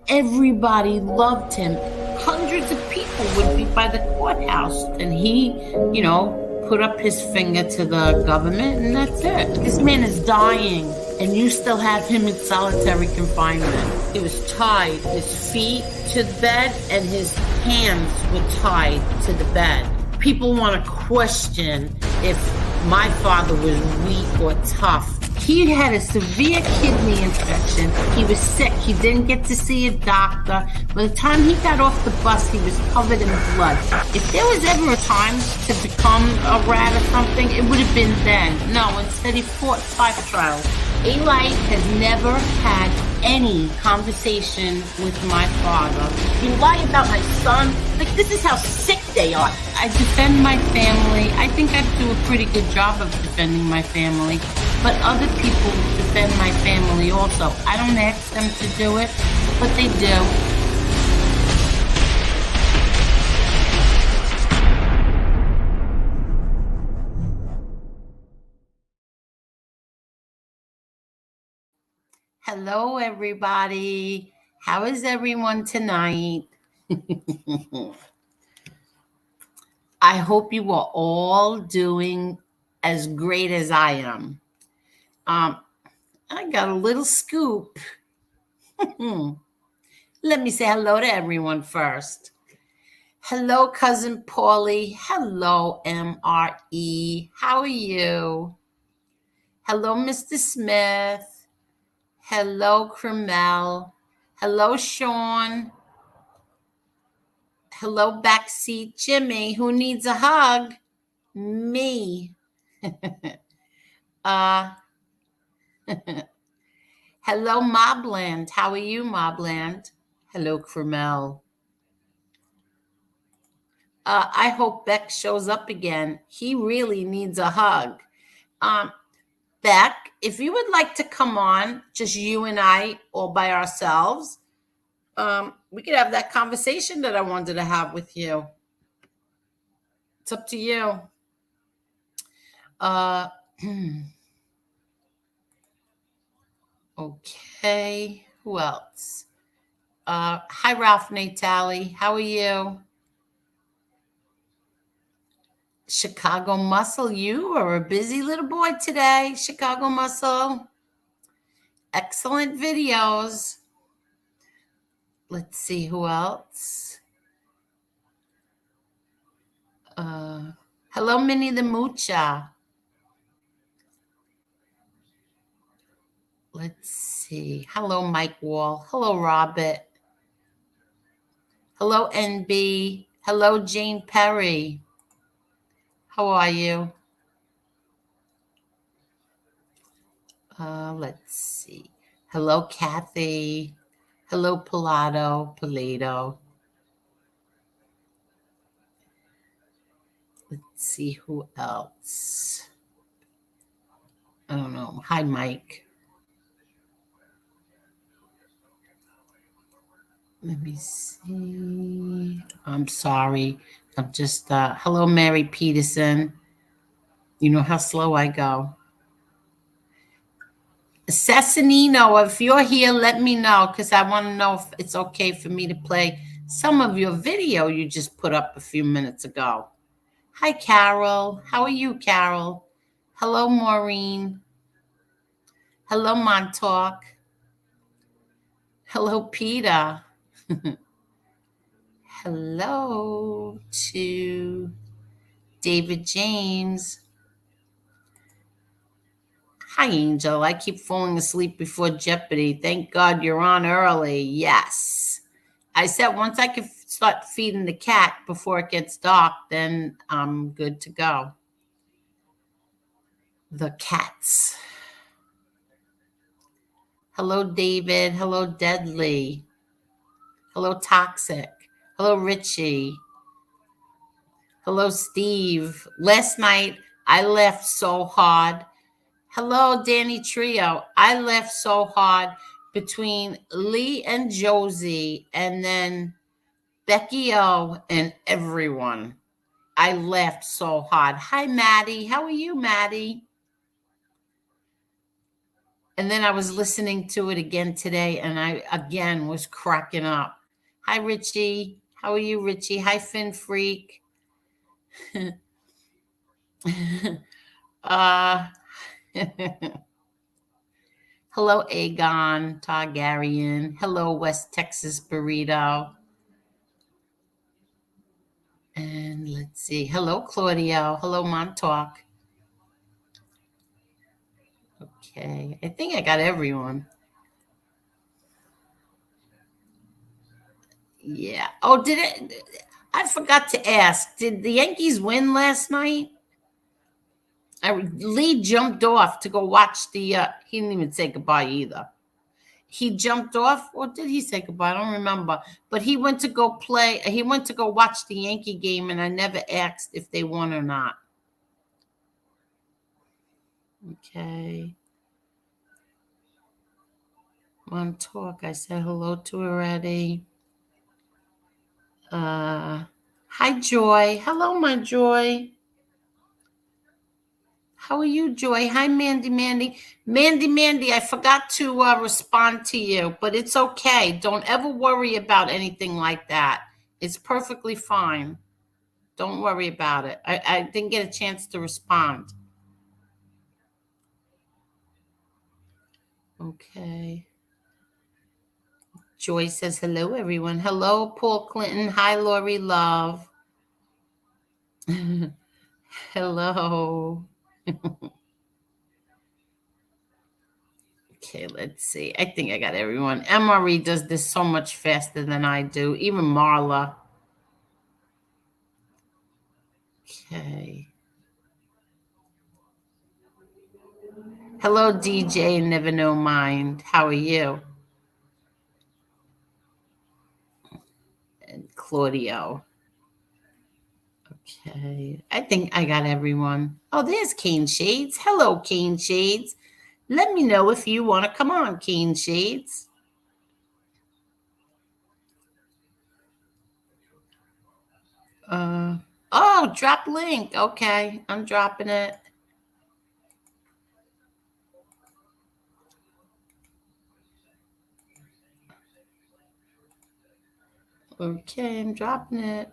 Everybody loved him. Hundreds of people would be by the courthouse, and he, put up his finger to the government, and that's it. This man is dying, and you still have him in solitary confinement. He was tied, his feet to the bed, and his hands were tied to the bed. People want to question if my father was weak or tough. He had a severe kidney infection. He was sick. He didn't get to see a doctor. By the time he got off the bus, he was covered in blood. If there was ever a time to become a rat or something, it would have been then. No, instead he fought 5 trials. Eli has never had any conversation with my father. You lie about my son? Like, this is how sick they are. I defend my family. I think I do a pretty good job of defending my family. But other people defend my family also. I don't ask them to do it, but they do. Hello, everybody. How is everyone tonight? I hope you are all doing as great as I am. I got a little scoop. Let me say hello to everyone first. Hello, Cousin Paulie. Hello, MRE. How are you? Hello, Mr. Smith. Hello, Cremel. Hello, Sean. Hello, backseat Jimmy. Who needs a hug? Me. Hello, Mobland. How are you, Mobland? Hello, Cremel. I hope Beck shows up again. He really needs a hug. Beck, if you would like to come on, just you and I, all by ourselves, we could have that conversation that I wanted to have with you. It's up to you. Okay. Who else? Hi, Ralph Natali. How are you? Chicago Muscle, you are a busy little boy today. Chicago Muscle. Excellent videos. Let's see who else. Hello, Minnie the Moocha. Let's see. Hello, Mike Wall. Hello, Robert. Hello, NB. Hello, Jane Perry. How are you? Let's see. Hello, Kathy. Hello, Palato. Let's see who else. I don't know. Hi, Mike. Let me see. I'm sorry. I'm just, hello, Mary Peterson. You know how slow I go. Assassinino, if you're here, let me know, because I want to know if it's okay for me to play some of your video you just put up a few minutes ago. Hi, Carol. How are you, Carol? Hello, Maureen. Hello, Montauk. Hello, Peter. Hello to David James. Hi, Angel. I keep falling asleep before Jeopardy. Thank God you're on early. Yes. I said once I can start feeding the cat before it gets dark, then I'm good to go. The cats. Hello, David. Hello, Deadly. Hello, Toxic. Hello, Richie. Hello, Steve. Last night, I laughed so hard. Hello, Danny Trio. I laughed so hard between Lee and Josie, and then Becky O and everyone. I laughed so hard. Hi, Maddie. How are you, Maddie? And then I was listening to it again today, and I again was cracking up. Hi, Richie. How are you, Richie? Hi, Fin Freak. uh, hello, Aegon Targaryen. Hello, West Texas Burrito. And let's see. Hello, Claudio. Hello, Montauk. Okay. I think I got everyone. Yeah. Oh, did it? I forgot to ask. Did the Yankees win last night? Lee jumped off to go watch the. He didn't even say goodbye either. He jumped off, or did he say goodbye? I don't remember. But he went to go play. He went to go watch the Yankee game, and I never asked if they won or not. Okay. Montauk, I said hello to already. Hi, Joy. Hello, my Joy. How are you, Joy? Hi, Mandy, Mandy. Mandy, Mandy, I forgot to respond to you, but it's okay. Don't ever worry about anything like that. It's perfectly fine. Don't worry about it. I didn't get a chance to respond. Okay. Joy says hello, everyone. Hello, Paul Clinton. Hi, Lori Love. Hello. Okay, let's see. I think I got everyone. MRE does this so much faster than I do. Even Marla. Okay. Hello, DJ Never Know Mind. How are you? And Claudio. Okay. I think I got everyone. Oh, there's Cane Shades. Hello, Cane Shades. Let me know if you want to come on, Cane Shades. Oh, drop link. Okay, I'm dropping it. Okay, I'm dropping it.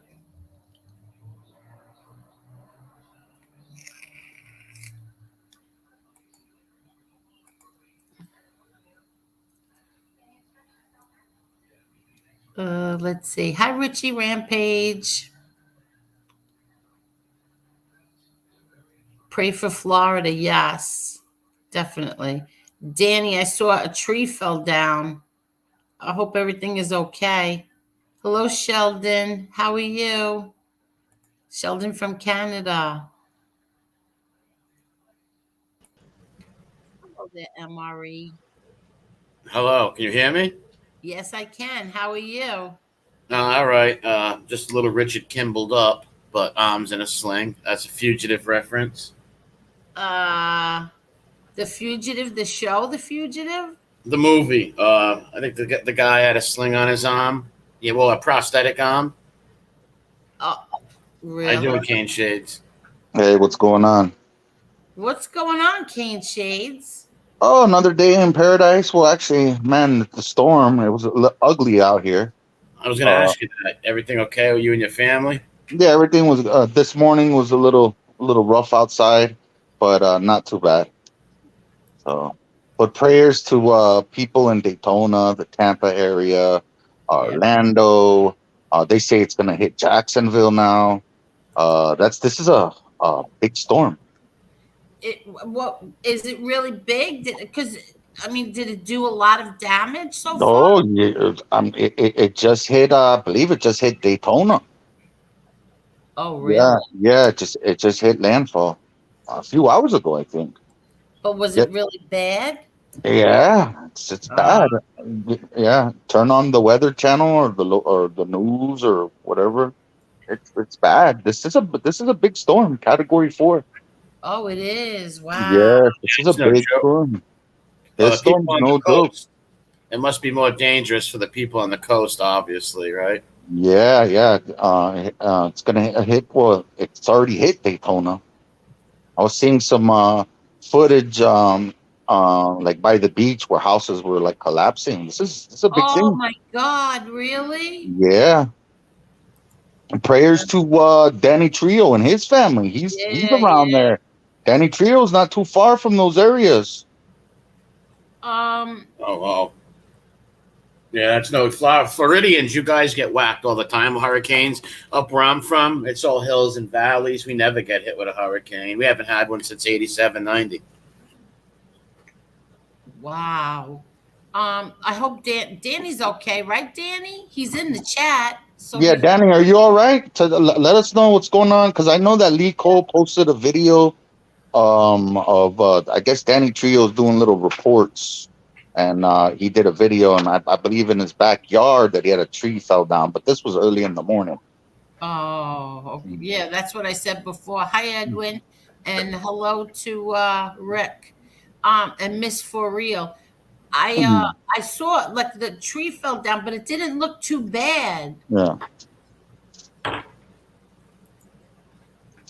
Let's see. Hi, Richie Rampage. Pray for Florida. Yes, definitely. Danny, I saw a tree fell down. I hope everything is okay. Hello, Sheldon. How are you? Sheldon from Canada. Hello there, MRE. Hello, can you hear me? Yes, I can. How are you? All right. Just a little Richard Kimbled up, but arms in a sling. That's a fugitive reference. Uh, The Fugitive, the show, The Fugitive? The movie. I think the guy had a sling on his arm. Yeah, well, a prosthetic arm. Oh, I do really? a cane shades. Hey, what's going on? What's going on, Cane Shades? Oh, another day in paradise. Well, actually, man, the storm, it was ugly out here. I was gonna Uh, ask you that. Everything okay with you and your family? yeah, everything was, this morning was a little rough outside, but not too bad. So, but prayers to people in Daytona, the Tampa area, Yeah. Orlando. They say it's going to hit Jacksonville now. This is a big storm. What is it really big? Because I mean, did it do a lot of damage so far? Oh, yeah, it just hit, I believe it just hit Daytona. Oh, Yeah, really? yeah, it just hit landfall a few hours ago, I think. But was Yeah, it really bad? yeah, it's Uh, bad. Yeah, turn on the weather channel or the news or whatever. It's bad. This is a big storm, Category 4. oh, it is. Wow. Yeah, this is a It's no big joke. storm. Well, This the people storm's on the no joke. coast. It must be more dangerous for the people on the coast, obviously, right? Yeah, yeah. It's gonna hit. Well, it's already hit Daytona. I was seeing some footage. like by the beach where houses were like collapsing. This is a big Oh thing. my God, really? Yeah. And prayers to Danny Trio and his family. He's Yeah, around yeah. there. Danny Trio's not too far from those areas. Um, Oh, wow. Yeah, that's no Floridians. You guys get whacked all the time with hurricanes. Up where I'm from, it's all hills and valleys. We never get hit with a hurricane. We haven't had one since 87, 90. wow. I hope Danny's okay, right, Danny? He's in the chat. So Yeah, Danny, are you all right? Let us know what's going on, because I know that Lee Cole posted a video of I guess Danny Trio's doing little reports, and he did a video, and I believe in his backyard that he had a tree fell down, but this was early in the morning. Oh, yeah, that's what I said before. Hi, Edwin, and hello to Rick, and Miss For Real. I saw like the tree fell down, but it didn't look too bad. Yeah.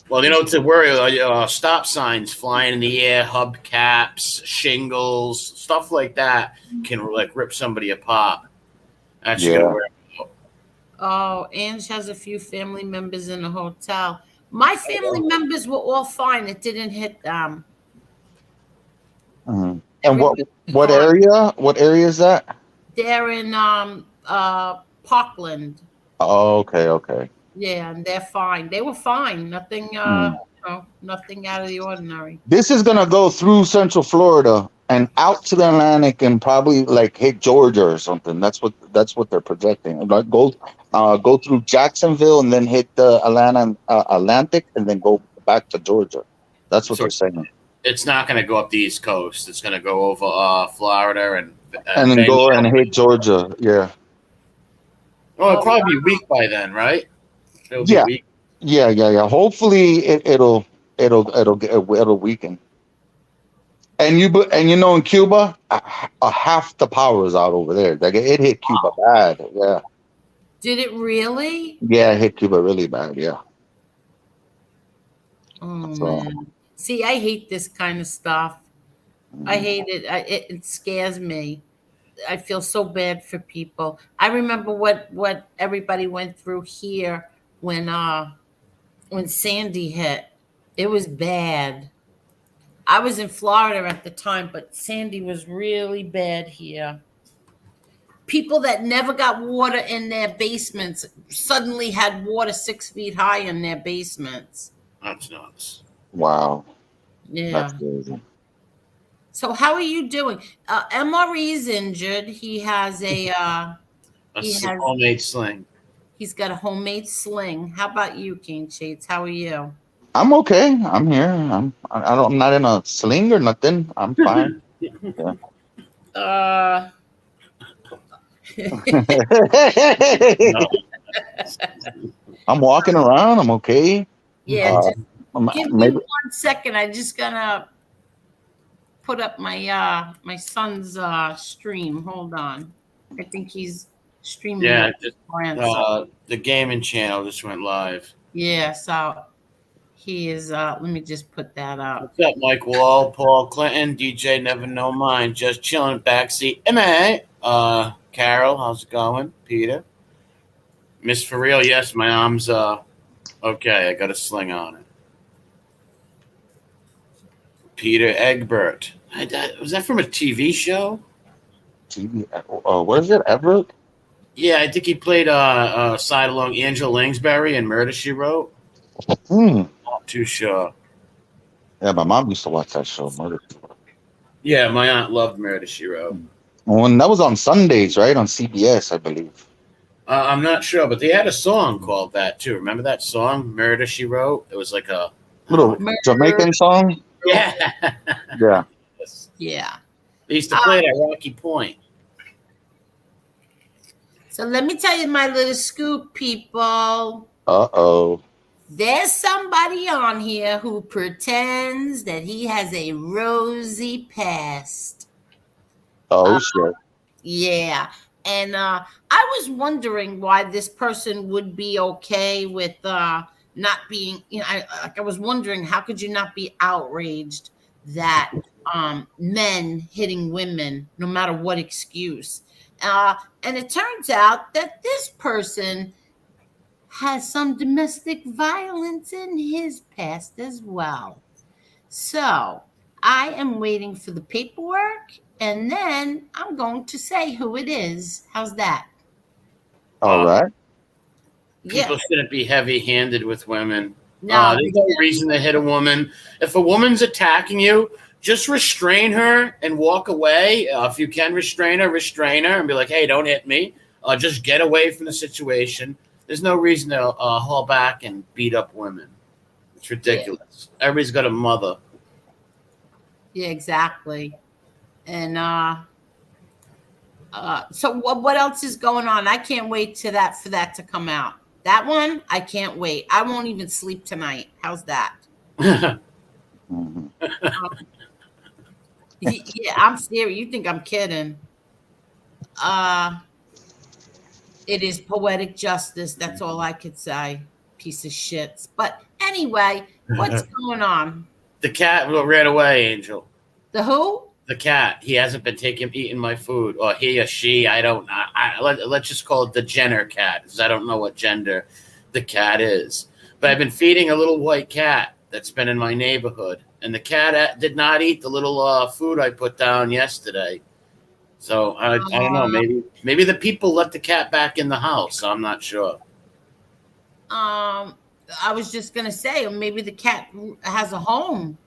Well, you know, to worry, stop signs flying in the air, hubcaps, shingles, stuff like that can like rip somebody apart. That's Yeah. gonna worry. Oh, Ange has a few family members in the hotel. My family members were all fine. It didn't hit them. Mhm. And Everybody what fine. area? What area is that? They're in Parkland. Oh, okay. Yeah, and they're fine. They were fine. Nothing Hmm. nothing out of the ordinary. This is gonna go through Central Florida and out to the Atlantic and probably like hit Georgia or something. That's what they're projecting. Like go through Jacksonville and then hit the Atlantic and then go back to Georgia. That's what So they're saying. it's not gonna go up the East Coast. It's gonna go over Florida and And then maybe. go and hit Georgia. Yeah. Oh, it'll probably be weak by then, right? It'll be Yeah. weak. Yeah. Hopefully it'll weaken. And you know in Cuba, half the power is out over there. Like it hit Cuba bad. Yeah. Did it really? Yeah, it hit Cuba really bad. Yeah. Oh So man. See, I hate this kind of stuff. I hate it. It scares me. I feel so bad for people. I remember what everybody went through here when Sandy hit. It was bad. I was in Florida at the time, but Sandy was really bad here. People that never got water in their basements suddenly had water 6 feet high in their basements. That's nuts. wow. Yeah. That's crazy. So how are you doing? MRE's injured. He has Homemade sling. he's got a homemade sling. How about you, King Shades? How are you? I'm okay. I'm here. I'm not in a sling or nothing. I'm fine. Yeah. No. I'm walking around. I'm okay. Yeah, just give me Maybe 1 second. I just gonna put up my son's stream. Hold on. I think he's streaming. Yeah, with just, his grandson. the gaming channel just went live. Yeah, so he is. Let me just put that up. What's up, Mike Wall, Paul Clinton, DJ Never Know Mine, just chilling backseat. Hey, man. Carol, how's it going? Peter, Miss For Real, yes, my arm's okay. I got a sling on it. Peter Egbert, was that from a TV show? TV. What is it? Everett? Yeah, I think he played side along Angela Lansbury in Murder She Wrote. Hmm. Not too sure. Yeah, my mom used to watch that show, Murder. Yeah, my aunt loved Murder She Wrote. When that was on Sundays, right? On CBS, I believe. I'm not sure, but they had a song called that too. Remember that song, Murder She Wrote? It was like a Little Jamaican song. yeah. Yeah. Yeah. They used to play it at Rocky Point. So let me tell you my little scoop, people. Uh-oh. There's somebody on here who pretends that he has a rosy past. Oh, shit. Yeah. And I was wondering why this person would be okay with not being, I was wondering, how could you not be outraged that men hitting women, no matter what excuse. And it turns out that this person has some domestic violence in his past as well. So I am waiting for the paperwork, and then I'm going to say who it is. How's that? All right. Yeah. People shouldn't be heavy-handed with women. No. There's no reason to hit a woman. If a woman's attacking you, just restrain her and walk away. If you can restrain her and be like, hey, don't hit me. Just get away from the situation. There's no reason to haul back and beat up women. It's ridiculous. Yeah. Everybody's got a mother. Yeah, exactly. And so what else is going on? I can't wait for that to come out. That one, I can't wait. I won't even sleep tonight. How's that? Yeah, I'm serious. You think I'm kidding? It is poetic justice. That's all I could say. Piece of shits. But anyway, what's going on? The cat ran away, Angel. The who? The cat. He hasn't been eating my food, or he or she. I don't know. Let's just call it the Jenner cat, because I don't know what gender the cat is. But I've been feeding a little white cat that's been in my neighborhood, and the cat did not eat the little food I put down yesterday. So I don't know. Maybe the people let the cat back in the house. I'm not sure. I was just gonna say, maybe the cat has a home.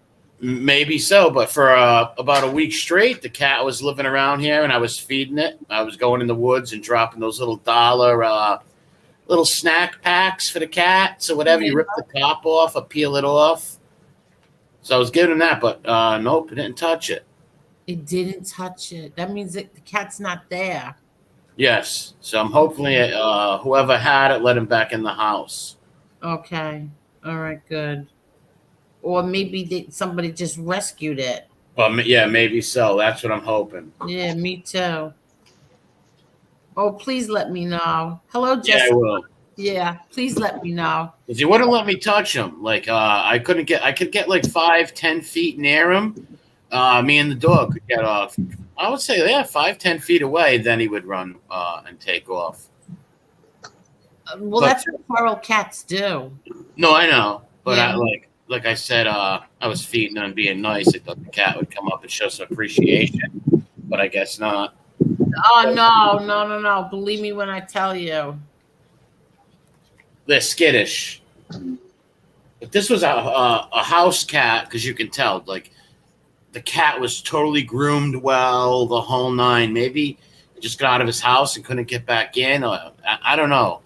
Maybe so, but for about a week straight, the cat was living around here, and I was feeding it. I was going in the woods and dropping those little dollar little snack packs for the cat. So whatever you rip the top off or peel it off. So I was giving him that, but nope, it didn't touch it. It didn't touch it. That means that the cat's not there. Yes. So I'm hopefully whoever had it let him back in the house. Okay. All right, good. Or maybe somebody just rescued it. Well, yeah, maybe so. That's what I'm hoping. Yeah, me too. Oh, please let me know. Hello, Jessica. Yeah, I will. Yeah, please let me know. Because he wouldn't let me touch him. Like I could get like 5-10 feet near him. Me and the dog could get off. I would say, 5-10 feet away. Then he would run and take off. Well, that's what feral cats do. No, I know, but yeah. Like I said, I was feeding and being nice. I thought the cat would come up and show some appreciation, but I guess not. Oh, no. Believe me when I tell you. They're skittish. But this was a house cat, because you can tell, like, the cat was totally groomed well, the whole nine. Maybe he just got out of his house and couldn't get back in. I don't know.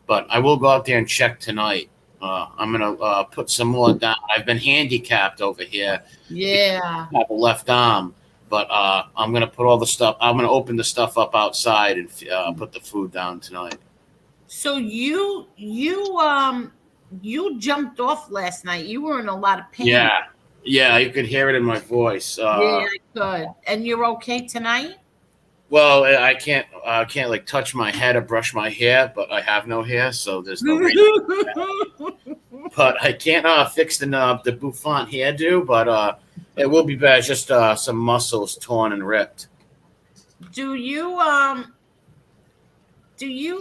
But I will go out there and check tonight. I'm going to put some more down. I've been handicapped over here. Yeah. I have a left arm. But I'm going to put all the stuff. I'm going to open the stuff up outside and put the food down tonight. So you jumped off last night. You were in a lot of pain. Yeah, you could hear it in my voice. Yeah, I could. And you're okay tonight? Well, I can't like touch my head or brush my hair, but I have no hair, so there's no reason. But I can't fix the bouffant hairdo, but it will be bad. It's just some muscles torn and ripped. Do you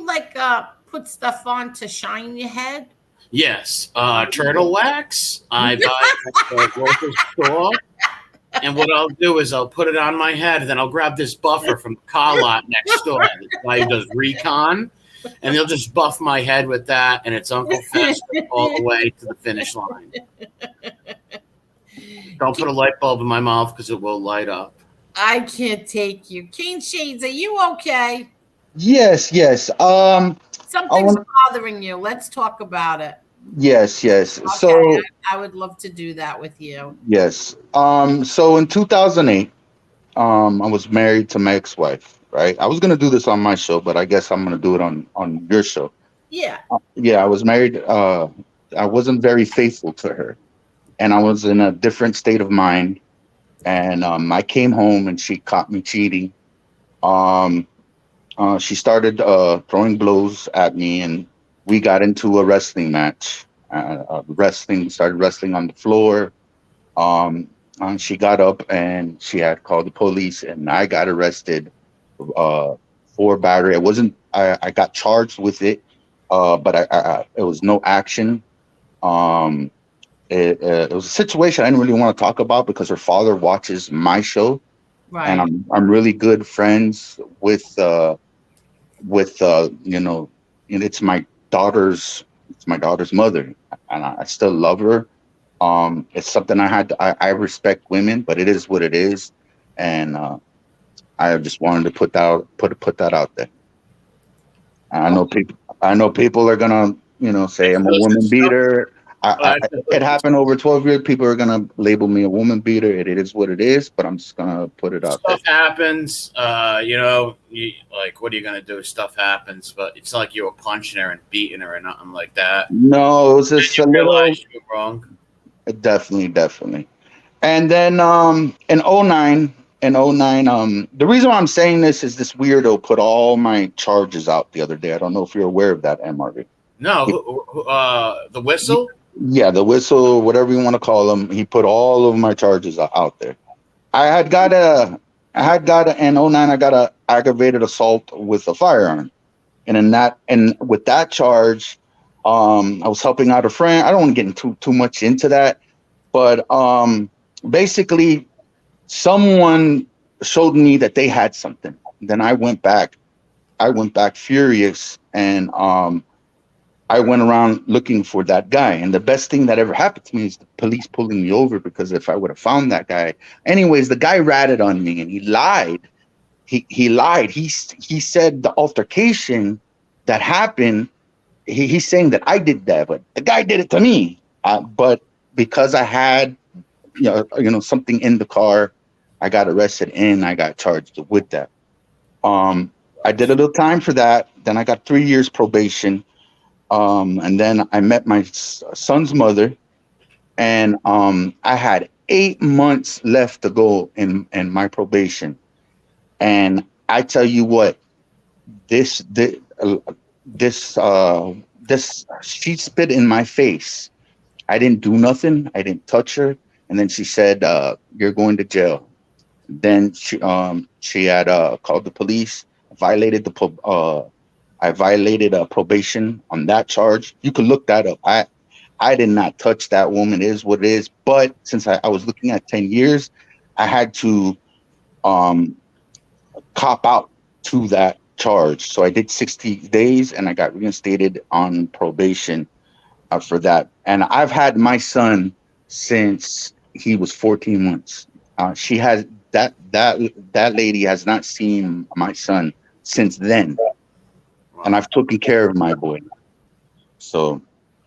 like put stuff on to shine your head? Yes, turtle wax. I buy at the local store, and what I'll do is I'll put it on my head, and then I'll grab this buffer from the car lot next door. This guy who does recon, and they'll just buff my head with that, and it's Uncle Fester all the way to the finish line. Don't put a light bulb in my mouth because it will light up. I can't take you. Cane Shades, are you okay? Yes. Something's bothering you. Let's talk about it. Yes. Okay, So I would love to do that with you. yes. So in 2008, I was married to my ex-wife, right? I was gonna do this on my show, but I guess I'm gonna do it on your show. Yeah. I was married. I wasn't very faithful to her, and I was in a different state of mind. And I came home, and she caught me cheating. She started throwing blows at me, and we got into a wrestling match. Started wrestling on the floor. She got up and she had called the police, and I got arrested for battery. I got charged with it, but it was no action. Um, it was a situation I didn't really want to talk about because her father watches my show, and Right. I'm really good friends with and it's my daughter's mother, and I still love her. It's something I respect women, but it is what it is, and I just wanted to put that out there. I know Okay. people. I know people are gonna, say It's I'm a listen, woman stuff. beater. It Listen, happened over 12 years. People are gonna label me a woman beater. It is what it is. But I'm just gonna put it out there. stuff happens. Like, what are you gonna do? Stuff happens, but it's not like you were punching her and beating her or nothing like that. No, it was And just you a little. realize you were wrong. Definitely, definitely. And then in '09, the reason why I'm saying this is this weirdo put all my charges out the other day. I don't know if you're aware of that, MRV. No, the whistle. Yeah, the whistle, whatever you want to call him, he put all of my charges out there. I had got a, in '09, I got a aggravated assault with a firearm, and with that charge, I was helping out a friend. I don't want to get into too much into that, but basically, someone showed me that they had something. Then I went back. I went back furious, and I went around looking for that guy. And the best thing that ever happened to me is the police pulling me over, because if I would have found that guy, anyways, the guy ratted on me and he lied. He lied. He said the altercation that happened. He's saying that I did that, but the guy did it to me. But because I had something in the car, I got arrested and I got charged with that. I did a little time for that. Then I got 3 years probation. And then I met my son's mother, and I had 8 months left to go in my probation. And I tell you what, this this this she spit in my face. I didn't do nothing. I didn't touch her, and then she said, "You're going to jail." Then she had called the police, violated I violated a probation on that charge. You could look that up. I did not touch that woman. It is what it is. But since I was looking at 10 years, I had to um, cop out to that charge. So I did 60 days and I got reinstated on probation for that. And I've had my son since he was 14 months. She has that lady has not seen my son since then, and I've taken care of my boy. So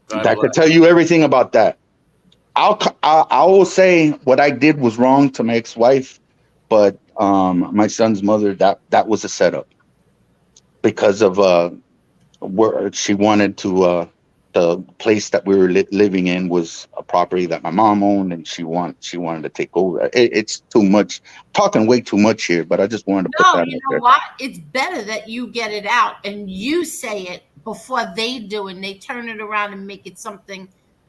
God that could bless. tell you everything about that. I will say what I did was wrong to my ex-wife, but my son's mother, that was a setup because of where she wanted to. The place that we were living in was a property that my mom owned, and she wanted to take over. It's too much, talking way too much here, but I just wanted to put No, that you out know there. what? It's better that you get it out and you say it before they do, and they turn it around and make it something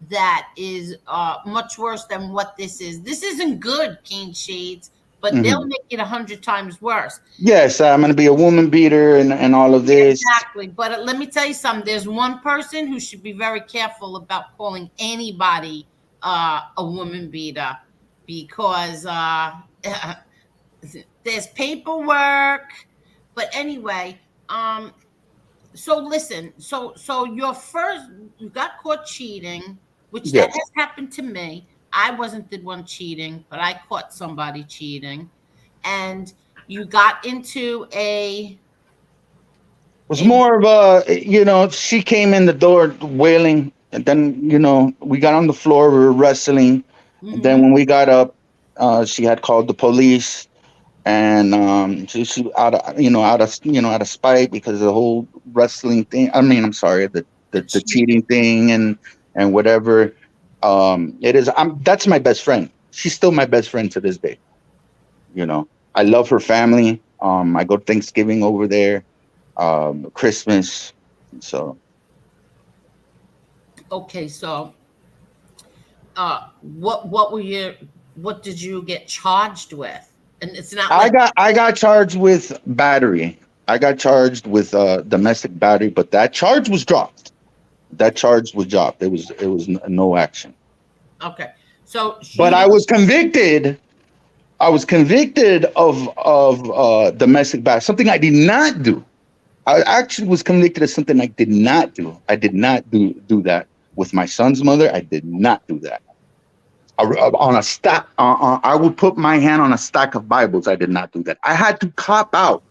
that is much worse than what this is. This isn't good, King Shades, but they'll Hmm. make it 100 times worse. Yes, I'm going to be a woman beater and all of this. Exactly. But let me tell you something. There's one person who should be very careful about calling anybody a woman beater, because there's paperwork. But anyway, so listen, so your first, you got caught cheating, which that Yes. has happened to me. I wasn't the one cheating, but I caught somebody cheating, and you got into Was a more of she came in the door wailing, and then we got on the floor, we were wrestling, and then mhm. when we got up, she had called the police, and she out of spite because of the whole wrestling thing. I mean, I'm sorry, The the cheating. cheating thing and whatever. It is. That's my best friend. She's still my best friend to this day. I love her family. I go to Thanksgiving over there, Christmas. So Okay, so what were your what did you get charged with? And it's not I like got charged with battery. I got charged with domestic battery, but that charge was dropped. That charge was dropped. It was no action. okay. So But I was convicted. I was convicted of domestic battery, something I did not do. I actually was convicted of something I did not do. I did not do that with my son's mother. I did not do that. On a stack, I would put my hand on a stack of Bibles. I did not do that. I had to cop out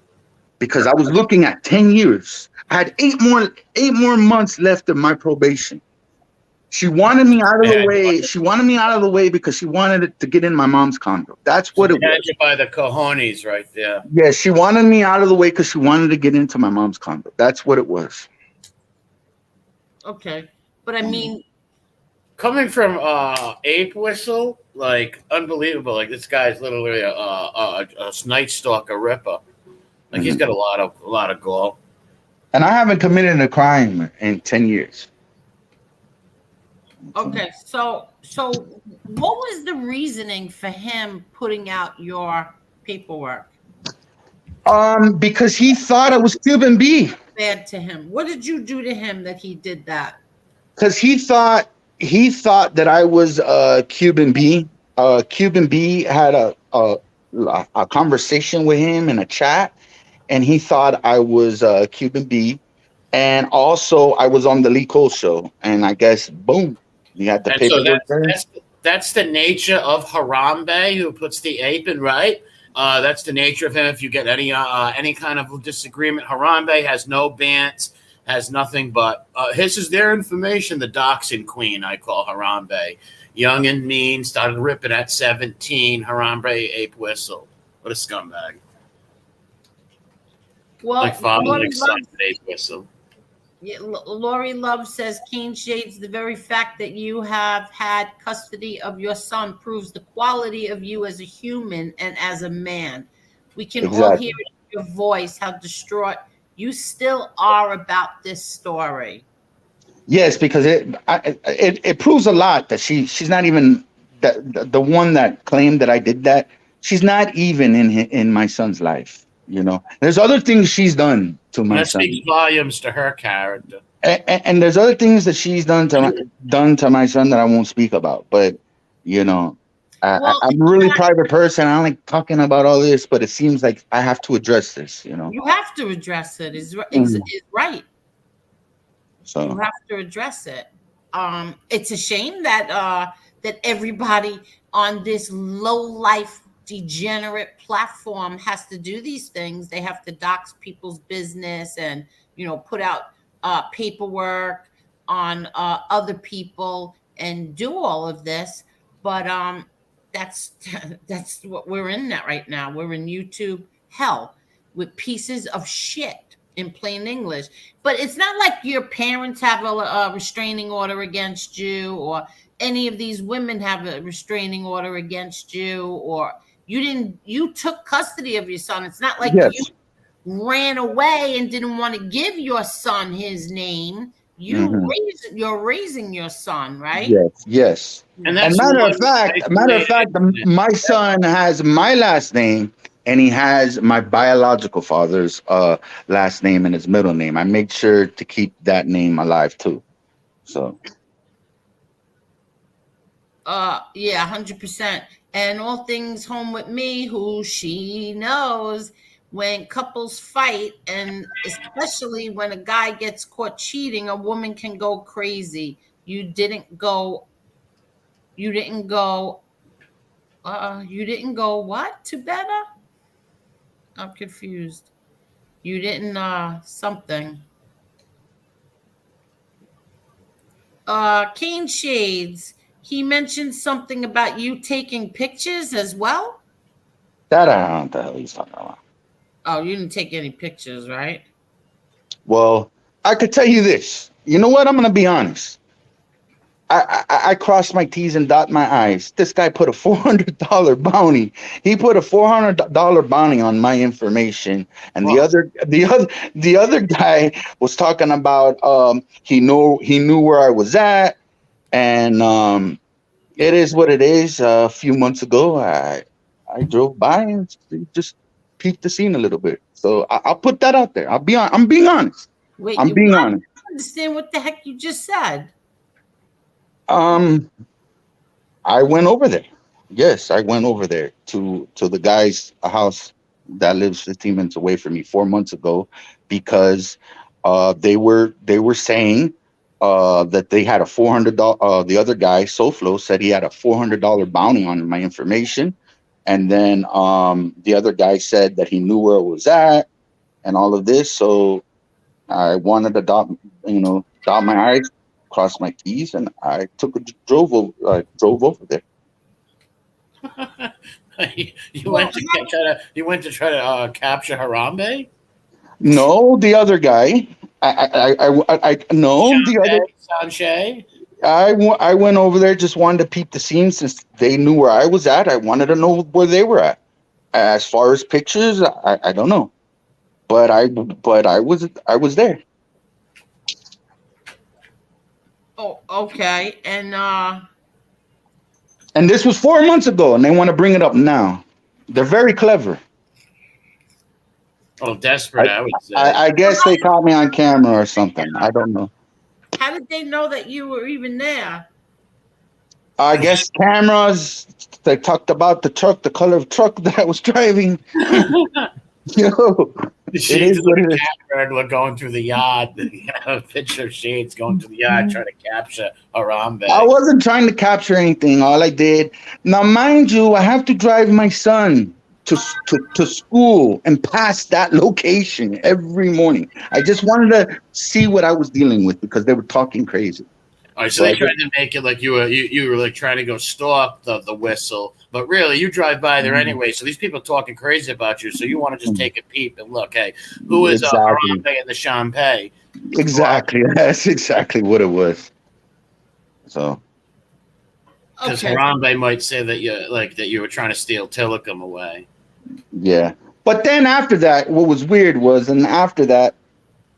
because I was looking at 10 years. I had eight more months left of my probation. She wanted me out of the way. She wanted me out of the way because she wanted it to get in my mom's condo. That's what it was. You by the cojones right there. Yeah, she wanted me out of the way because she wanted to get into my mom's condo. That's what it was. okay, but I mean, Coming from Ape Whistle, like unbelievable. Like this guy's literally a night stalker ripper. Like he's got a lot of gall. And I haven't committed a crime in 10 years. okay, so what was the reasoning for him putting out your paperwork? Because he thought I was Cuban B. Bad to him. What did you do to him that he did that? Because he thought that I was Cuban B. Cuban B had a conversation with him in a chat, and he thought I was Cuban B. And also, I was on the Lee Cole show, and I guess boom, he had the paperwork. So that's the nature of Harambe, who puts the ape in, right? That's the nature of him. If you get any kind of disagreement, Harambe has no bants, has nothing but his is their information. The doxing queen, I call Harambe. Young and mean, started ripping at 17. Harambe Ape Whistle. What a scumbag. Well, Like father, Lori like son, Love, Ape Whistle. yeah, Lori Love says, Keen Shades, the very fact that you have had custody of your son proves the quality of you as a human and as a man. We can all Exactly. hear it in your voice how distraught you still are about this story. Yes, because it proves a lot that she's not even the one that claimed that I did that. She's not even in my son's life. You know, there's other things she's done to my That son, speaks volumes to her character. and there's other things that she's done to my son that I won't speak about. But you know, Well, I'm a really private person. I don't like talking about all this, but it seems like I have to address this. You know, you have to address it. Is right. so You have to address it. It's a shame that that everybody on this low life degenerate platform has to do these things. They have to dox people's business and put out paperwork on other people and do all of this. But that's that's what we're in that right now. We're in YouTube hell with pieces of shit in plain English. But it's not like your parents have a restraining order against you, or any of these women have a restraining order against you, or you took custody of your son. It's not like yes. you ran away and didn't want to give your son his name. You're raising your son, right? Yes. And matter of fact, my son has my last name, and he has my biological father's last name and his middle name. I make sure to keep that name alive too. So yeah, 100%. And all things home with me, who she knows, when couples fight, and especially when a guy gets caught cheating, a woman can go crazy. You didn't go what to better? I'm confused. You didn't something. Kane Shades, he mentioned something about you taking pictures as well. that I don't know what the hell he's talking about. Oh, you didn't take any pictures, right? Well, I could tell you this. You know what? I'm gonna be honest. I crossed my T's and dot my I's. This guy put a $400 bounty. He put a $400 bounty on my information, and Wow. the other guy was talking about he knew where I was at, and It is what it is. A few months ago, I drove by and just peeked the scene a little bit. So I'll put that out there. I'm being honest. Wait, I'm being what? I honest. don't understand what the heck you just said. Um, I went over there. Yes, I went over there to the guy's house that lives 15 minutes away from me 4 months ago because they were saying that they had a $400. The other guy, Soflo, said he had a $400 bounty on my information, and then the other guy said that he knew where it was at and all of this. So I wanted to dot my I's, cross my T's, and I drove over there. You Well, went to try to capture Harambe. No, the other guy. No, the other. Sanche. I went over there, just wanted to peep the scene since they knew where I was at. I wanted to know where they were at. As far as pictures, I don't know, but I was there. oh, okay. And this was 4 months ago, and they want to bring it up now. They're very clever. Oh, desperate! I would say. I guess they caught me on camera or something. I don't know. How did they know that you were even there? I guess cameras. They talked about the truck, the color of truck that I was driving. Yo, She it is what it is. burglar going through the yard. A picture of Shades going through the yard trying to capture Harambe. I wasn't trying to capture anything. All I did. Now, mind you, I have to drive my son to school and past that location every morning. I just wanted to see what I was dealing with because they were talking crazy. All right, so they tried to make it like you were like trying to go stalk the whistle, but really you drive by there anyway. So these people are talking crazy about you, so you want to just take a peep and look. Hey, who is Harambe and the Champagne? Exactly, that's exactly what it was. So, because Harambe might say that you were trying to steal Tillicum away. Yeah, but then after that, what was weird was, and after that,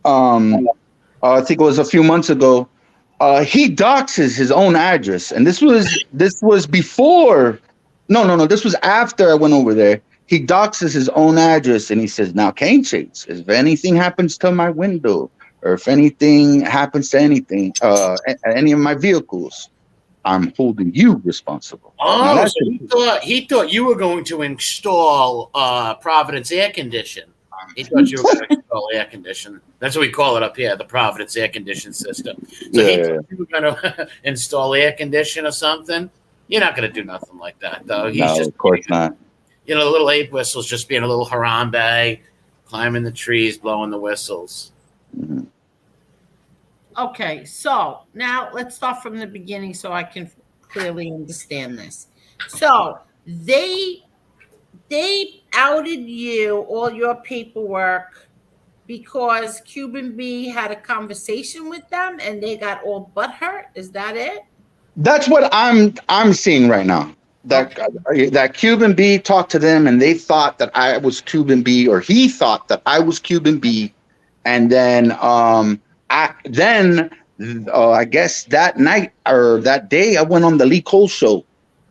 I think it was a few months ago. He doxes his own address, and this was before. No. This was after I went over there. He doxes his own address, and he says, "Now, Cane Shades, if anything happens to my window, or if anything happens to any of my vehicles, I'm holding you responsible." Oh, so he thought you were going to install Providence air condition. He thought you were going to install air condition. That's what we call it up here, the Providence air condition system. So he thought you were going to install air condition or something. You're not going to do nothing like that, though. No, of course not. The little ape whistles just being a little Harambe, climbing the trees, blowing the whistles. Mm-hmm. Okay, so now let's start from the beginning so I can clearly understand this. So they outed you, all your paperwork, because Cuban B had a conversation with them and they got all butthurt. Is that it? That's what I'm seeing right now. That Cuban B talked to them and they thought that I was Cuban B, or he thought that I was Cuban B, and then I guess that night or that day I went on the Lee Cole show.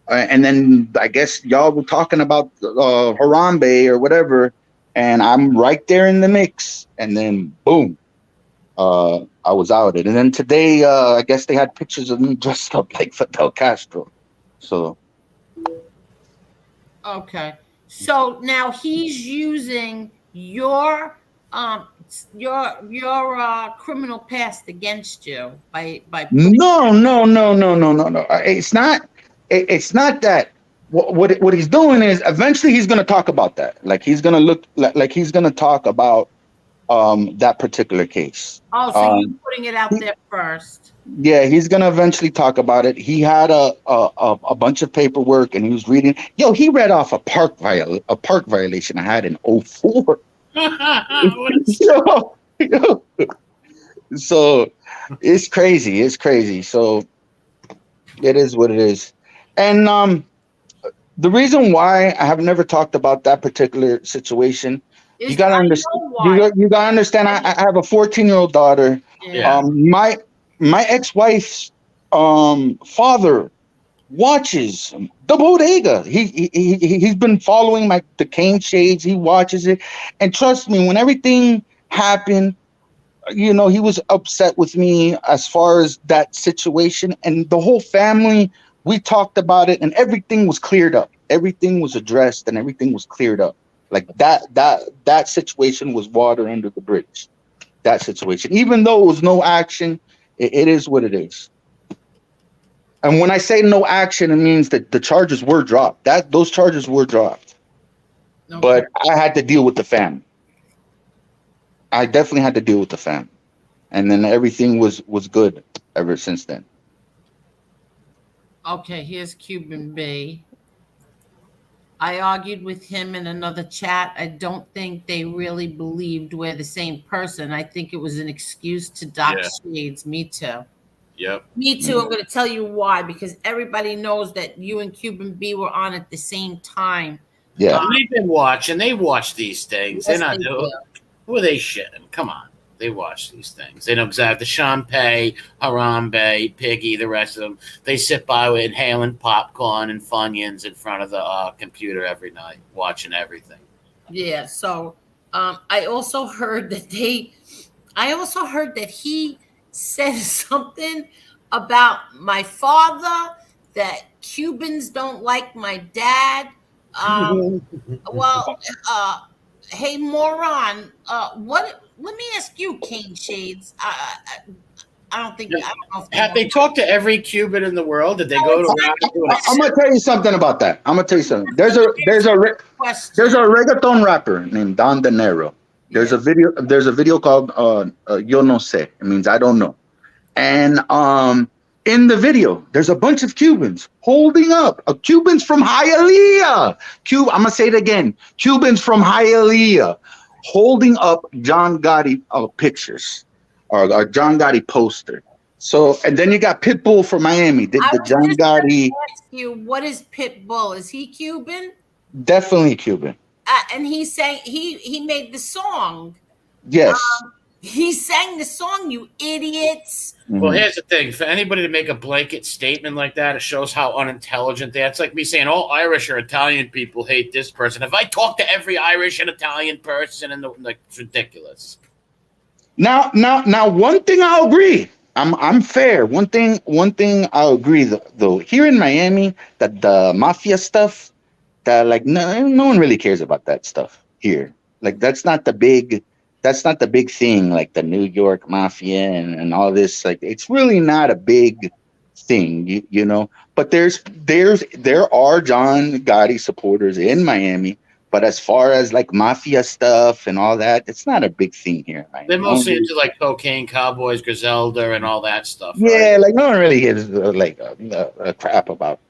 And then I guess y'all were talking about Harambe or whatever, and I'm right there in the mix. And then boom, I was outed. And then today, I guess they had pictures of me dressed up like Fidel Castro. So, okay. So now he's using your criminal past against you by no. It's not that. What he's doing is eventually he's going to talk about that. Like he's going to look like he's going to talk about that particular case. Oh, so you're putting it out there first. Yeah, he's going to eventually talk about it. He had a bunch of paperwork and he was reading. Yo, he read off a park violation I had in 2004. yo. So it's crazy. So it is what it is. And the reason why I have never talked about that particular situation, you gotta understand. I have a 14-year-old daughter. Yeah. My ex-wife's father watches the bodega. He's been following the cane shades. He watches it, and trust me, when everything happened, he was upset with me as far as that situation, and the whole family. We talked about it, and everything was cleared up. Everything was addressed, and everything was cleared up. Like that situation was water under the bridge. That situation, even though it was no action, it is what it is. And when I say no action, it means that the charges were dropped. Those charges were dropped. Okay. But I had to deal with the family. I definitely had to deal with the family. And then everything was good ever since then. Okay, here's Cuban B. I argued with him in another chat. I don't think they really believed we're the same person. I think it was an excuse to dock shades. Me too. Yep. Me too. I'm going to tell you why, because everybody knows that you and Cuban B were on at the same time. Yeah. They've been watching. They watch these things. Yes, they're not doing. Who are they shitting? Come on. They watch these things. They know exactly. Champagne, Harambe, Piggy, the rest of them. They sit by with inhaling popcorn and Funyuns in front of the computer every night, watching everything. Yeah. So I also heard that he said something about my father, that Cubans don't like my dad. Hey, moron, let me ask you, Cane Shades. I don't think. I don't know if have they talked to every Cuban in the world? Did they go to? I'm gonna tell you something about that. There's a reggaeton rapper named Don De Niro. There's a video called Yo No Sé. It means I don't know. And in the video, there's a bunch of Cubans holding up Cubans from Hialeah. I'm gonna say it again. Cubans from Hialeah holding up John Gotti pictures or John Gotti poster. So, and then you got Pitbull from Miami. The John Gotti. Ask you, what is Pitbull? Is he Cuban? Definitely Cuban. And he sang. He made the song. Yes. He sang the song, you idiots. Well, here's the thing. For anybody to make a blanket statement like that, it shows how unintelligent they are. It's like me saying all Irish or Italian people hate this person. If I talk to every Irish and Italian person, it's ridiculous. Now, one thing I'll agree. I'm fair. One thing I'll agree though. Here in Miami, that the mafia stuff, that no one really cares about that stuff here. Like that's not the big thing, like the New York mafia and all this. Like it's really not a big thing, you know. But there are John Gotti supporters in Miami. But as far as like mafia stuff and all that, it's not a big thing here. Right? They're mostly into like cocaine, cowboys, Griselda, and all that stuff. Yeah, right? Like no one really gives a crap about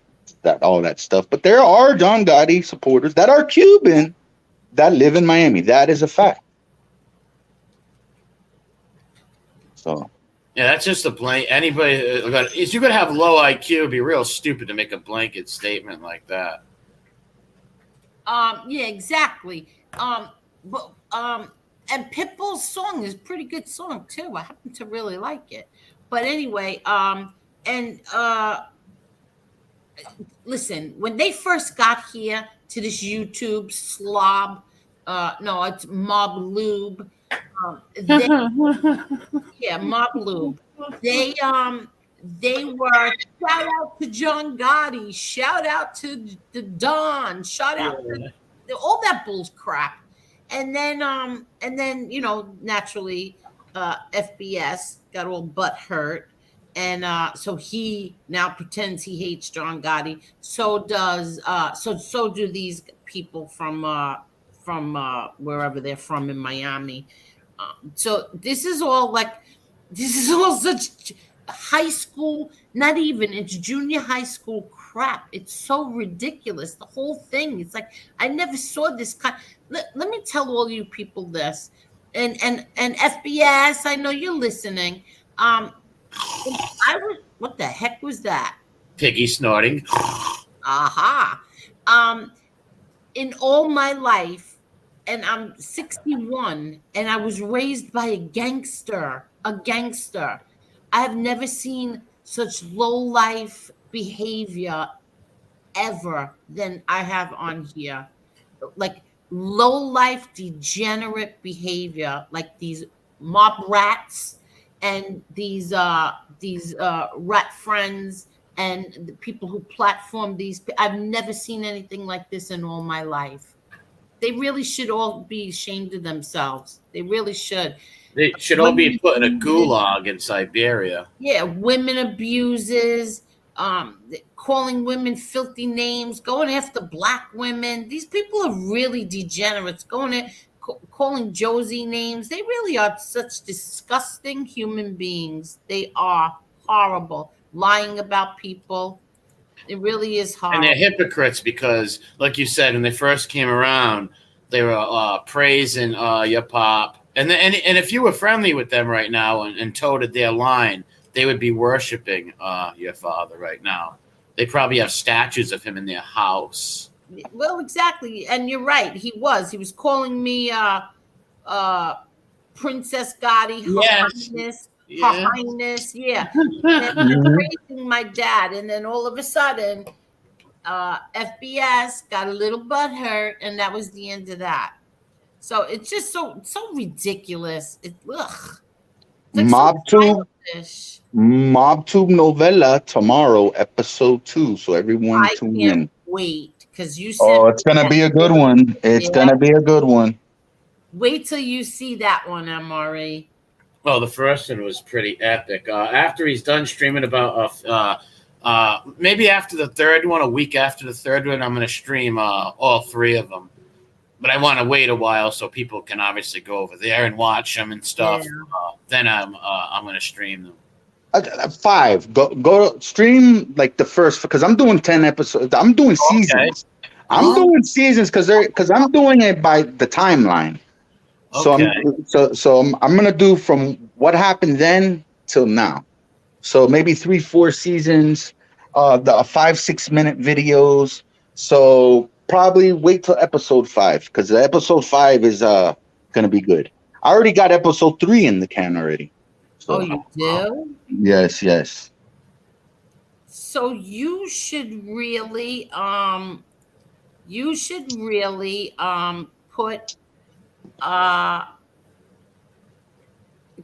that, all that stuff. But there are John Gotti supporters that are Cuban that live in Miami. That is a fact. So. Yeah, that's just a blank. Anybody, if you're gonna have low IQ, it'd be real stupid to make a blanket statement like that. Yeah, exactly. And Pitbull's song is a pretty good song too. I happen to really like it. But anyway, listen, when they first got here to this YouTube slob, no, it's Mob Lube. Mob Lube. They were, shout out to John Gotti, shout out to the Don, shout out to all that bull crap. And then naturally FBS got all butt hurt. And so he now pretends he hates John Gotti. So do these people from wherever they're from in Miami. So this is all such high school, not even, it's junior high school crap. It's so ridiculous, the whole thing. It's like I never saw this kind. Let me tell all you people this, and FBS, I know you're listening. What the heck was that? Piggy snorting. Aha. In all my life, and I'm 61, and I was raised by a gangster. I have never seen such low life behavior ever than I have on here. Like low life degenerate behavior, like these mob rats and these rat friends and the people who platform these. I've never seen anything like this in all my life. They really should all be ashamed of themselves. They really should. They should all be put in a gulag in Siberia. Yeah, women abuses, calling women filthy names, going after black women. These people are really degenerates. Calling Josie names. They really are such disgusting human beings. They are horrible. Lying about people. It really is And they're horrible. hypocrites because, like you said, when they first came around, they were praising your pop. And if you were friendly with them right now and toted their line, they would be worshiping your father right now. They probably have statues of him in their house. Well, exactly, and you're right. He was. He was calling me Princess Gotti, Her Yes. Highness, Her Yeah. Highness, yeah. And praising my dad, and then all of a sudden, FBS got a little butthurt, and that was the end of that. So it's just so ridiculous. It's ugh. It's like MobTube, childish. MobTube novella tomorrow, episode 2. So everyone I tune can't in. wait because you said Oh, it's gonna be a good one. It's Yeah. gonna be a good one. Wait till you see that one, MRE. Well, the first one was pretty epic. After he's done streaming about, maybe after the third one, a week after the third one, I'm going to stream all 3 of them. But I want to wait a while so people can obviously go over there and watch them and stuff. Yeah. Then I'm going to stream them. 5. Go stream like the first because I'm doing 10 episodes. I'm doing seasons. I'm doing seasons because I'm doing it by the timeline. So I'm gonna do from what happened then till now. So maybe 3-4 seasons, the 5-6 minute videos. So probably wait till episode 5 because the episode 5 is gonna be good. I already got episode 3 in the can already. So, Oh, you do? Yes. So you should really put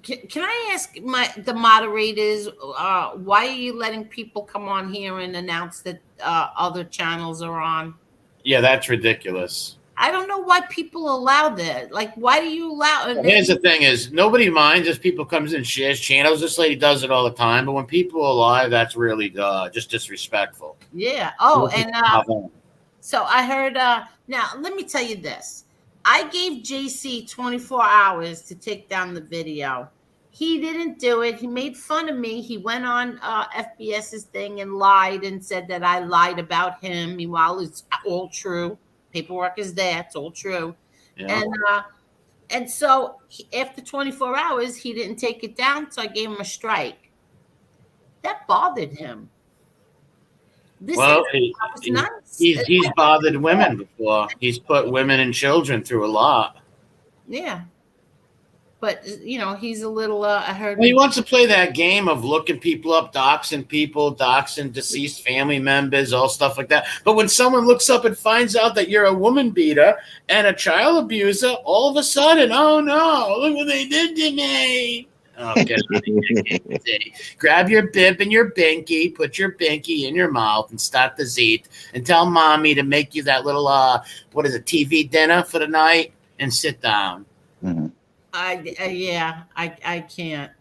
can I ask the moderators why are you letting people come on here and announce that other channels are on? Yeah, that's ridiculous. I don't know why people allow that. Like, why do you allow? Here's the thing: is nobody minds if people comes in and shares channels. This lady does it all the time, but when people are live, that's really just disrespectful. Yeah. Oh, and so I heard. Now, let me tell you this: I gave JC 24 hours to take down the video. He didn't do it. He made fun of me. He went on FBS's thing and lied and said that I lied about him. Meanwhile, it's all true. Paperwork is there. It's all true. Yeah. And so after 24 hours, he didn't take it down. So I gave him a strike. That bothered him. Well, he's bothered women before. He's put women and children through a lot. Yeah. But, he's a little, I heard. Well, he wants to play that game of looking people up, doxing people, doxing deceased family members, all stuff like that. But when someone looks up and finds out that you're a woman beater and a child abuser, all of a sudden, oh no, look what they did to me. Oh, get out of here. Grab your bib and your binky, put your binky in your mouth and start the zeet and tell mommy to make you that little, TV dinner for the night and sit down. Mm-hmm. I can't.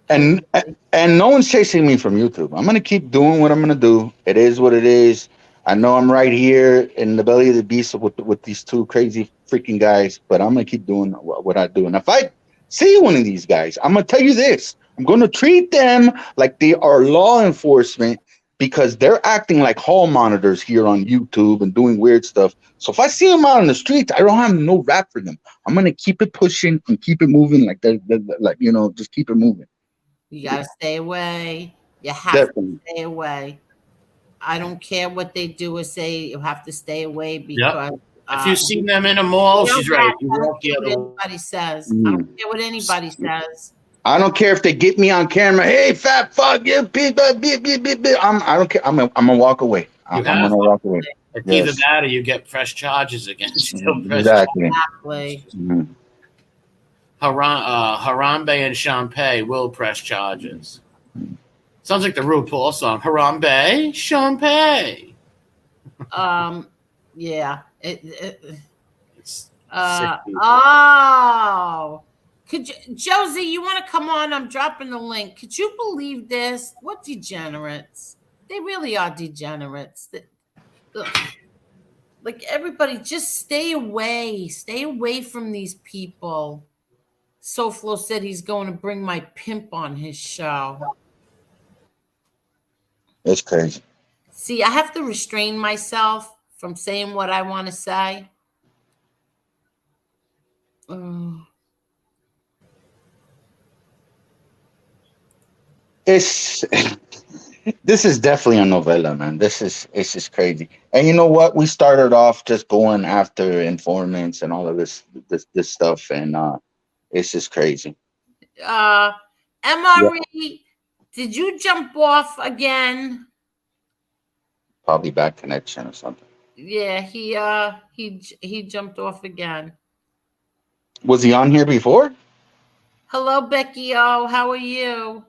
And no one's chasing me from YouTube. I'm gonna keep doing what I'm gonna do. It is what it is. I know I'm right here in the belly of the beast with these 2 crazy freaking guys, but I'm gonna keep doing what I do. And if I see one of these guys, I'm gonna tell you this: I'm gonna treat them like they are law enforcement because they're acting like hall monitors here on YouTube and doing weird stuff. So if I see them out on the streets, I don't have no rap for them. I'm gonna keep it pushing and keep it moving just keep it moving. You gotta stay away. You have to stay away. I don't care what they do or say. You have to stay away because if you see them in a mall, she's right. You walk the other way. Anybody says. I don't care what anybody says. I don't care if they get me on camera. Hey, fat fuck, you beep, beep, beep, beep, beep. I don't care. I'm gonna walk away. You I'm have gonna walk away. It's either Yes, that or you get press charges against you. Press exactly. Exactly. Mhm. Harambe and Champagne will press charges. Sounds like the RuPaul song. Harambe, Champagne. Yeah. It's sick people. Oh. Could you, Josie, you want to come on? I'm dropping the link. Could you believe this? What degenerates? They really are degenerates. Ugh. Like everybody, just stay away. Stay away from these people. SoFlo said he's going to bring my pimp on his show. It's crazy. See, I have to restrain myself from saying what I want to say. Ugh. It's this is definitely a novella, man. It's just crazy. And you know what? We started off just going after informants and all of this stuff, and it's just crazy. Uh, Yeah, MRE, did you jump off again? probably bad connection or something. Yeah, he jumped off again. Was he on here before? Hello, Becky O. How are you?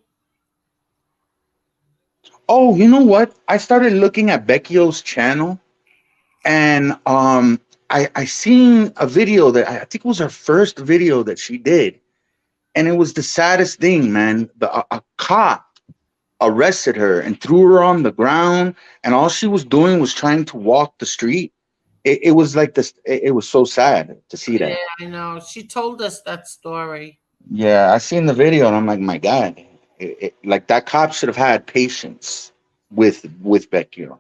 Oh, you know what? I started looking at Beckio's channel, and I seen a video that I think it was her first video that she did, and it was the saddest thing, man. A cop arrested her and threw her on the ground, and all she was doing was trying to walk the street. It was like this. It was so sad to see Yeah, that. I know. She told us that story. Yeah, I seen the video, and I'm like, my God, like that cop should have had patience with Beckio.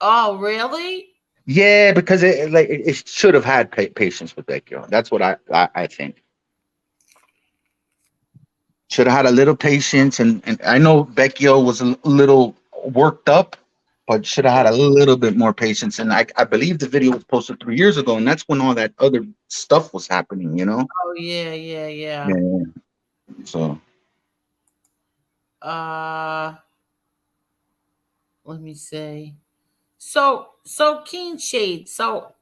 Oh, really? Yeah, because it should have had patience with Becchio. That's what I think. Should have had a little patience, and I know Becchio was a little worked up, but should have had a little bit more patience. And I believe the video was posted 3 years ago, and that's when all that other stuff was happening. Oh, yeah, yeah, yeah. Yeah. So Uh, Let me see. So Keen Shade. So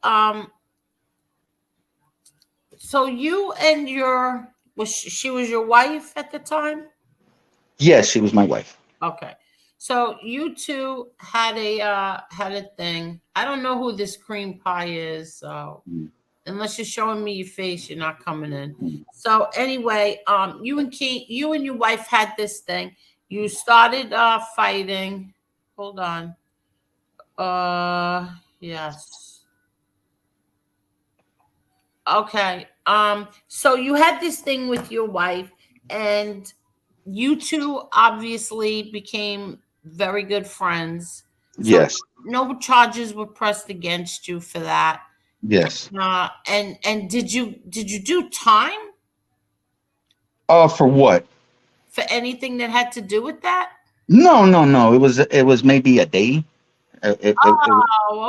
you and your she was your wife at the time? yes, she was my wife. Okay. So you two had a thing. I don't know who this cream pie is, so Mm, unless you're showing me your face, you're not coming in. mm. So anyway, you and your wife had this thing. You started fighting. Hold on. Yes. Okay. So you had this thing with your wife, and you two obviously became very good friends. So Yes, no charges were pressed against you for that. yes. And did you do time For what? for anything that had to do with that? No, no, no. It was maybe a day. Oh,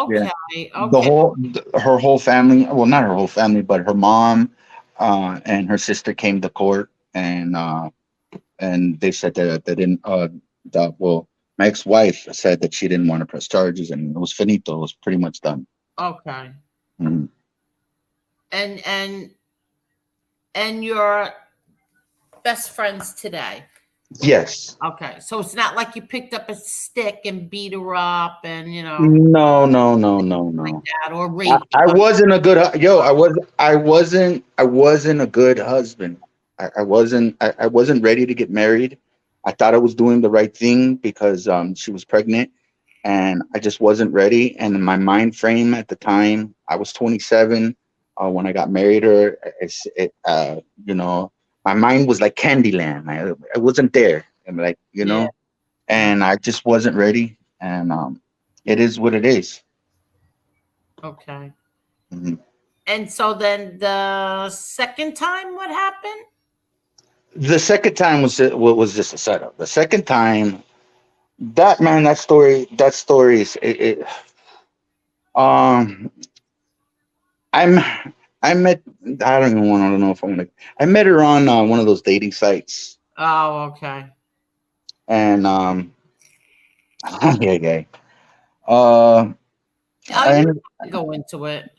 Yeah. okay. the Okay. whole her whole family, well, not her whole family, but her mom and her sister came to court, and they said that they didn't well, my ex-wife said that she didn't want to press charges, and it was finito. It was pretty much done. Okay. Mhm. And you're best friends today. Yes. Okay. So it's not like you picked up a stick and beat her up and No, no, no, no, like no. that or I, raped I her. wasn't a good yo. I wasn't a good husband. I wasn't ready to get married. I thought I was doing the right thing because she was pregnant, and I just wasn't ready. And in my mind frame at the time, I was 27 when I got married. Her, my mind was like Candyland. I wasn't there. I'm like, Yeah. and I just wasn't ready. And it is what it is. Okay. Mhm. And so then the second time, what happened? The second time was just a setup. The second time, that man, that story is um I'm I met I don't even want to know if I'm gonna I met her on one of those dating sites. Oh, okay. And yeah. Uh, Oh, I you ended, don't have to go into it.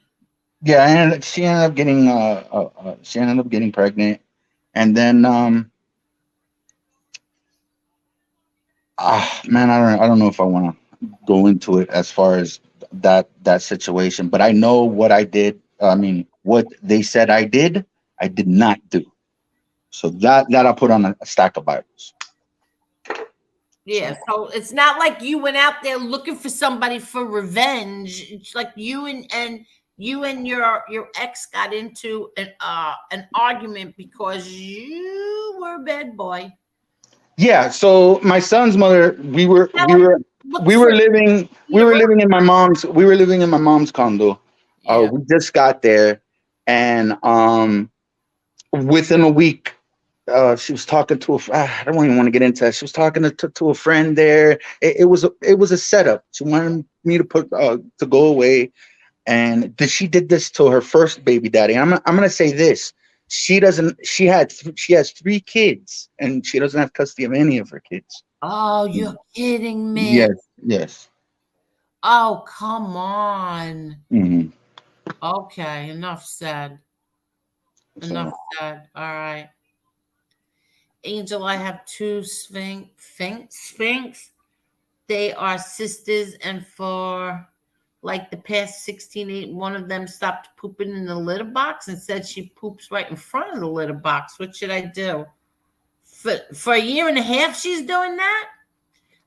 yeah, she ended up getting she ended up getting pregnant, and then man, I don't know if I want to go into it as far as that situation, but I know what I did. I mean, what they said I did not do. So that I'll put on a stack of Bibles. Yeah, So so it's not like you went out there looking for somebody for revenge. It's like you and your ex got into an argument because you were a bad boy. yeah, so my son's mother, Now, like, look for we Peter. were living in my mom's condo. Yeah. We just got there, and within a week, she was talking to I don't even want to get into that. She was talking to a friend there. It was a setup. She wanted me to to go away, and she did this to her first baby daddy. I'm gonna say this. She doesn't. She has 3 kids, and she doesn't have custody of any of her kids. Oh, you're kidding me. Yes, yes. Oh, come on. Hmm. Okay, enough said. Enough So said. All right. Angel, I have two Sphinx. They are sisters, and for like the past 16, one of them stopped pooping in the litter box and said she poops right in front of the litter box. What should I do? For a year and a half, she's doing that?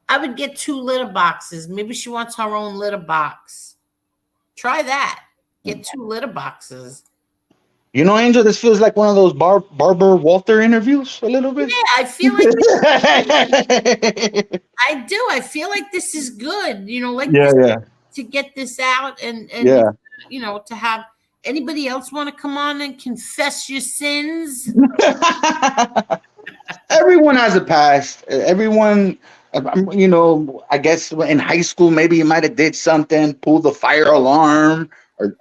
I would get 2 litter boxes. Maybe she wants her own litter box. Try that. Get 2 litter boxes. you know, Angel, this feels like one of those Barbara Walter interviews a little bit. Yeah, I feel like I do. I feel like this is good. Like Yeah, this yeah, to get this out and yeah. to have anybody else want to come on and confess your sins. Everyone has a past. Everyone, I guess in high school, maybe you might have did something, pull the fire alarm,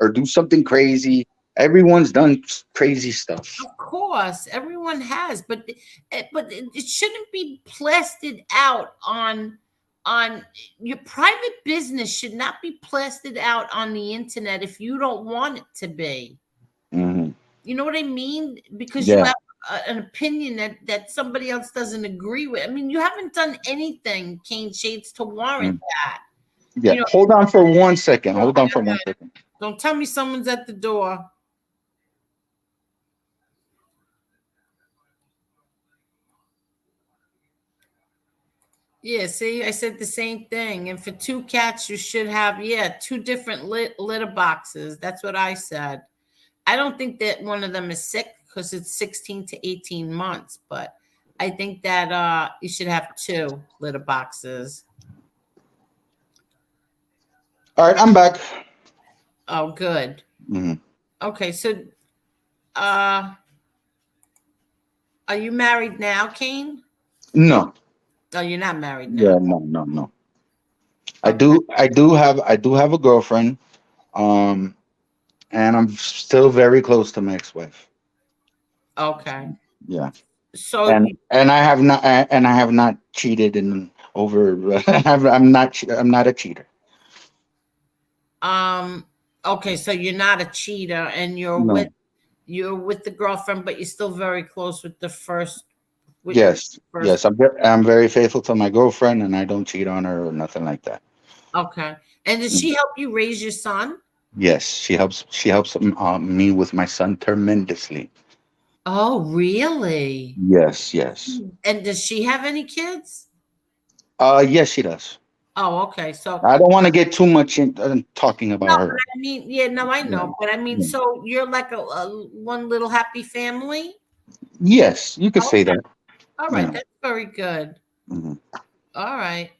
or do something crazy. Everyone's done crazy stuff. Of course, everyone has, but it shouldn't be plastered out on your private business should not be plastered out on the internet if you don't want it to be. Hmm. You know what I mean? Because you Yeah, have an opinion that somebody else doesn't agree with. I mean, you haven't done anything, Kane Shades, to warrant mm, that. yeah. Hold on for 1 second. Oh, Hold on for 1 second. don't tell me someone's at the door. Yeah, see, I said the same thing. And for 2 cats, you should have, 2 different litter boxes. That's what I said. I don't think that one of them is sick because it's 16 to 18 months, but I think that you should have 2 litter boxes. All right, I'm back. Oh, good. Hmm. Okay, so uh are you married now, Kane? No, Oh, you're not married now. yeah, no. Okay. I do have a girlfriend. Um, and I'm still very close to my ex-wife. Okay. Yeah, So and I have not cheated in over. I'm not a cheater. um okay, so you're not a cheater and No. you're with the girlfriend, but you're still very close with the first with your Yes, first. yes. I'm very faithful to my girlfriend, and I don't cheat on her or nothing like that. Okay. And did Mm. she help you raise your son? Yes, she helps. She helps me with my son tremendously. Oh, really? Yes, yes. And does she have any kids? Yes, she does. Oh, okay. So I don't want to get too much in talking no, about but her. I mean, yeah, no, I Yeah, know, but I mean, yeah. so you're like a one little happy family. Yes, you could say Okay, that. all right, Yeah. that's very good. Mhm. All right,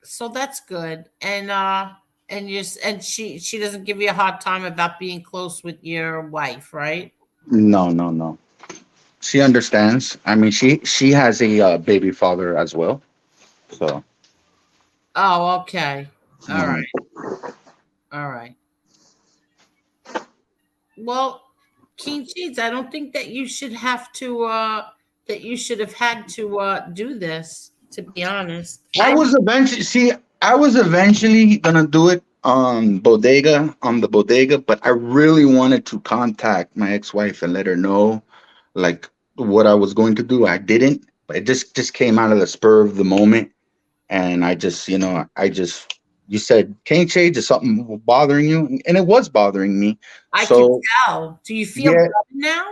so that's good, and she doesn't give you a hard time about being close with your wife, right? No, no. She understands. I mean, she has a baby father as well. So Oh, okay, all mhm. right, all right. Well, King Cheese, I don't think that you should have to that you should have had to do this. To be honest, I was eventually gonna do it on the bodega, but I really wanted to contact my ex-wife and let her know like what I was going to do. I didn't, but it just came out of the spur of the moment, and I just, you said cane shades is something bothering you, and it was bothering me. I can So tell. Do you feel yeah, better now?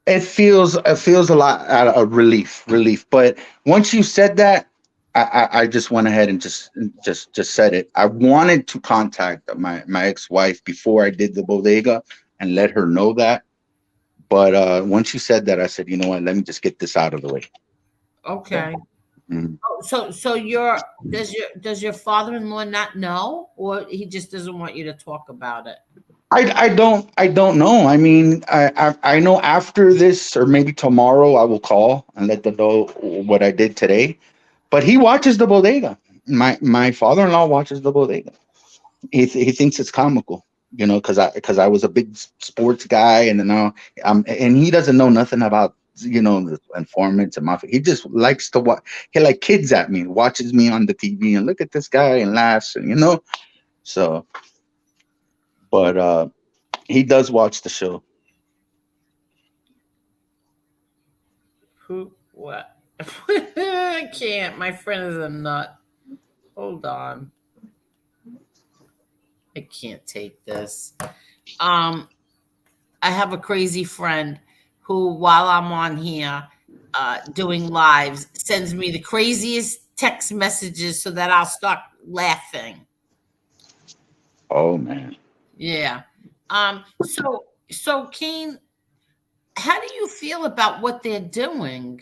it feels a lot of relief. But once you said that, I just went ahead and just said it. I wanted to contact my ex-wife before I did the bodega and let her know that. But once you said that, I said, you know what? Let me just get this out of the way. Okay. Mhm. Oh, so does your father-in-law not know, or he just doesn't want you to talk about it? I don't know. I mean, I know after this or maybe tomorrow I will call and let them know what I did today. But he watches the bodega. My father-in-law watches the bodega. He thinks it's comical, because I was a big sports guy, and now and he doesn't know nothing about the informants and mafia. He just likes to watch. He like kids at me, watches me on the TV and look at this guy and laughs, and. So, but he does watch the show. Who? What? I can't. My friend is a nut. Hold on. I can't take this. Um, I have a crazy friend who, while I'm on here doing lives, sends me the craziest text messages so that I'll start laughing. Oh man. Yeah. So Kane, how do you feel about what they're doing?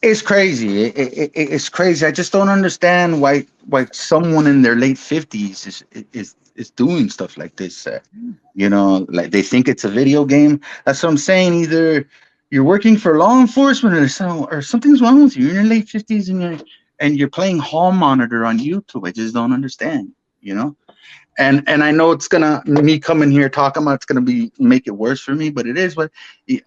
It's crazy. It's crazy. I just don't understand why someone in their late 50s is doing stuff like this. Like they think it's a video game. That's what I'm saying. Either you're working for law enforcement or something's wrong with you. You're in your late 50s and you're playing hall monitor on YouTube. I just don't understand. You know. And I know it's gonna me coming here talking about it's gonna be make it worse for me, but it is. But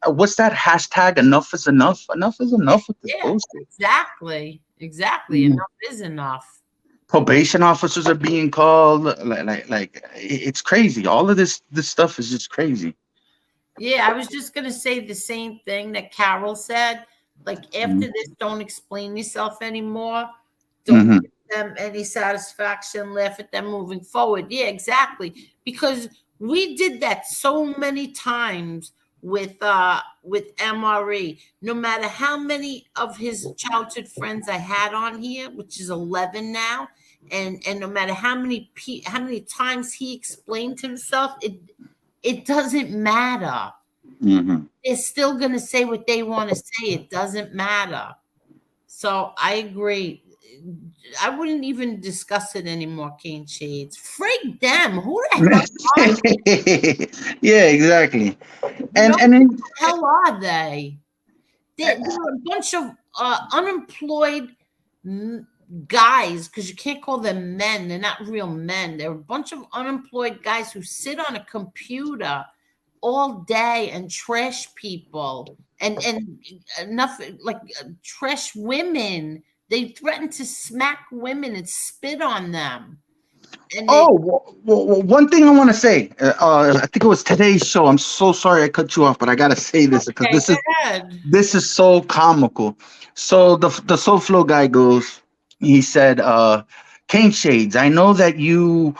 what's that hashtag? Enough is enough. Enough is enough with this Yeah, bullshit. exactly. Mhm. Enough is enough. Probation officers are being called. Like it's crazy. All of this stuff is just crazy. Yeah, I was just gonna say the same thing that Carol said. Like after this, don't explain yourself anymore. Don't Mm-hmm. give them any satisfaction. Laugh at them moving forward. Yeah, exactly. Because we did that so many times with MRE. No matter how many of his childhood friends I had on here, which is 11 now, and no matter how many times he explained himself, it doesn't matter. Mm-hmm. They're still going to say what they want to say. It doesn't matter. So I agree. I wouldn't even discuss it anymore, Cane Shades. Freak them. Who the hell are they? Yeah, exactly. You know, And who then, the hell are they? They're a bunch of unemployed m- guys, because you can't call them men. They're not real men. They're a bunch of unemployed guys who sit on a computer all day and trash people and enough like trash women. They threaten to smack women and spit on them. And it one thing I want to say. I think it was today's show. I'm so sorry I cut you off, but I gotta say this because okay, go ahead. this is so comical. So the SoFlo guy goes, he said, Cane Shades, I know that you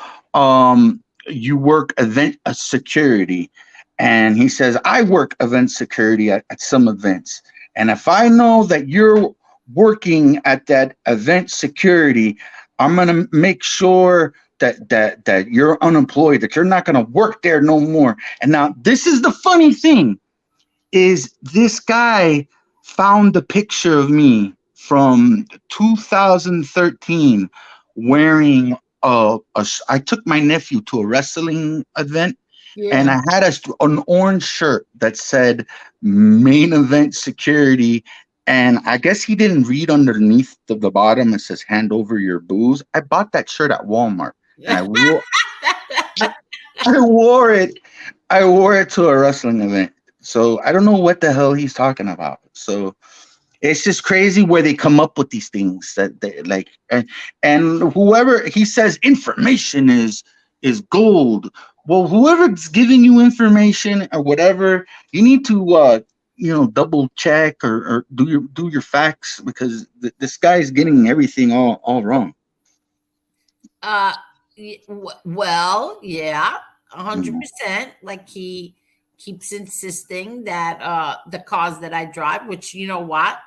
work event security. And he says, I work event security at some events. And if I know that you're working at that event security, I'm gonna make sure that you're unemployed, that you're not gonna work there no more. And now this is the funny thing is this guy found the picture of me from 2013 wearing I took my nephew to a wrestling event and Yeah. I had an orange shirt that said main event security. And I guess he didn't read underneath the bottom. It says hand over your booze. I bought that shirt at Walmart and I wore it. I wore it to a wrestling event. So I don't know what the hell he's talking about. So It's just crazy where they come up with these things that they like, and whoever he says information is gold. Well, whoever's giving you information or whatever, you need to double check or do your facts, because this guy's getting everything all wrong. Well, yeah, Mm. 100%. Like he keeps insisting that the cars that I drive, which you know what,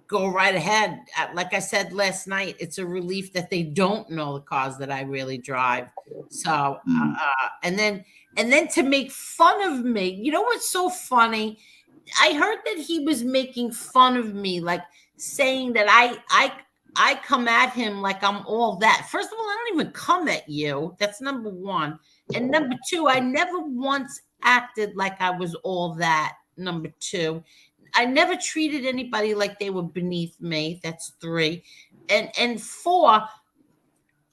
go right ahead. Like I said last night, it's a relief that they don't know the cars that I really drive. So, Mm. and then to make fun of me, you know what's so funny? I heard that he was making fun of me, like saying that I come at him like I'm all that. First of all, I don't even come at you. That's number one. And number two, I never once acted like I was all that. Number two, I never treated anybody like they were beneath me. That's three. And four,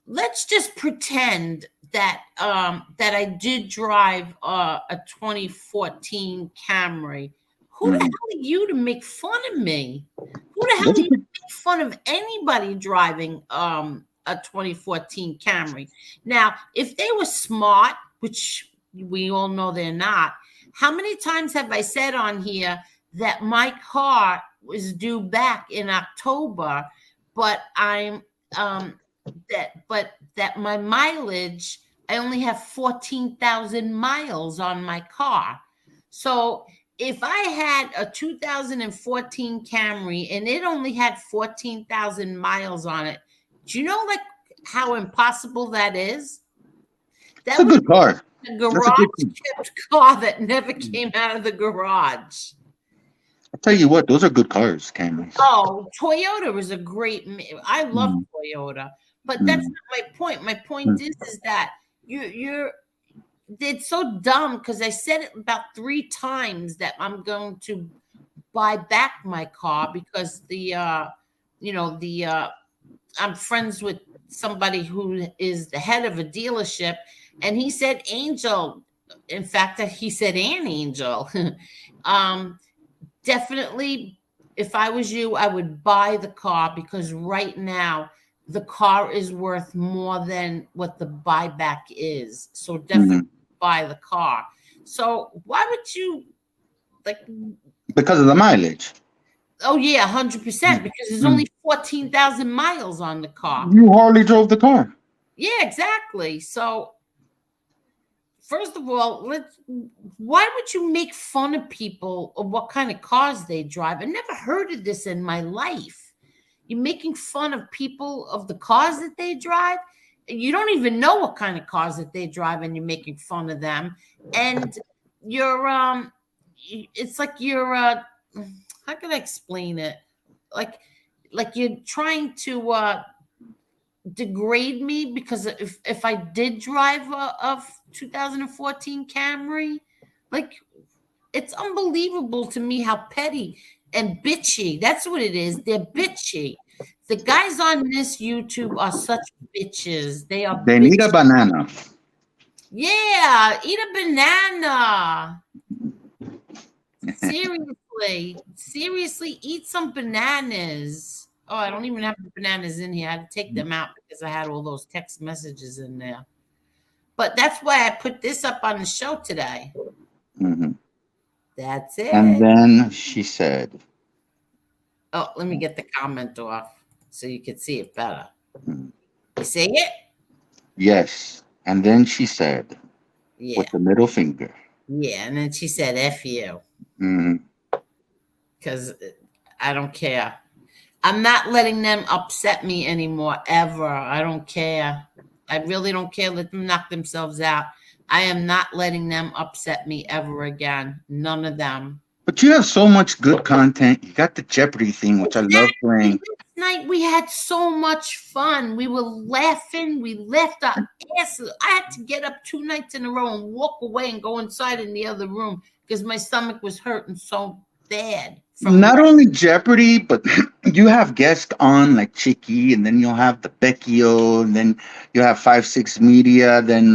let's just pretend that that I did drive a 2014 Camry. Who the hell are you to make fun of me? Who the hell are you to make fun of anybody driving a 2014 Camry? Now, if they were smart, which we all know they're not, how many times have I said on here that my car was due back in October, but I'm that my mileage, I only have 14,000 miles on my car. So if I had a 2014 Camry and it only had 14,000 miles on it, do you know like how impossible that is? That's a good car. A garage kept car that never came out of the garage. I'll tell you what, those are good cars, Camrys. Oh, Toyota is a great. I love Toyota, but that's not my point. My point is that you're. It's so dumb because I said it about 3 times that I'm going to buy back my car because I'm friends with somebody who is the head of a dealership, and he said, Angel. In fact, he said, an Angel. Definitely, if I was you, I would buy the car because right now the car is worth more than what the buyback is. So definitely buy the car. So why would you like? Because of the mileage. Oh yeah, 100%. Because there's only 14,000 miles on the car. You hardly drove the car. Yeah, exactly. So first of all, why would you make fun of people of what kind of cars they drive? I never heard of this in my life. You're making fun of people of the cars that they drive. You don't even know what kind of cars that they drive, and you're making fun of them. And you're it's like you're how can I explain it? Like you're trying to degrade me because if I did drive a 2014 Camry, like it's unbelievable to me how petty and bitchy. That's what it is. They're bitchy. The guys on this YouTube are such bitches. They need a banana. Yeah, eat a banana. Seriously, eat some bananas. Oh, I don't even have the bananas in here. I had to take them out because I had all those text messages in there. But that's why I put this up on the show today. That's it. And then she said, oh, let me get the comment off so you can see it better. You see it? Yes. And then she said, with the middle finger. Yeah, and then she said, F you. Because I don't care. I'm not letting them upset me anymore, ever. I don't care. I really don't care. Let them knock themselves out. I am not letting them upset me ever again. None of them. But you have so much good content. You got the Jeopardy thing, which I love playing. Last night we had so much fun. We were laughing. We laughed our asses. I had to get up 2 nights in a row and walk away and go inside in the other room because my stomach was hurting so bad. Not only Jeopardy, but you have guests on like Chicky, and then you'll have the Becchio, and then you have 5-6 Media, then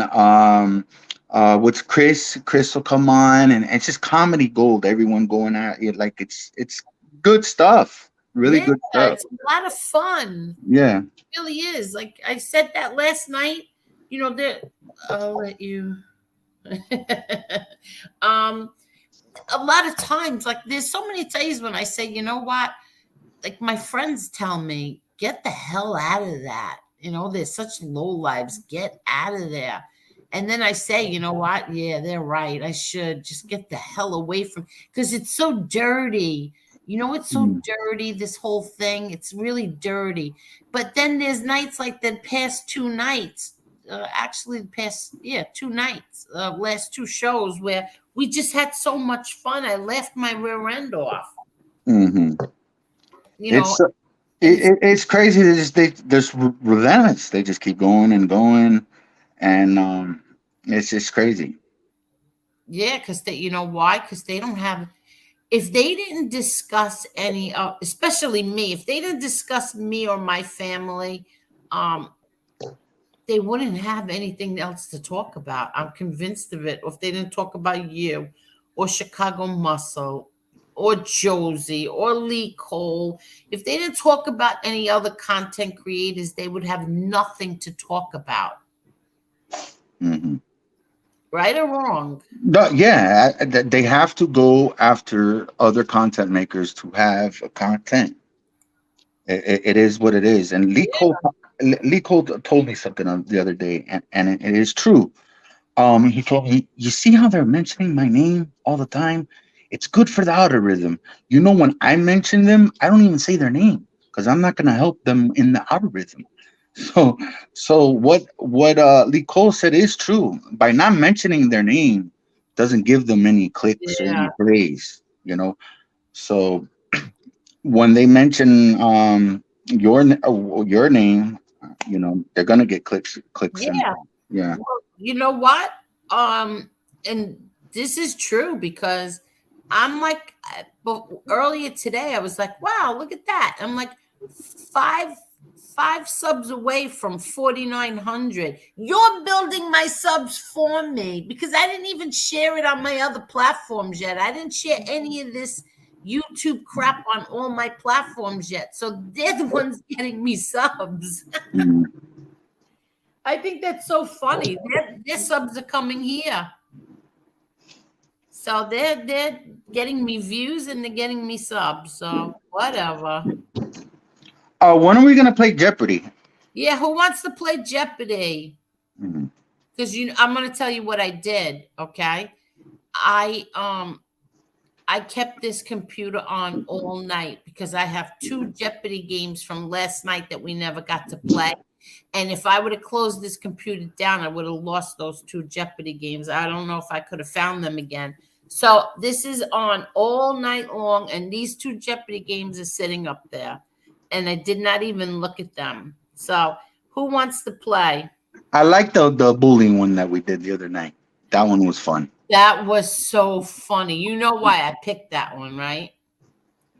what's Chris will come on, and it's just comedy gold. Everyone going at it like it's good stuff. Really Yeah, good stuff. it's a lot of fun. Yeah. It really is. Like I said that last night, you know, I'll let you um a lot of times, like there's so many days when I say, you know what? Like my friends tell me, get the hell out of that. You know, there's such low lives. Get out of there. And then I say, you know what? Yeah, they're right. I should just get the hell away from because it's so dirty. You know, it's so Mm. dirty, this whole thing. It's really dirty. But then there's nights like the past 2 nights, actually the past, yeah, 2 nights, last 2 shows where we just had so much fun. I laughed my rear end off. Hmm. You know, It's and it's it's crazy. There's relentless. They just keep going and going, and it's just crazy. yeah, because they, you know why? Because they don't have. If they didn't discuss any, especially me, if they didn't discuss me or my family, um, they wouldn't have anything else to talk about. I'm convinced of it. Or if they didn't talk about you, or Chicago Muscle, or Josie, or Lee Cole, if they didn't talk about any other content creators, they would have nothing to talk about. Hmm. Right or wrong? But yeah, they have to go after other content makers to have content. It is what it is. And Lee Cole told me something the other day, and it is true. He told me, you see how they're mentioning my name all the time? It's good for the algorithm. You know, when I mention them, I don't even say their name because I'm not going to help them in the algorithm. So, so what Lee Cole said is true. By not mentioning their name, doesn't give them any clicks or any Yeah. praise. You know, so when they mention your name, you know, they're gonna get clicks and Yeah. yeah. Well, you know what? And this is true because I'm like, but earlier today I was like, wow, look at that. I'm like five five subs away from 4,900. You're building my subs for me because I didn't even share it on my other platforms yet. I didn't share any of this YouTube crap on all my platforms yet. So they're the ones getting me subs. Mhm. I think that's so funny. Their subs are coming here. So they're getting me views and they're getting me subs. So whatever. When are we gonna play Jeopardy? Yeah, who wants to play Jeopardy? Mhm. Because I'm gonna tell you what I did, okay? I um I kept this computer on all night because I have 2 Jeopardy games from last night that we never got to play. And if I would have closed this computer down, I would have lost those 2 Jeopardy games. I don't know if I could have found them again. So this is on all night long, and these 2 Jeopardy games are sitting up there. And I did not even look at them. So who wants to play? I like the bullying one that we did the other night. That one was fun. That was so funny. You know why I picked that one, right?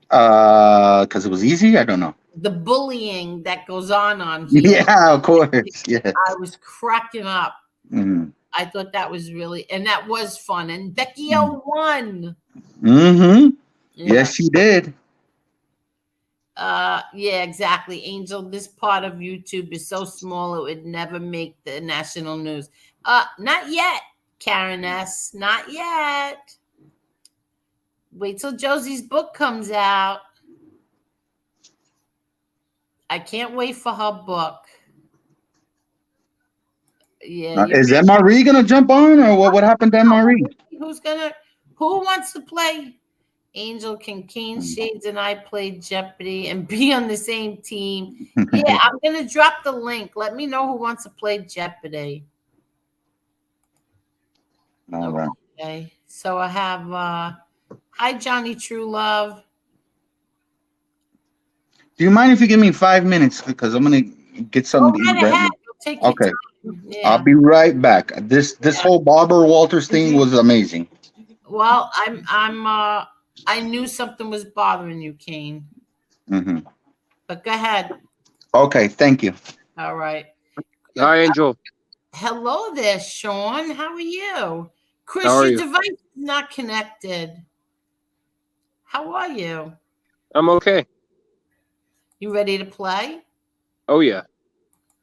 Because it was easy. I don't know. The bullying that goes on here. Yeah, of course. Yeah. I was cracking up. Mm-hmm. I thought that was really, and that was fun. And Becky O won. Mm-hmm. Yeah. Yes, she did. Yeah, exactly. Angel, this part of YouTube is so small it would never make the national news. Not yet, Karen S. Not yet. Wait till Josie's book comes out. I can't wait for her book. Yeah, Is Marie gonna jump on, or what happened to Marie? Who wants to play? Angel, can Kane Shades and I play Jeopardy and be on the same team? Yeah, I'm gonna drop the link. Let me know who wants to play Jeopardy. All right. Okay. So I have hi Johnny True Love. Do you mind if you give me 5 minutes because I'm gonna get Go something to eat right right ahead. now? Take your Okay, time. I'll Yeah. be right back. This whole Barbara Walters thing was amazing. Well, I knew something was bothering you, Kane. Hmm. But go ahead. Okay, thank you. All right. Hi, Angel. Hello there, Sean. How are you? Chris, How are your you? device is not connected. How are you? I'm okay. You ready to play? Oh yeah.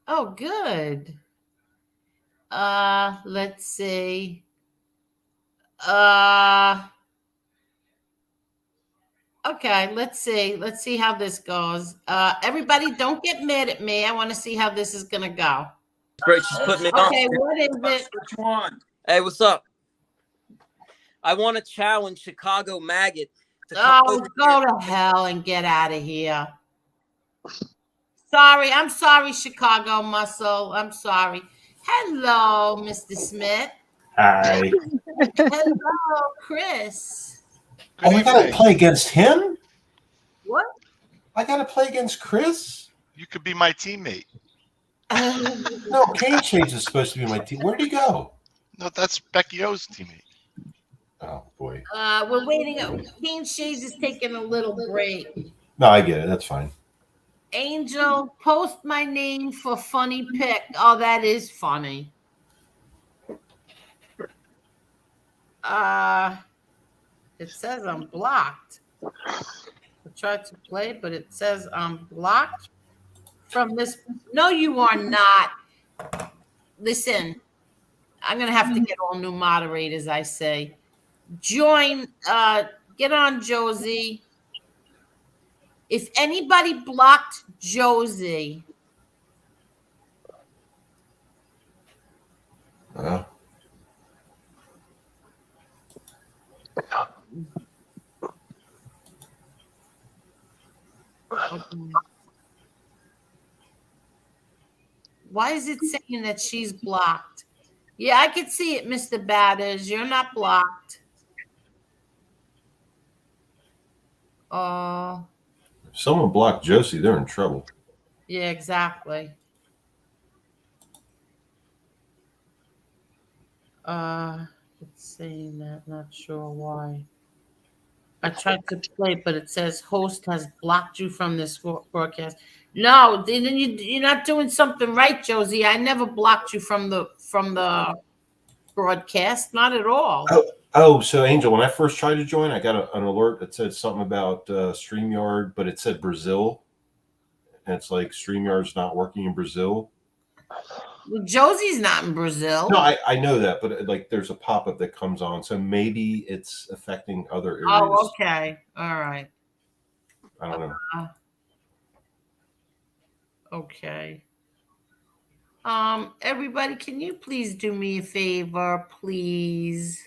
Oh, good. Let's see. Okay, let's see. Let's see how this goes. Everybody, don't get mad at me. I want to see how this is gonna go. Great, she's putting me on. Okay, what is it? What you want? Hey, what's up? I want to challenge Chicago Maggot to come Oh, over go here. to hell and get out of here. Sorry, I'm sorry, Chicago Muscle. I'm sorry. Hello, Mr. Smith. Hi. Hello, Chris. Oh, I gotta play against him? What? I gotta play against Chris? You could be my teammate. No, Cane Shades is supposed to be my team. Where'd he go? No, that's Becky O's teammate. Oh boy. We're waiting. King Shades is taking a little break. No, I get it. That's fine. Angel, post my name for funny pick. Oh, that is funny. It says I'm blocked. I tried to play, but it says I'm blocked from this. No, you are not. Listen, I'm gonna have to get all new moderators. I say, join. Get on, Josie. If anybody blocked Josie, why is it saying that she's blocked? Yeah, I could see it, Mr. Batters. You're not blocked. Oh. If someone blocked Josie, they're in trouble. Yeah, exactly. It's saying that, not sure why. I tried to play, but it says host has blocked you from this broadcast. No, then you're not doing something right, Josie. I never blocked you from the broadcast, not at all. Oh, so Angel, when I first tried to join, I got an alert that said something about StreamYard, but it said Brazil. And it's like StreamYard's not working in Brazil. Well, Josie's not in Brazil. No, I know that, but like there's a pop-up that comes on. So maybe it's affecting other areas. Oh, okay. All right. I don't know. Okay. Everybody, can you please do me a favor, please?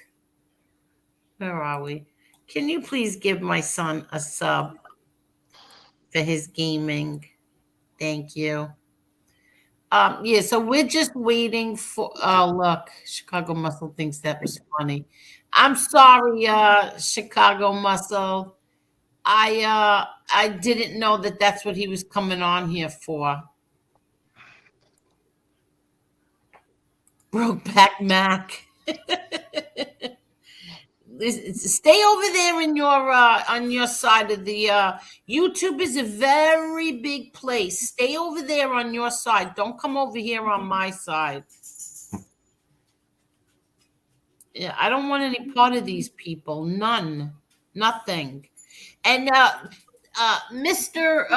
Where are we? Can you please give my son a sub for his gaming? Thank you. Yeah, so we're just waiting for look, Chicago Muscle thinks that was funny. I'm sorry, Chicago Muscle. I didn't know that that's what he was coming on here for. Brokeback Mac. Stay over there in your on your side of the YouTube is a very big place. Stay over there on your side. Don't come over here on my side. Yeah, I don't want any part of these people. None. Nothing. And Mr.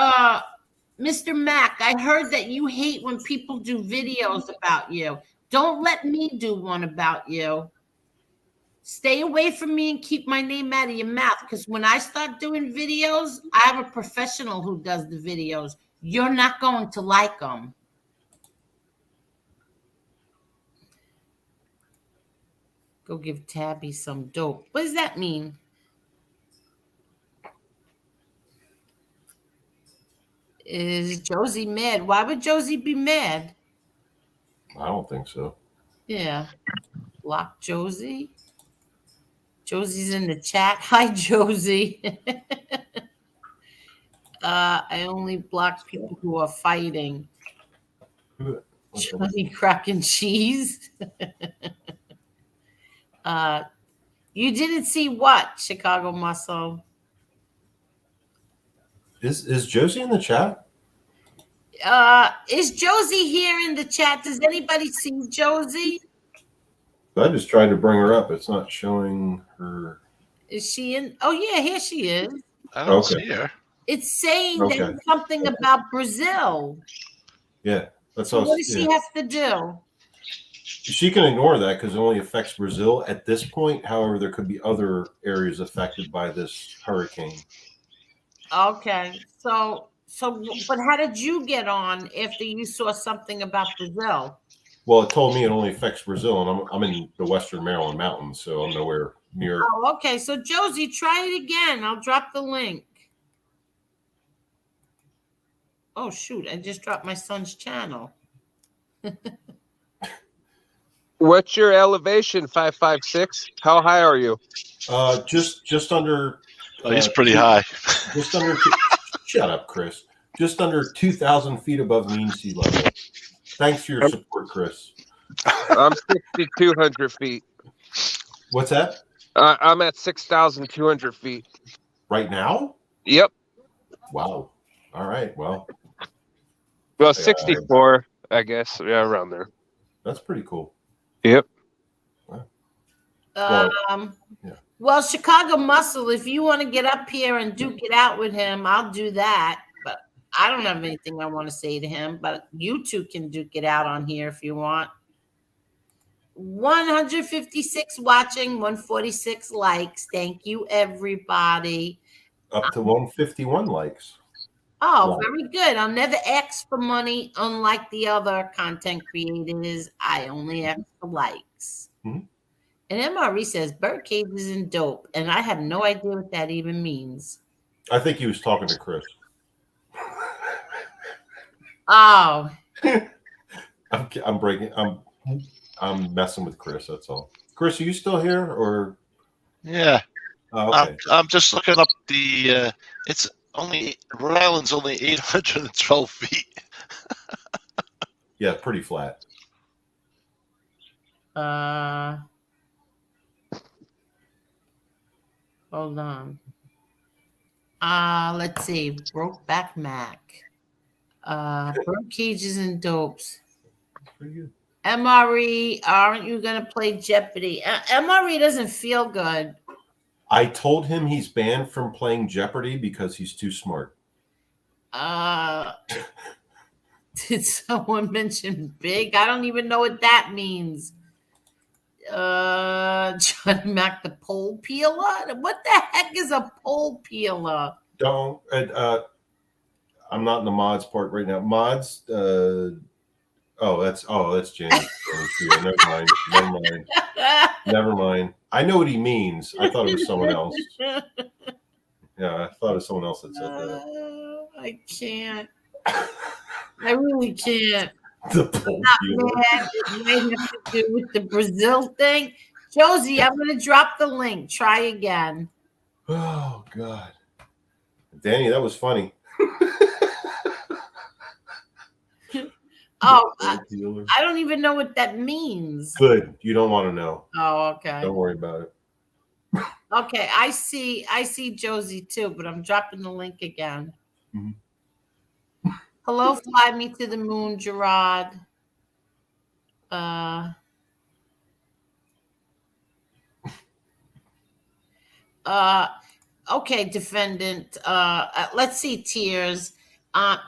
Mac, I heard that you hate when people do videos about you. Don't let me do one about you. Stay away from me and keep my name out of your mouth, because when I start doing videos, I have a professional who does the videos. You're not going to like them. Go give Tabby some dope. What does that mean? Is Josie mad? Why would Josie be mad? I don't think so. Yeah. Block Josie. Josie's in the chat. Hi, Josie. I only block people who are fighting. Johnny Crack and Cheese. You didn't see what, Chicago Muscle? Is Josie in the chat? Is Josie here in the chat? Does anybody see Josie? I just tried to bring her up. It's not showing her. Is she in? Oh, yeah, here she is. I don't see her. It's saying Okay. there's something about Brazil. Yeah, that's So all. what does she have to do? She can ignore that because it only affects Brazil at this point. However, there could be other areas affected by this hurricane. Okay. So, but how did you get on after you saw something about Brazil? Well, it told me it only affects Brazil, and I'm in the Western Maryland mountains, so I'm nowhere near. Oh, okay. So Josie, try it again. I'll drop the link. Oh shoot! I just dropped my son's channel. What's your elevation, 556? How high are you? Just under. Oh, he's pretty high. Just under. Shut up, Chris. Just under 2,000 feet above mean sea level. Thanks for your support, Chris. I'm 6,200 feet. What's that? I'm at 6,200 feet. Right now? Yep. Wow. All right. Well, 64, I guess. Yeah, around there. that's pretty cool. Yep. Well, Chicago Muscle, if you want to get up here and duke it out with him, I'll do that. But I don't have anything I want to say to him. But you two can duke it out on here if you want. 156 watching, 146 likes. Thank you, everybody. Up to 151 likes. Oh, Wow. very good. I'll never ask for money, unlike the other content creators. I only ask for likes. Mhm. And MRE says birdcage isn't dope, and I have no idea what that even means. I think he was talking to Chris. Oh, I'm breaking. I'm messing with Chris. That's all. Chris, are you still here or? Yeah. Oh, okay. I'm just looking up the. It's only Rhode Island's only 812 feet. Yeah, pretty flat. hold on. Let's see. Brokeback Mac. Bird cages and dopes. Pretty good. MRE, aren't you gonna play Jeopardy? MRE doesn't feel good. I told him he's banned from playing Jeopardy because he's too smart. Did someone mention big? I don't even know what that means. Johnny Mac, the pole peeler? What the heck is a pole peeler? Don't. I'm not in the mods part right now. Mods. That's James. Never mind. Never mind. I know what he means. I thought it was someone else. Yeah, I thought it was someone else that said that. I can't. I really can't. The pole peeler. It might have to do with the Brazil thing. Josie, I'm going to drop the link. Try again. Oh, God. Danny, that was funny. Oh, I don't even know what that means. Good. You don't want to know. Oh, okay. Don't worry about it. Okay, I see Josie too, but I'm dropping the link again. Mm-hmm. Hello, fly me to the moon, Gerard. Okay, defendant. Let's see, Tears.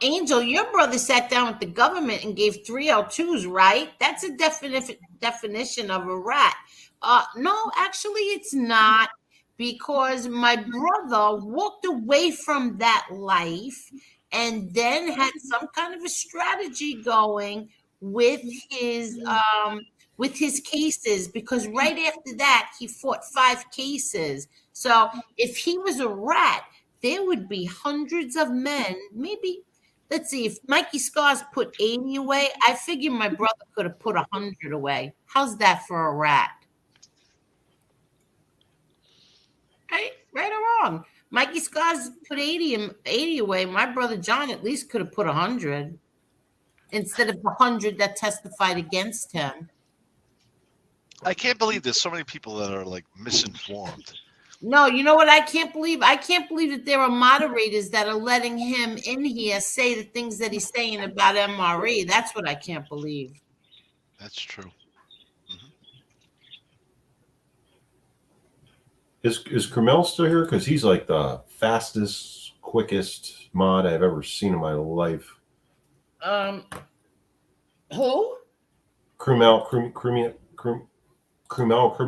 Angel, your brother sat down with the government and gave 302s, right? That's a definition of a rat. No, actually, it's not, because my brother walked away from that life and then had some kind of a strategy going with his cases, because right after that he fought 5 cases. So if he was a rat, there would be hundreds of men. Maybe, let's see, if Mikey Scars put 80 away, I figure my brother could have put 100 away. How's that for a rat? Right or wrong? Mikey Scars put 80 away. My brother John at least could have put 100 instead of the 100 that testified against him. I can't believe there's so many people that are like misinformed. No, you know what I can't believe? I can't believe that there are moderators that are letting him in here say the things that he's saying about MRE. That's what I can't believe. That's true. Is Carmel still here? Because he's like the fastest quickest mod I've ever seen in my life. Who? Crumel. Kremel?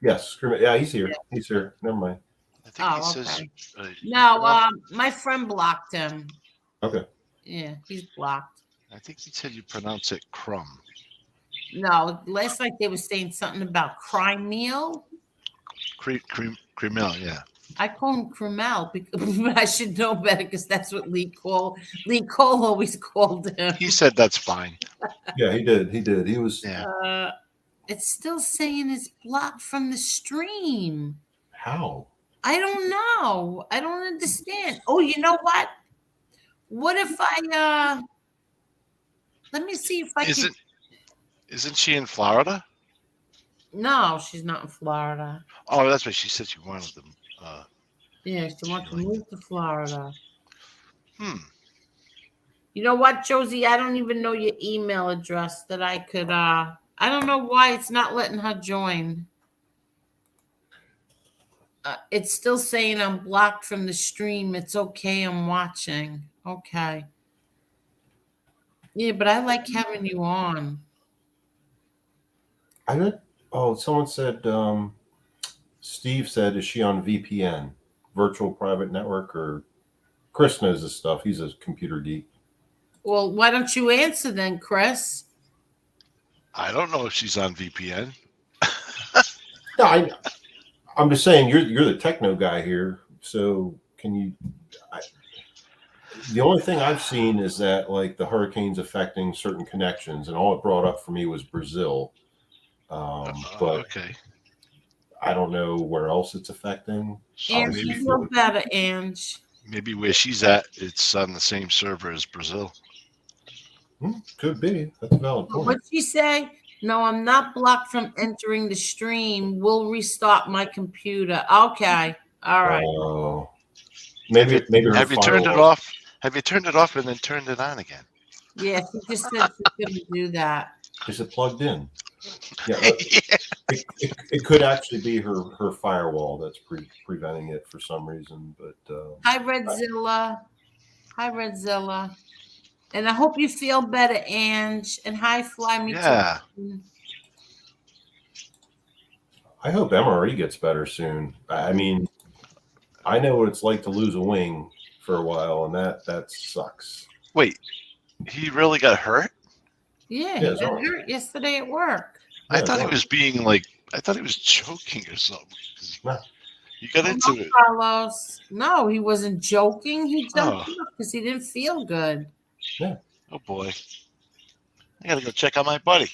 Yes, yeah, he's here. He's here. Never mind. I think he Oh, says. okay. No, my friend blocked him. Okay. Yeah, he's blocked. I think he said you pronounce it crumb. No, last night they were saying something about crime meal. Cremel, yeah. I call him Kremel because I should know better because that's what Lee Cole always called him. He said that's fine. Yeah, he did. He did. He was. Yeah. It's still saying it's blocked from the stream. How? I don't know. I don't understand. Oh, you know what? What if I let me see if I can. Isn't she in Florida? No, she's not in Florida. Oh, that's right. She said she wanted them. Yeah, she wants to move to Florida. You know what, Josie? I don't even know your email address that I could I don't know why it's not letting her join. It's still saying I'm blocked from the stream. It's okay, I'm watching. Okay. Yeah, but I like having you on. I did. Oh, someone said. Steve said, "Is she on VPN, virtual private network?" Or Chris knows this stuff. He's a computer geek. Well, why don't you answer then, Chris? I don't know if she's on VPN. No, I'm just saying you're the techno guy here. So can you? The only thing I've seen is that like the hurricane's affecting certain connections, and all it brought up for me was Brazil. But okay. I don't know where else it's affecting. Ange, you feel better, Ange. Maybe where she's at, it's on the same server as Brazil. Could be. That's a valid point. What'd she say? No, I'm not blocked from entering the stream. We'll restart my computer. Okay. All right. Oh. Maybe. Have you turned it off? Have you turned it off and then turned it on again? Yeah, she just said she couldn't do that. Is it plugged in? Yeah. It could actually be her firewall that's preventing it for some reason. But Hi, Redzilla. Hi, Redzilla. And I hope you feel better, Ange. And hi, Fly Me. Yeah. I hope MRE gets better soon. I mean, I know what it's like to lose a wing for a while, and that sucks. Wait, he really got hurt? Yeah, he got hurt yesterday at work. I thought he was being I thought he was joking or something. No. You got into it. Carlos. No, he wasn't joking. He jumped up because he didn't feel good. Yeah. Oh boy. I gotta go check on my buddy.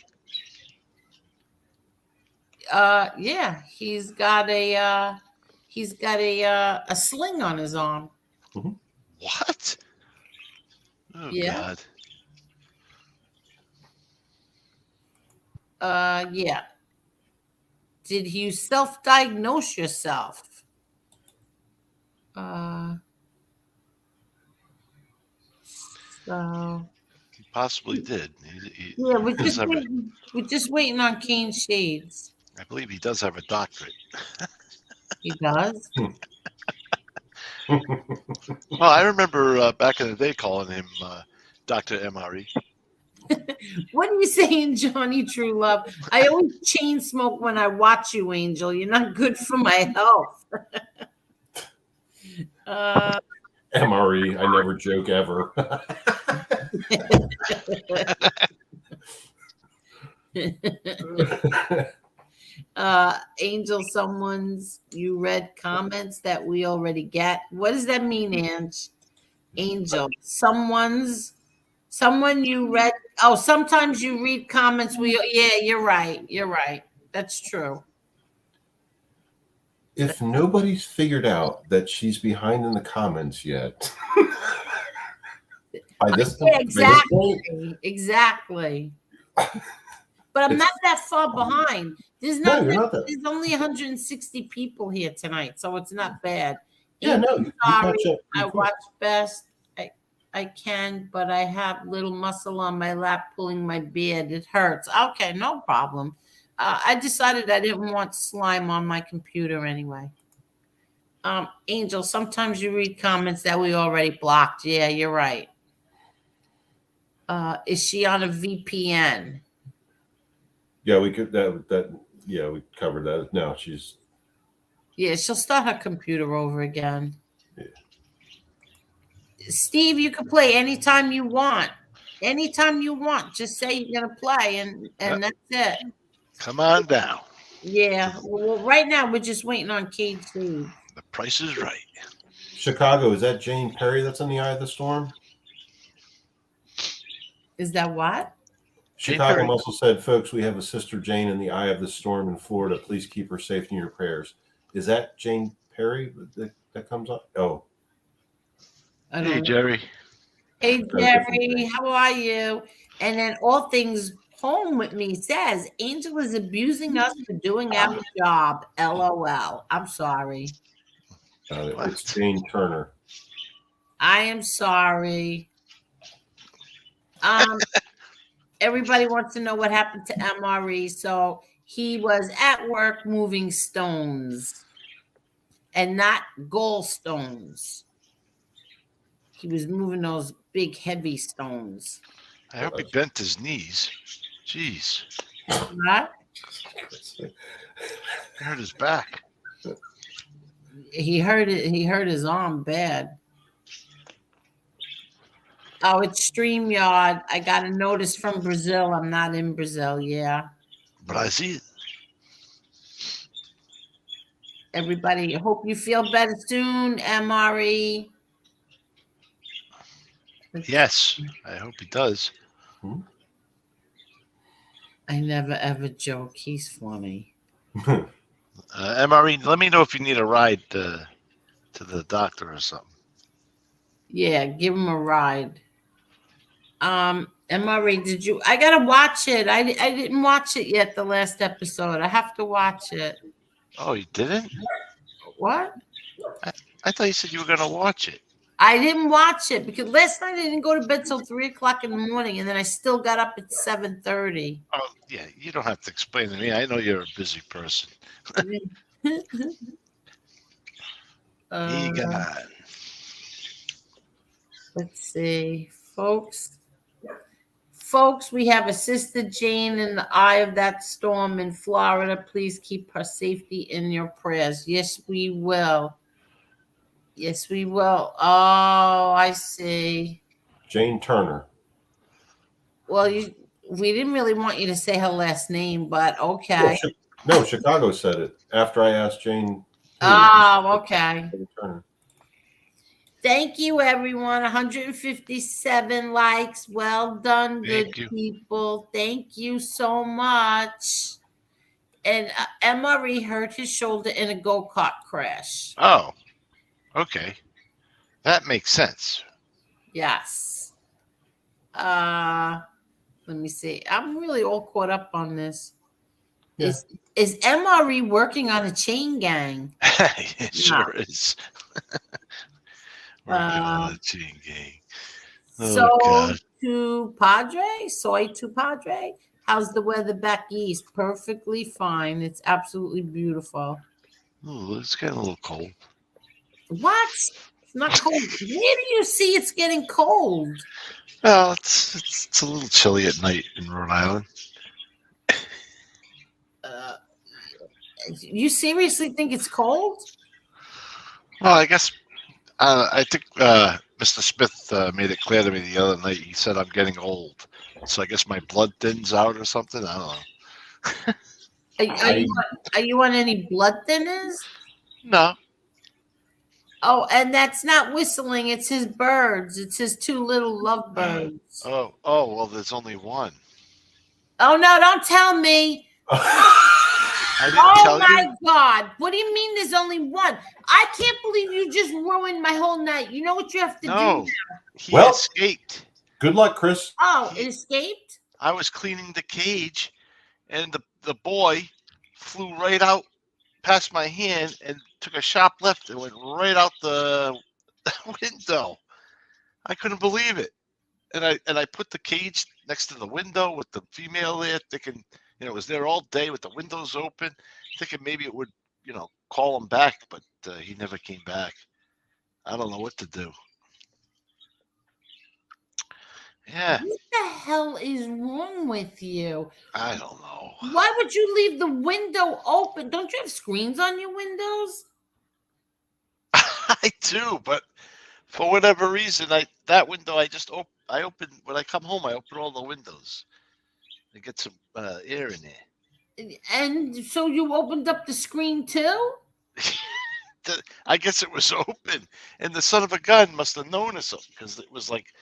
Yeah, he's got a sling on his arm. Mm-hmm. What? Oh Yeah. God. Yeah. Did you self-diagnose yourself? So He possibly did. yeah, we're just waiting on Kane Shades. I believe he does have a doctorate. He does. Well, I remember back in the day calling him Dr. MRE. What are you saying, Johnny True Love? I always chain smoke when I watch you, Angel. You're not good for my health. MRE, I never joke ever. Angel, you read comments that we already get. What does that mean, Ange? Angel, someone you read. Oh, sometimes you read comments. Yeah, you're right. That's true. If nobody's figured out that she's behind in the comments yet, by this exactly. But I'm not that far behind. There's only 160 people here tonight, so it's not bad. Yeah, no. I watch best. I can, but I have little muscle on my lap pulling my beard. It hurts. Okay, no problem. I decided I didn't want slime on my computer anyway. Angel, sometimes you read comments that we already blocked. Yeah, you're right. Is she on a VPN? Yeah, we could that. Yeah, we covered that. No, she's. Yeah, she'll start her computer over again. Yeah. Steve, you can play anytime you want. Anytime you want. Just say you're gonna play, and that's it. Come on down. Yeah. Well, right now we're just waiting on Cage Food. The price is right. Chicago, is that Jane Perry that's in the eye of the storm? Is that what? Jane Chicago Perry. Muscle said, folks, we have a sister Jane in the eye of the storm in Florida. Please keep her safe in your prayers. Is that Jane Perry that comes up? Oh. I don't Hey, know. Jerry. Hey, Jerry, how are you? And then All Things Home with Me says, Angel is abusing us for doing our job. LOL. I'm sorry. It's Jane Turner. I am sorry. Everybody wants to know what happened to MRE. So he was at work moving stones and not gallstones. He was moving those big, heavy stones. I hope he bent his knees. Jeez. What? He hurt his back. He hurt it. He hurt his arm bad. Oh, it's StreamYard. I got a notice from Brazil. I'm not in Brazil. Yeah. Brazil. Everybody, hope you feel better soon, MRE. Yes, I hope he does. I never ever joke. He's funny. MRE, let me know if you need a ride to the doctor or something. Yeah, give him a ride. MRE, did you? I gotta watch it. I didn't watch it yet. The last episode. I have to watch it. Oh, you didn't? What? I thought you said you were gonna watch it. I didn't watch it because last night I didn't go to bed till 3:00 in the morning, and then I still got up at 7:30. Oh, yeah. You don't have to explain to me. I know you're a busy person. Egon. Let's see, folks. Folks, we have a sister Jane in the eye of that storm in Florida. Please keep her safety in your prayers. Yes, we will. Yes, we will. Oh, I see. Jane Turner. Well, we didn't really want you to say her last name, but okay. No, Chicago said it after I asked Jane. Oh, okay. Jane Turner. Thank you, everyone. 157 likes. Well done, good people. Thank you so much. And MRE hurt his shoulder in a go-kart crash. Oh, okay. That makes sense. Yes. Let me see. I'm really all caught up on this. Yeah. Is MRE working on a chain gang? It sure is. Working on a chain gang. Oh, Soy to Padre. How's the weather back east? Perfectly fine. It's absolutely beautiful. Oh, it's getting a little cold. What? It's not cold. Where do you see it's getting cold? Well, it's a little chilly at night in Rhode Island. You seriously think it's cold? Well, I guess I think Mr. Smith made it clear to me the other night. He said I'm getting old, so I guess my blood thins out or something. I don't know. Are you on any blood thinners? No. Oh, and that's not whistling. It's his birds. It's his two little lovebirds. Oh, well, there's only one. Oh, no, don't tell me. I didn't tell you. Oh, my God. What do you mean there's only one? I can't believe you just ruined my whole night. You know what you have to do now? He escaped. Good luck, Chris. Oh, it escaped? I was cleaning the cage, and the boy flew right out past my hand and took a sharp left and went right out the window. I couldn't believe it. And I put the cage next to the window with the female there, thinking, it was there all day with the windows open, thinking maybe it would, call him back, but he never came back. I don't know what to do. Yeah, What the hell is wrong with you? I don't know. Why would you leave the window open? Don't you have screens on your windows? I do, but for whatever reason, that window I open when I come home. I open all the windows to get some air in there. And so you opened up the screen too? I guess it was open, and the son of a gun must have known or something because it was like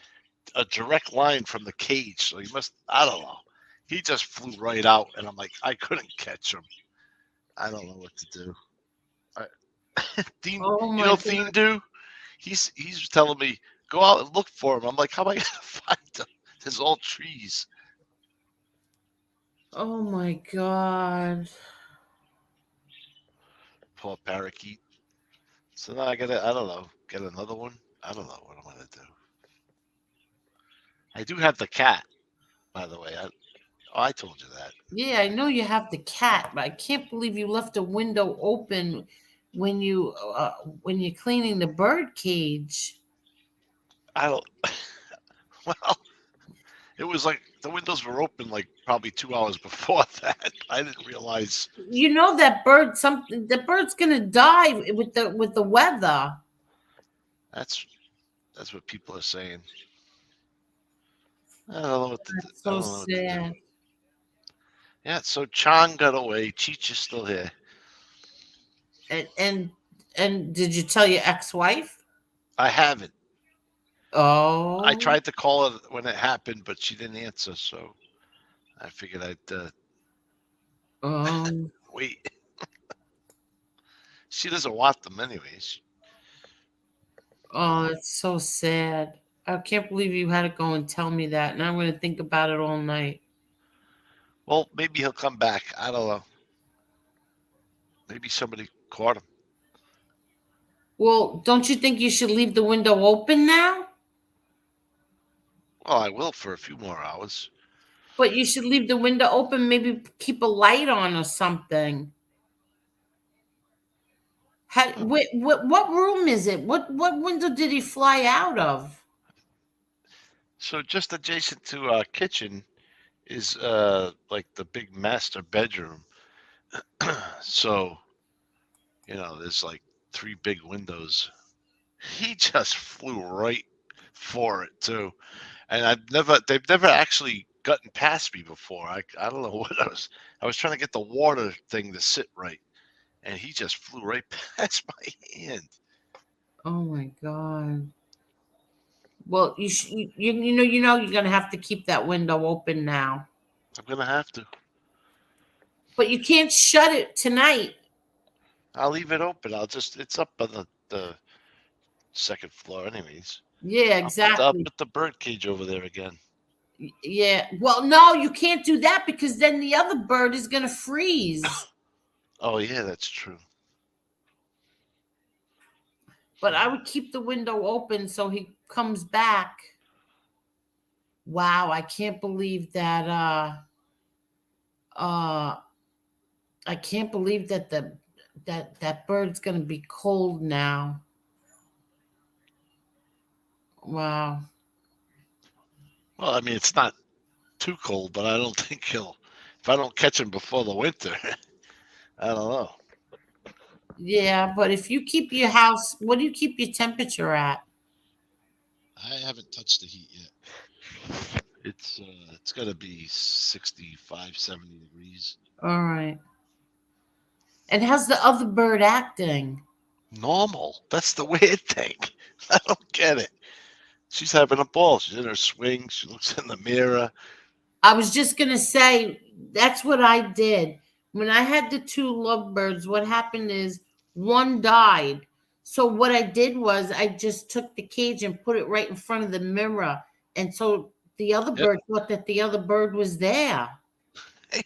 a direct line from the cage. So he must, I don't know. He just flew right out, and I'm like, I couldn't catch him. I don't know what to do. Dean, Oh you my know, God. Dean do? He's telling me go out and look for him. I'm like, how am I gonna find him? There's all trees. Oh my God. Poor parakeet. So now I don't know, get another one. I don't know what I'm gonna do. I do have the cat, by the way. I told you that. Yeah, I know you have the cat, but I can't believe you left a window open when you're cleaning the bird cage. I don't. Well, it was like the windows were open like probably 2 hours before that. I didn't realize. You know that the bird's gonna die with the weather. That's what people are saying. I don't know what to do. That's I so don't know what to do. sad. Yeah, so Chang got away. Cheech is still here. And did you tell your ex-wife? I haven't. Oh. I tried to call her when it happened, but she didn't answer. So I figured I'd wait. She doesn't want them anyways. Oh, it's so sad. I can't believe you had to go and tell me that. And I'm going to think about it all night. Well, maybe he'll come back. I don't know. Maybe somebody caught him. Well, don't you think you should leave the window open now? Well, I will for a few more hours. But you should leave the window open, maybe keep a light on or something. What room is it? What window did he fly out of? So just adjacent to our kitchen is like the big master bedroom. So, there's like 3 big windows. He just flew right for it too. And they've never actually gotten past me before. I don't know what I was trying to get the water thing to sit right. And he just flew right past my hand. Oh my God. Well, you know you're gonna have to keep that window open now. I'm gonna have to. But you can't shut it tonight. I'll leave it open. It's up on the second floor anyways. Yeah, exactly. I'll put the bird cage over there again. Yeah. Well, no, you can't do that because then the other bird is gonna freeze. Oh yeah, that's true. But I would keep the window open so he comes back. Wow, I can't believe that I can't believe that that bird's gonna be cold now. Wow. Well, I mean, it's not too cold, but I don't think if I don't catch him before the winter, I don't know. Yeah, but if you keep your house, what do you keep your temperature at? I haven't touched the heat yet. It's got to be 65, 70 degrees. All right. And how's the other bird acting? Normal. That's the weird thing. I don't get it. She's having a ball. She's in her swing. She looks in the mirror. I was just going to say, that's what I did. When I had the 2 lovebirds, what happened is one died. So what I did was I just took the cage and put it right in front of the mirror. And so the other bird thought that the other bird was there.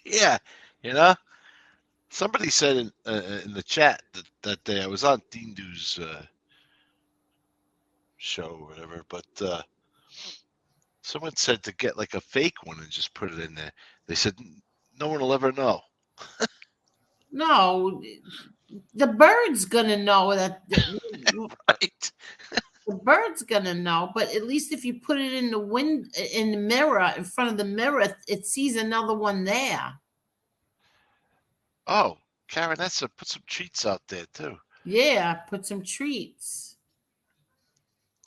Yeah. Somebody said in the chat that day I was on Dean Du's show or whatever, but someone said to get like a fake one and just put it in there. They said no one will ever know. No, the bird's gonna know that. Right. The bird's gonna know, but at least if you put it in the mirror, in front of the mirror, it sees another one there. Oh, Karen, put some treats out there too. Yeah, put some treats.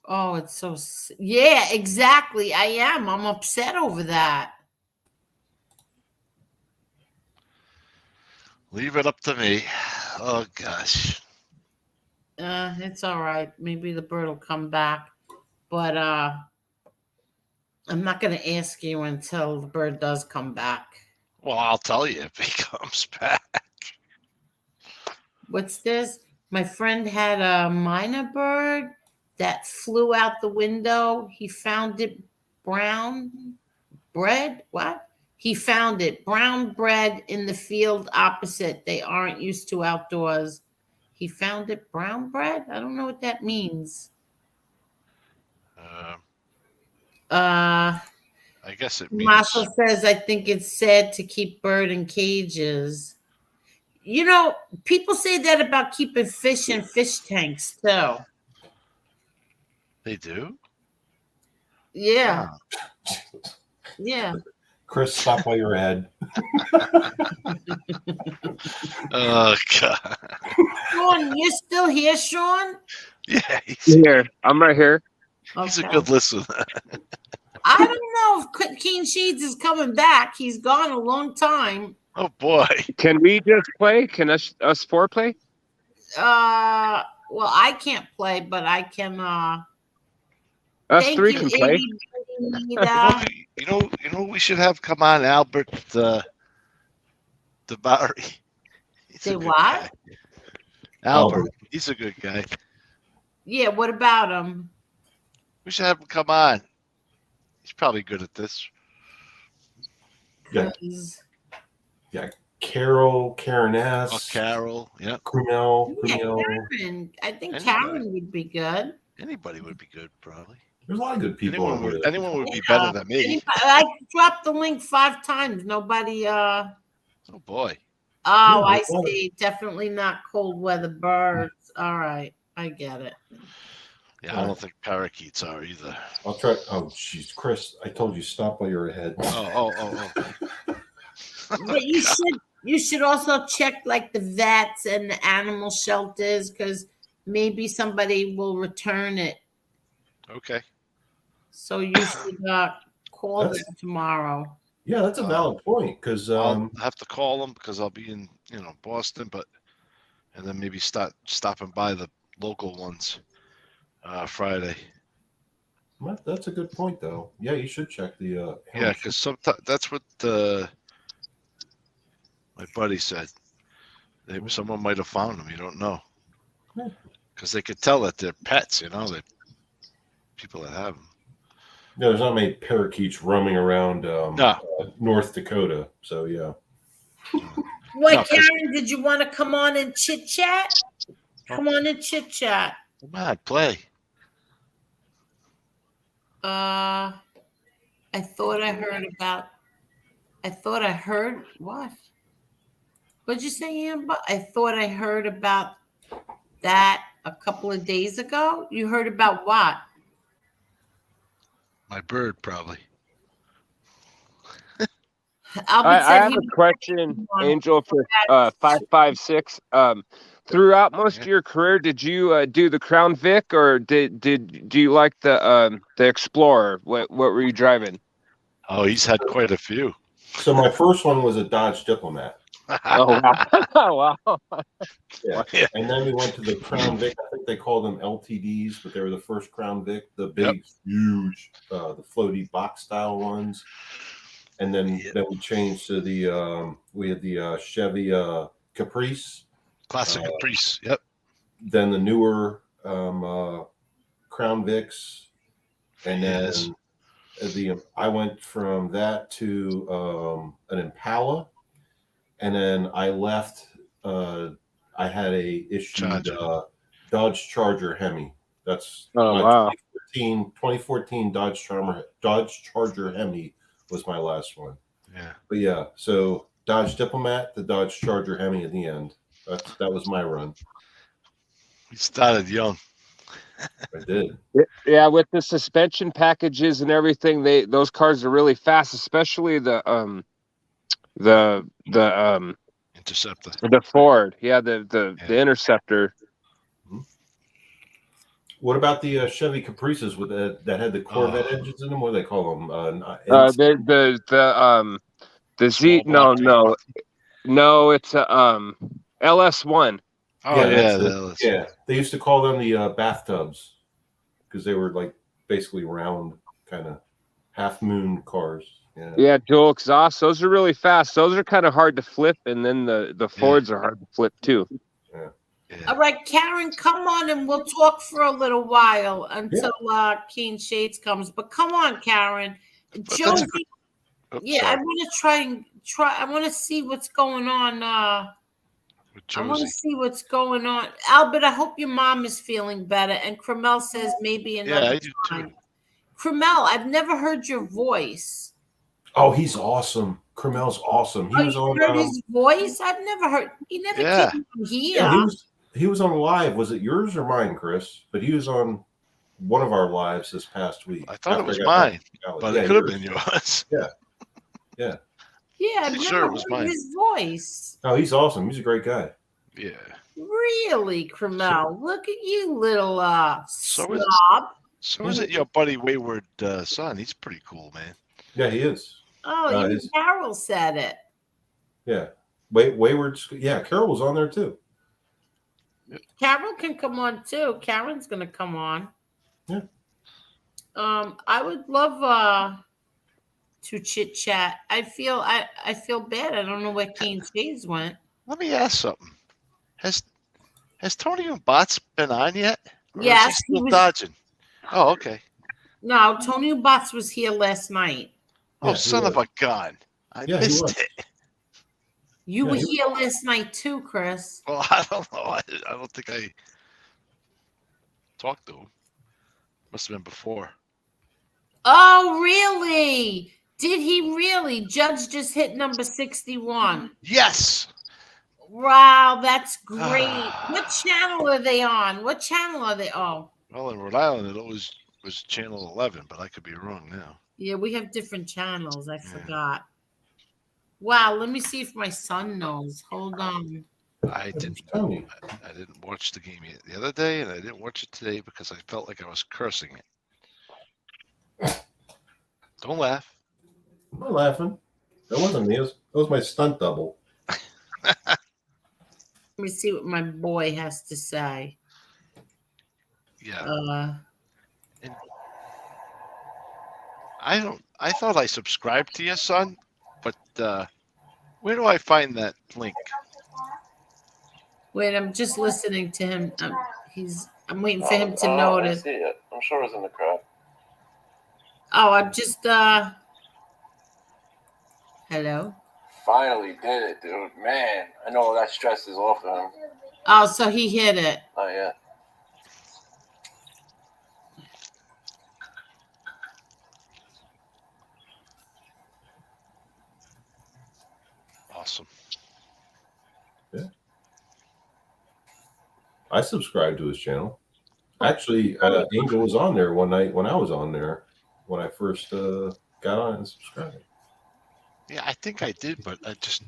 Oh, it's so. Yeah, exactly. I am. I'm upset over that. Leave it up to me. Oh gosh. It's all right. Maybe the bird will come back, but I'm not gonna ask you until the bird does come back. Well, I'll tell you if he comes back. What's this? My friend had a minor bird that flew out the window. He found it brown bread. What? He found it brown bread in the field opposite. They aren't used to outdoors. He found it brown bread. I don't know what that means. I guess it means. Marshall says, I think it's sad to keep bird in cages. You know, people say that about keeping fish in fish tanks too. They do? Yeah. Wow. Yeah. Chris, stop while you're ahead. Oh God. Sean, you're still here, Sean? Yeah, he's Here, I'm right here. a Okay. good listener. I don't know if Keen Shades is coming back. He's gone a long time. Oh boy. Can we just play? Can us four play? Well, I can't play, but I can. Us Thank three you, can play. Anita. You know we should have come on Albert DeBari. He's Say a good what? guy. Albert, he's a good guy. Yeah. What about him? We should have him come on. He's probably good at this. Yeah. 'Cause- Karen S. Oh, Carol, yeah. Crumel. Yeah, Karen. I think Anybody. Karen would be good. Anybody would be good, probably. There's a lot of good people. Anyone would be better than me. I dropped the link 5 times. Nobody. Oh boy. Oh, Yeah, I well- see. Definitely not cold weather birds. All right, I get it. Yeah, I don't think parakeets are either. I'll try. Oh, jeez, Chris, I told you stop while you're ahead. Oh. But you should also check like the vets and the animal shelters because maybe somebody will return it. Okay. So you should call them tomorrow. Yeah, that's a valid point because I'll have to call them because I'll be in Boston, and then maybe stopping by the local ones Friday. that's a good point though. Yeah, you should check the. Yeah, because sometimes that's what my buddy said. Someone might have found them. You don't know, because they could tell that they're pets. They people that have them. No, there's not many parakeets roaming around North Dakota. So yeah. What, No, 'cause- Karen? Did you want to come on and chit chat? Come on and chit chat. Come on, play. I thought I heard what? What'd you say, Amber? I thought I heard about that a couple of days ago. You heard about what? My bird, probably. Albert I said have he a question, on- Angel, for 556. Throughout most of your career, did you do the Crown Vic, or do you like the Explorer? What were you driving? Oh, he's had quite a few. So my first one was a Dodge Diplomat. Oh wow! Oh, wow! Yeah. Yeah. And then we went to the Crown Vic. I think they called them LTDs, but they were the first Crown Vic, the big, huge, the floaty box style ones. And then we changed to we had the Chevy Caprice. Classic Caprice. Yep. Then the newer Crown Vics, and Yes. then I went from that to an Impala, and then I left. I had a issued Dodge Charger Hemi. That's Oh, my wow. 2014 Dodge Charger Hemi was my last one. Yeah. But yeah, so Dodge Diplomat, the Dodge Charger Hemi at the end. That was my run. We started young. I did. Yeah, with the suspension packages and everything, those cars are really fast, especially the Interceptor. Ford. Yeah, the Interceptor. What about the Chevy Caprices with that had the Corvette Oh. engines in them? What do they call them? The Z. Small block No, it's a LS1. Oh Yeah, yeah, that's it. Yeah, they used to call them the bathtubs because they were like basically round, kind of half moon cars. Yeah, dual exhaust. Those are really fast. Those are kind of hard to flip, and then the Fords are hard to flip too. Yeah. All right, Karen, come on and we'll talk for a little while until Keen Shades comes. But come on, Karen. Josie. I want to try. I want to see what's going on. I want to see what's going on. Albert, I hope your mom is feeling better. And Cromel says maybe another time. Cromel, I've never heard your voice. Oh, he's awesome. Cremel's awesome. He was on. Heard his voice? I've never heard. He never came on here. Yeah, he was on live. Was it yours or mine, Chris? But he was on one of our lives this past week. I thought it was mine, but it could have been yours. Yeah. Yeah. Yeah, I've never heard his voice. Oh, he's awesome. He's a great guy. Yeah. Really, Cromel? Look at you, little slob. So is it your buddy Wayward son? He's pretty cool, man. Yeah, he is. Oh, even Carol said it. Yeah. Wayward. Yeah, Carol was on there too. Carol can come on too. Karen's gonna come on. Yeah. I would love to chit chat. I feel bad. I don't know where Keen Shades went. Let me ask something. Has Tony and Bots been on yet? Or Yes, is he still dodging. Oh, okay. No, Tony Bots was here last night. Oh, son of a gun! I missed it. You were here last night too, Chris. Well, I don't know. I don't think I talked to him. Must have been before. Oh, really? Did he really? Judge just hit number 61. Yes. Wow, that's great. What channel are they on? What channel are they on? Well, in Rhode Island, it always was channel 11, but I could be wrong now. Yeah, we have different channels. I forgot. Wow, let me see if my son knows. Hold on. I didn't watch the game the other day, and I didn't watch it today because I felt like I was cursing it. Don't laugh. I'm not laughing. That wasn't me. That was my stunt double. Let me see what my boy has to say. Yeah. I thought I subscribed to your son, but where do I find that link? Wait, I'm just listening to him. I'm waiting for him to notice. I see it. I'm sure it was in the crowd. Oh, I'm just hello. Finally did it, dude. Man, I know that stress is off of him. Oh, so he hit it. Not yet. Awesome. Yeah. I subscribed to his channel. Actually, Angel was on there one night when I was on there when I first got on and subscribed. Yeah, I think I did, but I just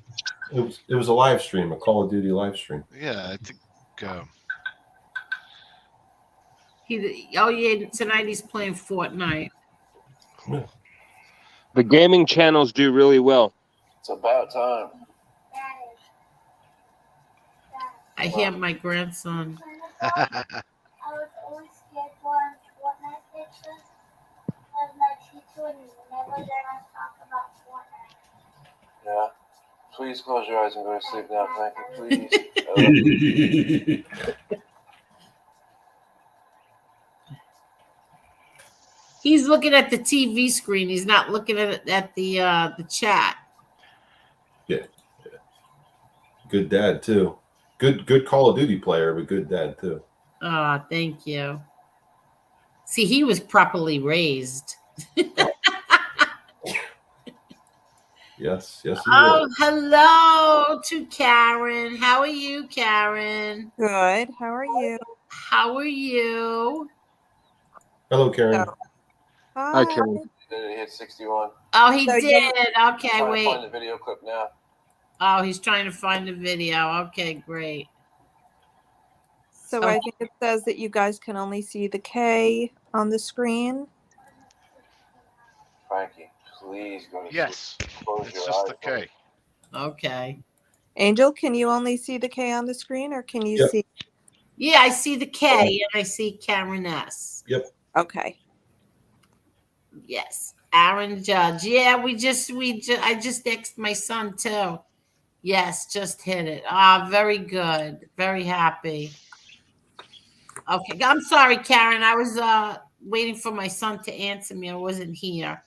it was a live stream, a Call of Duty live stream. Yeah, I think Tonight he's playing Fortnite. Yeah. The gaming channels do really well. It's about time. I hear my grandson. I was always scared for Fortnite pictures because my teacher would never let us talk about Fortnite. Yeah. Please close your eyes and go to sleep now. Thank you, please. He's looking at the TV screen. He's not looking at the chat. Yeah. Good dad too. Good Call of Duty player, but good dad too. Oh, thank you. See, he was properly raised. Yes. Oh, hello to Karen. How are you, you, Karen? Good. How are you? How are you? Hello, Karen. So, Hi, hi. Karen. Did it hit 61? Oh, he So did. you, Okay, Trying to wait. find the video clip now. Oh, he's trying to find the video. Okay, great. so So I think it says that you guys can only see the K on the screen. Frankie, please go to sleep. Yes, Close it's your just eyes. the K. okay. Angel, can you only see the K on the screen, or can you Yep. see? Yeah, I see the K and I see Karen S. Yep. Okay. Yes. Aaron Judge. Yeah, I just texted my son too. Yes, just hit it. Ah, very good. Very happy. Okay. I'm sorry, Karen. I was waiting for my son to answer me. I wasn't here.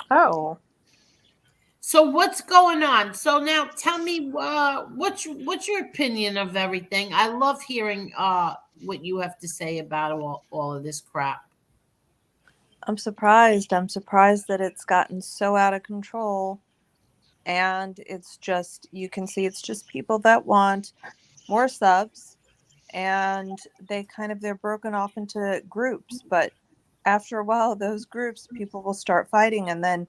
Oh, So what's going on? So now tell me what's your opinion of everything? I love hearing what you have to say about all of this crap. I'm surprised. I'm surprised that it's gotten so out of control. And it's just, you can see it's just people that want more subs, and they're broken off into groups. But after a while, those groups, people will start fighting, and then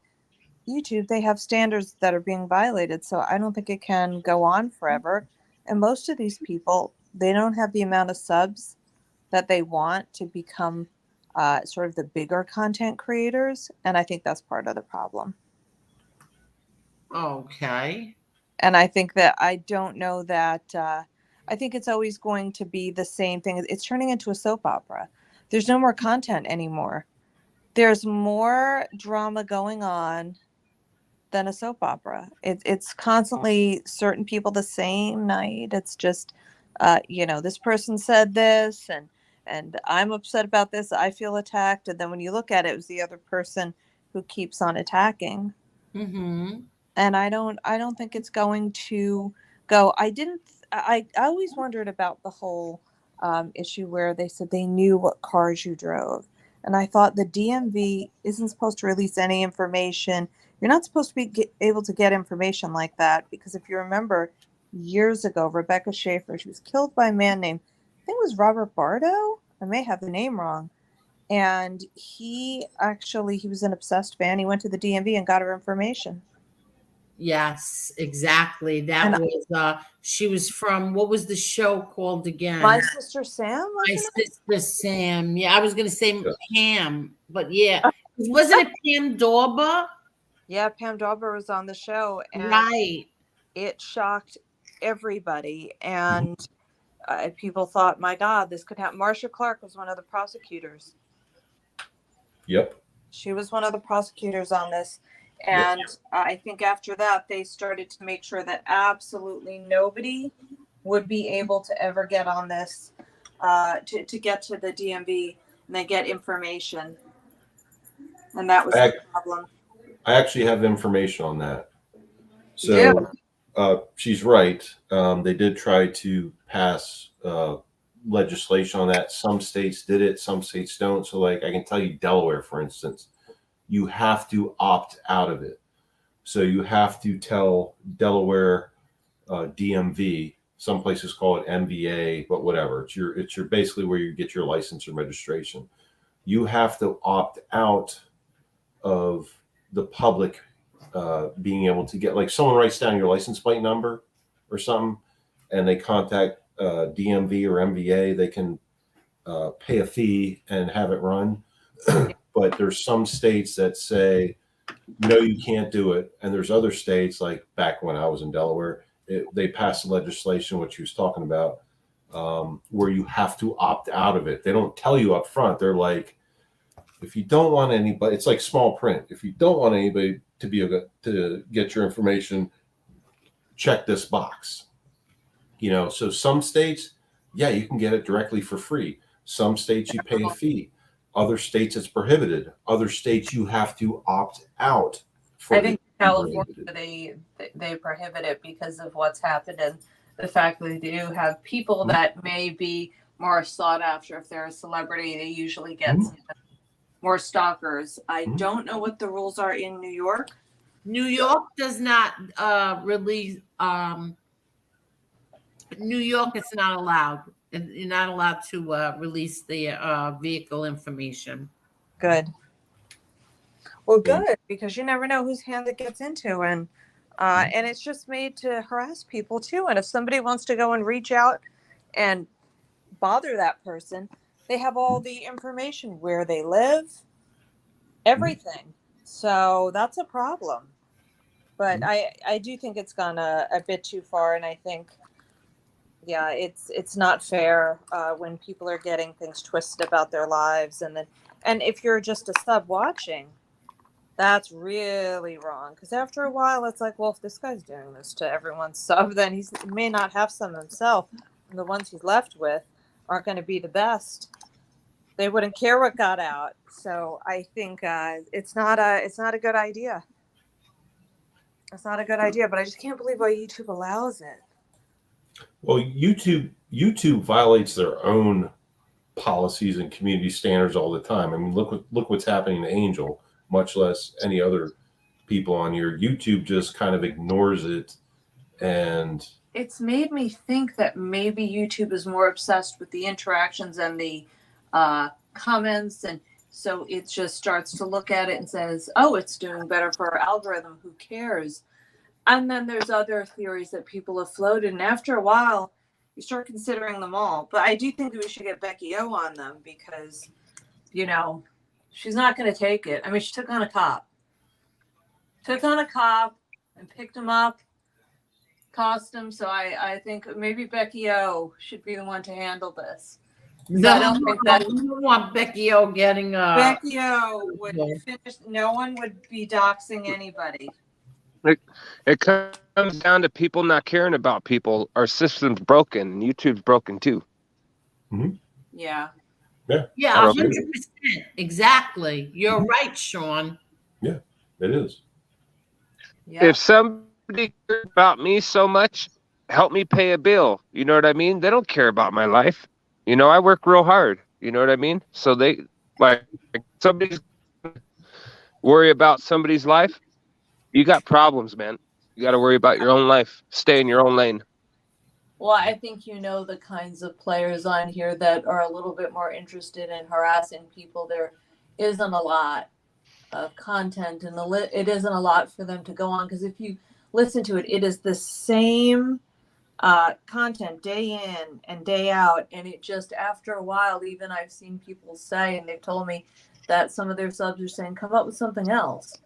YouTube, they have standards that are being violated. So I don't think it can go on forever. And most of these people, they don't have the amount of subs that they want to become sort of the bigger content creators. And I think that's part of the problem. Okay. And I think that I don't know that I think it's always going to be the same thing. It's turning into a soap opera. There's no more content anymore. There's more drama going on than a soap opera. It's constantly certain people the same night. It's just, this person said this, and I'm upset about this. I feel attacked, and then when you look at it, it was the other person who keeps on attacking. Mm-hmm. And I don't think it's going to go. I always wondered about the whole issue where they said they knew what cars you drove, and I thought the DMV isn't supposed to release any information. You're not supposed to be able to get information like that, because if you remember years ago, Rebecca Schaefer, she was killed by a man named, I think it was Robert Bardo. I may have the name wrong. And he was an obsessed fan. He went to the DMV and got her information. Yes, exactly. That And was she was from, what was the show called again? My Sister Sam, My wasn't it? Sister Sam. Yeah, I was gonna say Yeah. Pam, but yeah. Wasn't it Pam Dorber? Yeah, Pam Dauber was on the show, and Right. it shocked everybody. And people thought, my God, this could happen. Marcia Clark was one of the prosecutors. Yep. She was one of the prosecutors on this. And I think after that, they started to make sure that absolutely nobody would be able to ever get on this, to get to the DMV and then get information. And that was the problem. I actually have information on that. So she's right. They did try to pass legislation on that. Some states did it, some states don't. So, like, I can tell you, Delaware, for instance, you have to opt out of it. So you have to tell Delaware DMV. Some places call it MVA, but whatever. It's your basically where you get your license and registration. You have to opt out of the public being able to get, like, someone writes down your license plate number or something, and they contact DMV or MVA. They can pay a fee and have it run. But there's some states that say, no, you can't do it. And there's other states, like back when I was in Delaware, they passed legislation, which he was talking about, where you have to opt out of it. They don't tell you up front. They're like, if you don't want anybody, it's like small print. If you don't want anybody to be able to get your information, check this box. So some states, yeah, you can get it directly for free. Some states you pay a fee. Other states it's prohibited. Other states you have to opt out. I think California, they prohibit it because of what's happened and the fact that they do have people that may be more sought after. If they're a celebrity, they usually get more stalkers. I don't know what the rules are in New York. New York does not release New York, it's not allowed. You're not allowed to release the vehicle information. Good. Well, good, because you never know whose hand it gets into, and it's just made to harass people too. And if somebody wants to go and reach out and bother that person, they have all the information, where they live, everything. So that's a problem. But I do think it's gone a bit too far, and I think, yeah, it's not fair when people are getting things twisted about their lives, and if you're just a sub watching, that's really wrong. Because after a while, it's like, well, if this guy's doing this to everyone's sub, then he may not have some himself, and the ones he's left with aren't going to be the best. They wouldn't care what got out. So I think it's not a good idea. It's not a good idea, but I just can't believe why YouTube allows it. Well, YouTube violates their own policies and community standards all the time. I mean, look what's happening to Angel, much less any other people on here. YouTube just kind of ignores it, and It's made me think that maybe YouTube is more obsessed with the interactions and the comments, and so it just starts to look at it and says, oh, it's doing better for our algorithm, who cares? And then there's other theories that people have floated, and after a while you start considering them all. But I do think that we should get Becky O on them, because she's not going to take it. I mean, she took on a cop and picked him up, cost him. So I think maybe Becky O should be the one to handle this. No, I don't think that we don't want Becky O getting Becky O would finish. No one would be doxing anybody. It comes down to people not caring about people. Our system's broken, and YouTube's broken too. Mm-hmm. Yeah. Yeah, 100%. Exactly. You're right, Sean. Yeah, it is. Yeah. If somebody cares about me so much, help me pay a bill. You know what I mean? They don't care about my life. I work real hard. You know what I mean? So they somebody's worry about somebody's life. You got problems, man. You got to worry about your own life. Stay in your own lane. Well, I think the kinds of players on here that are a little bit more interested in harassing people. There isn't a lot of content, and it isn't a lot for them to go on, because if you listen to it, it is the same content day in and day out, and it just, after a while, even I've seen people say, and they've told me that some of their subs are saying, come up with something else.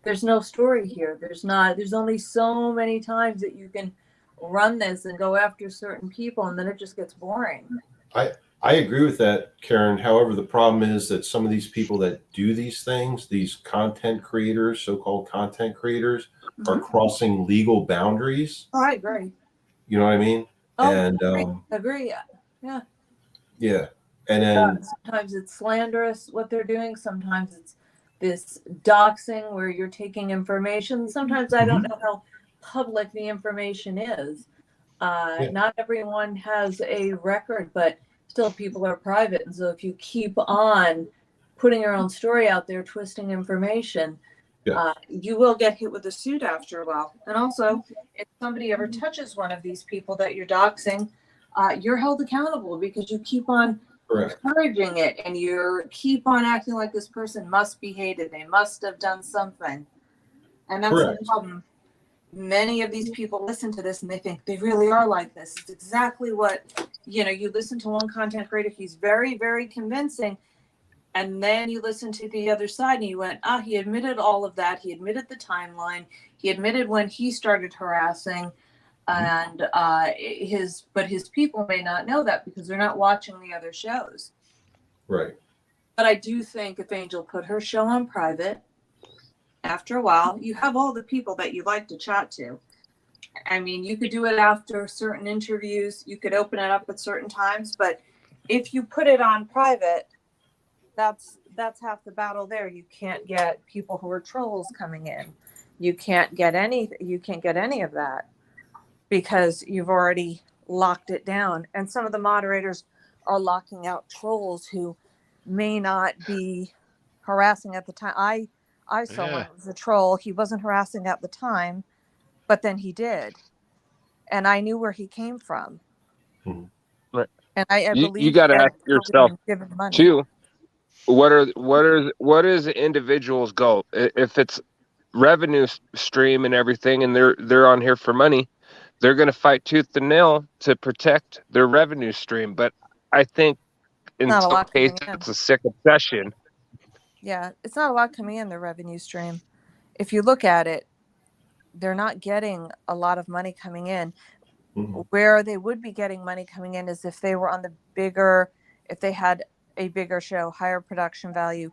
There's no story here. There's only so many times that you can run this and go after certain people, and then it just gets boring. I agree with that, Karen. However, the problem is that some of these people that do these things, these content creators, so-called content creators, are crossing legal boundaries. Oh, I agree. You know what I mean? Oh, and agree. Yeah. Yeah. And then sometimes it's slanderous what they're doing. Sometimes it's this doxing where you're taking information. Sometimes I don't know how public the information is. Not everyone has a record, but still people are private. And so if you keep on putting your own story out there, twisting information, you will get hit with a suit after a while. And also, if somebody ever touches one of these people that you're doxing, you're held accountable, because you keep on encouraging it, and you keep on acting like this person must be hated. They must have done something. And that's the problem. Many of these people listen to this and they think they really are like this. It's exactly what, you listen to one content creator, he's very, very convincing. And then you listen to the other side and you went, he admitted all of that. He admitted the timeline. He admitted when he started harassing, and his people may not know that because they're not watching the other shows. Right. But I do think if Angel put her show on private, after a while, you have all the people that you like to chat to. I mean, you could do it after certain interviews. You could open it up at certain times. But if you put it on private, that's half the battle there. You can't get people who are trolls coming in. You can't get any of that, because you've already locked it down. And some of the moderators are locking out trolls who may not be harassing at the time. I saw one that was a troll. He wasn't harassing at the time, but then he did. and I knew where he came from. Right. And I You believe got to that ask people yourself were given money. too. What is the individual's goal? If it's revenue stream and everything, and they're on here for money, they're going to fight tooth and nail to protect their revenue stream. But I think in Not a some lot coming cases in. it's a sick obsession. Yeah, it's not a lot coming in the revenue stream. If you look at it, they're not getting a lot of money coming in. Where they would be getting money coming in is if they were on if they had a bigger show, higher production value,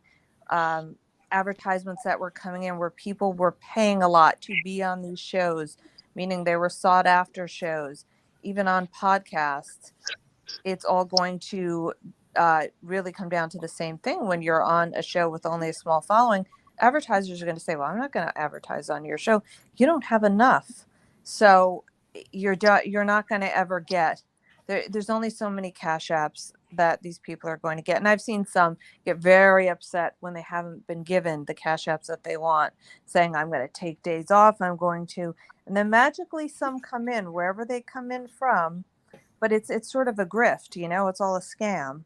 advertisements that were coming in where people were paying a lot to be on these shows, meaning they were sought after shows. Even on podcasts, it's all going to really come down to the same thing. When you're on a show with only a small following, advertisers are going to say, well, I'm not going to advertise on your show. You don't have enough. So you're not going to ever get there's only so many cash apps that these people are going to get. And I've seen some get very upset when they haven't been given the cash apps that they want, saying, I'm going to take days off. I'm going to, and then magically some come in wherever they come in from. But it's sort of a grift, it's all a scam.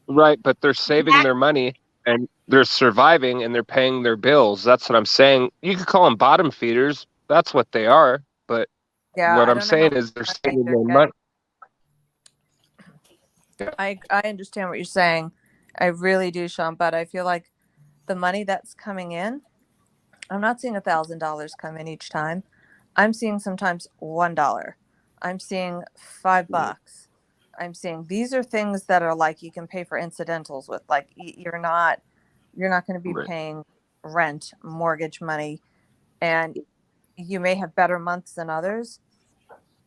Right, but they're saving their money and they're surviving and they're paying their bills. That's what I'm saying. You could call them bottom feeders. That's what they are. But Yeah, what I I'm don't know how saying is they're much saving they're their money. I understand what you're saying. I really do, Sean, but I feel like the money that's coming in, I'm not seeing $1,000 come in each time. I'm seeing sometimes $1. I'm seeing $5. I'm seeing these are things that are like you can pay for incidentals with. Like you're not going to be paying rent, mortgage money, and you may have better months than others,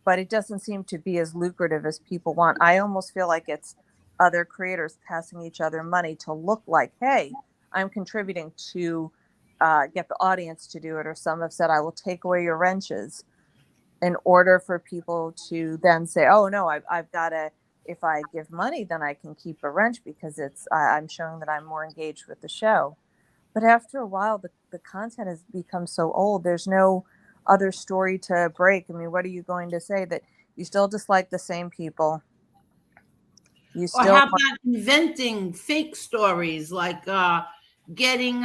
but it doesn't seem to be as lucrative as people want. I almost feel like it's other creators passing each other money to look like, hey, I'm contributing to get the audience to do it. Or some have said, I will take away your wrenches in order for people to then say, oh, no, I've got to, if I give money, then I can keep a wrench because I'm showing that I'm more engaged with the show. But after a while, the content has become so old. There's no other story to break. I mean, what are you going to say? That you still dislike the same people? You Or still how about inventing fake stories, like getting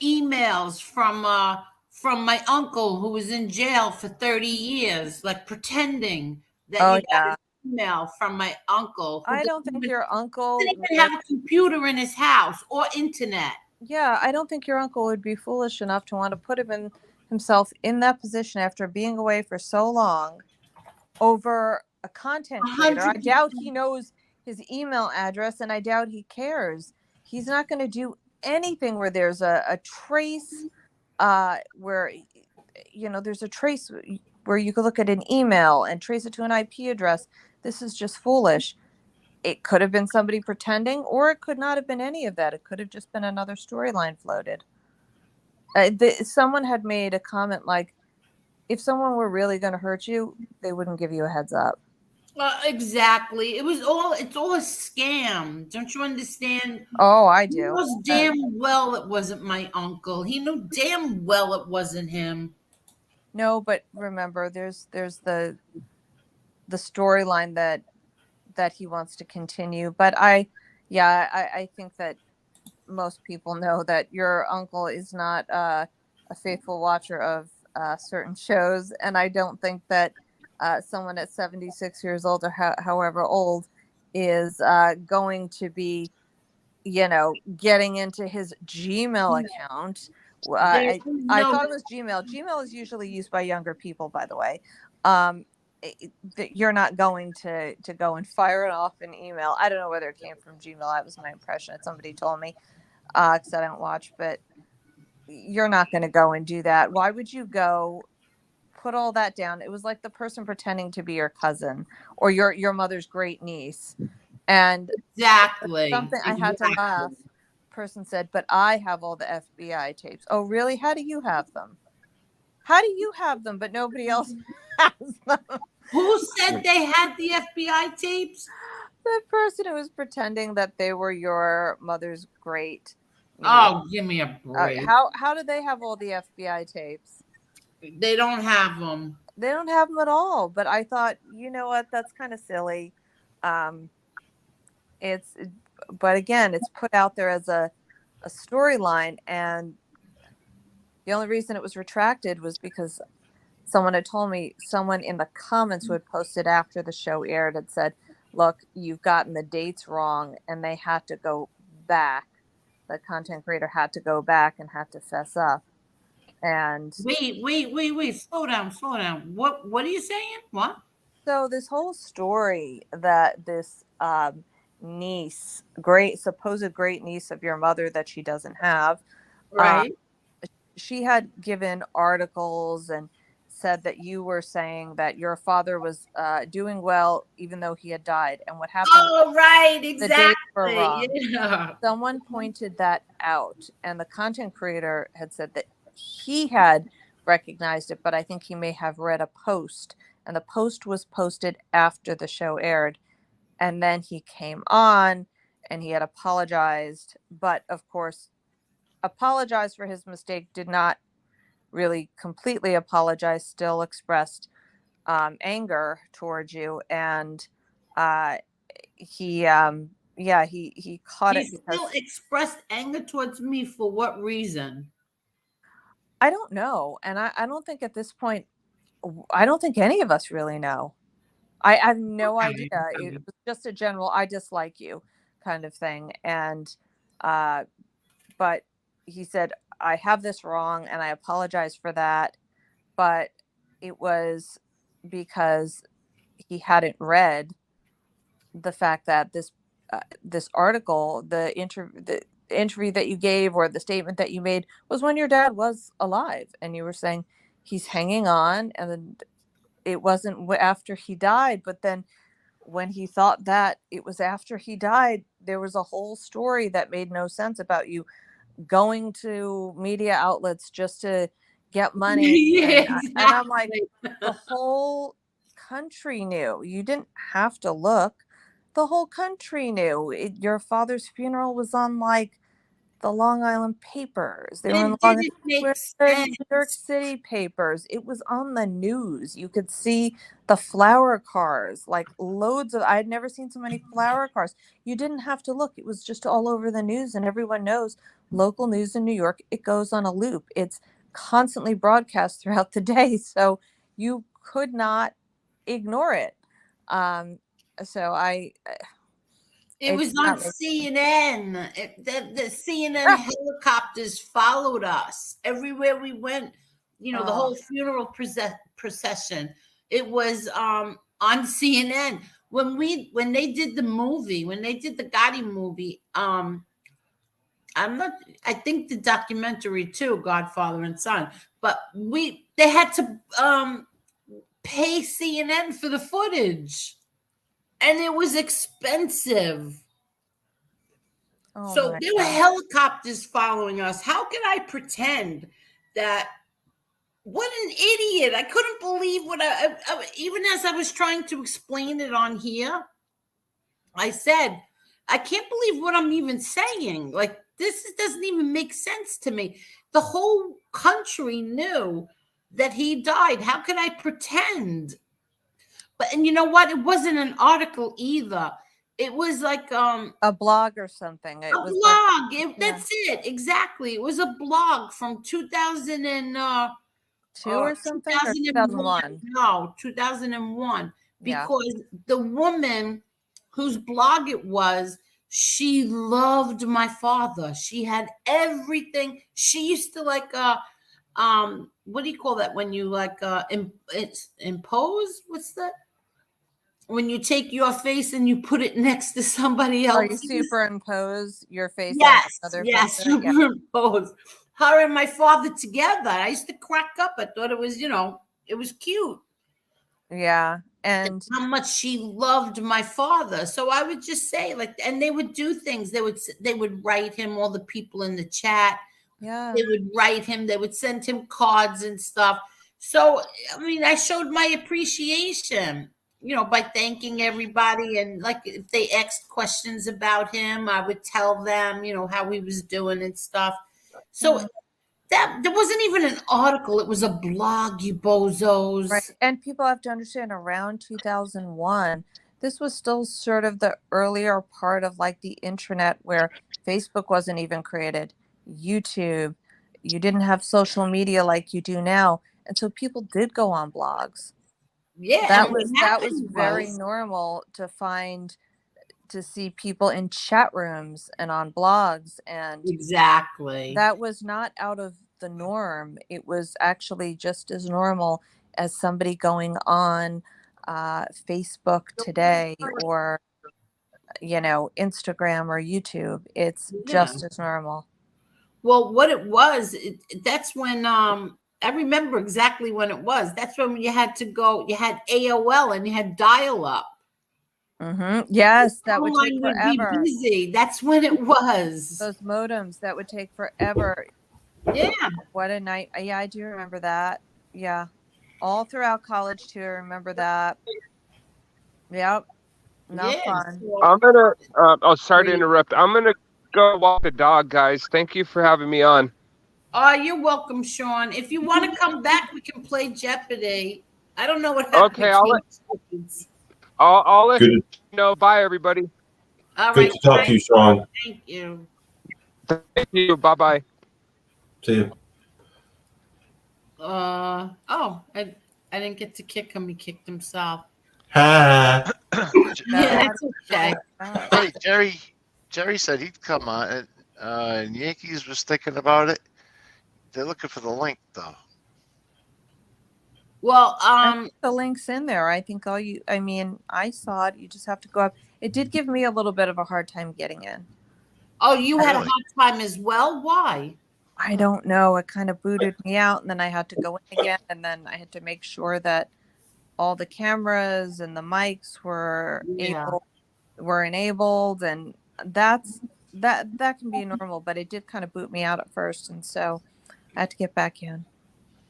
emails from my uncle who was in jail for 30 years, like pretending that Oh, you got yeah. an email from my uncle who I don't think your uncle didn't even have a computer in his house or internet. Yeah, I don't think your uncle would be foolish enough to want to put himself in that position after being away for so long over a content creator. I doubt he knows his email address, and I doubt he cares. He's not going to do anything where there's a trace, where there's a trace where you could look at an email and trace it to an IP address. This is just foolish. It could have been somebody pretending, or it could not have been any of that. It could have just been another storyline floated. Someone had made a comment like, if someone were really going to hurt you, they wouldn't give you a heads up. Exactly. It's all a scam. Don't you understand? Oh, I He do. knows damn well it wasn't my uncle. He knew damn well it wasn't him. No, but remember, there's the storyline that he wants to continue. But I think that most people know that your uncle is not a faithful watcher of certain shows, and I don't think that someone at 76 years old or however old is going to be, getting into his Gmail account. I thought it was Gmail. Gmail is usually used by younger people, by the way. You're not going to go and fire it off an email. I don't know whether it came from Gmail. That was my impression. Somebody told me, because I don't watch, but you're not going to go and do that. Why would you go put all that down? It was like the person pretending to be your cousin or your mother's great niece. And exactly something I had to laugh. Person said, but I have all the FBI tapes. Oh, really? How do you have them? How do you have them, but nobody else has them? Who said they had the FBI tapes? The person who was pretending that they were your mother's great niece. Oh, give me a break. How do they have all the FBI tapes? They don't have them. They don't have them at all. But I thought, you know what? That's kind of silly. It's, but again, it's put out there as a storyline, and the only reason it was retracted was because someone had told me, someone in the comments who had posted after the show aired had said, look, you've gotten the dates wrong, and they had to go back. The content creator had to go back and had to fess up. And Wait. Slow down. What are you saying? What? so this whole story that this niece, supposed great niece of your mother that she doesn't have, Right. she had given articles and said that you were saying that your father was doing well even though he had died, and what happened, Oh, right. the dates were Exactly. wrong. Yeah. Someone pointed that out, and the content creator had said that he had recognized it, but I think he may have read a post, and the post was posted after the show aired, and then he came on and he had apologized, but of course apologized for his mistake, did not really completely apologize, still expressed anger towards you, and he he caught He it still because expressed anger towards me for what reason? I don't know, and I don't think at this point, I don't think any of us really know. I have no idea. It was just a general "I dislike you" kind of thing, and but he said, I have this wrong and I apologize for that, but it was because he hadn't read the fact that this article, the interview that you gave or the statement that you made was when your dad was alive, and you were saying he's hanging on, and then it wasn't after he died. But then when he thought that it was after he died, there was a whole story that made no sense about you going to media outlets just to get money. Yeah, And I'm like, exactly. the whole country knew. You didn't have to look. The whole country knew. Your father's funeral was on like the Long Island papers. They were in It Long didn't make where the sense. New York City papers. It was on the news. You could see the flower cars, like loads of. I had never seen so many flower cars. You didn't have to look. It was just all over the news, and everyone knows local news in New York. It goes on a loop. It's constantly broadcast throughout the day, so you could not ignore it. So It it was did on not make CNN. The CNN helicopters followed us everywhere we went. You know, the oh, whole funeral procession. It was on CNN when they did the movie, when they did the Gotti movie. I'm not. I think the documentary too, Godfather and Son. But they had to pay CNN for the footage, and it was expensive. oh So my there were God. helicopters following us. How can I pretend that? What an idiot! I couldn't believe what even as I was trying to explain it on here. I said, I can't believe what I'm even saying. Like doesn't even make sense to me. The whole country knew that he died. How can I pretend? But and you know what? It wasn't an article either. It was like A blog or something. a It was like, blog. yeah, That's it. Exactly. It was a blog from 2000 and 2 or something, or 2001. 2001. No, 2001. Yeah. Because the woman whose blog it was, she loved my father. She had everything. She used to like what do you call that when you like impose? What's that? When you take your face and you put it next to somebody Or you else's. superimpose your face on Yes, another yes, picture. Yeah. superimpose her and my father together. I used to crack up. I thought it was, it was cute. Yeah. And How much she loved my father. So I would just say, like, and they would do things. They would write him, all the people in the chat. yeah. They would write him. They would send him cards and stuff. So I mean, I showed my appreciation, by thanking everybody. And like, if they asked questions about him, I would tell them, how he was doing and stuff. So Yeah. That there wasn't even an article. It was a blog, you bozos. Right. And people have to understand around 2001, this was still sort of the earlier part of like the internet where Facebook wasn't even created, YouTube, you didn't have social media like you do now. And so people did go on blogs. Yeah, That and what was happened very was- normal to see people in chat rooms and on blogs, and exactly. that was not out of the norm. It was actually just as normal as somebody going on Facebook today, or Instagram or YouTube. It's just as normal. Well, what it was, that's when I remember exactly when it was. That's when you had AOL and you had dial up. Yes, that would take Online would forever. be busy. That's when it was. Those modems, that would take forever. Yeah. What a night. Yeah, I do remember that. Yeah. All throughout college too. I remember that. Yep. Not fun. I'm gonna. Sorry to interrupt. I'm gonna go walk the dog, guys. Thank you for having me on. Oh, you're welcome, Sean. If you want to come back, we can play Jeopardy. I don't know what happened. Okay, I'll let you know. Bye, everybody. All Good right, to talk to you, Sean. Thank you. Thank you. Bye bye. See you. I didn't get to kick him. He kicked himself. Ha. Yeah, that's okay. Hey, Jerry said he'd come on, and Yankees was thinking about it. They're looking for the link, though. Well, the link's in there. I think I saw it. You just have to go up. It did give me a little bit of a hard time getting in. Oh, you had a hard time as well? Why? I don't know. It kind of booted me out, and then I had to go in again, and then I had to make sure that all the cameras and the mics were enabled, and that can be normal, but it did kind of boot me out at first, and so I had to get back in.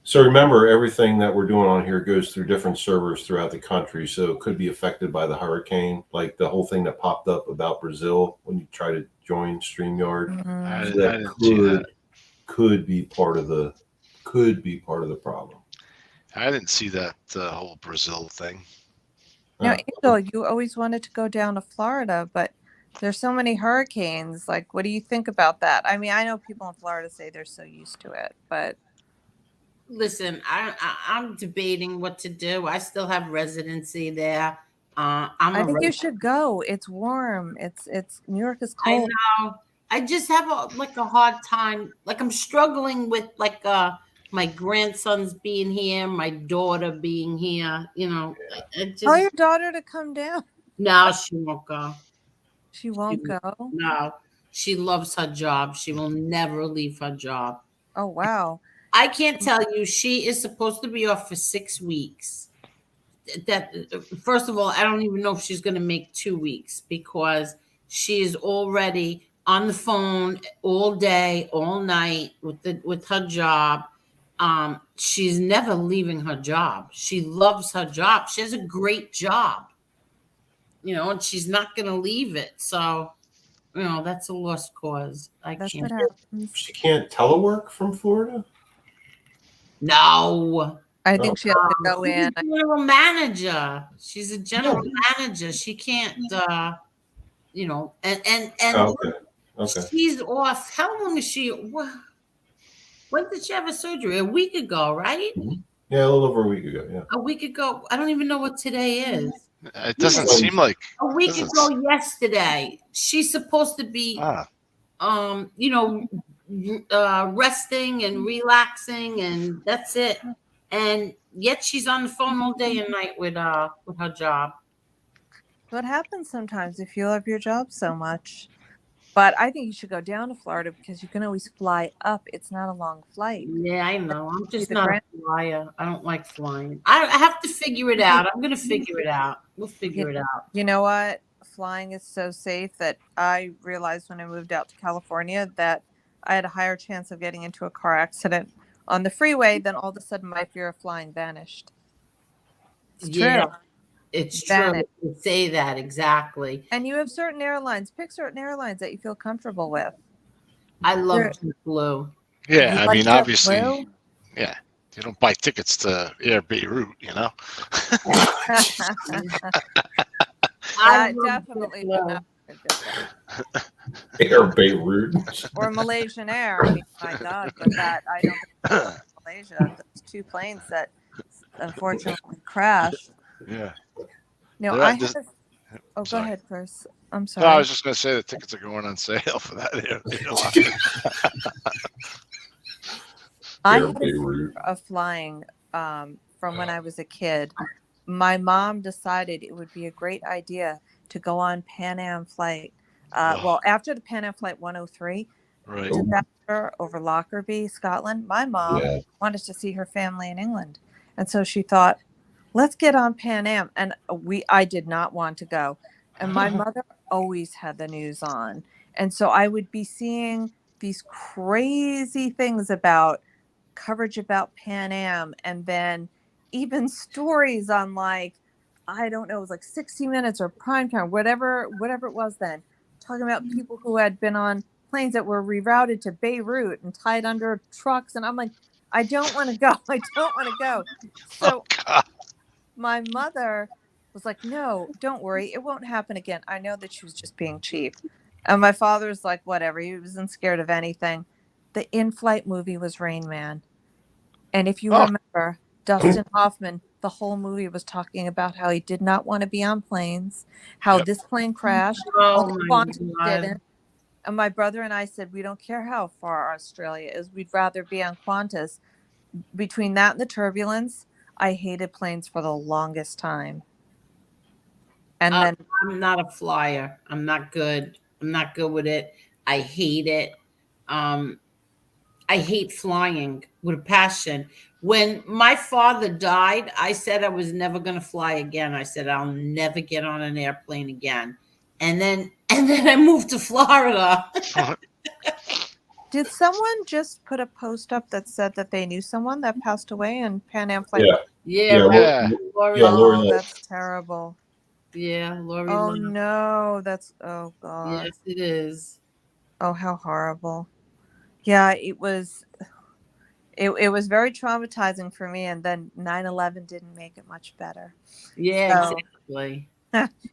So remember, everything that we're doing on here goes through different servers throughout the country, so it could be affected by the hurricane, like the whole thing that popped up about Brazil when you try to join StreamYard. So that could be part of the problem. I didn't see that whole Brazil thing. Now, Angel, you always wanted to go down to Florida, but there's so many hurricanes. Like, what do you think about that? I mean, I know people in Florida say they're so used to it, but listen, I'm debating what to do. I still have residency there. I think you should go. It's warm. It's New York is cold. I know. I just have a hard time. Like, I'm struggling with my grandsons being here, my daughter being here. Tell your daughter to come down. No, she won't go. She won't go? No, she loves her job. She will never leave her job. Oh, wow. I can't tell you. She is supposed to be off for 6 weeks. That first of all, I don't even know if she's going to make 2 weeks, because she is already on the phone all day, all night with her job. She's never leaving her job. She loves her job. She has a great job, and she's not going to leave it. So, that's a lost cause. That's can't. What happens. She can't telework from Florida? No. I think she has to go in. She's a general manager. She's a general manager. She can't, Okay. She's off. How long is she? When did she have a surgery? A week ago, right? Yeah, a little over a week ago. Yeah. A week ago. I don't even know what today is. It doesn't seem like a week ago yesterday. She's supposed to be, resting and relaxing, and that's it. And yet she's on the phone all day and night with her job. What happens sometimes if you love your job so much? But I think you should go down to Florida because you can always fly up. It's not a long flight. Yeah, I know. I'm just not a flyer. I don't like flying. I have to figure it out. I'm going to figure it out. We'll figure it out. You know what? Flying is so safe that I realized when I moved out to California that I had a higher chance of getting into a car accident on the freeway. Then all of a sudden my fear of flying vanished. It's true. It's true to say that, exactly. And you have certain airlines. Pick certain airlines that you feel comfortable with. I love JetBlue. Yeah, You I like mean, obviously, JetBlue? yeah. You don't buy tickets to Air Beirut, you know. I That love definitely would JetBlue. not be a good thing. Air Beirut. Or Malaysian Air. I mean, my God, but that I don't think that was Malaysia. Those two planes that unfortunately crashed. Yeah. No, They're I at had this. a, oh, go Sorry. ahead, Chris. I'm No, I sorry. was just going to say the tickets are going on sale for that airline. I Air had a Beirut. fear of flying from when I was a kid. My mom decided it would be a great idea to go on Pan Am flight. Oh, Well, after the Pan Am flight 103 right. disaster over Lockerbie, Scotland, my mom Yeah. wanted to see her family in England, and so she thought, "Let's get on Pan Am." And I did not want to go, and my mother always had the news on, and so I would be seeing these crazy things about coverage about Pan Am, and then even stories on, like, I don't know, it was like 60 Minutes or Primetime, whatever it was then, talking about people who had been on planes that were rerouted to Beirut and tied under trucks, and I'm like, I don't want to go. I don't want to go. Oh, So God. my mother was like, no, don't worry, it won't happen again. I know that she was just being cheap. And my father's like, whatever, he wasn't scared of anything. The in-flight movie was Rain Man. And if you Oh, remember, Dustin Hoffman, the whole movie was talking about how he did not want to be on planes, how yep. this plane crashed, Oh only my Qantas God. didn't. And my brother and I said, we don't care how far Australia is, we'd rather be on Qantas. Between that and the turbulence, I hated planes for the longest time. And then I'm not a flyer. I'm not good. I'm not good with it. I hate it. Um, I hate flying with a passion. When my father died, I said I was never going to fly again. I said I'll never get on an airplane again. And then I moved to Florida. did someone just put a post up that said that they knew someone that passed away in Pan Am flight? Yeah. Yeah, Yeah. Lori. Yeah, Lori Oh, Lynn. that's terrible. Yeah, Lori. Oh Lynn. no, oh God. Yes, it is. Oh, how horrible. Yeah, it was very traumatizing for me, and then 9/11 didn't make it much better. Yeah, So exactly.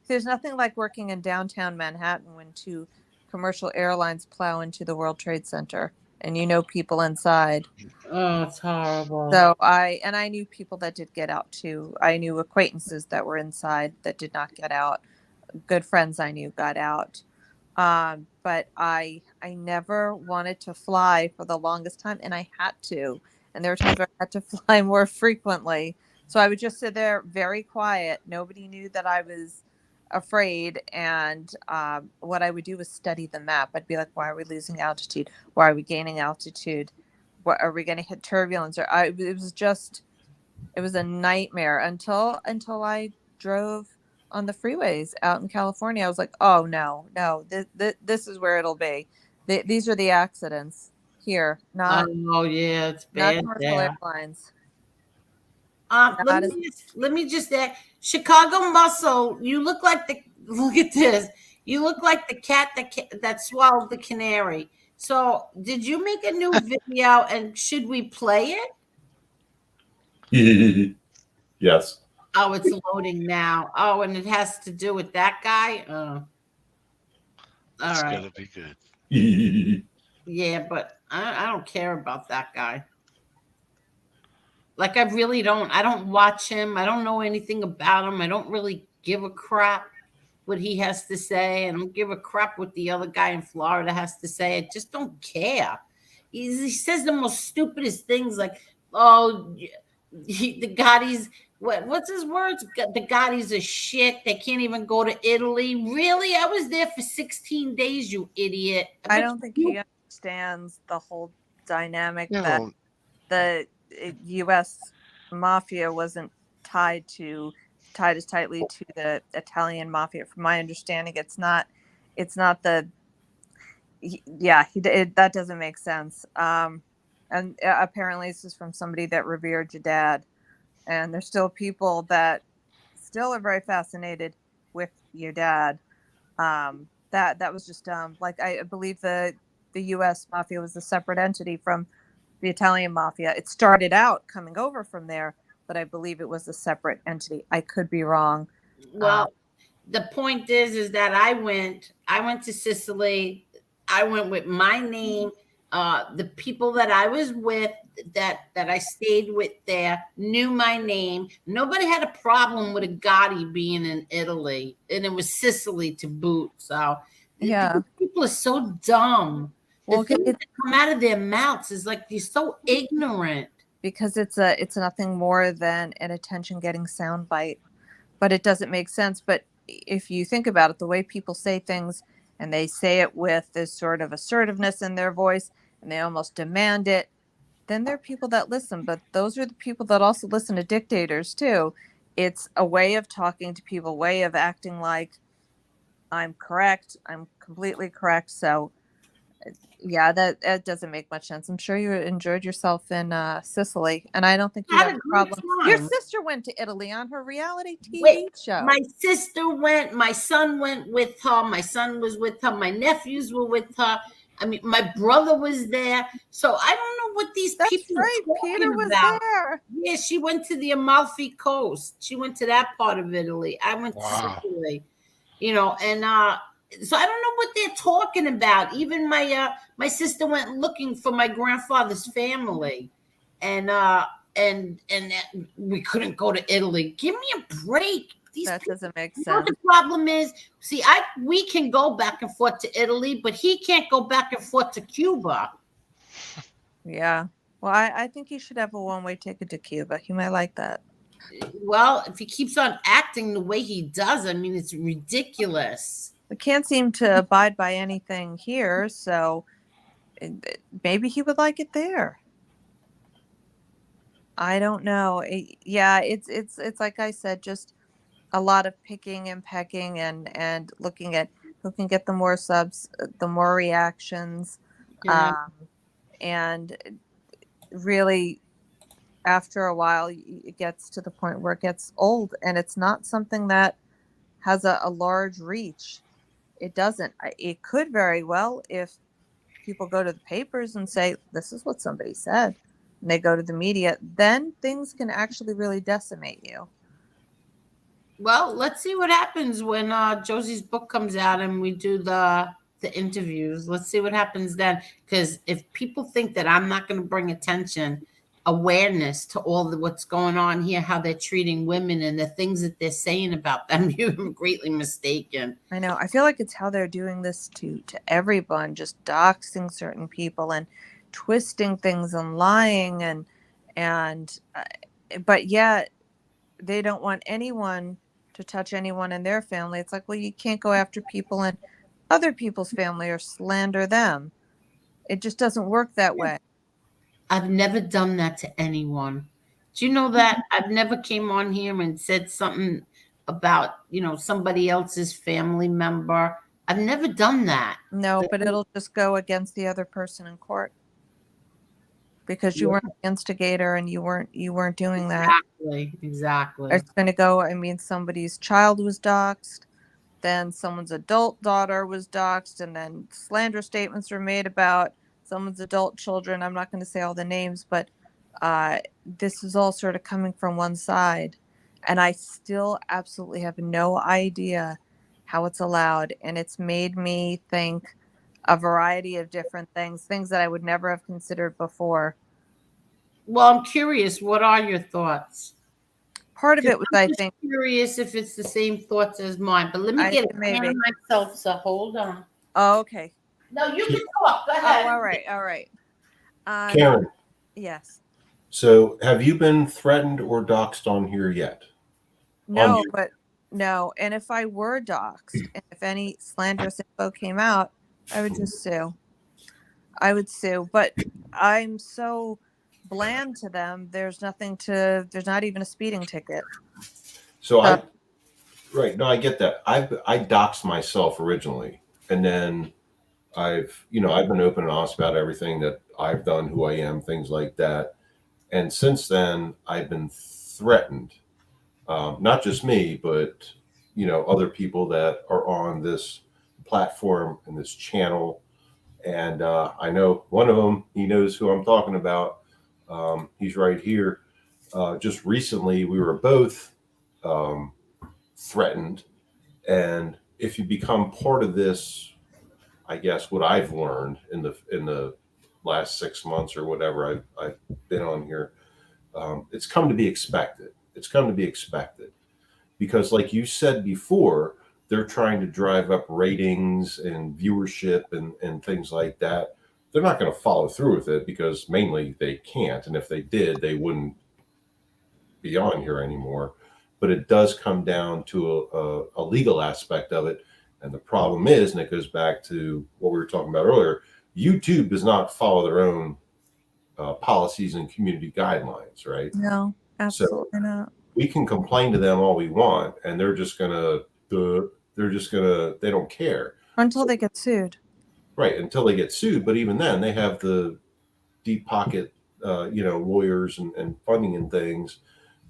there's nothing like working in downtown Manhattan when two commercial airlines plow into the World Trade Center and you know people inside. Oh, it's horrible. So I knew people that did get out too. I knew acquaintances that were inside that did not get out. Good friends I knew got out. But I never wanted to fly for the longest time, and I had to. And there were times where I had to fly more frequently. So I would just sit there very quiet. Nobody knew that I was afraid. And what I would do was study the map. I'd be like, why are we losing altitude? Why are we gaining altitude? What are we going to hit turbulence? It was a nightmare until I drove on the freeways out in California. I was like, oh no, this is where it'll be. These are the accidents here, not Oh yeah, it's bad commercial there. airlines. Let Not as me let me just add, Chicago Muscle. You look like the look at this. You look like the cat that swallowed the canary. So, did you make a new video, and should we play it? Yes. Oh, it's loading now. Oh, and it has to do with that guy. Oh, all It's right. going to be good. Yeah, but I don't care about that guy. Like, I really don't. I don't watch him. I don't know anything about him. I don't really give a crap what he has to say. I don't give a crap what the other guy in Florida has to say. I just don't care. He says the most stupidest things, like, "Oh, the Gotti's what's his words? The Gotti's a shit. They can't even go to Italy." Really? I was there for 16 days, you idiot. I Bet don't think you he understands the whole dynamic Yeah, that well, the U.S. mafia wasn't tied as tightly to the Italian mafia. From my understanding, it's not the that doesn't make sense. And apparently, this is from somebody that revered your dad, and there's still people that still are very fascinated with your dad. That was just like I believe the U.S. mafia was a separate entity from the Italian mafia. It started out coming over from there, but I believe it was a separate entity. I could be wrong. Well, the point is that I went to Sicily. I went with my name. The people that I was with, that I stayed with there, knew my name. Nobody had a problem with a Gotti being in Italy, and it was Sicily to boot. So Yeah. people are so dumb. The Well, things that come out of their mouths is like you're so ignorant. Because it's nothing more than an attention-getting soundbite, but it doesn't make sense. But if you think about it, the way people say things, and they say it with this sort of assertiveness in their voice, and they almost demand it, then there are people that listen. But those are the people that also listen to dictators too. It's a way of talking to people, way of acting like I'm correct, I'm completely correct. So yeah, that doesn't make much sense. I'm sure you enjoyed yourself in Sicily, and I don't think you I had have a a great problem. Your time. sister went to Italy on her reality Wait, TV show. my sister went, my son went with her, my son was with her, my nephews were with her. I mean, my brother was there. So I don't know what these That's people right. are Peter talking was about. there. Yeah, she went to the Amalfi Coast. She went to that part of Italy. I went to Wow. Sicily, and so I don't know what they're talking about. Even my sister went looking for my grandfather's family, and we couldn't go to Italy. Give me a break. These That people, doesn't make you know what sense. the problem is? See, we can go back and forth to Italy, but he can't go back and forth to Cuba. Yeah. Well, I think he should have a one-way ticket to Cuba. He might like that. Well, if he keeps on acting the way he does, I mean, it's ridiculous. We can't seem to abide by anything here, so maybe he would like it there. I don't know. Yeah, it's like I said, just a lot of picking and pecking and looking at who can get the more subs, the more reactions, Yeah. and really after a while it gets to the point where it gets old, and it's not something that has a large reach. It doesn't. It could very well, if people go to the papers and say, this is what somebody said, and they go to the media, then things can actually really decimate you. Well, let's see what happens when Josie's book comes out and we do the interviews. Let's see what happens then. Because if people think that I'm not going to bring awareness to all what's going on here, how they're treating women and the things that they're saying about them, you're greatly mistaken. I know. I feel like it's how they're doing this to everyone, just doxing certain people and twisting things and lying and but yet they don't want anyone to touch anyone in their family. It's like, well, you can't go after people in other people's family or slander them. It just doesn't work that way. I've never done that to anyone. Do you know that I've never came on here and said something about, somebody else's family member? I've never done that. No, but it'll just go against the other person in court because you weren't the instigator and you weren't doing that. Exactly. It's going to go, I mean, somebody's child was doxxed, then someone's adult daughter was doxxed, and then slander statements were made about someone's adult children. I'm not going to say all the names, but this is all sort of coming from one side. And I still absolutely have no idea how it's allowed. And it's made me think a variety of different things that I would never have considered before. Well, I'm curious. What are your thoughts? Part of it was, I'm curious if it's the same thoughts as mine. But let me get a pen on myself. So hold on. Oh, okay. No, you can talk. Go ahead. Oh, all right. Karen. Yes. So, have you been threatened or doxxed on here yet? No, no. And if I were doxxed, and if any slanderous info came out, I would just sue. But I'm so bland to them. There's not even a speeding ticket. So I get that. I doxed myself originally, and then I've been open and honest about everything that I've done, who I am, things like that. And since then, I've been threatened. Not just me, but other people that are on this platform and this channel, And I know one of them, he knows who I'm talking about. He's right here. Just recently, we were both threatened. And if you become part of this, I guess what I've learned in the last 6 months or whatever I've been on here, it's come to be expected. It's come to be expected because, like you said before, they're trying to drive up ratings and viewership and things like that. They're not going to follow through with it because mainly they can't. And if they did, they wouldn't be on here anymore. But it does come down to a legal aspect of it. And the problem is, and it goes back to what we were talking about earlier, YouTube does not follow their own policies and community guidelines, right? No, absolutely not. We can complain to them all we want, and they're just gonna, they don't care. Until they get sued. Right, until they get sued. But even then, they have the deep pocket, lawyers and funding and things.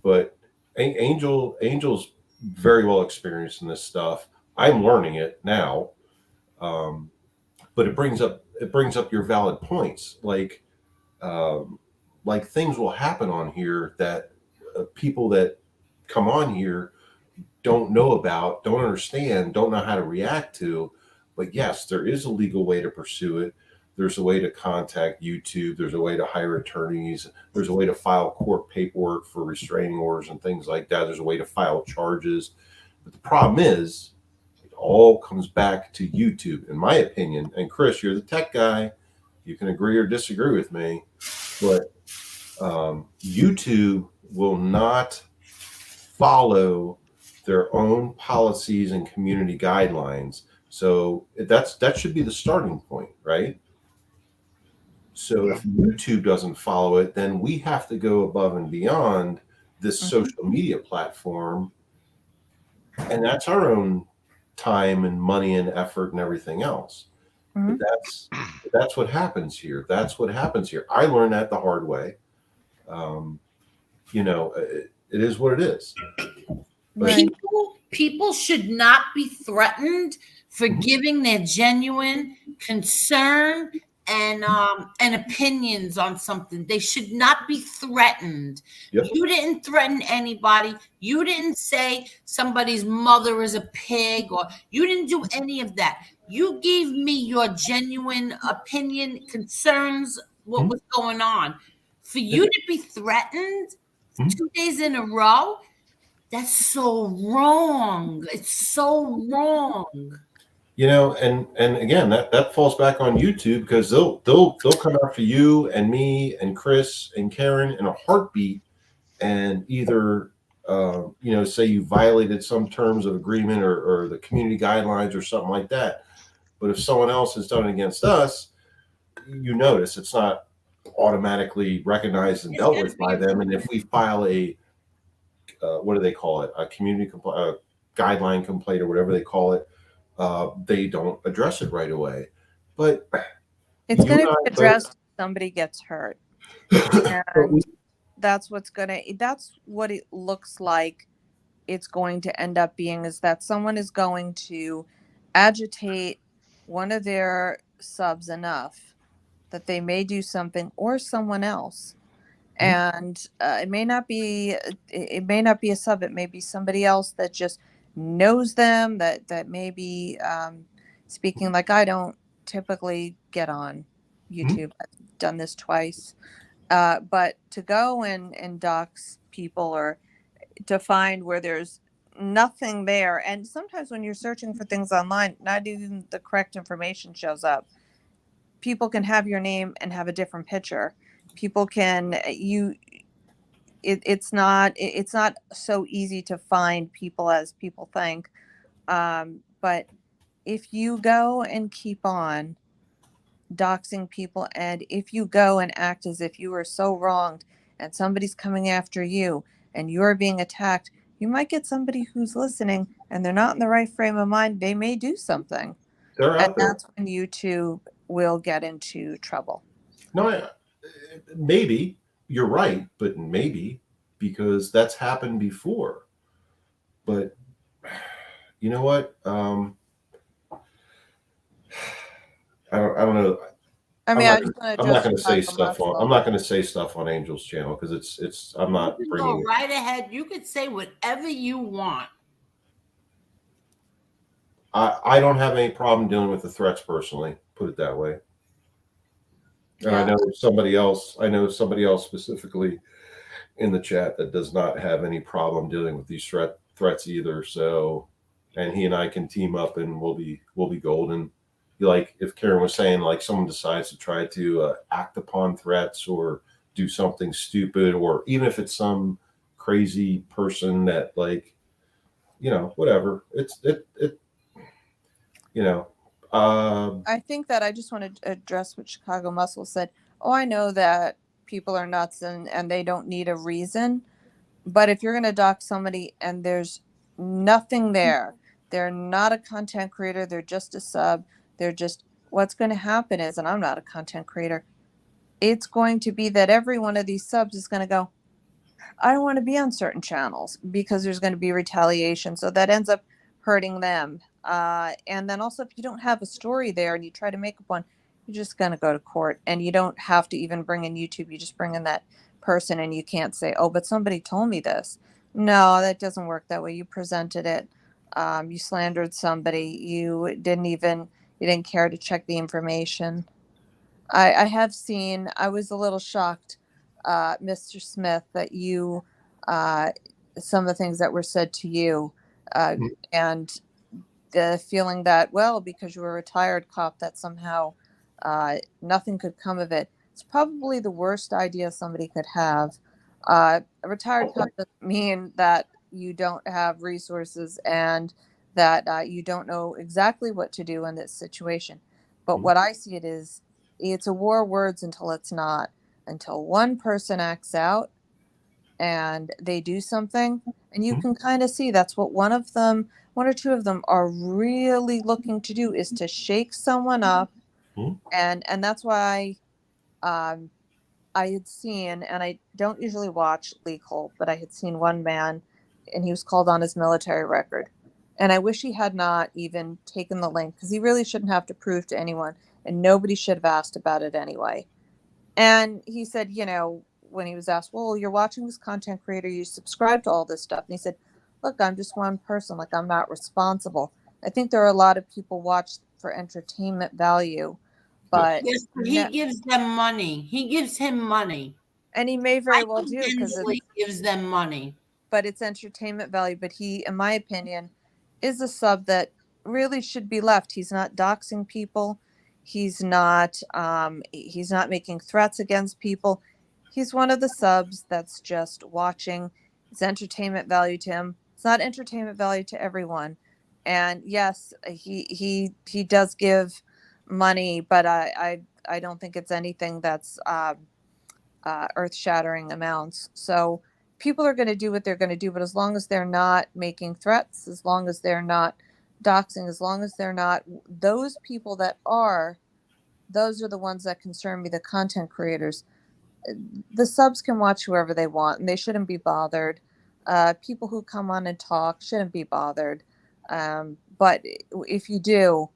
But Angel's very well experienced in this stuff. I'm learning it now, but it brings up your valid points. Like things will happen on here that people that come on here don't know about, don't understand, don't know how to react to. But yes, there is a legal way to pursue it. There's a way to contact YouTube. There's a way to hire attorneys. There's a way to file court paperwork for restraining orders and things like that. There's a way to file charges. But the problem is, it all comes back to YouTube, in my opinion. And Chris, you're the tech guy. You can agree or disagree with me. But YouTube will not follow their own policies and community guidelines. So that should be the starting point, right? So if YouTube doesn't follow it, then we have to go above and beyond this social media platform. And that's our own time and money and effort and everything else. But that's what happens here. That's what happens here. I learned that the hard way. It is what it is. Right. People should not be threatened for giving their genuine concern and opinions on something. They should not be threatened. Yep. You didn't threaten anybody. You didn't say somebody's mother is a pig, or you didn't do any of that. You gave me your genuine opinion, concerns, what was going on. For you to be threatened 2 days in a row, that's so wrong. It's so wrong. And again, that falls back on YouTube because they'll come after you and me and Chris and Karen in a heartbeat and either say you violated some terms of agreement or the community guidelines or something like that. But if someone else has done it against us, you notice it's not automatically recognized and dealt with by them. And if we file a what do they call it? A community guideline complaint or whatever they call it. They don't address it right away. But it's going to be addressed if somebody gets hurt. And that's what it looks like it's going to end up being, is that someone is going to agitate one of their subs enough that they may do something, or someone else. And it may not be a sub. It may be somebody else that just knows them, that may be speaking. Like, I don't typically get on YouTube. I've done this twice. But to go and dox people, or to find where there's nothing there. And sometimes when you're searching for things online, not even the correct information shows up. People can have your name and have a different picture. People can it's not so easy to find people as people think. But if you go and keep on doxing people, and if you go and act as if you were so wronged and somebody's coming after you and you're being attacked, you might get somebody who's listening and they're not in the right frame of mind. They may do something. They're out and there. That's when YouTube will get into trouble. No, maybe you're right, but maybe, because that's happened before. But you know what? I don't know. I mean, I just want to I'm not address going to say Chicago stuff on. Muscle. I'm not going to say stuff on Angel's channel because it's. I'm You not can bringing. go right ahead. You could say whatever you want. I don't have any problem dealing with the threats personally. Put it that way. And I Yeah. know somebody else. I know somebody else specifically in the chat that does not have any problem dealing with these threats either. So, and he and I can team up, and we'll be golden. Like if Karen was saying, like someone decides to try to act upon threats or do something stupid, or even if it's some crazy person that like, whatever. It. You know, I think that I just want to address what Chicago Muscle said. Oh, I know that people are nuts and they don't need a reason. But if you're going to dox somebody and there's nothing there, they're not a content creator, they're just a sub, they're just, what's going to happen is, and I'm not a content creator, it's going to be that every one of these subs is going to go, I don't want to be on certain channels because there's going to be retaliation. So that ends up hurting them. And then also, if you don't have a story there and you try to make up one, you're just going to go to court. And you don't have to even bring in YouTube. You just bring in that person and you can't say, oh, but somebody told me this. No, that doesn't work that way. You presented it. You slandered somebody. You didn't care to check the information. I have seen, I was a little shocked, Mr. Smith, that you, some of the things that were said to you, and the feeling that, well, because you were a retired cop, that somehow nothing could come of it. It's probably the worst idea somebody could have. A retired cop doesn't mean that you don't have resources and that you don't know exactly what to do in this situation. But what I see it is, it's a war of words until it's not. Until one person acts out and they do something, and you can kind of see that's what one or two of them are really looking to do, is to shake someone up. And that's why I had seen, and I don't usually watch legal, but I had seen one man, and he was called on his military record. And I wish he had not even taken the link, because he really shouldn't have to prove to anyone, and nobody should have asked about it anyway. And he said, when he was asked, well, you're watching this content creator, you subscribe to all this stuff. And he said, look, I'm just one person. Like, I'm not responsible. I think there are a lot of people watch for entertainment value, but Yes, he gives them money. He gives him money. And he may very well do, because it gives them money. But it's entertainment value. But he, in my opinion, is a sub that really should be left. He's not doxing people. He's not making threats against people. He's one of the subs that's just watching. It's entertainment value to him. It's not entertainment value to everyone. And yes, he does give money, but I don't think it's anything that's earth-shattering amounts. So people are going to do what they're going to do, but as long as they're not making threats, as long as they're not doxing, as long as they're not, those people that are, those are the ones that concern me, the content creators. The subs can watch whoever they want, and they shouldn't be bothered. People who come on and talk shouldn't be bothered. But if you do,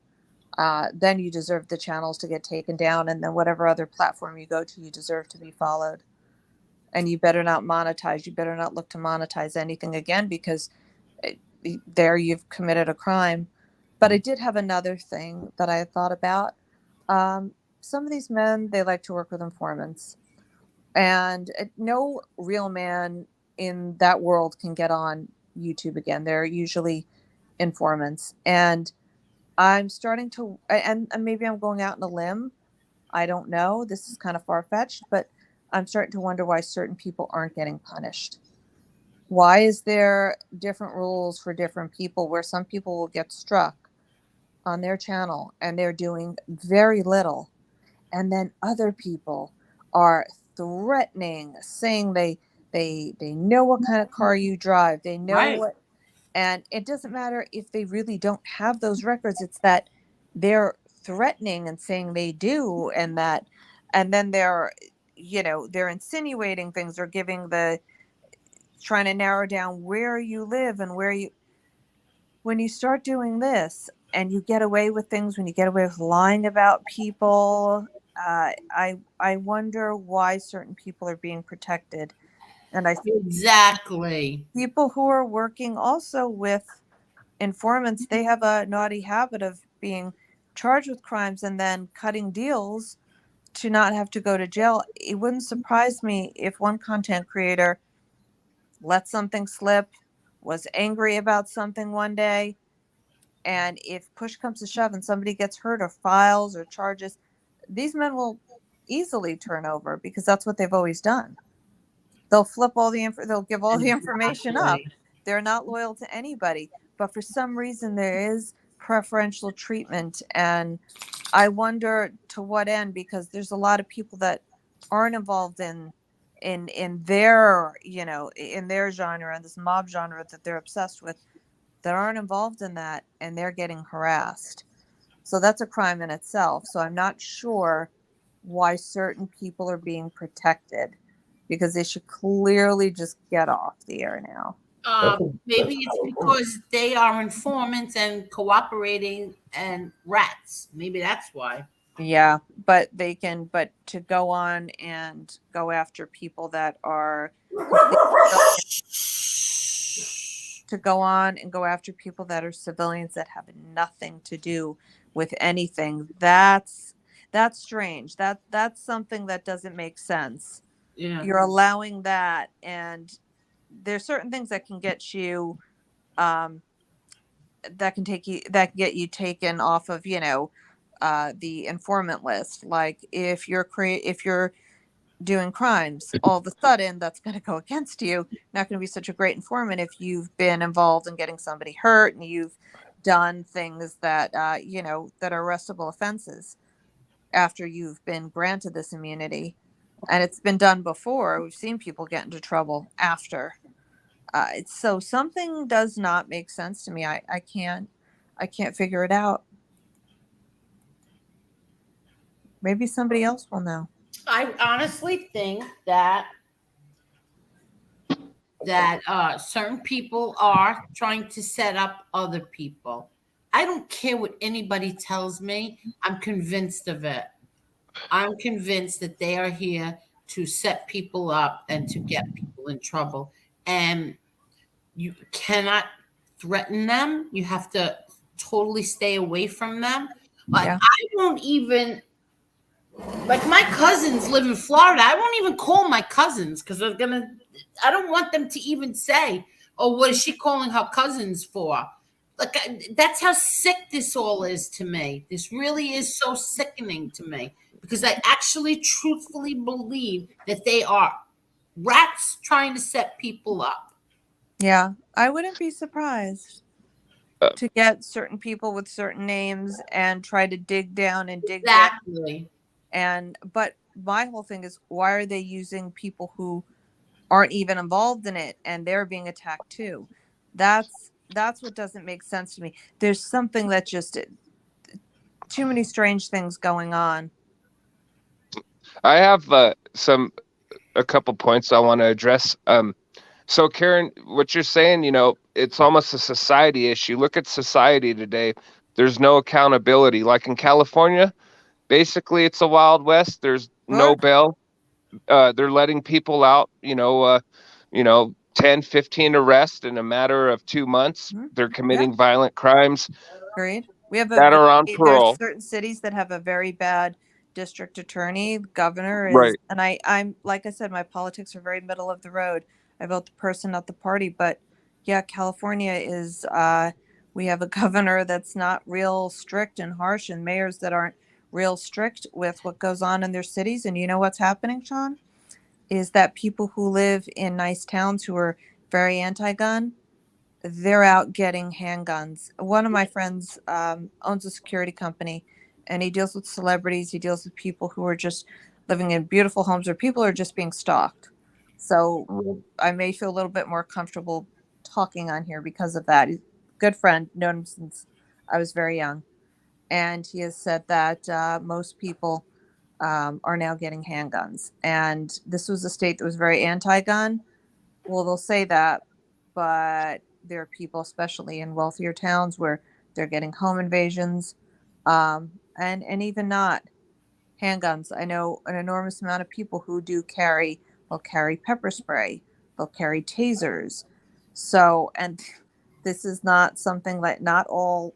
then you deserve the channels to get taken down, and then whatever other platform you go to, you deserve to be followed. And you better not monetize. You better not look to monetize anything again, because there you've committed a crime. But I did have another thing that I had thought about. Some of these men, they like to work with informants. And no real man in that world can get on YouTube again. They're usually informants. And I'm starting to, and maybe I'm going out on a limb. I don't know. This is kind of far-fetched, but I'm starting to wonder why certain people aren't getting punished. Why is there different rules for different people, where some people will get struck on their channel and they're doing very little, and then other people are threatening, saying they know what kind of car you drive, they know what, and it doesn't matter if they really don't have those records. It's that they're threatening and saying they do, and then they're insinuating things, or trying to narrow down where you live and when you start doing this, and you get away with things when you get away with lying about people. I wonder why certain people are being protected, and I think Exactly. people who are working also with informants, they have a naughty habit of being charged with crimes and then cutting deals to not have to go to jail. It wouldn't surprise me if one content creator let something slip, was angry about something one day, and if push comes to shove and somebody gets hurt or files or charges, these men will easily turn over because that's what they've always done. They'll flip all they'll give all the information up. Exactly. They're not loyal to anybody, but for some reason there is preferential treatment, and I wonder to what end, because there's a lot of people that aren't involved in their, in their genre and this mob genre that they're obsessed with, that aren't involved in that, and they're getting harassed. So that's a crime in itself. So I'm not sure why certain people are being protected, because they should clearly just get off the air now. Maybe it's because they are informants and cooperating and rats. Maybe that's why. Yeah, but but to go on and go after people that are to go on and go after people that are civilians that have nothing to do with anything, that's strange. That's something that doesn't make sense. Yeah. You're allowing that, and there's certain things that can get you that can get you taken off of, the informant list. Like if you're doing crimes, all of a sudden that's going to go against you. Not going to be such a great informant if you've been involved in getting somebody hurt and you've done things that that are arrestable offenses after you've been granted this immunity. And it's been done before. We've seen people get into trouble after. So something does not make sense to me. I can't figure it out. Maybe somebody else will know. I honestly think that certain people are trying to set up other people. I don't care what anybody tells me. I'm convinced of it. I'm convinced that they are here to set people up and to get people in trouble. And you cannot threaten them. You have to totally stay away from them. Like Yeah. I won't even like my cousins live in Florida. I won't even call my cousins because I don't want them to even say, "Oh, what is she calling her cousins for?" Like that's how sick this all is to me. This really is so sickening to me because I actually truthfully believe that they are rats trying to set people up. Yeah, I wouldn't be surprised Uh, to get certain people with certain names and try to dig down and dig down. Exactly. But my whole thing is, why are they using people who aren't even involved in it and they're being attacked too? That's what doesn't make sense to me. There's something that just too many strange things going on. I have a couple points I want to address. So Karen, what you're saying, it's almost a society issue. Look at society today. There's no accountability. Like in California, basically it's a Wild West. There's no Sure. bail. They're letting people out, 10, 15 arrests in a matter of 2 months. Mhm. They're Yeah, committing violent crimes agreed. We have that are on there's parole. certain cities that have a very bad district attorney. Governor is, Right. and I'm like I said, my politics are very middle of the road. I vote the person, not the party. But yeah, California is. We have a governor that's not real strict and harsh, and mayors that aren't real strict with what goes on in their cities. And you know what's happening, Sean? Is that people who live in nice towns who are very anti-gun, they're out getting handguns. One of my friends owns a security company, and he deals with celebrities. He deals with people who are just living in beautiful homes, or people are just being stalked. So I may feel a little bit more comfortable talking on here because of that. He's a good friend, known him since I was very young, and he has said that most people are now getting handguns. And this was a state that was very anti-gun. Well, they'll say that, but there are people, especially in wealthier towns, where They're getting home invasions, and even not handguns. I know an enormous amount of people who do carry. They'll carry pepper spray. They'll carry tasers. So, and this is not something that not all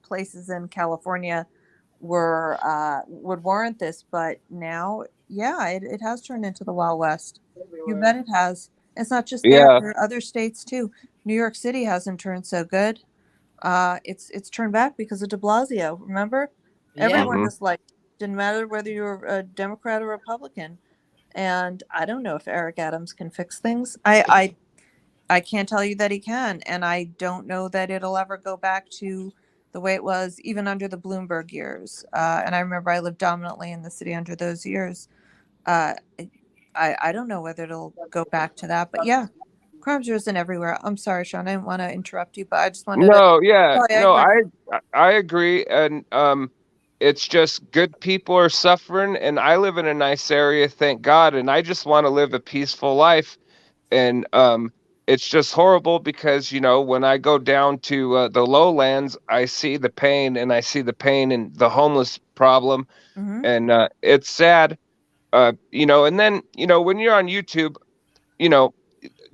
places in California were would warrant this, but now, yeah, it has turned into the Wild West. You bet it has. It's not just there; Yeah. there are other states too. New York City hasn't turned so good. It's turned back because of De Blasio. Remember, Yeah. everyone disliked. Didn't matter whether you were a Democrat or Republican. And I don't know if Eric Adams can fix things. I can't tell you that he can, and I don't know that it'll ever go back to the way it was, even under the Bloomberg years. And I remember I lived dominantly in the city under those years. Uh, I don't know whether it'll go back to that, but yeah, crimes are risen everywhere. I'm sorry, Sean, I didn't want to interrupt you, but I just wanted to No, yeah, tell you I no, agree. I agree, and it's just good people are suffering, and I live in a nice area, thank God, and I just want to live a peaceful life, and it's just horrible because when I go down to the lowlands, I see the pain, and I see the pain and the homeless problem, Hmm. and it's sad, and then when you're on YouTube, you know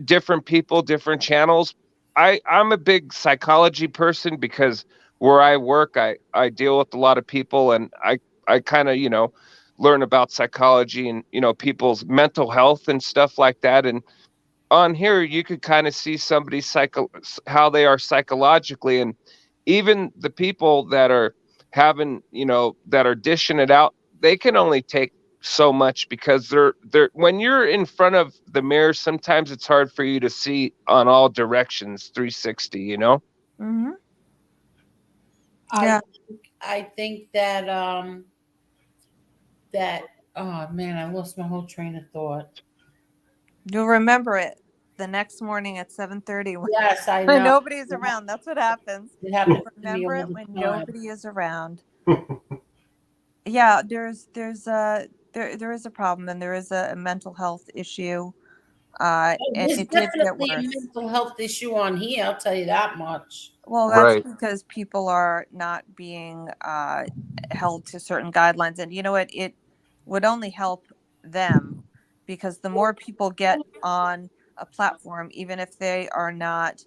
different people, different channels. I'm a big psychology person because where I work, I deal with a lot of people, and I kind of learn about psychology and people's mental health and stuff like that. And on here, you could kind of see somebody's how they are psychologically, and even the people that are having that are dishing it out, they can only take so much because they're when you're in front of the mirror, sometimes it's hard for you to see on all directions 360. Hmm. I Yeah. I think that that oh man, I lost my whole train of thought. You'll remember it the next morning at 7:30 Yes, I when know. nobody's around. That's what happens. It happens to me Remember all it the when time. nobody is around. Yeah, there is a problem, and there is a mental health issue. Oh, And there's it did get definitely a worse. mental health issue on here. I'll tell you that much. Well, that's Right. because people are not being held to certain guidelines. And you know what? It would only help them because the more people get on a platform, even if they are not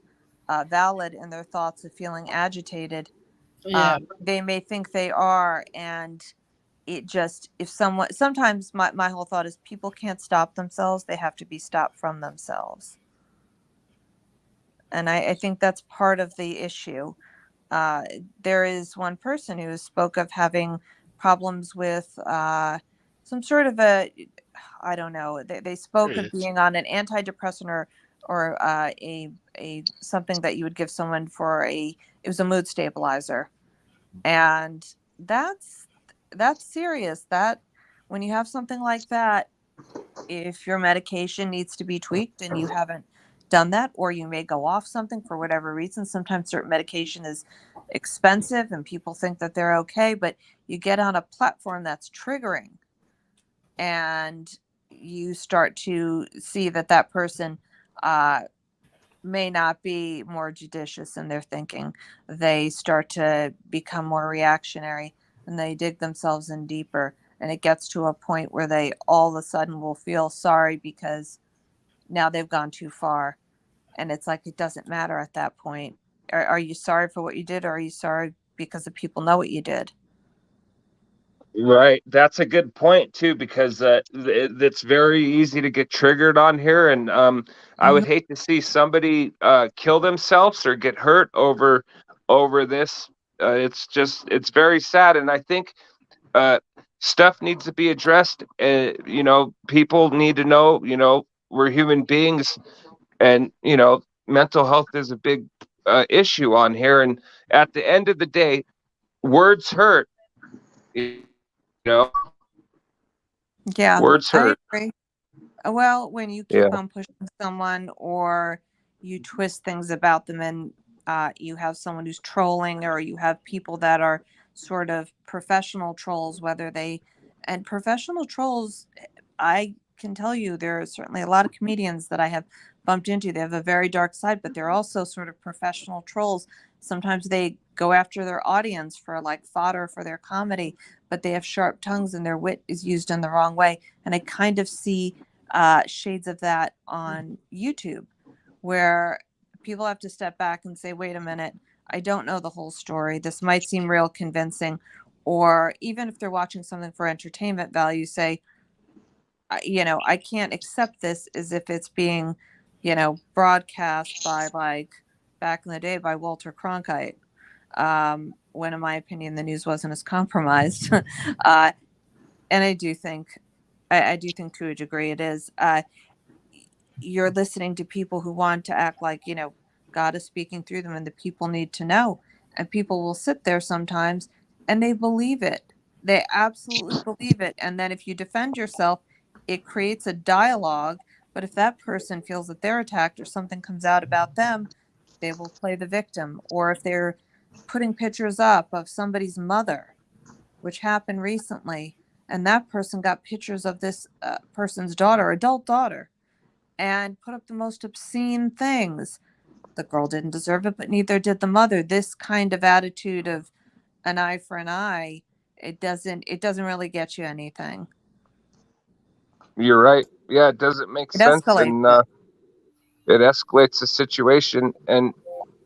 valid in their thoughts of feeling agitated, Yeah. they may think they are. And it just, if someone, sometimes my whole thought is people can't stop themselves, they have to be stopped from themselves. And I think that's part of the issue. Uh, there is one person who spoke of having problems with some sort of I don't know. They spoke of It's being on an antidepressant or a something that you would give someone for it was a mood stabilizer, and that's serious. That when you have something like that, if your medication needs to be tweaked and you haven't done that, or you may go off something for whatever reason. Sometimes certain medication is expensive and people think that they're okay, but you get on a platform that's triggering and you start to see that that person uh, may not be more judicious in their thinking. They start to become more reactionary and they dig themselves in deeper. And it gets to a point where they all of a sudden will feel sorry because now they've gone too far. And it's like, it doesn't matter at that point. Are you sorry for what you did, or are you sorry because the people know what you did? Right. That's a good point too, because it's very easy to get triggered on here, and I would Mhm. hate to see somebody kill themselves or get hurt over this. It's very sad, and I think uh, stuff needs to be addressed. People need to know. We're human beings, and mental health is a big issue on here. And at the end of the day, words hurt. You know, Yeah, words I hurt. agree. Well, when you Yeah. keep on pushing someone or you twist things about them, and you have someone who's trolling, or you have people that are sort of professional trolls, whether they, and professional trolls, I can tell you there are certainly a lot of comedians that I have bumped into. They have a very dark side, but they're also sort of professional trolls. Sometimes they go after their audience for like fodder for their comedy, but they have sharp tongues and their wit is used in the wrong way. And I kind of see shades of that on YouTube, where people have to step back and say, wait a minute, I don't know the whole story. This might seem real convincing. Or even if they're watching something for entertainment value, say, I can't accept this as if it's being, broadcast by, like, back in the day by Walter Cronkite. When, in my opinion, the news wasn't as compromised. And I do think to a degree it is. You're listening to people who want to act like, God is speaking through them and the people need to know. And people will sit there sometimes and they believe it. They absolutely believe it. And then if you defend yourself, it creates a dialogue. But if that person feels that they're attacked or something comes out about them, they will play the victim. Or if they're putting pictures up of somebody's mother, which happened recently, and that person got pictures of this person's daughter, adult daughter, and put up the most obscene things. The girl didn't deserve it, but neither did the mother. This kind of attitude of an eye for an eye, it doesn't really get you anything. You're right. Yeah, it doesn't make It sense, escalates and it. it escalates the situation. And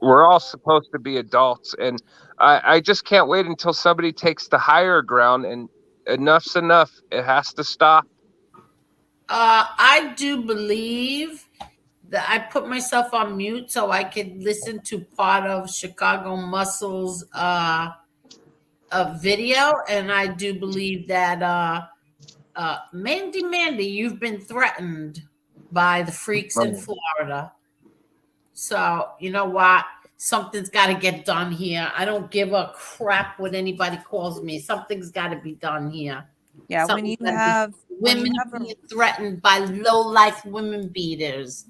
we're all supposed to be adults, and I just can't wait until somebody takes the higher ground. And enough's enough. It has to stop. I do believe that I put myself on mute so I could listen to part of Chicago Muscle's a video, and I do believe that Mandy, you've been threatened by the freaks in Florida. So you know what? Something's got to get done here. I don't give a crap what anybody calls me. Something's got to be done here. Yeah, when you have women being threatened by low life women beaters.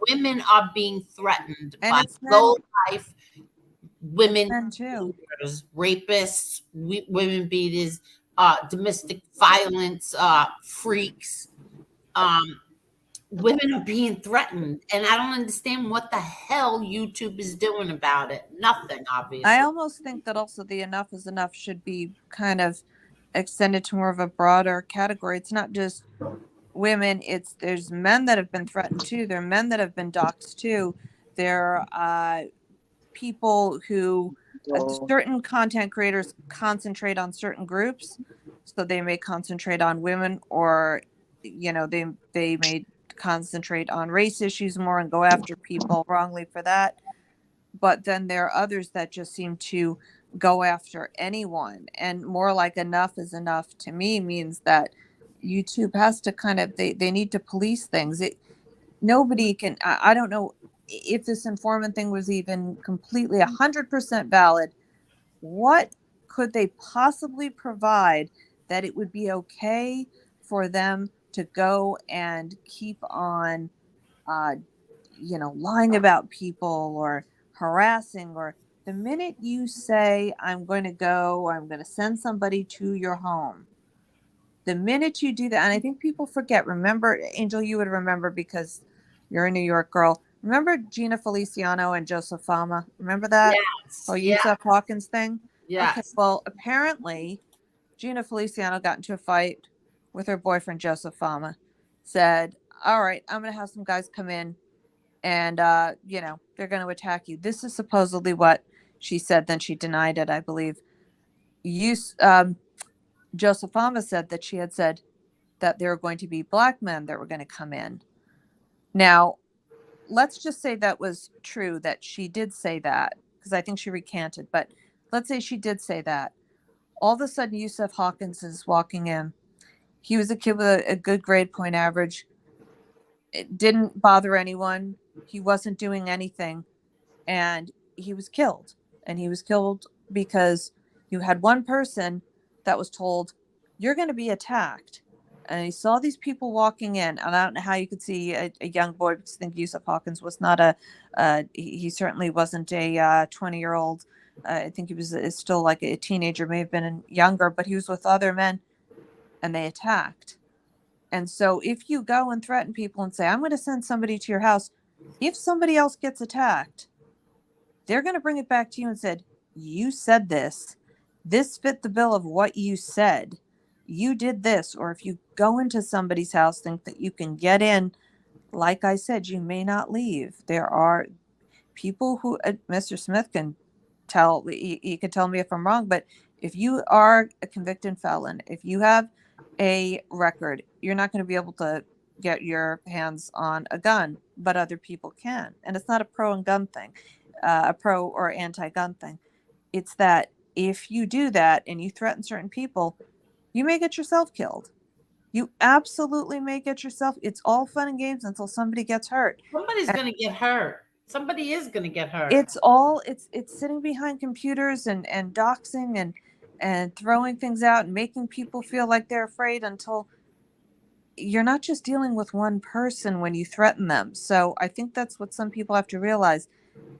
Women are being threatened And by it's men. low life women men too. beaters, rapists, women beaters, domestic violence, freaks. Women are being threatened, and I don't understand what the hell YouTube is doing about it. Nothing, obviously. I almost think that also the enough is enough should be kind of extended to more of a broader category. It's not just women, there's men that have been threatened too. There are men that have been doxxed too. There are people who certain content creators concentrate on certain groups, so they may concentrate on women, or they may concentrate on race issues more and go after people wrongly for that. But then there are others that just seem to go after anyone, and more like enough is enough to me means that YouTube has to kind of they need to police things. Nobody can. I don't know if this informant thing was even completely 100% valid. What could they possibly provide that it would be okay for them to go and keep on, lying about people or harassing? Or the minute you say, I'm going to send somebody to your home, the minute you do that, and I think people forget, remember, Angel, you would remember because you're a New York girl. Remember Gina Feliciano and Joseph Fama? Remember that? Yes. Oh, Yusuf Hawkins thing? Yes. Okay, well, apparently Gina Feliciano got into a fight with her boyfriend, Joseph Fama. Said, all right, I'm going to have some guys come in and, they're going to attack you. This is supposedly what she said. Then she denied it, I believe. Joseph Fama said that she had said that there were going to be black men that were going to come in. Now, let's just say that was true, that she did say that, because I think she recanted, but let's say she did say that. All of a sudden, Yusuf Hawkins is walking in. He was a kid with a good grade point average. It didn't bother anyone. He wasn't doing anything. And he was killed. And he was killed because you had one person that was told, you're going to be attacked. And he saw these people walking in. And I don't know how you could see a young boy, because I think Yusuf Hawkins was not he certainly wasn't a 20-year-old. I think he was still like a teenager, may have been younger, but he was with other men, and they attacked. And so if you go and threaten people and say, I'm going to send somebody to your house, if somebody else gets attacked, they're going to bring it back to you and said, you said this. This fit the bill of what you said. You did this. Or if you go into somebody's house, think that you can get in, like I said, you may not leave. There are people who, Mr. Smith can tell, he could tell me if I'm wrong, but if you are a convicted felon, if you have a record, you're not going to be able to get your hands on a gun, but other people can. And it's not a pro and gun thing, a pro or anti-gun thing. It's that if you do that and you threaten certain people, you may get yourself killed. You absolutely may get yourself. It's all fun and games until somebody gets hurt. Somebody's going to get hurt. Somebody is going to get hurt. It's sitting behind computers and doxing and throwing things out and making people feel like they're afraid until you're not just dealing with one person when you threaten them. So I think that's what some people have to realize.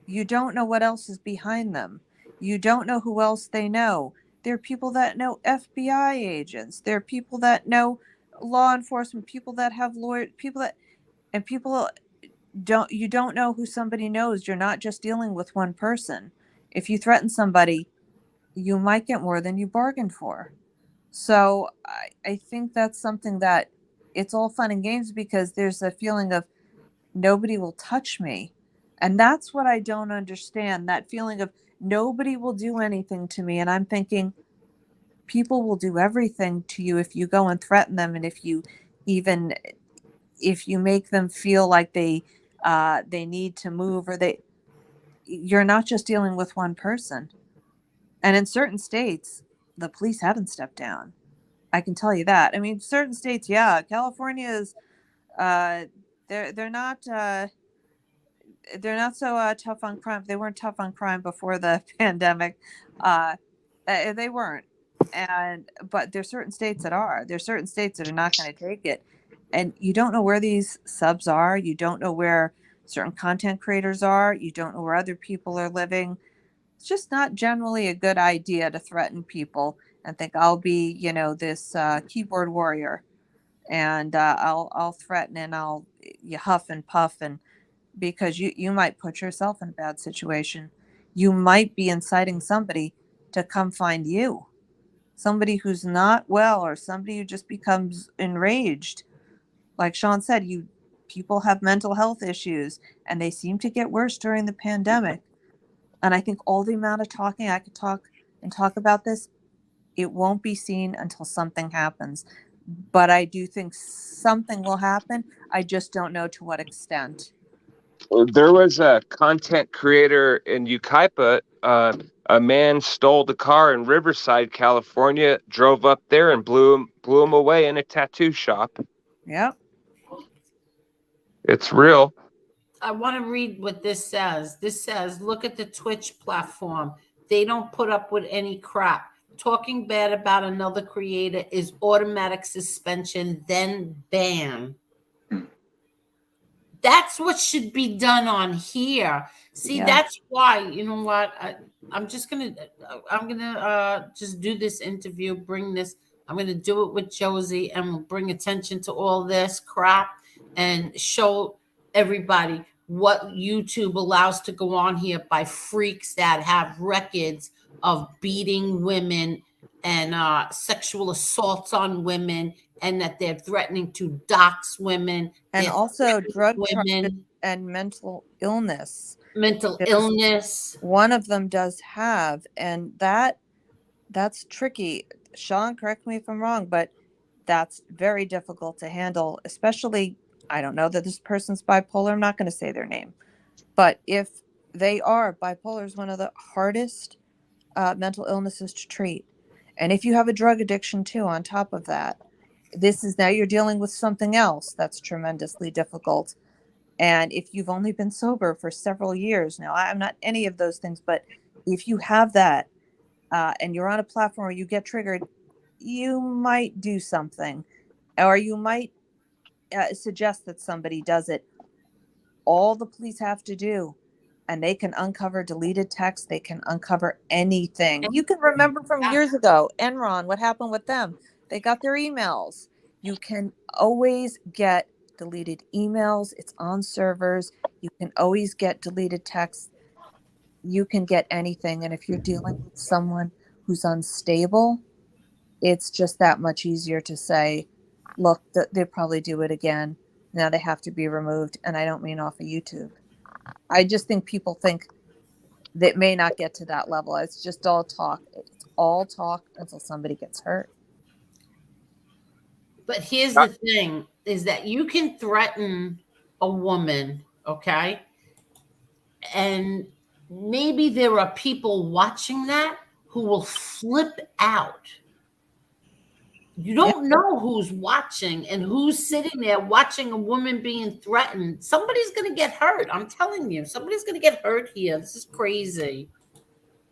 You don't know what else is behind them. You don't know who else they know. There are people that know FBI agents. There are people that know law enforcement, people that have lawyers, people you don't know who somebody knows. You're not just dealing with one person. If you threaten somebody, you might get more than you bargained for. So I think that's something that it's all fun and games because there's a feeling of nobody will touch me. And that's what I don't understand, that feeling of nobody will do anything to me. And I'm thinking people will do everything to you if you go and threaten them. And if you make them feel like they need to move or you're not just dealing with one person. And in certain states, the police haven't stepped down. I can tell you that. I mean, certain states, yeah, California is, they're not so tough on crime. They weren't tough on crime before the pandemic. They weren't. But there's certain states that are. There's certain states that are not going to take it. And you don't know where these subs are. You don't know where certain content creators are. You don't know where other people are living. It's just not generally a good idea to threaten people and think I'll be, this keyboard warrior, and I'll threaten and you huff and puff, and because you might put yourself in a bad situation. You might be inciting somebody to come find you, somebody who's not well, or somebody who just becomes enraged. Like Sean said, people have mental health issues, and they seem to get worse during the pandemic. And I think all the amount of talking I could talk about this, it won't be seen until something happens. But I do think something will happen. I just don't know to what extent. There was a content creator in Yucaipa. A man stole the car in Riverside, California, drove up there and blew him away in a tattoo shop. Yep. It's real. I want to read what this says. This says, look at the Twitch platform. They don't put up with any crap. Talking bad about another creator is automatic suspension, then ban. That's what should be done on here. See, Yeah. That's why, you know what? I'm gonna just do this interview, I'm gonna do it with Josie, and we'll bring attention to all this crap and show everybody what YouTube allows to go on here by freaks that have records of beating women and sexual assaults on women, and that they're threatening to dox women And also drug charges women and mental illness. mental Because illness. one of them does have, and that's tricky. Sean, correct me if I'm wrong, but that's very difficult to handle, especially, I don't know that this person's bipolar. I'm not going to say their name. But if they are, bipolar is one of the hardest mental illnesses to treat. And if you have a drug addiction too, on top of that, now you're dealing with something else that's tremendously difficult. And if you've only been sober for several years now, I'm not any of those things, but if you have that and you're on a platform where you get triggered, you might do something, or you might suggest that somebody does it. All the police have to do, and they can uncover deleted text, they can uncover anything. You can remember from years ago, Enron, what happened with them. They got their emails. You can always get deleted emails. It's on servers. You can always get deleted texts. You can get anything. And if you're dealing with someone who's unstable, it's just that much easier to say, look, they'll probably do it again. Now they have to be removed. And I don't mean off of YouTube. I just think people think that may not get to that level. It's just all talk. It's all talk until somebody gets hurt. But here's the thing is that you can threaten a woman, okay? And maybe there are people watching that who will flip out. You don't know who's watching and who's sitting there watching a woman being threatened. Somebody's going to get hurt. I'm telling you, somebody's going to get hurt here. This is crazy.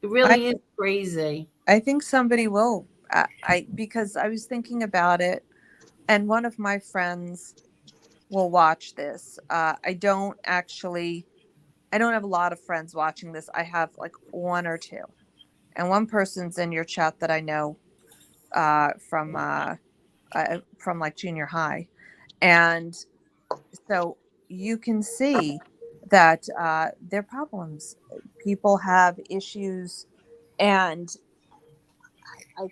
It really is crazy. I think somebody will. Because I was thinking about it, and one of my friends will watch this. I don't have a lot of friends watching this. I have like one or two, and one person's in your chat that I know from like junior high, and so you can see that there are problems. People have issues, and I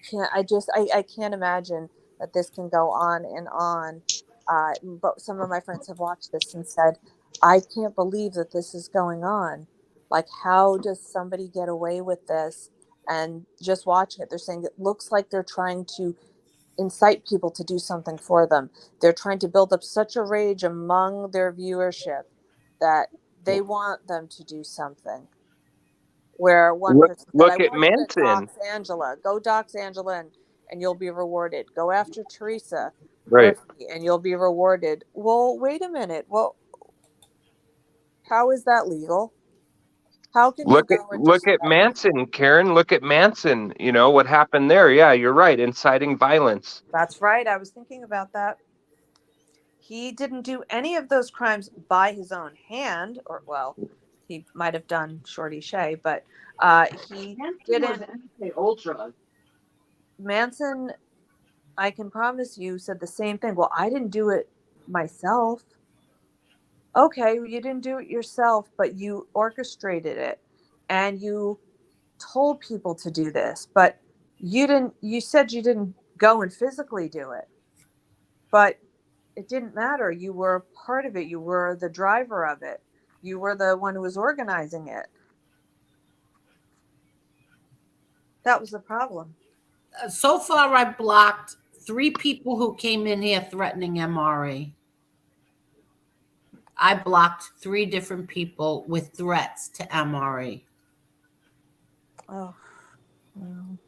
can't imagine that this can go on and on. But some of my friends have watched this and said, I can't believe that this is going on. Like, how does somebody get away with this? And just watching it, they're saying it looks like they're trying to incite people to do something for them. They're trying to build up such a rage among their viewership that they want them to do something. Where one person said, Look I at want you to Manson. dox Angela. Go dox Angela and you'll be rewarded. Go after Teresa Right. Murphy and you'll be rewarded. Well, wait a minute. Well, how is that legal? How can you go and look at Manson, Karen. Look at Manson. You know what happened there? Yeah, you're right. Inciting violence. That's right. I was thinking about that. He didn't do any of those crimes by his own hand, or well, he might have done Shorty Shay, but he didn't. Manson, I can promise you, said the same thing. Well, I didn't do it myself. Okay, you didn't do it yourself, but you orchestrated it and you told people to do this, but you said you didn't go and physically do it. But it didn't matter. You were part of it. You were the driver of it. You were the one who was organizing it. That was the problem. So far, I blocked 3 people who came in here threatening MRE. I blocked 3 different people with threats to MRE. Oh, well.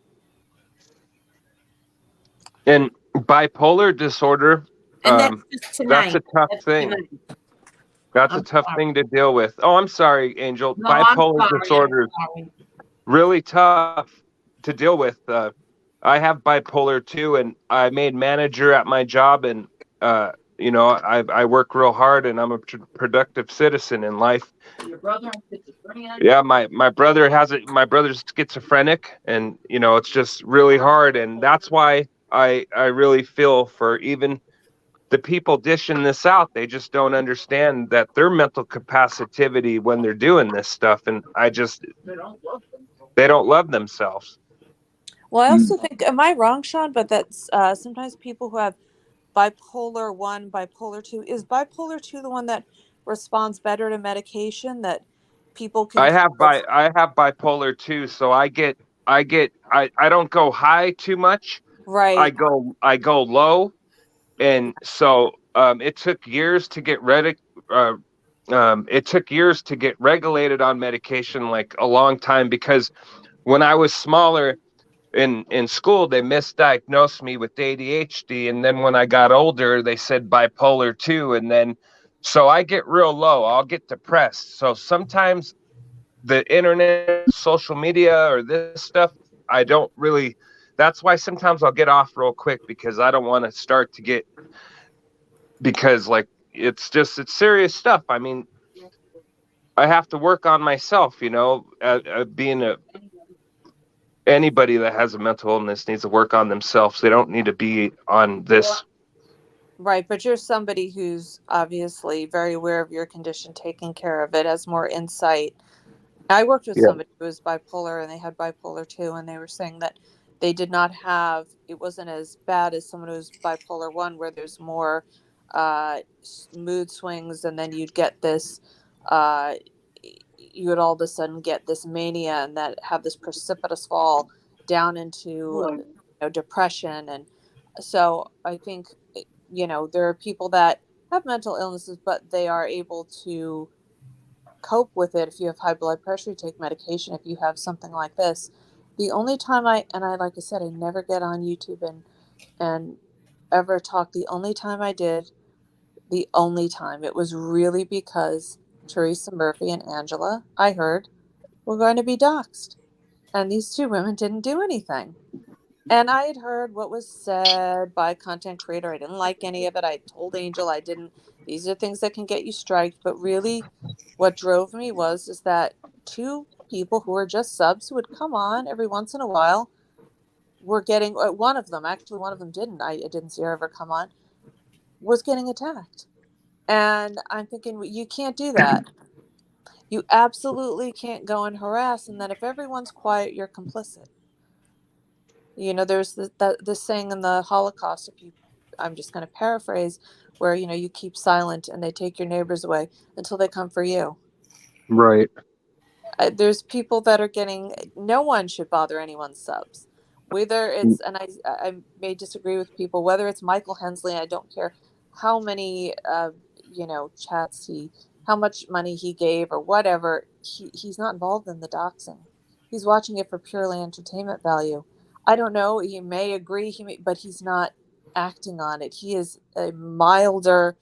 And bipolar disorder, And that's just tonight. that's a tough thing. Tonight. That's a tough thing to deal with. Oh, I'm sorry, Angel. No, Bipolar I'm sorry, disorder is really tough to deal with. I have bipolar too, and I made manager at my job, and I work real hard, and I'm a productive citizen in life. Your brother has schizophrenia? Yeah, my brother has it. My brother's schizophrenic, and it's just really hard, and that's why I really feel for even the people dishing this out. They just don't understand that their mental capacity when they're doing this stuff, and they don't love themselves. Well, I also think, am I wrong, Sean? But that's sometimes people who have bipolar 1, bipolar 2. Is bipolar 2 the one that responds better to medication that people can? I have bipolar 2, so I don't go high too much. Right. I go low, and so it took years to get regulated on medication, like a long time, because when I was smaller in school, they misdiagnosed me with ADHD, and then when I got older, they said bipolar 2, and then so I get real low. I'll get depressed. So sometimes the internet, social media, or this stuff, I don't really. That's why sometimes I'll get off real quick, because I don't want to start to get, because like it's serious stuff. I mean, I have to work on myself, being anybody that has a mental illness needs to work on themselves. They don't need to be on this Right, but you're somebody who's obviously very aware of your condition, taking care of it, has more insight. I worked with Yeah. somebody who was bipolar and they had bipolar too, and they were saying that they did not have, it wasn't as bad as someone who's bipolar one, where there's more mood swings, and then you'd get this, uh, you would all of a sudden get this mania and that have this precipitous fall down into depression. And so I think, there are people that have mental illnesses, but they are able to cope with it. If you have high blood pressure, you take medication. If you have something like this, the only time I like I said, I never get on YouTube and ever talk. The only time I did, the only time, it was really because Teresa Murphy and Angela, I heard, were going to be doxxed, and these two women didn't do anything. And I had heard what was said by a content creator. I didn't like any of it. I told Angel I didn't. These are things that can get you striked. But really, what drove me is that two people who are just subs who would come on every once in a while were getting, one of them, actually, one of them didn't. I didn't see her ever come on, was getting attacked. And I'm thinking, you can't do that. You absolutely can't go and harass. And then if everyone's quiet, you're complicit. There's the saying in the Holocaust, I'm just going to paraphrase, where, you keep silent and they take your neighbors away until they come for you. Right. There's people that are getting, no one should bother anyone's subs. Whether it's, and I may disagree with people, whether it's Michael Hensley, I don't care how many, chats how much money he gave or whatever, he's not involved in the doxing. He's watching it for purely entertainment value. I don't know, he may agree, but he's not acting on it. He's milder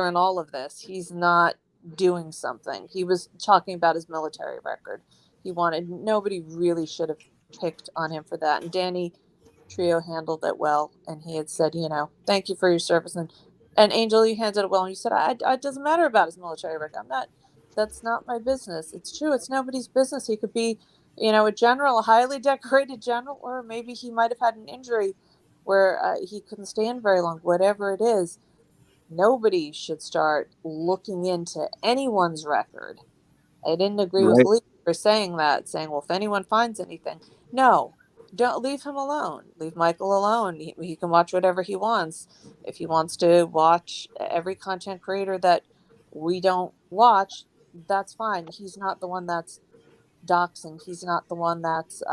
in all of this. He's not doing something. He was talking about his military record. Nobody really should have picked on him for that. And Danny Trio handled it well. And he had said, thank you for your service. And Angel, you handled it well. And you said, it doesn't matter about his military record. That's not my business. It's true. It's nobody's business. He could be, a general, a highly decorated general, or maybe he might have had an injury where he couldn't stand very long, whatever it is. Nobody should start looking into anyone's record. I didn't agree with Lee for saying that, saying, well, if anyone finds anything, no, don't leave him alone. Leave Michael alone. He can watch whatever he wants. If he wants to watch every content creator that we don't watch, that's fine. He's not the one that's doxing. He's not the one that's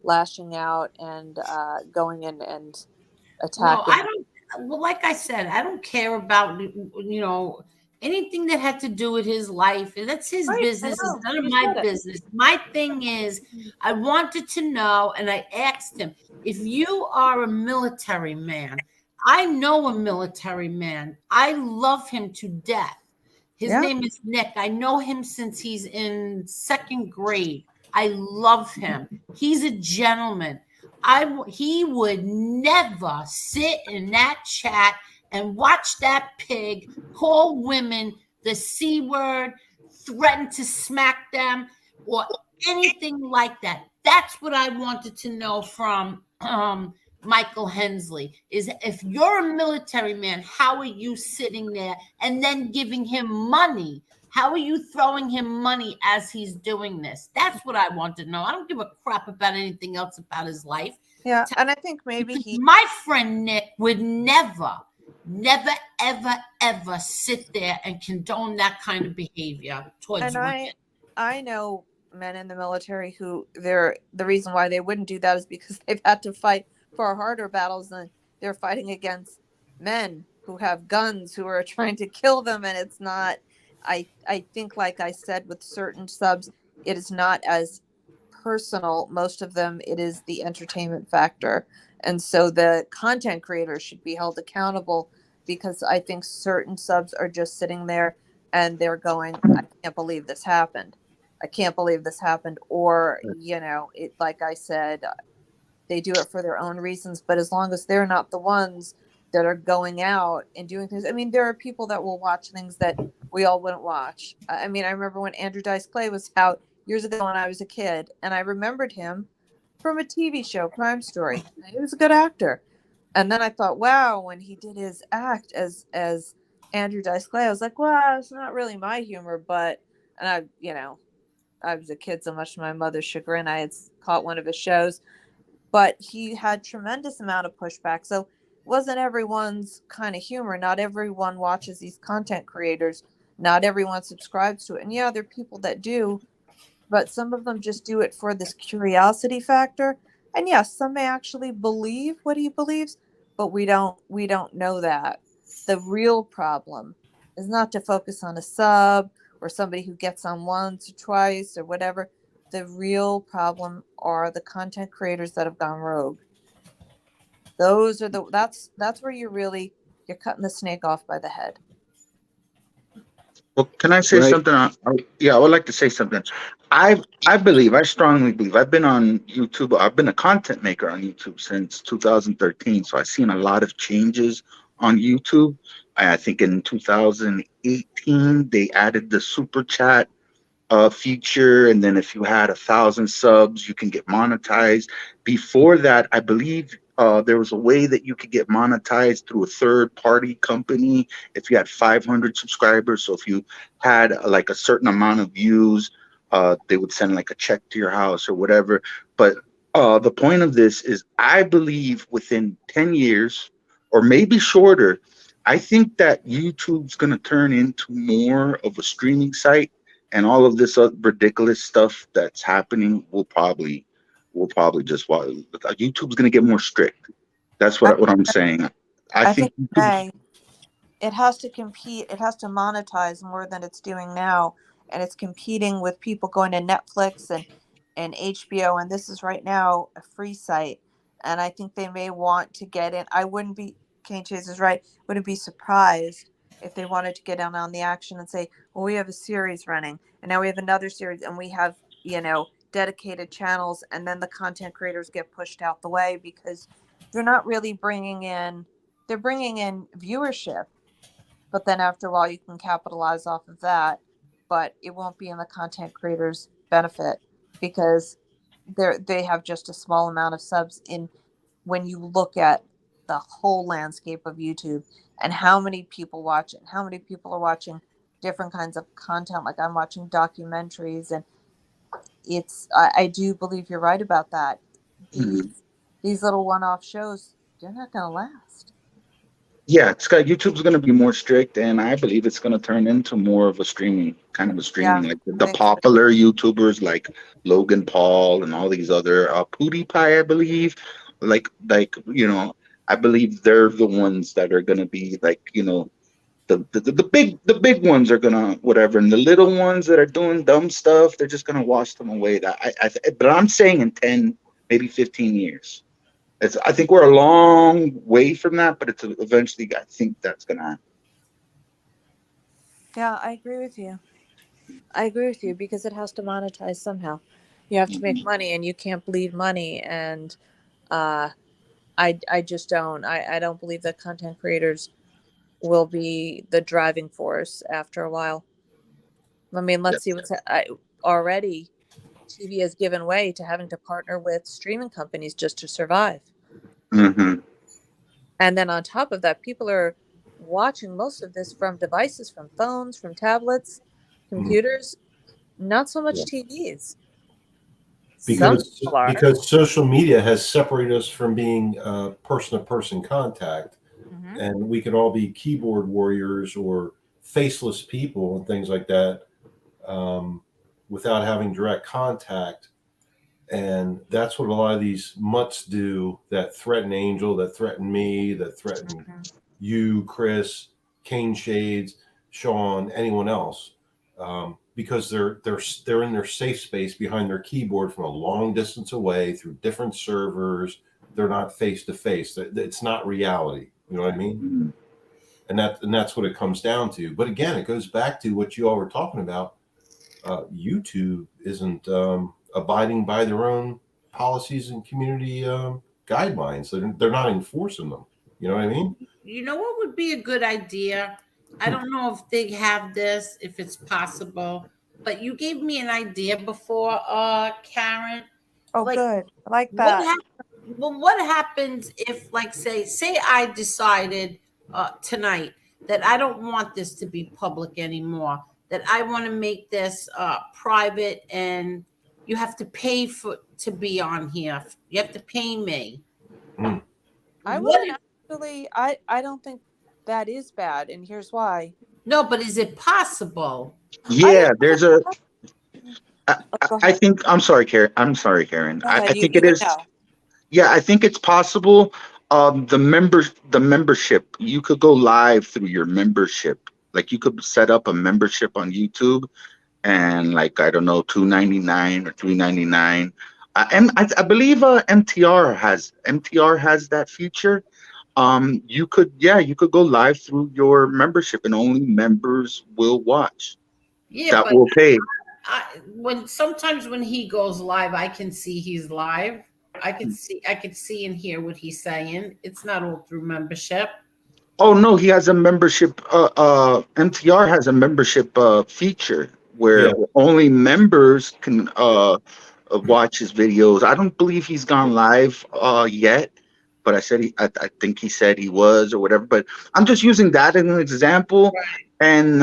lashing out and going in and No, attacking. I don't. Well, like I said, I don't care about anything that had to do with his life. That's his Right, business. I know. It's none of You my said it. business. My thing is, I wanted to know, and I asked him, if you are a military man, I know a military man. I love him to death. His Yeah. name is Nick. I know him since he's in second grade. I love him. He's a gentleman. He would never sit in that chat and watch that pig call women the C word, threaten to smack them, or anything like that. That's what I wanted to know from Michael Hensley, is if you're a military man, how are you sitting there and then giving him money? How are you throwing him money as he's doing this? That's what I want to know. I don't give a crap about anything else about his life. Yeah, and I think maybe My friend Nick would never, ever, ever sit there and condone that kind of behavior towards and women. I know men in the military who the reason why they wouldn't do that is because they've had to fight for harder battles than they're fighting against men who have guns who are trying to kill them. And it's not, I think, like I said, with certain subs, it is not as personal. Most of them, it is the entertainment factor. And so the content creators should be held accountable, because I think certain subs are just sitting there and they're going, I can't believe this happened. I can't believe this happened. Or, it, like I said, they do it for their own reasons. But as long as they're not the ones that are going out and doing things, I mean, there are people that will watch things that we all wouldn't watch. I mean, I remember when Andrew Dice Clay was out years ago when I was a kid, and I remembered him from a TV show, Crime Story. He was a good actor. And then I thought, wow, when he did his act as Andrew Dice Clay, I was like, well, it's not really my humor, but and I was a kid, so much to my mother's chagrin, I had caught one of his shows, but he had tremendous amount of pushback. So it wasn't everyone's kind of humor. Not everyone watches these content creators. Not everyone subscribes to it. And yeah, there are people that do, but some of them just do it for this curiosity factor. And yes, some may actually believe what he believes, but we don't know that. The real problem is not to focus on a sub or somebody who gets on once or twice or whatever. The real problem are the content creators that have gone rogue. Those are that's where you're cutting the snake off by the head. Well, can I say Right. something? Yeah, I would like to say something. I strongly believe. I've been on YouTube. I've been a content maker on YouTube since 2013. So I've seen a lot of changes on YouTube. I think in 2018 they added the super chat feature, and then if you had 1,000 subs, you can get monetized. Before that, I believe there was a way that you could get monetized through a third-party company if you had 500 subscribers. So if you had like a certain amount of views, they would send like a check to your house or whatever. But the point of this is, I believe within 10 years or maybe shorter, I think that YouTube's going to turn into more of a streaming site, and all of this ridiculous stuff that's happening will probably just YouTube's going to get more strict. That's I, what I'm saying. I I think think it may. It has to compete, it has to monetize more than it's doing now, and it's competing with people going to Netflix and HBO, and this is right now a free site, and I think they may want to get in. I wouldn't be, Kane Chase is right, wouldn't be surprised if they wanted to get in on the action and say, well, we have a series running and now we have another series and we have, dedicated channels, and then the content creators get pushed out the way because they're not really they're bringing in viewership, but then after a while you can capitalize off of that, but it won't be in the content creators benefit because they have just a small amount of subs in when you look at the whole landscape of YouTube and how many people watch it, how many people are watching different kinds of content. Like I'm watching documentaries, and I do believe you're right about that. Mhm. These little one-off shows, they're not going to last. Yeah, YouTube's going to be more strict, and I believe it's going to turn into more of a streaming kind of a Yeah, streaming, like I the think so. popular YouTubers like Logan Paul and all these other PewDiePie, I believe. I believe they're the ones that are going to be like, the big ones are gonna whatever, and the little ones that are doing dumb stuff, they're just gonna wash them away. But I'm saying in 10, maybe 15 years. I think we're a long way from that, but it's eventually. I think that's gonna happen. Yeah, I agree with you. I agree with you because it has to monetize somehow. You have to make Mhm. money, and you can't bleed money. And uh, I just don't. I don't believe that content creators will be the driving force after a while. I mean, Yeah. let's see already. TV has given way to having to partner with streaming companies just to survive. Hmm. And then on top of that, people are watching most of this from devices, from phones, from tablets, Mhm. computers, not so Yeah. much TVs. Some because people are. because social media has separated us from being person to person contact, Mm-hmm. and we can all be keyboard warriors or faceless people and things like that, without having direct contact. And that's what a lot of these mutts do, that threaten Angel, that threaten me, that threaten Mm-hmm. you, Chris, Kane Shades, Sean, anyone else, because they're in their safe space behind their keyboard from a long distance away through different servers. They're not face to face. It's not reality. You know what I mean? Hmm. And that's what it comes down to. But again, it goes back to what you all were talking about. YouTube isn't abiding by their own policies and community guidelines. They're not enforcing them. You know what I mean? You know what would be a good idea? I don't know if they have this, if it's possible, but you gave me an idea before, Karen. Oh, Like, good. I like what that. Well, what happens if, like, say I decided tonight that I don't want this to be public anymore, that I want to make this private, and you have to pay for to be on here. You have to pay me. Mm. I What wouldn't actually. I don't think that is bad, and here's why. No, but is it possible? Yeah, there's a. Oh, go I ahead. think I'm sorry, Karen. I'm sorry, Karen. Go I ahead. think You it would is. know. Yeah, I think it's possible. The membership, you could go live through your membership. Like you could set up a membership on YouTube, and like I don't know, 2.99 or 3.99. And I believe MTR has that feature. You could go live through your membership, and only members will watch. Yeah, That but will pay. sometimes when he goes live, I can see he's live. I could see and hear what he's saying. It's not all through membership. Oh no, he has a membership. MTR has a membership feature where Yeah. only members can watch his videos. I don't believe he's gone live yet, but I think he said he was or whatever. But I'm just using that as an example, and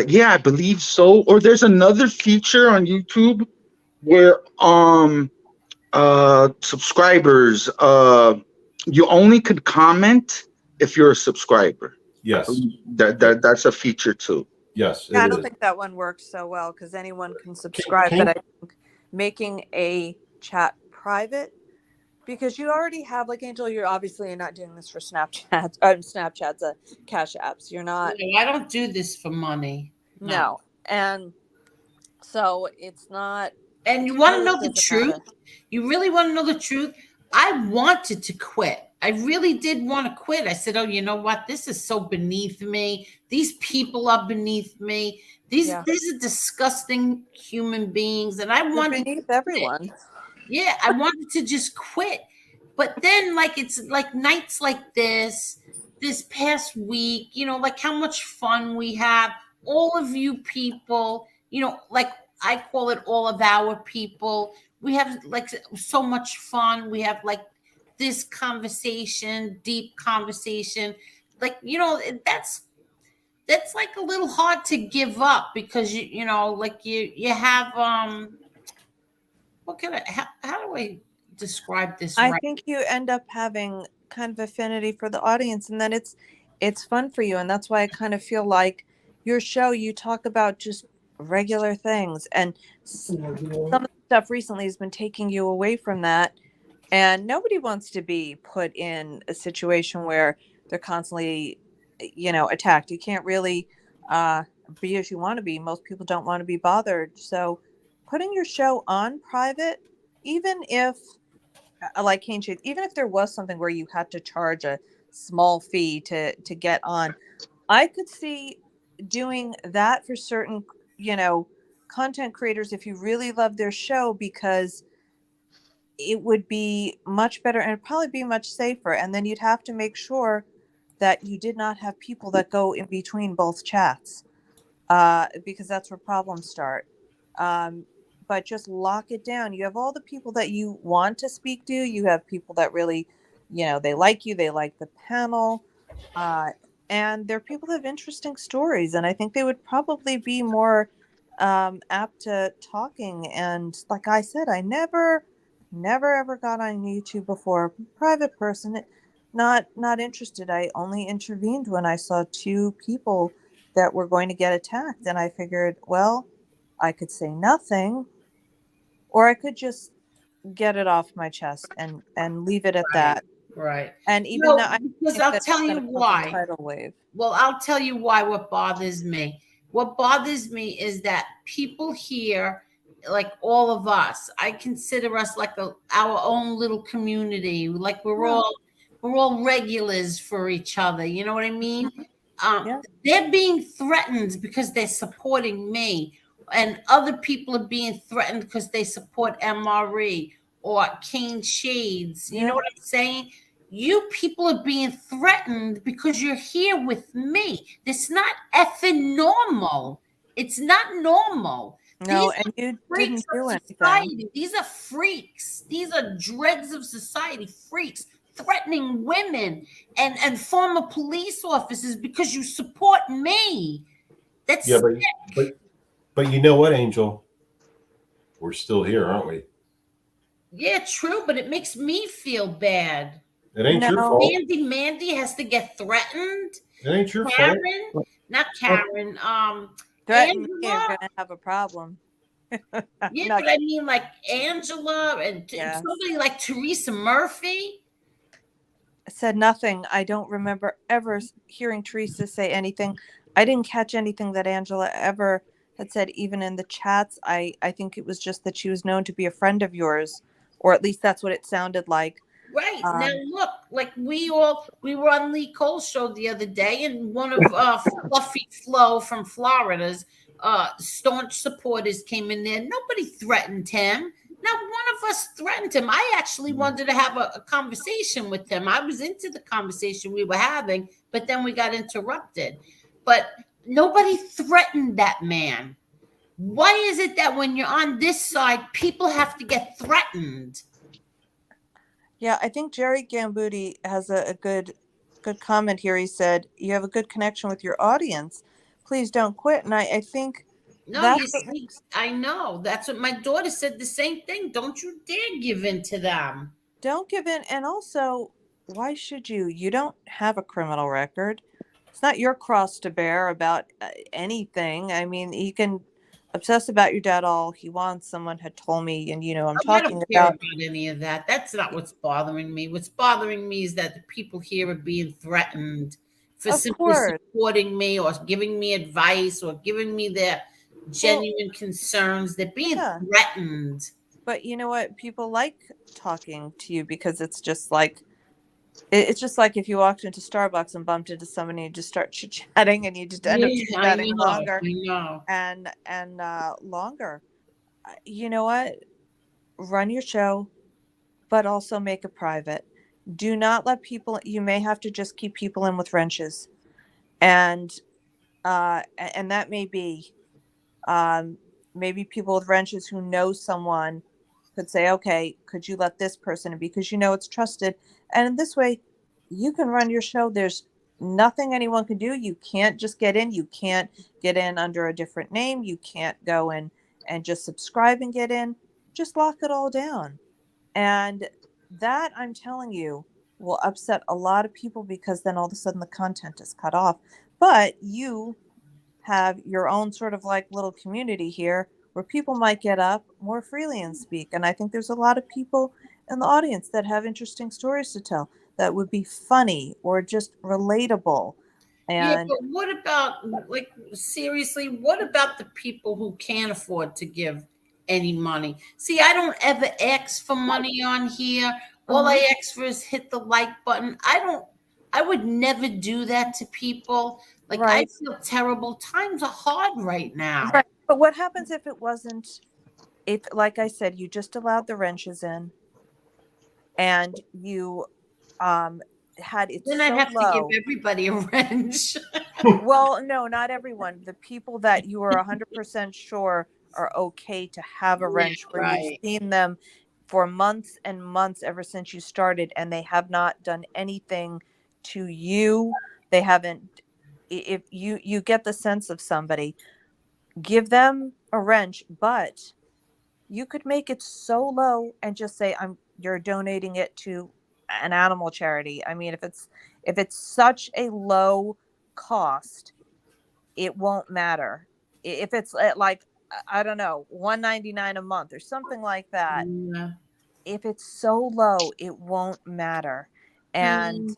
yeah, I believe so. Or there's another feature on YouTube where subscribers you only could comment if you're a subscriber. I Yes. believe that's a feature too. Yes, Yeah, I it don't is. think that one works so well because anyone can subscribe. But I think making a chat private, because you already have, like, Angel, you're obviously not doing this for Snapchat. Snapchat's a cash apps. You're not. No, I don't do this for money. No, and so it's not. And you To want me, to it know the doesn't truth? matter. You really want to know the truth? I wanted to quit. I really did want to quit. I said, "Oh, you know what? This is so beneath me. These people are beneath me. These Yeah. these are disgusting human beings." And I You're wanted to beneath quit. everyone. Yeah, I wanted to just quit. But then, like, it's like nights like this past week, like how much fun we have. All of you people, like I call it all of our people. We have like so much fun. We have like this conversation, deep conversation. Like, that's like a little hard to give up because like you have what can how do I describe this I right? think you end up having kind of affinity for the audience, and then it's fun for you, and that's why I kind of feel like your show, you talk about just regular things, and some of the stuff recently has been taking you away from that, and nobody wants to be put in a situation where they're constantly, attacked. You can't really be as you want to be. Most people don't want to be bothered, so putting your show on private, even if like Cane Shades, even if there was something where you had to charge a small fee to get on, I could see doing that for certain, content creators if you really love their show, because it would be much better and it'd probably be much safer. And then you'd have to make sure that you did not have people that go in between both chats, because that's where problems start. But just lock it down. You have all the people that you want to speak to. You have people that really, they like you, they like the panel. And they're people that have interesting stories. And I think they would probably be more apt to talking. And like I said, I never ever got on YouTube before. Private person, not interested. I only intervened when I saw two people that were going to get attacked, and I figured, well, I could say nothing, or I could just get it off my chest and leave it at that. Right. And even now, No, I because think I'll that tell it's you going to cause a why. tidal wave. Well, I'll tell you why. What bothers me. What bothers me is that people here, like all of us, I consider us like our own little community. Like we're all regulars for each other. You know what I mean? Yeah. They're being threatened because they're supporting me, and other people are being threatened because they support MRE or Cane Shades. You Yeah. know what I'm saying? You people are being threatened because you're here with me. It's not effing normal. It's not normal. No, These and you freaks didn't do of anything. society. These are freaks. These are dregs of society, freaks threatening women and former police officers because you support me. That's Yeah, sick. but you know what, Angel? We're still here, aren't we? Yeah, true, but it makes me feel bad. It ain't your No. fault. Mandy has to get threatened. It ain't your fault. Karen, not Karen. Threaten me, you're Angela. gonna have a problem. Yeah, Not- but I mean, like Angela and Yes. somebody like Teresa Murphy. Said nothing. I don't remember ever hearing Teresa say anything. I didn't catch anything that Angela ever had said, even in the chats. I think it was just that she was known to be a friend of yours, or at least that's what it sounded like. Right. Now look, like we were on Lee Cole's show the other day, and one of Fluffy Flo from Florida's staunch supporters came in there. Nobody threatened him. Not one of us threatened him. I actually wanted to have a conversation with him. I was into the conversation we were having, but then we got interrupted. But nobody threatened that man. Why is it that when you're on this side, people have to get threatened? Yeah, I think Jerry Gambuti has a good comment here. He said, "You have a good connection with your audience. Please don't quit." And I think No, that's you see, I know. That's what my daughter said, the same thing. Don't you dare give in to them. don't give in. And also, why should you? You don't have a criminal record. It's not your cross to bear about anything. I mean, he can obsess about your dad all he wants. Someone had told me, and I'm I talking don't care about. about any of that. That's not what's bothering me. What's bothering me is that the people here are being threatened for Of simply course. supporting me or giving me advice or giving me their genuine concerns. They're being Yeah. threatened. But you know what? People like talking to you because it's just like if you walked into Starbucks and bumped into somebody and you just start chit-chatting and you just end up chit-chatting longer and longer. You know what? Run your show, but also make it private. Do not let people, you may have to just keep people in with wrenches. And that may be maybe people with wrenches who know someone could say, okay, could you let this person in, because it's trusted. And in this way, you can run your show. There's nothing anyone can do. You can't just get in. You can't get in under a different name. You can't go in and just subscribe and get in. Just lock it all down. And that, I'm telling you, will upset a lot of people, because then all of a sudden the content is cut off. But you have your own sort of like little community here where people might get up more freely and speak. And I think there's a lot of people in the audience that have interesting stories to tell that would be funny or just relatable. Yeah, And but what about, like, seriously, what about the people who can't afford to give any money? See, I don't ever ask for money on here. All I ask for is hit the like button. I would never do that to people. Like, I feel terrible. Times are hard right now. Right. But what happens if it wasn't, if, like I said, you just allowed the wrenches in and you had it Then so I'd have low. to give everybody a wrench. Well, no, not everyone. The people that you are 100% sure are okay to have a wrench, where you've seen them for months and months ever since you started, and they have not done anything to you. They haven't. If you get the sense of somebody, give them a wrench, but you could make it so low and just say, you're donating it to an animal charity. I mean, if it's such a low cost, it won't matter. If it's at, like, I don't know, $1.99 a month or something like that. Yeah. If it's so low, it won't matter. And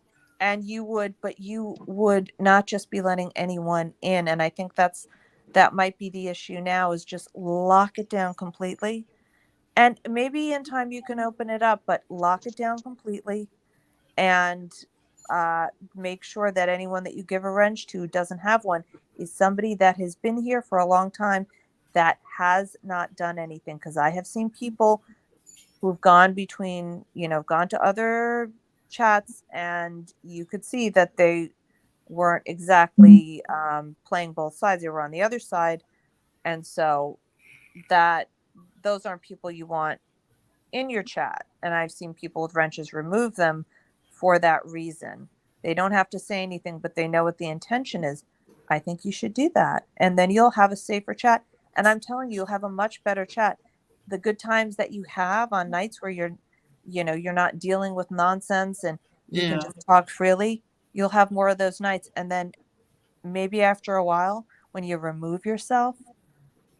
you would not just be letting anyone in. And I think that might be the issue now, is just lock it down completely. And maybe in time you can open it up, but lock it down completely, and make sure that anyone that you give a wrench to doesn't have one, is somebody that has been here for a long time that has not done anything. Because I have seen people who've gone between, gone to other chats, and you could see that they weren't exactly playing both sides. They were on the other side. And so those aren't people you want in your chat, and I've seen people with wrenches remove them for that reason. They don't have to say anything, but they know what the intention is. I think you should do that, and then you'll have a safer chat. And I'm telling you, you'll have a much better chat. The good times that you have on nights where you're not dealing with nonsense and you can just talk freely, you'll have more of those nights. And then maybe after a while, when you remove yourself,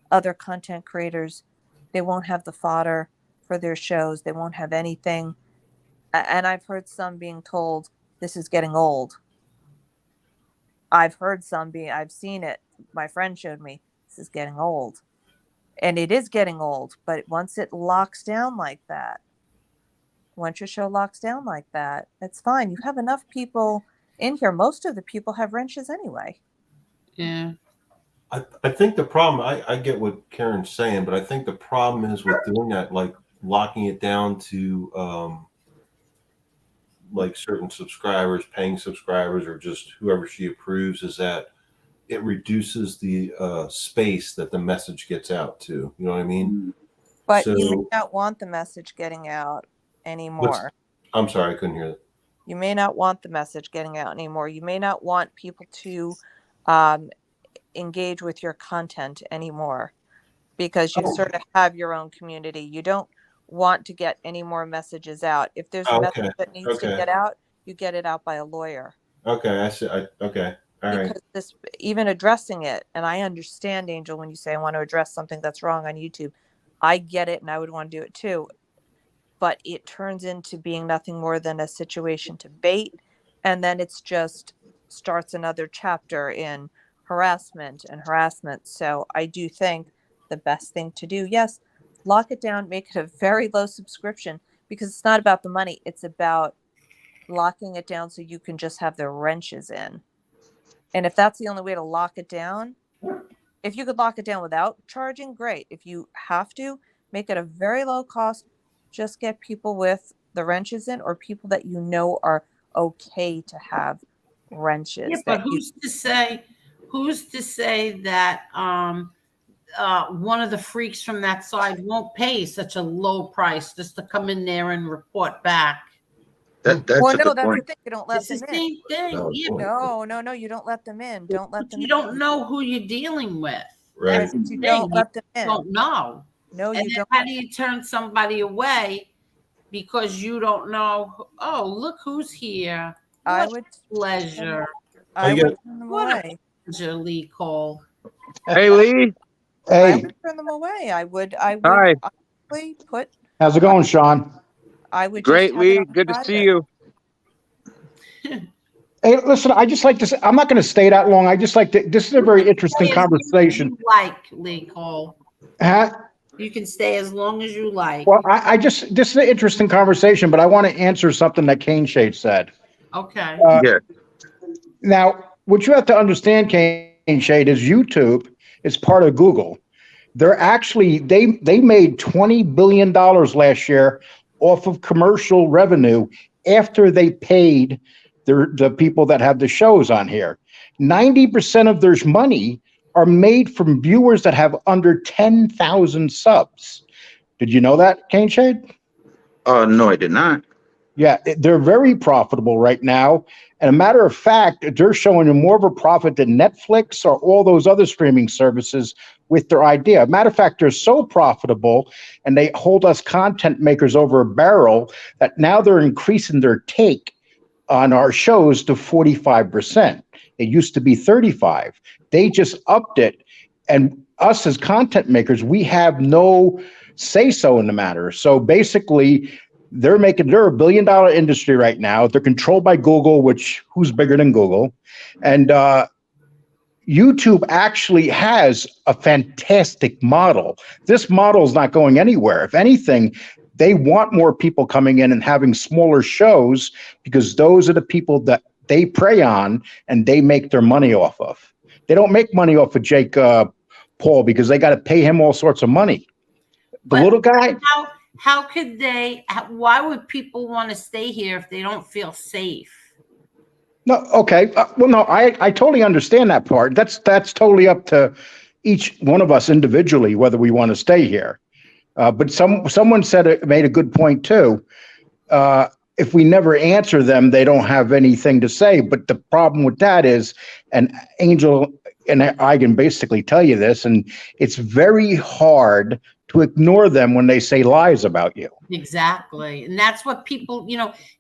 other content creators, they won't have the fodder for their shows. They won't have anything. And I've heard some being told, this is getting old. I've seen it. My friend showed me, this is getting old. And it is getting old, but once it locks down like that, once your show locks down like that, it's fine. You have enough people in here. Most of the people have wrenches anyway. Yeah. I think the problem, I get what Karen's saying, but I think the problem is with doing that, like locking it down to like certain subscribers, paying subscribers, or just whoever she approves, is that it reduces the space that the message gets out to. You know what I mean? But you may not want the message getting out anymore. I'm sorry, I couldn't hear that. You may not want the message getting out anymore. You may not want people to engage with your content anymore because you sort of have your own community. You don't want to get any more messages out. If there's a message that needs to get out, you get it out by a lawyer. Okay, I see. Okay. All right. Because this, even addressing it, and I understand, Angel, when you say I want to address something that's wrong on YouTube, I get it, and I would want to do it too. But it turns into being nothing more than a situation to bait, and then it's just starts another chapter in harassment. So I do think the best thing to do, yes, lock it down, make it a very low subscription, because it's not about the money. It's about locking it down so you can just have the wrenches in. And if that's the only way to lock it down, if you could lock it down without charging, great. If you have to, make it a very low cost. Just get people with the wrenches in, or people that you know are okay to have wrenches. Yeah, but who's to say that one of the freaks from that side won't pay such a low price just to come in there and report back? That's the thing. You don't let It's them the same thing. in. No, you don't let them in. Don't let them in. You don't know who you're dealing with. Right. You don't let them in. You don't know. No, and you don't. How do you turn somebody away because you don't know? Oh, look who's here. I What would pleasure. I would turn them What away. a pleasure, Lee Cole. Hey, Lee. I Hey, would turn them away. I would Hi. honestly put. how's it going, Sean? I would Great, just have it Lee. on Good to private. see you. Hey, listen, I just like to say, I'm not going to stay that long. I just like to, this is a very interesting Stay as long as conversation. you like, Lee Cole. Huh? You can stay as long as you like. Well, this is an interesting conversation, but I want to answer something that Kane Shade said. Okay. Yeah. Now, what you have to understand, Kane Shade, is YouTube is part of Google. They're actually, they made $20 billion last year off of commercial revenue after they paid the people that have the shows on here. 90% of their money are made from viewers that have under 10,000 subs. Did you know that, Kane Shade? No, I did not. Yeah, they're very profitable right now. And a matter of fact, they're showing more of a profit than Netflix or all those other streaming services with their idea. Matter of fact, they're so profitable and they hold us content makers over a barrel that now they're increasing their take on our shows to 45%. It used to be 35. They just upped it. And us as content makers, we have no say-so in the matter. So basically, they're a $1 billion industry right now. They're controlled by Google, which who's bigger than Google? And YouTube actually has a fantastic model. This model is not going anywhere. If anything, they want more people coming in and having smaller shows because those are the people that they prey on and they make their money off of. They don't make money off of Jake Paul because they got to pay him all sorts of money. The little guy. How could they? Why would people want to stay here if they don't feel safe? No, okay. Well, no, I totally understand that part. That's totally up to each one of us individually whether we want to stay here. But someone made a good point too. If we never answer them, they don't have anything to say. But the problem with that is, and Angel and I can basically tell you this, and it's very hard to ignore them when they say lies about you. Exactly. And that's what people,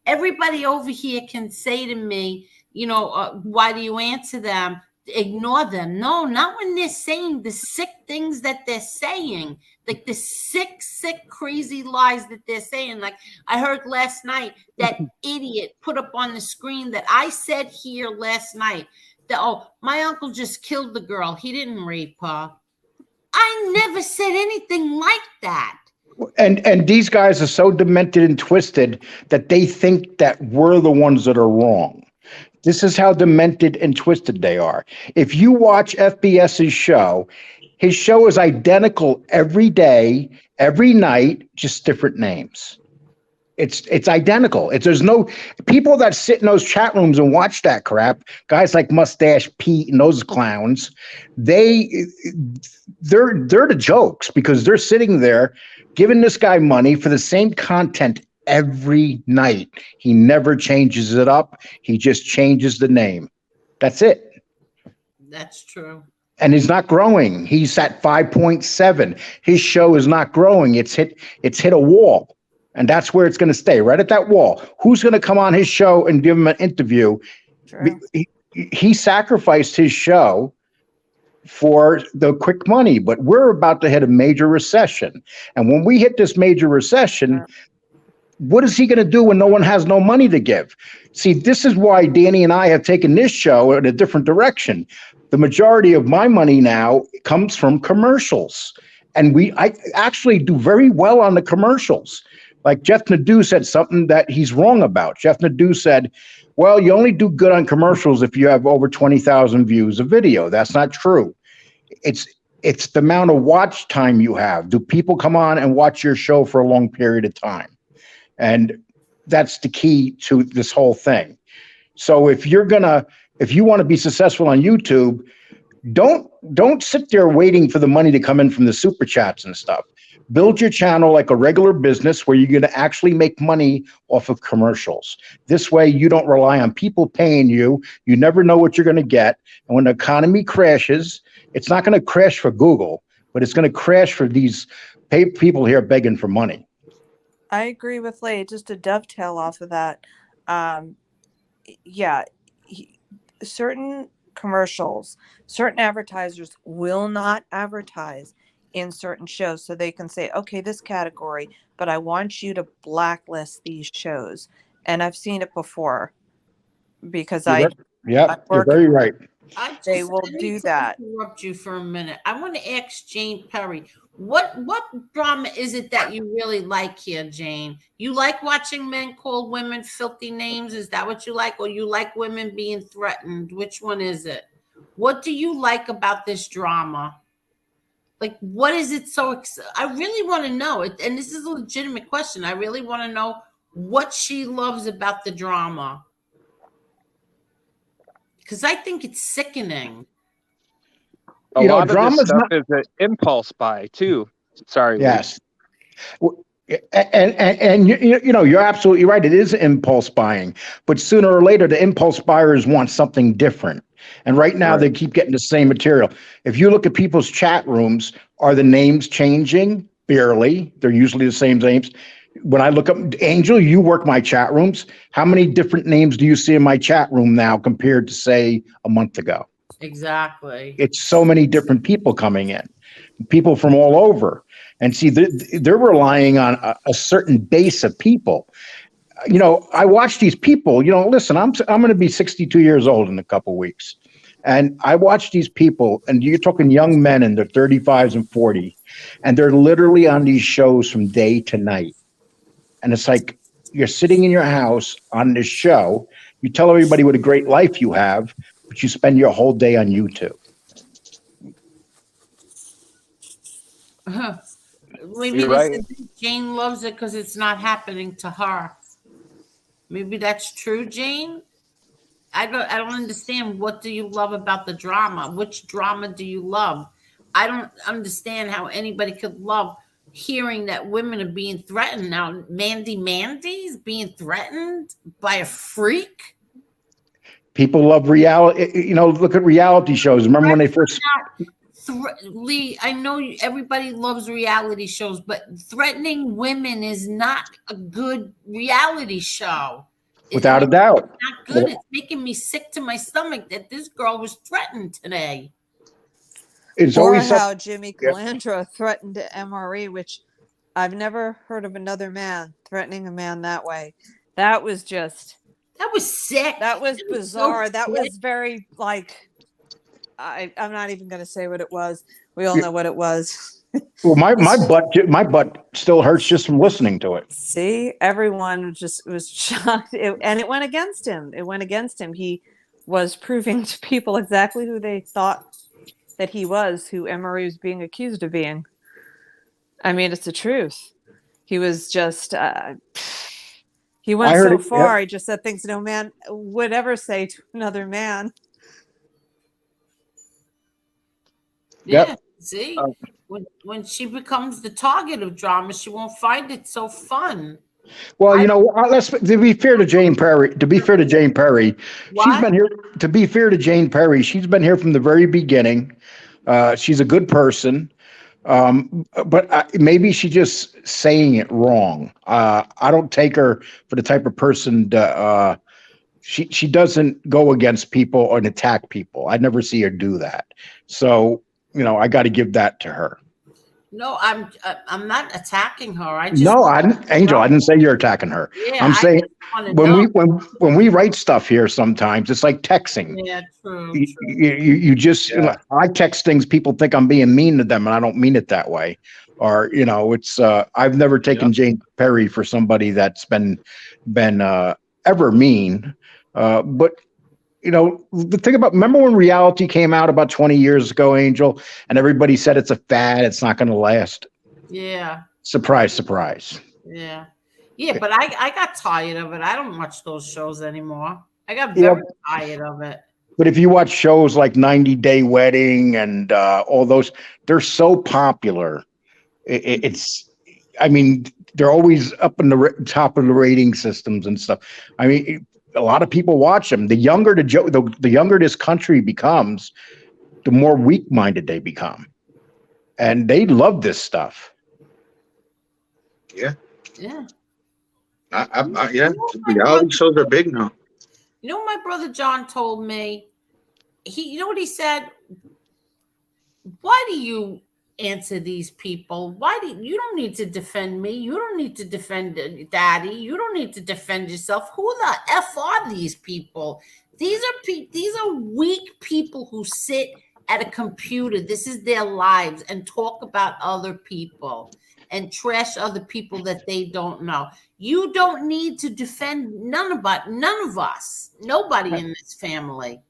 everybody over here can say to me, why do you answer them? Ignore them. No, not when they're saying the sick things that they're saying, like the sick, crazy lies that they're saying. Like I heard last night, that idiot put up on the screen that I said here last night that, my uncle just killed the girl. He didn't rape her. I never said anything like that. And these guys are so demented and twisted that they think that we're the ones that are wrong. This is how demented and twisted they are. If you watch FBS's show, his show is identical every day, every night, just different names. It's identical. There's no people that sit in those chat rooms and watch that crap. Guys like Mustache Pete and those clowns, they're the jokes because they're sitting there giving this guy money for the same content every night. He never changes it up. He just changes the name. That's it. That's true. And he's not growing. He's at 5.7. His show is not growing. It's hit a wall. And that's where it's going to stay, right at that wall. Who's going to come on his show and give him an interview? True. He sacrificed his show for the quick money, but we're about to hit a major recession. And when we hit this major recession, what is he going to do when no one has no money to give? See, this is why Danny and I have taken this show in a different direction. The majority of my money now comes from commercials. And I actually do very well on the commercials. Like Jeff Nadeau said something that he's wrong about. Jeff Nadeau said, well, you only do good on commercials if you have over 20,000 views of video. That's not true. It's the amount of watch time you have. Do people come on and watch your show for a long period of time? And that's the key to this whole thing. So if you want to be successful on YouTube, don't sit there waiting for the money to come in from the super chats and stuff. Build your channel like a regular business where you're going to actually make money off of commercials. This way you don't rely on people paying you. You never know what you're going to get. And when the economy crashes, it's not going to crash for Google, but it's going to crash for these people here begging for money. I agree with Lay. Just to dovetail off of that, certain commercials, certain advertisers will not advertise in certain shows, so they can say, okay, this category, but I want you to blacklist these shows. And I've seen it before because you're very right. They will do that. Interrupt you for a minute. I want to ask Jane Perry, what drama is it that you really like here, Jane? You like watching men call women filthy names? Is that what you like? Or you like women being threatened? Which one is it? What do you like about this drama? Like, what is it so I really want to know it. And this is a legitimate question. I really want to know what she loves about the drama. Because I think it's sickening. A lot of this stuff is an impulse buy too. Sorry. Yes. And you're absolutely right. It is impulse buying, but sooner or later the impulse buyers want something different. And right now they keep getting the same material. If you look at people's chat rooms, are the names changing? Barely. They're usually the same names. When I look up, Angel, you work my chat rooms. How many different names do you see in my chat room now compared to, say, a month ago? Exactly. It's so many different people coming in, people from all over. And see, they're relying on a certain base of people. I watch these people, listen, I'm going to be 62 years old in a couple of weeks. And I watch these people, and you're talking young men in their 35s and 40s, and they're literally on these shows from day to night. And it's like you're sitting in your house on this show. You tell everybody what a great life you have, but you spend your whole day on YouTube. Maybe right. Jane loves it because it's not happening to her. Maybe that's true, Jane. I don't understand. What do you love about the drama? Which drama do you love? I don't understand how anybody could love hearing that women are being threatened. Now, Mandy's being threatened by a freak. People love reality. You know, look at reality shows. Remember when they first. Lee, I know everybody loves reality shows, but threatening women is not a good reality show. Without a doubt. Not good. It's making me sick to my stomach that this girl was threatened today. It's Or always how Jimmy Calandra threatened to MRE, which I've never heard of another man threatening a man that way. That was just. That was sick. That was bizarre. So that was very like. I'm not even going to say what it was. We all know what it was. Well, my butt still hurts just from listening to it. See, everyone just was shocked, and it went against him. It went against him. He was proving to people exactly who they thought that he was, who Emery was being accused of being. I mean, it's the truth. He was just. He went so far. He just said things no man would ever say to another man. Yeah, see, when she becomes the target of drama, she won't find it so fun. Well, you know, to be fair to Jane Perry, she's been here. To be fair to Jane Perry, she's been here from the very beginning. She's a good person, but maybe she's just saying it wrong. I don't take her for the type of person that she doesn't go against people and attack people. I never see her do that. So. You know, I got to give that to her. No, I'm not attacking her. Angel, I didn't say you're attacking her. Yeah, I'm saying when we write stuff here, sometimes it's like texting. Yeah, true. You just I text things. People think I'm being mean to them, and I don't mean it that way. Or you know, it's I've never taken Jane Perry for somebody that's been ever mean, but. You know, the thing about, remember when reality came out about 20 years ago, Angel, and everybody said it's a fad, it's not going to last. Yeah. Surprise, surprise. Yeah. Yeah, but I got tired of it. I don't watch those shows anymore. I got very tired of it. But if you watch shows like 90 Day Wedding and all those, they're so popular. It's, I mean, they're always up in the top of the rating systems and stuff. I mean, a lot of people watch them. The younger the younger this country becomes, the more weak-minded they become, and they love this stuff. Yeah. Yeah. Reality shows are big now. You know, my brother John told me. You know what he said? Why do you answer these people? You don't need to defend me? You don't need to defend Daddy. You don't need to defend yourself. Who the F are these people? These are weak people who sit at a computer. This is their lives, and talk about other people and trash other people that they don't know. You don't need to defend none of us. Nobody in this family.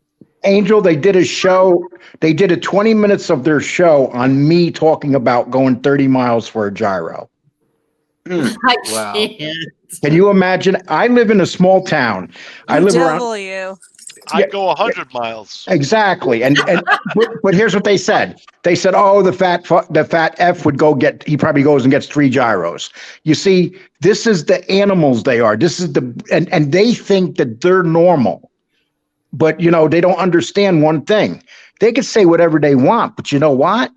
Angel, they did a show. They did a 20 minutes of their show on me talking about going 30 miles for a gyro. Wow. Can you imagine? I live in a small town. I live around. I'd go 100 miles. Exactly. And but here's what they said. They said, oh, the fat F would go get, he probably goes and gets 3 gyros. You see, this is the animals they are. This is and they think that they're normal. But, you know, they don't understand one thing. They can say whatever they want, but you know what?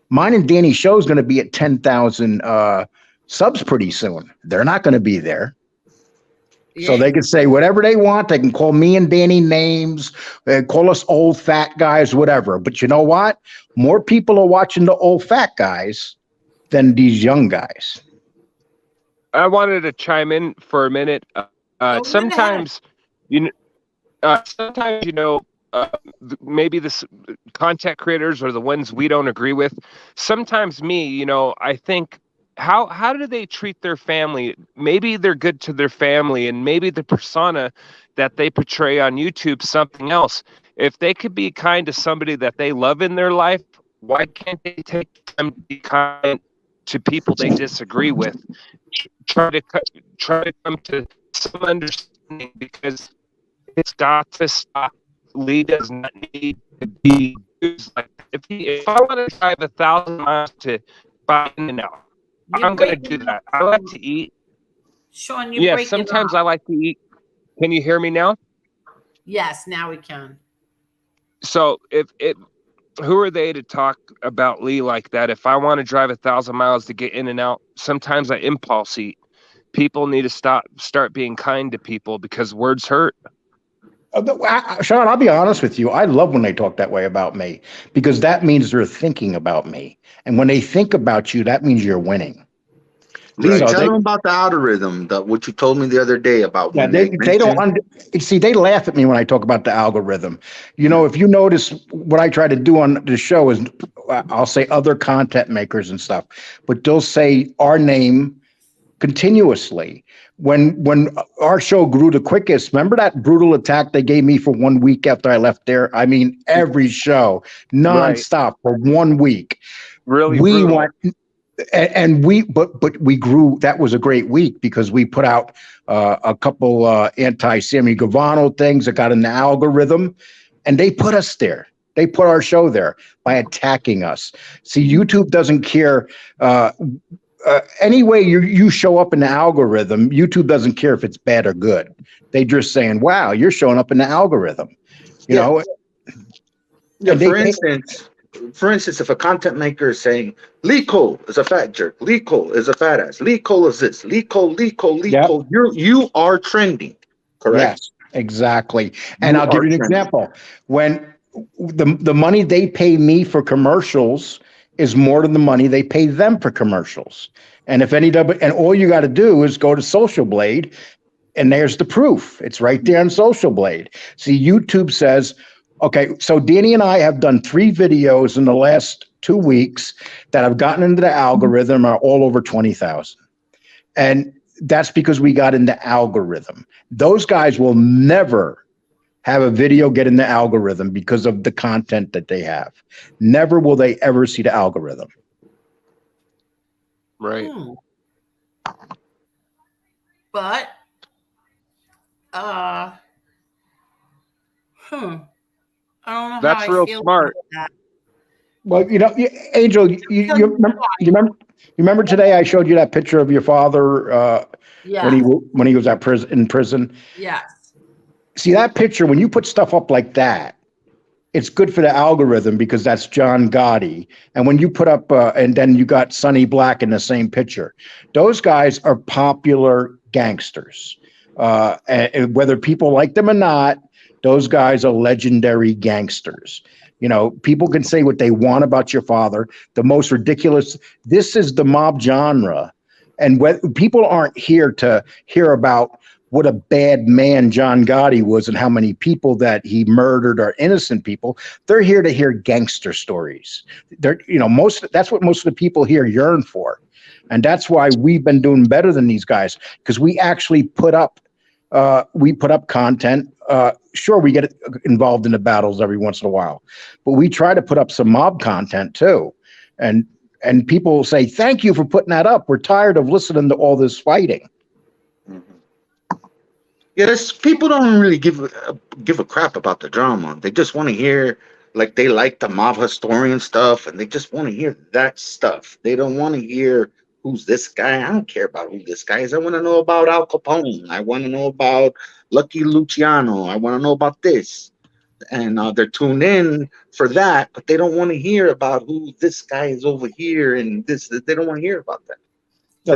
Mine and Danny's show is going to be at 10,000 subs pretty soon. They're not going to be there. Yeah. So they can say whatever they want. They can call me and Danny names, call us old fat guys, whatever. But you know what? More people are watching the old fat guys than these young guys. I wanted to chime in for a minute. Sometimes, maybe the content creators are the ones we don't agree with. Sometimes I think, how do they treat their family? Maybe they're good to their family, and maybe the persona that they portray on YouTube something else. If they could be kind to somebody that they love in their life, why can't they take time to be kind to people they disagree with? Try to come to some understanding, because it's got to stop. Lee does not need to be used. Like if I want to drive 1,000 miles to buy In-N-Out, I'm gonna do that. I like to eat. Sean, you're Yeah, breaking sometimes up. I like to eat. Can you hear me now? Yes, now we can. So who are they to talk about Lee like that? If I want to drive 1,000 miles to get in and out, sometimes I impulse eat. People need to start being kind to people because words hurt. Sean, I'll be honest with you. I love when they talk that way about me because that means they're thinking about me. And when they think about you, that means you're winning. Lee, So tell them about the algorithm, what you told me the other day about yeah, when they they don't mentioned. see. They laugh at me when I talk about the algorithm. You know, if you notice, what I try to do on the show is I'll say other content makers and stuff, but they'll say our name continuously. When our show grew the quickest, remember that brutal attack they gave me for 1 week after I left there? I mean, every show nonstop for 1 week. Really We brutal. went and but we grew. That was a great week because we put out a couple anti-Sammy Gavano things that got in the algorithm, and they put us there. They put our show there by attacking us. See, YouTube doesn't care. Any way you show up in the algorithm, YouTube doesn't care if it's bad or good. They just saying, "Wow, you're showing up in the algorithm," you know. Yeah, And for instance, if a content maker is saying Lee Cole is a fat jerk, Lee Cole is a fat ass, Lee Cole is this, Lee Cole, you are trending, correct? Yes, exactly. And You I'll give are you an trending. example. When the money they pay me for commercials is more than the money they pay them for commercials. And if and all you got to do is go to Social Blade, and there's the proof. It's right there on Social Blade. See, YouTube says, okay, so Danny and I have done 3 videos in the last 2 weeks that have gotten into the algorithm are all over 20,000. And that's because we got in the algorithm. Those guys will never have a video get in the algorithm because of the content that they have. Never will they ever see the algorithm. Right. But I don't know That's how I real feel smart. about that. Well, Angel, you remember today I showed you that picture of your father when he was in prison. Yes. See that picture, when you put stuff up like that, it's good for the algorithm because that's John Gotti. And when you put up, and then you got Sonny Black in the same picture, those guys are popular gangsters. And whether people like them or not, those guys are legendary gangsters. You know, people can say what they want about your father. The most ridiculous, this is the mob genre. And people aren't here to hear about what a bad man John Gotti was and how many people that he murdered are innocent people. They're here to hear gangster stories. That's what most of the people here yearn for. And that's why we've been doing better than these guys, because we actually put up content. Sure, we get involved in the battles every once in a while, but we try to put up some mob content too. And people will say, thank you for putting that up. We're tired of listening to all this fighting. Yeah, people don't really give a crap about the drama. They just want to hear, like, they like the mob historian stuff, and they just want to hear that stuff. They don't want to hear who's this guy. I don't care about who this guy is. I want to know about Al Capone. I want to know about Lucky Luciano. I want to know about this. And they're tuned in for that, but they don't want to hear about who this guy is over here and this. They don't want to hear about that. So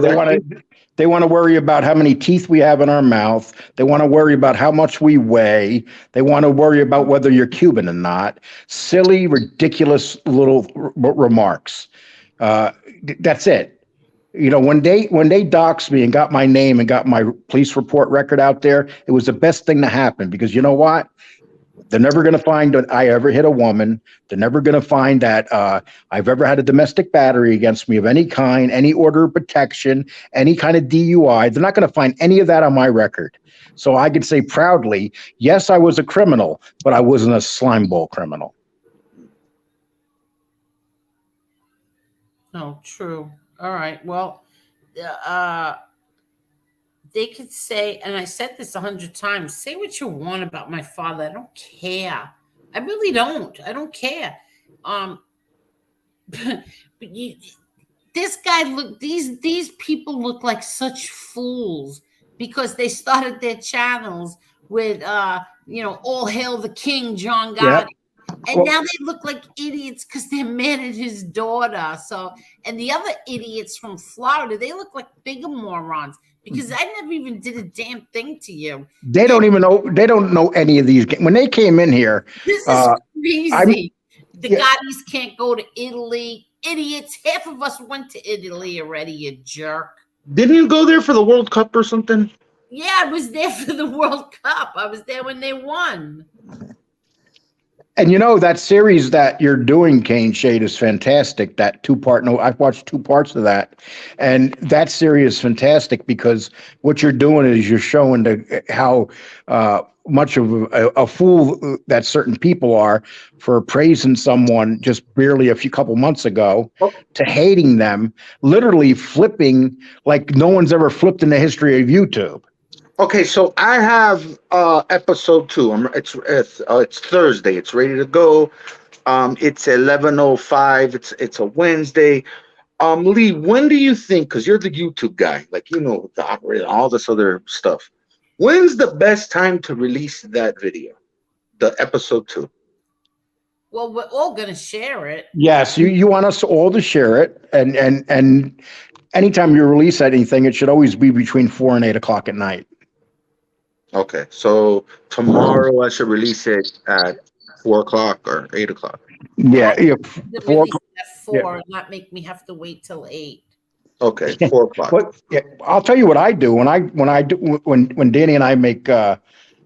they want to worry about how many teeth we have in our mouth. They want to worry about how much we weigh. They want to worry about whether you're Cuban or not. Silly, ridiculous little remarks. That's it. You know, when they doxed me and got my name and got my police report record out there, it was the best thing to happen, because you know what? They're never going to find that I ever hit a woman. They're never going to find that I've ever had a domestic battery against me of any kind, any order of protection, any kind of DUI. They're not going to find any of that on my record. So I can say proudly, yes, I was a criminal, but I wasn't a slimeball criminal. Oh, true. All right. Well, they could say, and I said this 100 times, say what you want about my father. I don't care. I really don't. I don't care. But this guy look these people look like such fools because they started their channels with all hail the king, John Yeah. Gotti. And now they look like idiots because they're mad at his daughter. So, and the other idiots from Florida, they look like bigger morons because I never even did a damn thing to you. They don't even know. They don't know any of these. When they came in here, This is I'm- crazy. The yeah. Gottis can't go to Italy. Idiots. Half of us went to Italy already, you jerk. Didn't you go there for the World Cup or something? Yeah, I was there for the World Cup. I was there when they won. And that series that you're doing, Kane Shade, is fantastic. That 2-part. No, I've watched 2 parts of that, and that series is fantastic because what you're doing is you're showing how much of a fool that certain people are for praising someone just barely a couple months ago to hating them, literally flipping like no one's ever flipped in the history of YouTube. Okay, so I have episode 2. It's Thursday. It's ready to go. It's 11:05. It's a Wednesday. Lee, when do you think? Because you're the YouTube guy, like the operator, all this other stuff. When's the best time to release that video, the episode 2? Well, we're all gonna share it. Yes, you want us all to share it, and anytime you release anything, it should always be between 4 and 8 o'clock at night. Okay, so tomorrow I should release it at 4 o'clock or 8 o'clock. Yeah, The 4. release at 4, not make me have to wait till 8. Okay, 4 o'clock. But I'll tell you what I do when Danny and I make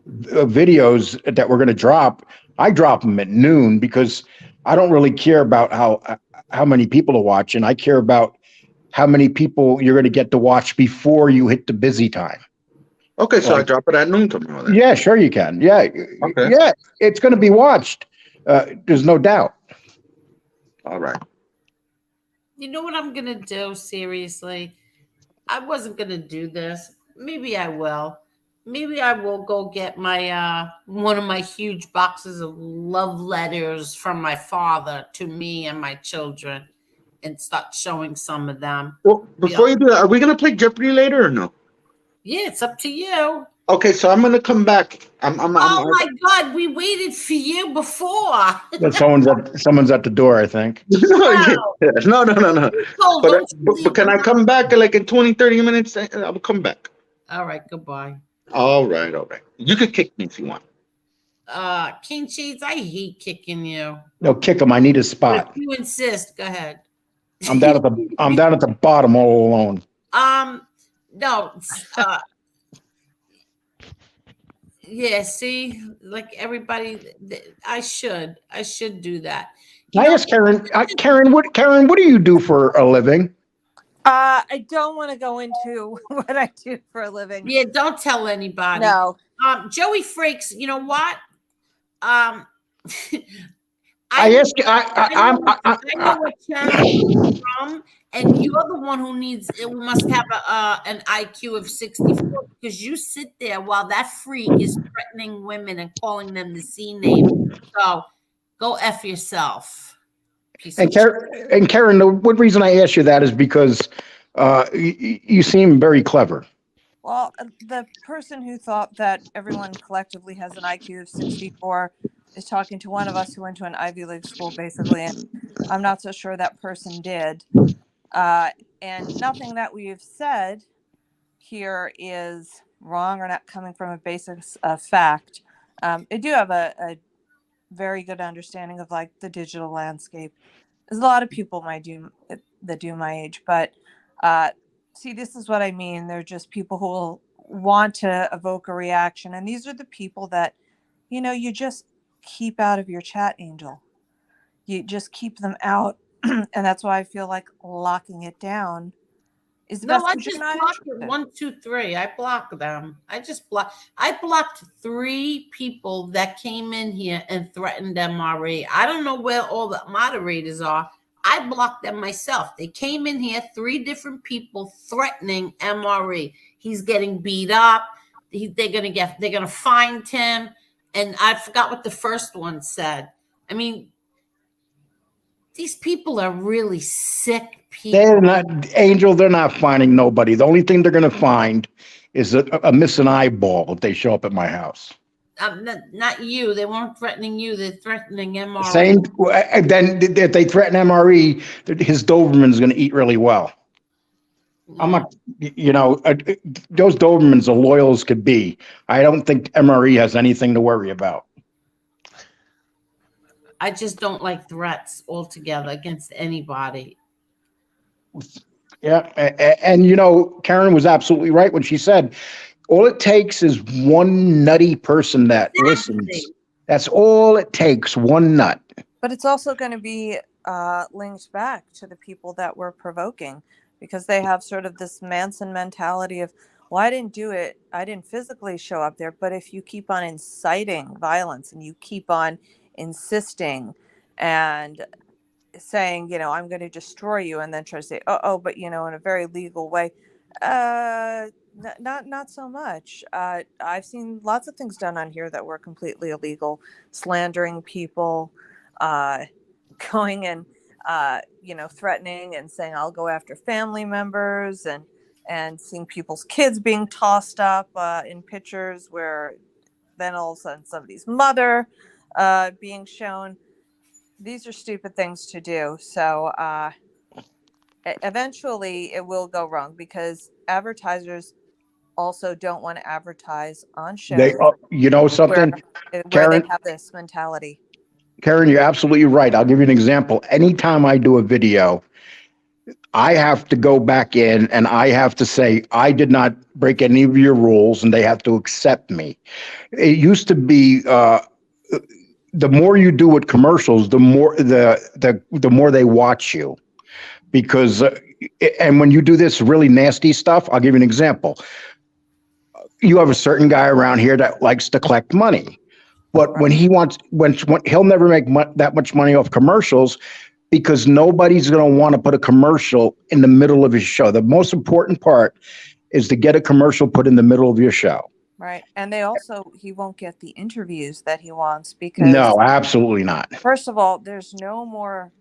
videos that we're going to drop. I drop them at noon because I don't really care about how many people are watching. I care about how many people you're going to get to watch before you hit the busy time. Okay, so I drop it at noon tomorrow then. Yeah, sure you can. Yeah, Okay. yeah, it's going to be watched. There's no doubt. All right. You know what I'm gonna do? Seriously, I wasn't gonna do this. Maybe I will. Maybe I will go get my one of my huge boxes of love letters from my father to me and my children, and start showing some of them. Well, before you do that, are we gonna play Jeopardy later or no? Yeah, it's up to you. Okay, so I'm gonna come back. Oh my God, we waited for you before. Someone's at the door, I think. No. But can I come back like in 20, 30 minutes? I'll come back. All right, goodbye. All right. You could kick me if you want. King Shades, I hate kicking you. No, kick him. I need a But spot. if you insist, go ahead. I'm down at the bottom all alone. No. Yeah, see, like everybody, I should do that. Can I ask Karen? Karen, what do you do for a living? I don't want to go into what I do for a living. Yeah, don't tell anybody. No. Joey Frakes, you know what? I ask you. I know what channel you're from, and you're the one who must have an IQ of 64 because you sit there while that freak is threatening women and calling them the C name. So go F yourself. And Karen, the one reason I asked you that is because you seem very clever. Well, the person who thought that everyone collectively has an IQ of 64 is talking to one of us who went to an Ivy League school, basically, and I'm not so sure that person did. And nothing that we've said here is wrong or not coming from a basis of fact. I do have a very good understanding of like the digital landscape. There's a lot of people that do my age, but see, this is what I mean. They're just people who will want to evoke a reaction, and these are the people that you just keep out of your chat, Angel. You just keep them out, and that's why I feel like locking it down is the best. I just blocked it. 1, 2, 3. I blocked them. I blocked 3 people that came in here and threatened MRE. I don't know where all the moderators are. I blocked them myself. They came in here, 3 different people threatening MRE. He's getting beat up. They're gonna find him. And I forgot what the first one said. I mean, these people are really sick people. They're not, Angel, they're not finding nobody. The only thing they're going to find is a missing eyeball if they show up at my house. Not you. They weren't threatening you. They're threatening MRE. Same. And then if they threaten MRE, his Doberman's going to eat really well. I'm not, those Dobermans are loyal as could be. I don't think MRE has anything to worry about. I just don't like threats altogether against anybody. Yeah. And Karen was absolutely right when she said, all it takes is one nutty person that listens. That's all it takes, one nut. But it's also going to be linked back to the people that were provoking, because they have sort of this Manson mentality of, well, I didn't do it. I didn't physically show up there. But if you keep on inciting violence and you keep on insisting and saying, I'm going to destroy you, and then try to say, but in a very legal way, not so much. I've seen lots of things done on here that were completely illegal, slandering people, going and threatening and saying I'll go after family members, and seeing people's kids being tossed up in pictures where then all of a sudden somebody's mother being shown. These are stupid things to do. So eventually it will go wrong, because advertisers also don't want to advertise on shows. Something, where Karen, they have this mentality. Karen, you're absolutely right. I'll give you an example. Anytime I do a video, I have to go back in and I have to say, I did not break any of your rules, and they have to accept me. It used to be, the more you do with commercials, the more the more they watch you, because and when you do this really nasty stuff, I'll give you an example. You have a certain guy around here that likes to collect money, but when he'll never make that much money off commercials, because nobody's going to want to put a commercial in the middle of his show. The most important part is to get a commercial put in the middle of your show. Right. And he won't get the interviews that he wants, because no, absolutely not. First of all, there's no more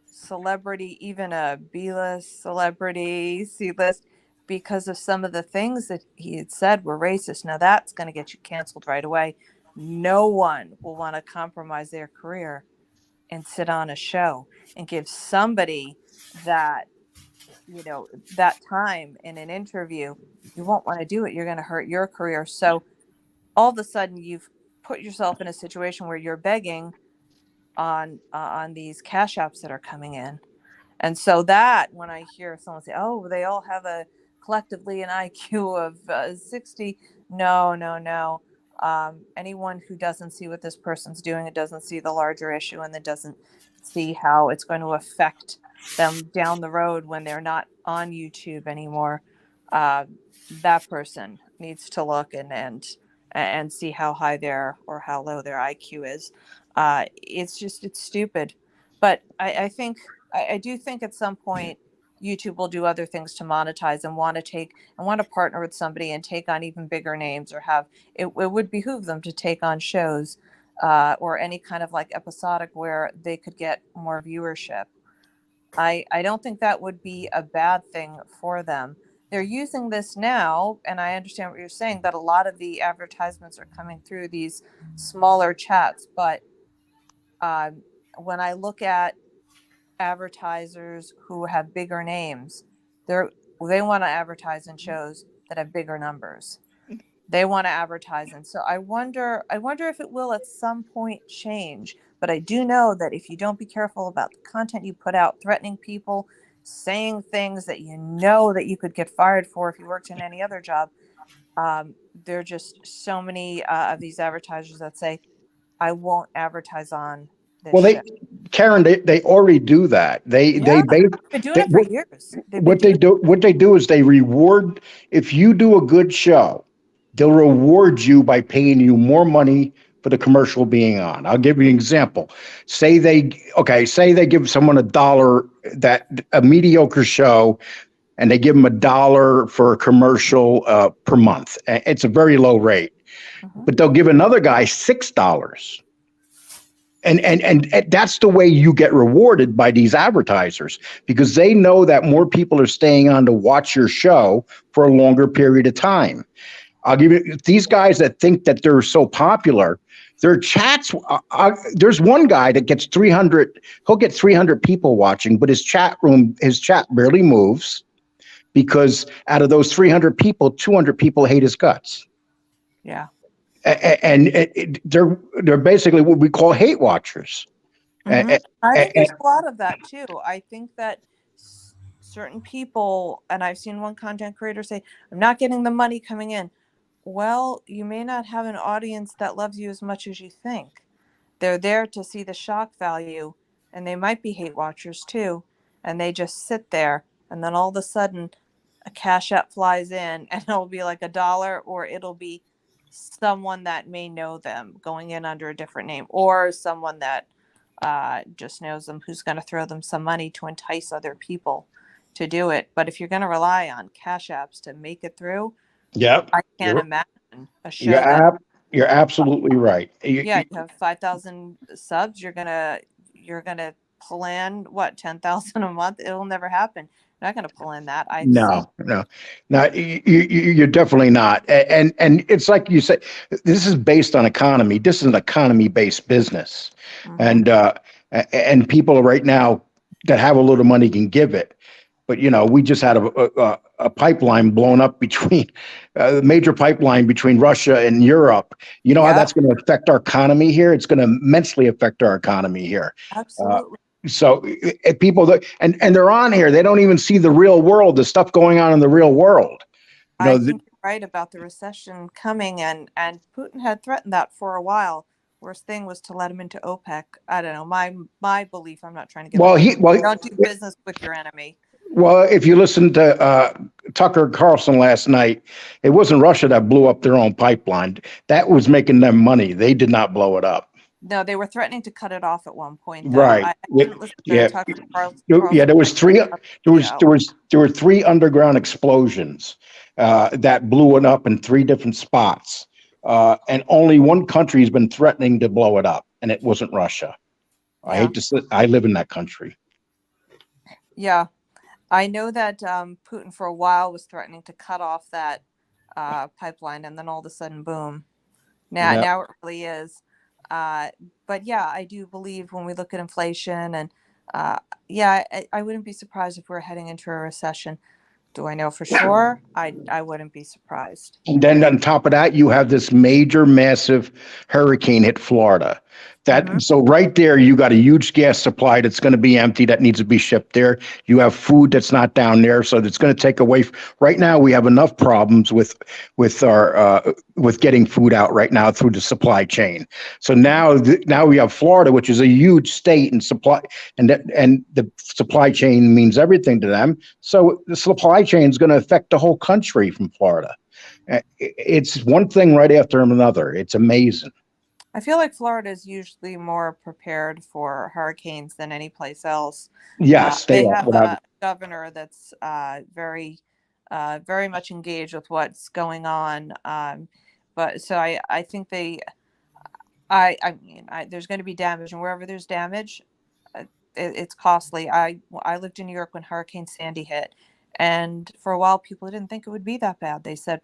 celebrity, even a B-list celebrity, C-list, because of some of the things that he had said were racist. Now that's going to get you canceled right away. No one will want to compromise their career and sit on a show and give somebody that time in an interview. You won't want to do it. You're going to hurt your career. So all of a sudden you've put yourself in a situation where you're begging on these cash apps that are coming in. And so that when I hear someone say, oh, they all have collectively an IQ of 60. No. Anyone who doesn't see what this person's doing, it doesn't see the larger issue, and it doesn't see how it's going to affect them down the road when they're not on YouTube anymore, that person needs to look and see how high or how low their IQ is. It's stupid. But I do think at some point YouTube will do other things to monetize and want to partner with somebody and take on even bigger names, or it would behoove them to take on shows or any kind of like episodic where they could get more viewership. I don't think that would be a bad thing for them. They're using this now, and I understand what you're saying, that a lot of the advertisements are coming through these smaller chats. But when I look at advertisers who have bigger names, they want to advertise in shows that have bigger numbers. They want to advertise, and so I wonder if it will at some point change. But I do know that if you don't be careful about the content you put out, threatening people, saying things that that you could get fired for if you worked in any other job, there are just so many of these advertisers that say, I won't advertise on this show. Karen, they already do that. They've been doing it for years. What they do is they reward. If you do a good show, they'll reward you by paying you more money for the commercial being on. I'll give you an example. Say they give someone $1, that a mediocre show, and they give them $1 for a commercial per month. It's a very low rate, but they'll give another guy $6. And that's the way you get rewarded by these advertisers, because they know that more people are staying on to watch your show for a longer period of time. I'll give you these guys that think that they're so popular. Their chats. There's one guy that gets 300. He'll get 300 people watching, but his chat barely moves because out of those 300 people, 200 people hate his guts. Yeah. And they're basically what we call hate watchers. I think there's a lot of that too. I think that certain people, and I've seen one content creator say, "I'm not getting the money coming in." Well, you may not have an audience that loves you as much as you think. They're there to see the shock value, and they might be hate watchers too, and they just sit there, and then all of a sudden a Cash App flies in, and it'll be like $1, or it'll be someone that may know them going in under a different name, or someone that just knows them who's going to throw them some money to entice other people to do it. But if you're going to rely on Cash Apps to make it through, Yep. I can't imagine a show that. You're absolutely right. You have 5,000 subs. You're gonna pull in what, 10,000 a month? It'll never happen. You're not gonna pull in that. No. You're definitely not. And it's like you said, this is based on economy. This is an economy-based business, and people right now that have a little money can give it. But we just had a pipeline blown up between a major pipeline between Russia and Europe. You know how that's going to affect our economy here? It's going to immensely affect our economy here. Absolutely. So people and they're on here, they don't even see the real world, the stuff going on in the real world. I think you're right about the recession coming, and Putin had threatened that for a while. Worst thing was to let him into OPEC. I don't know. My belief. I'm not trying to get. Don't do business with your enemy. Well, if you listen to Tucker Carlson last night, it wasn't Russia that blew up their own pipeline. That was making them money. They did not blow it up. No, they were threatening to cut it off at one point. Though. Right. I didn't listen to Tucker Carlson. Yeah, there were 3 underground explosions that blew it up in 3 different spots, and only one country has been threatening to blow it up, and it wasn't Russia. I hate to say, I live in that country. Yeah. I know that Putin for a while was threatening to cut off that pipeline, and then all of a sudden, boom. Now it really is. But yeah, I do believe when we look at inflation and I wouldn't be surprised if we're heading into a recession. Do I know for sure? I wouldn't be surprised. And then on top of that, you have this massive hurricane hit Florida. So right there, you got a huge gas supply that's going to be empty, that needs to be shipped there. You have food that's not down there, so that's going to take away. Right now, we have enough problems with our with getting food out right now through the supply chain. So now we have Florida, which is a huge state and supply, and the supply chain means everything to them. So the supply chain is going to affect the whole country from Florida. It's one thing right after another. It's amazing. I feel like Florida is usually more prepared for hurricanes than any place else. Yes, they have a governor that's very much engaged with what's going on. But so I think there's going to be damage, and wherever there's damage, it's costly. I lived in New York when Hurricane Sandy hit, and for a while people didn't think it would be that bad. They said,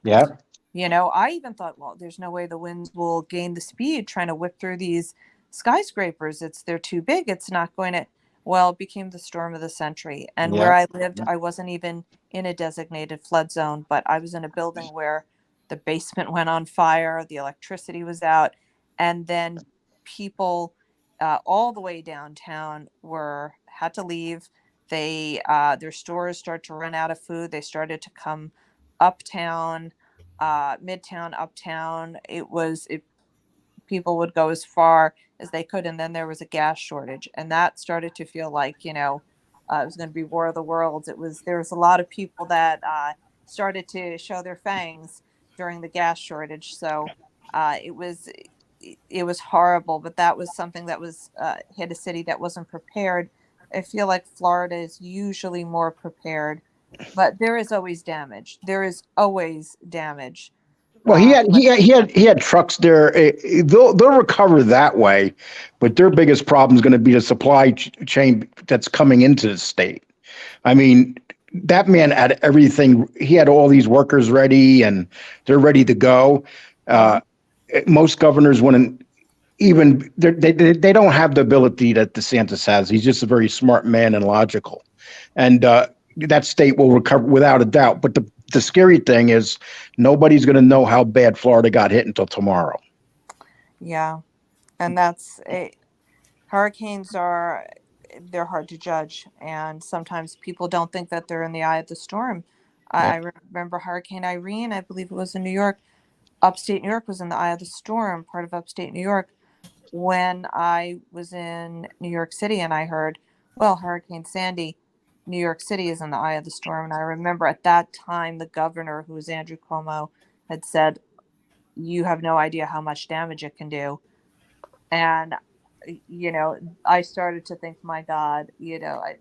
I even thought, well, there's no way the winds will gain the speed trying to whip through these skyscrapers. They're too big. It's not going to. Well, it became the storm of the century. And where I lived, I wasn't even in a designated flood zone, but I was in a building where the basement went on fire, the electricity was out, and then people all the way downtown had to leave. Their stores started to run out of food. They started to come uptown. Midtown, uptown. People would go as far as they could, and then there was a gas shortage, and that started to feel like it was going to be War of the Worlds. There was a lot of people that started to show their fangs during the gas shortage. So it was horrible, but that was something that was hit a city that wasn't prepared. I feel like Florida is usually more prepared. But there is always damage. Well, he had trucks there. They'll recover that way, but their biggest problem is going to be the supply chain that's coming into the state. I mean, that man had everything. He had all these workers ready, and they're ready to go. Most governors wouldn't even. They don't have the ability that DeSantis has. He's just a very smart man and logical, and that state will recover without a doubt. But the scary thing is nobody's going to know how bad Florida got hit until tomorrow. Yeah, and hurricanes they're hard to judge, and sometimes people don't think that they're in the eye of the storm. I remember Hurricane Irene, I believe it was in New York. Upstate New York was in the eye of the storm, part of upstate New York. When I was in New York City and I heard, well, Hurricane Sandy, New York City is in the eye of the storm. And I remember at that time, the governor, who was Andrew Cuomo, had said, you have no idea how much damage it can do. And, I started to think, my God, it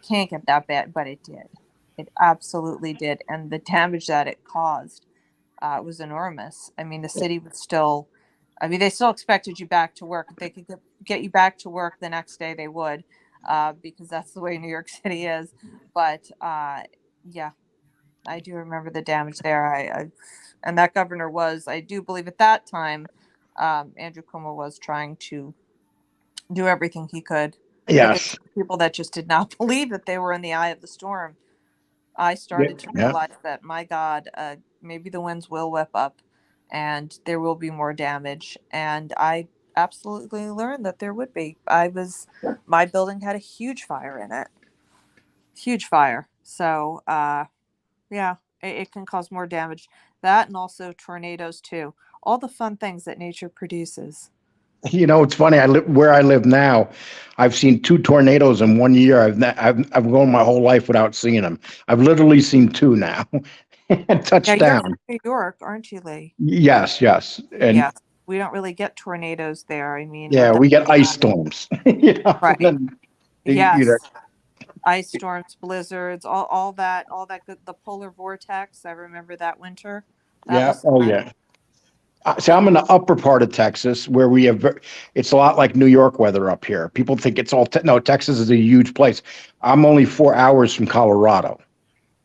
can't get that bad, but it did. It absolutely did. And the damage that it caused was enormous. I mean, the city was still, they still expected you back to work. If they could get you back to work the next day, they would, because that's the way New York City is. But yeah, I do remember the damage there. And that governor was, I do believe at that time, Andrew Cuomo was trying to do everything he could. Yes. But people that just did not believe that they were in the eye of the storm. I started to realize that, my God, maybe the winds will whip up and there will be more damage. And I absolutely learned that there would be. My building had a huge fire in it. Huge fire. So, yeah, it can cause more damage. That and also tornadoes too. All the fun things that nature produces. It's funny. Where I live now. I've seen 2 tornadoes in 1 year. I've gone my whole life without seeing them. I've literally seen 2 now. Touchdown. Yeah, you're from New York, aren't you, Lee? Yes, and yes, we don't really get tornadoes there. I mean, yeah, we get ice storms. Right. Yes. know. Ice storms, blizzards, all that good. The polar vortex. I remember that winter. That was fun. Yeah. So I'm in the upper part of Texas where we have, it's a lot like New York weather up here. People think it's all, no, Texas is a huge place. I'm only 4 hours from Colorado.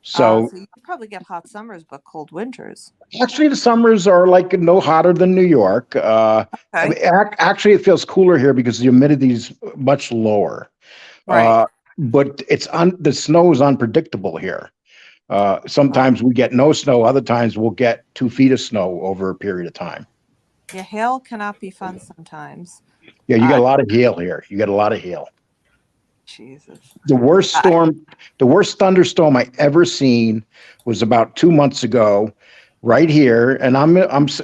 So you probably get hot summers, but cold winters. Actually, the summers are like no hotter than New York. Okay. Actually, it feels cooler here because the humidity is much lower. Right. But the snow is unpredictable here. Sometimes we get no snow. Other times we'll get 2 feet of snow over a period of time. Yeah, hail cannot be fun sometimes. Yeah, you got a lot of hail here. You got a lot of hail. Jesus. The worst thunderstorm I ever seen was about 2 months ago, right here. And I'm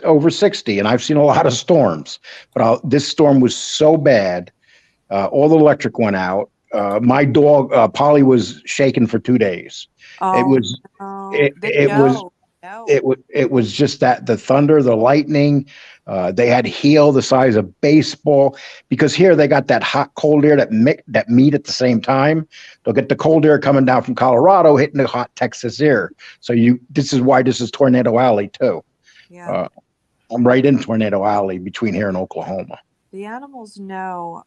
over 60, and I've seen a lot of storms. But this storm was so bad, all the electric went out. My dog Polly was shaken for 2 days. Oh, it was just that the thunder, the lightning, they had hail the size of baseball, because here they got that hot cold air that meet at the same time. They'll get the cold air coming down from Colorado hitting the hot Texas air. So this is why this is Tornado Alley too. Yeah. I'm right in Tornado Alley between here and Oklahoma. The animals know.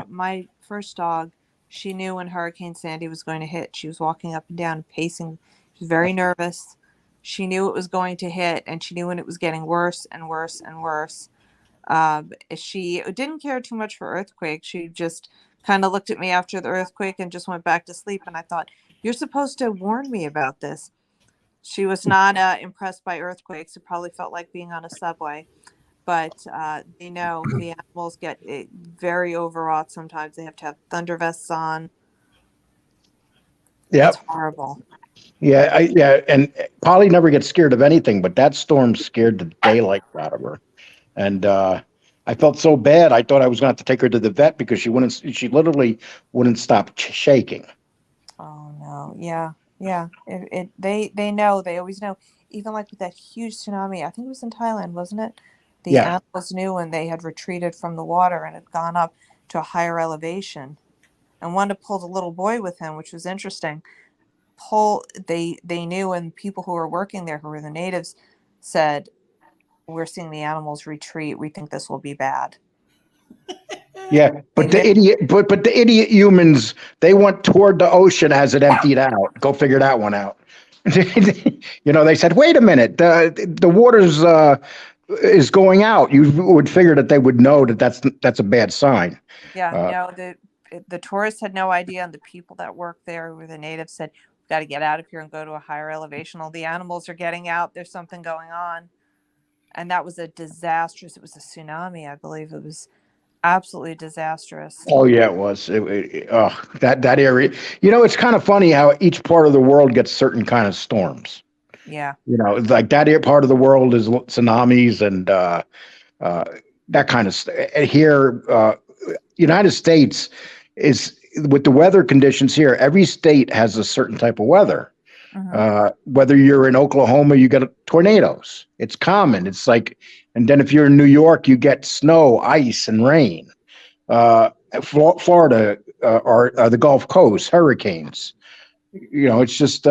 My first dog, she knew when Hurricane Sandy was going to hit. She was walking up and down, pacing. She was very nervous. She knew it was going to hit, and she knew when it was getting worse and worse and worse. She didn't care too much for earthquakes. She just kind of looked at me after the earthquake and just went back to sleep. And I thought, you're supposed to warn me about this. She was not impressed by earthquakes. It probably felt like being on a subway. But they know the animals get very overwrought sometimes. They have to have thunder vests on. Yep. It's horrible. Yeah, and Polly never gets scared of anything, but that storm scared the daylight out of her. And I felt so bad. I thought I was going to have to take her to the vet because she literally wouldn't stop shaking. Oh no. Yeah. They know, they always know. Even like with that huge tsunami, I think it was in Thailand, wasn't it? The animals knew when they had retreated from the water and had gone up to a higher elevation. And one pulled a little boy with him, which was interesting. They knew, and people who were working there, who were the natives, said, "We're seeing the animals retreat. We think this will be bad." Yeah, but the idiot humans, they went toward the ocean as it emptied out. Go figure that one out. They said, "Wait a minute, the water's is going out." You would figure that they would know that that's a bad sign. Yeah, no, the tourists had no idea, and the people that worked there, who were the natives, said, "We've got to get out of here and go to a higher elevation. All the animals are getting out. There's something going on." And that was a disastrous. It was a tsunami, I believe. It was absolutely disastrous. Oh yeah, it was. That area. It's kind of funny how each part of the world gets certain kind of storms. Yeah. Like that part of the world is tsunamis and that kind of stuff. Here, United States is with the weather conditions here. Every state has a certain type of weather. Whether you're in Oklahoma, you get tornadoes. It's common. It's like, and then if you're in New York, you get snow, ice, and rain. Florida or the Gulf Coast, hurricanes. It's just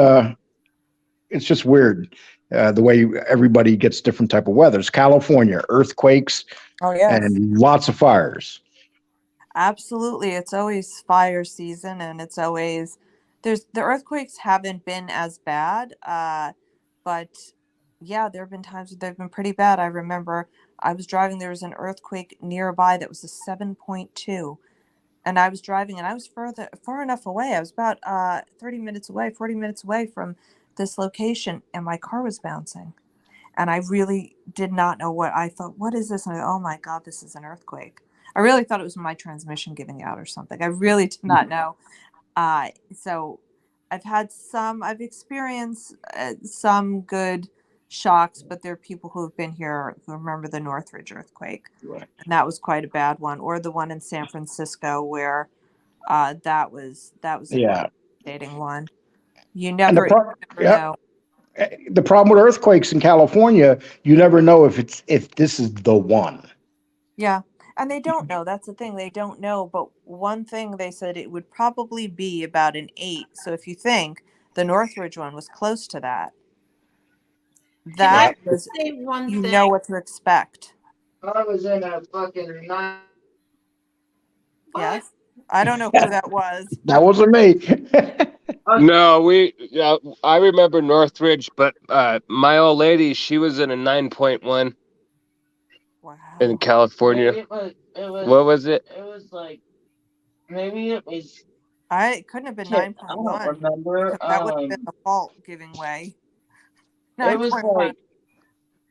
weird the way everybody gets different type of weathers. California, earthquakes, and lots of fires. Absolutely. It's always fire season, and it's always the earthquakes haven't been as bad. But yeah, there have been times that they've been pretty bad. I remember I was driving, there was an earthquake nearby that was a 7.2. And I was driving and I was far enough away. I was about 40 minutes away from this location, and my car was bouncing. And I really did not know I thought, what is this? And oh my God, this is an earthquake. I really thought it was my transmission giving out or something. I really did not know. So I've experienced some good shocks, but there are people who have been here who remember the Northridge earthquake. Right. And that was quite a bad one. Or the one in San Francisco where that was a devastating one. You never know. The problem with earthquakes in California, you never know if this is the one. Yeah. And they don't know. That's the thing. They don't know. But one thing they said, it would probably be about an 8. So if you think the Northridge one was close to that, you know what to expect. I was in a fucking 9. Yes. I don't know who that was. That wasn't me. No, I remember Northridge, but my old lady, she was in a 9.1. Wow. In California. It was, what was it? It was like, maybe it was. It couldn't have been 9.1. I don't remember. That would have been the fault giving way. It was like,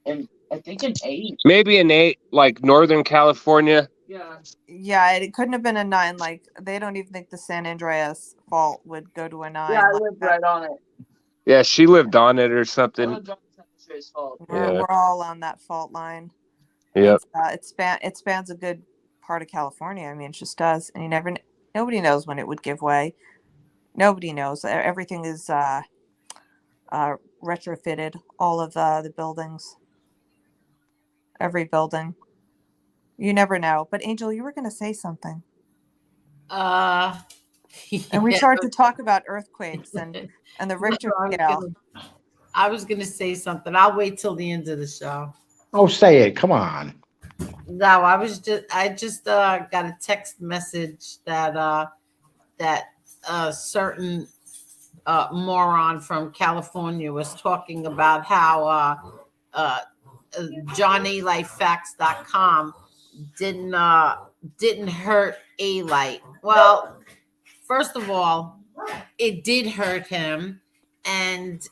I think an 8. Maybe an 8, like Northern California. Yeah. Yeah, it couldn't have been a 9. Like, they don't even think the San Andreas fault would go to a 9. Yeah, I lived right on it. Yeah, she lived on it or something. We're all on that fault line. Yep. It spans a good part of California. I mean, it just does, and nobody knows when it would give way. Nobody knows. Everything is retrofitted. All of the buildings, every building. You never know. But Angel, you were going to say something. And we started to talk about earthquakes and the Richter scale. I was going to say something. I'll wait till the end of the show. Oh, say it. Come on. No, I just got a text message that certain moron from California was talking about how JohnAlightFacts.com didn't hurt A-Light. Well, first of all, it did hurt him, and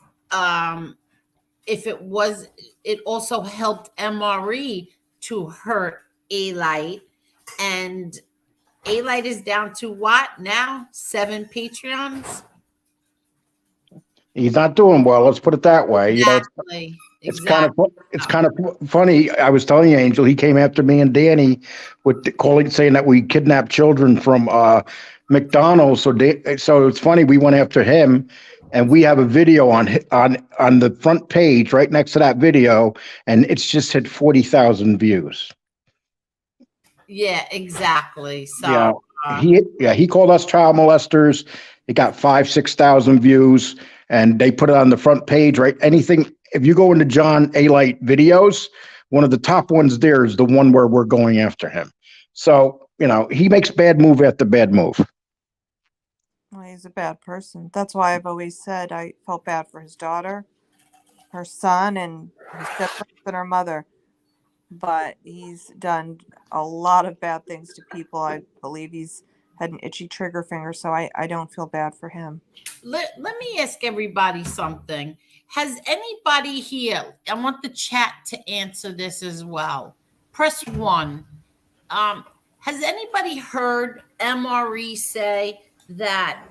it also helped MRE to hurt A-Light, and A-Light is down to what now? 7 Patreons. He's not doing well. Let's put it that way. Exactly. It's kind of funny. I was telling you, Angel, he came after me and Danny with saying that we kidnapped children from McDonald's. So it's funny. We went after him, and we have a video on the front page right next to that video, and it's just hit 40,000 views. Yeah, exactly. So he called us child molesters. It got 5,000-6,000 views, and they put it on the front page. Right, anything if you go into John A. Light videos, one of the top ones there is the one where we're going after him. So, he makes bad move after bad move. Well, he's a bad person. That's why I've always said I felt bad for his daughter, her son, and his siblings and her mother. But he's done a lot of bad things to people. I believe he's had an itchy trigger finger, so I don't feel bad for him. Let me ask everybody something. Has anybody here, I want the chat to answer this as well. Press 1. Has anybody heard MRE say that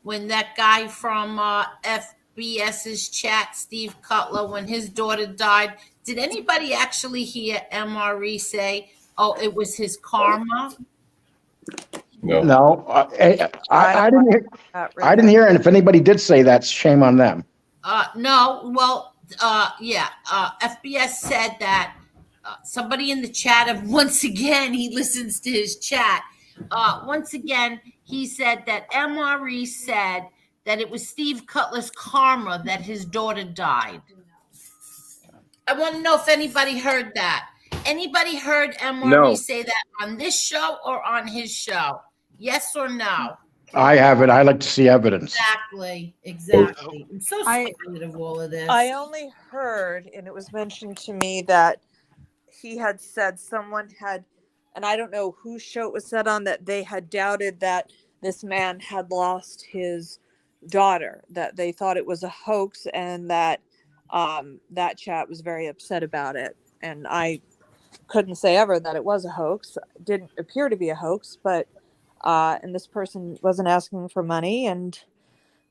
when that guy from FBS's chat, Steve Cutler, when his daughter died, did anybody actually hear MRE say, oh, it was his karma? No, I didn't hear. I didn't hear. And if anybody did say that, shame on them. No, well, FBS said that somebody in the chat, and once again, he listens to his chat. Once again, he said that MRE said that it was Steve Cutler's karma that his daughter died. I want to know if anybody heard that. Anybody heard MRE say that on this show or on his show? Yes or no? I have it. I like to see evidence. Exactly. I'm so tired of all of this. I only heard, and it was mentioned to me that he had said someone had, and I don't know whose show it was said on, that they had doubted that this man had lost his daughter, that they thought it was a hoax, and that that chat was very upset about it. And I couldn't say ever that it was a hoax. It didn't appear to be a hoax, but and this person wasn't asking for money, and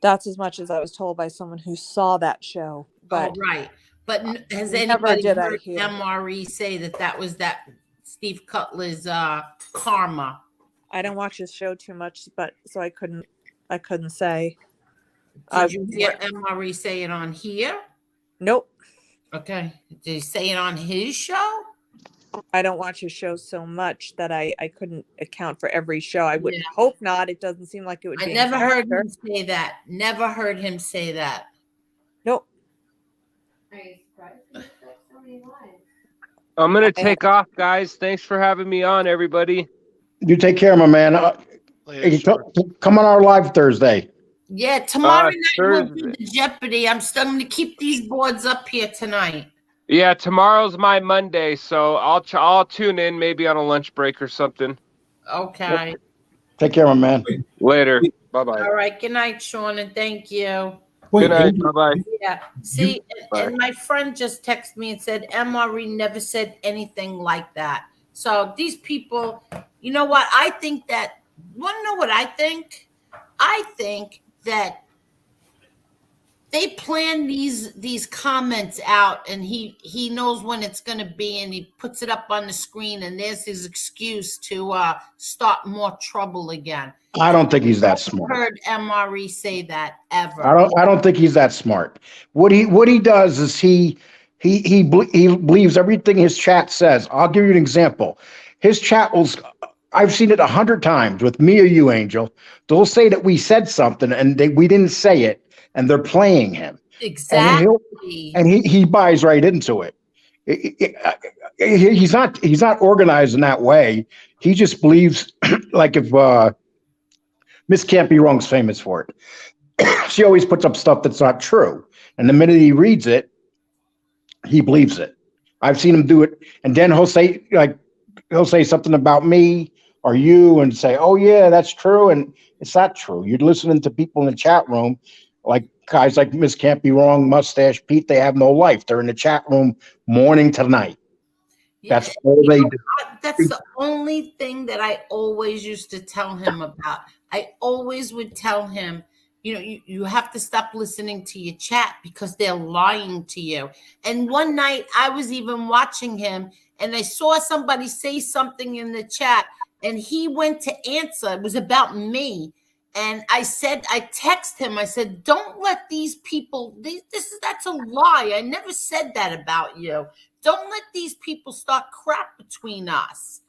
that's as much as I was told by someone who saw that show. But right. But has never anybody did I heard hear. MRE say that was that Steve Cutler's karma? I don't watch his show too much, but so I couldn't say. Did you hear MRE say it on here? Nope. Okay. Did he say it on his show? I don't watch his show so much that I couldn't account for every show. I would hope not. It doesn't seem like it would be. I never heard him say that. Never heard him say that. Nope. I'm going to take off, guys. Thanks for having me on, everybody. You take care, my man. Come on our live Thursday. Yeah, tomorrow night we'll do the Jeopardy. I'm still going to keep these boards up here tonight. Yeah, tomorrow's my Monday, so I'll tune in maybe on a lunch break or something. Okay. Take care, my man. Later. Bye-bye. All right. Good night, Sean, and thank you. Good night. Bye-bye. Yeah. See, and my friend just texted me and said MRE never said anything like that. So these people, you know what? I think that, want to know what I think? I think that they plan these comments out, and he knows when it's going to be, and he puts it up on the screen, and there's his excuse to start more trouble again. I don't think he's that smart. I've heard MRE say that ever. I don't think he's that smart. What he does is he believes everything his chat says. I'll give you an example. His chat will. I've seen it 100 times with me or you, Angel. They'll say that we said something and we didn't say it, and they're playing him. Exactly. And he buys right into it. He's not organized in that way. He just believes, like if Miss Can't Be Wrong's famous for it. She always puts up stuff that's not true, and the minute he reads it, he believes it. I've seen him do it, and then he'll say something about me or you and say, oh yeah, that's true. And it's not true. You're listening to people in the chat room, like guys like Miss Can't Be Wrong, Mustache Pete. They have no life. They're in the chat room morning to night. That's all they do. That's the only thing that I always used to tell him about. I always would tell him, you have to stop listening to your chat because they're lying to you. And one night I was even watching him, and I saw somebody say something in the chat, and he went to answer. It was about me. And I texted him, I said, don't let these people, that's a lie. I never said that about you. Don't let these people start crap between us.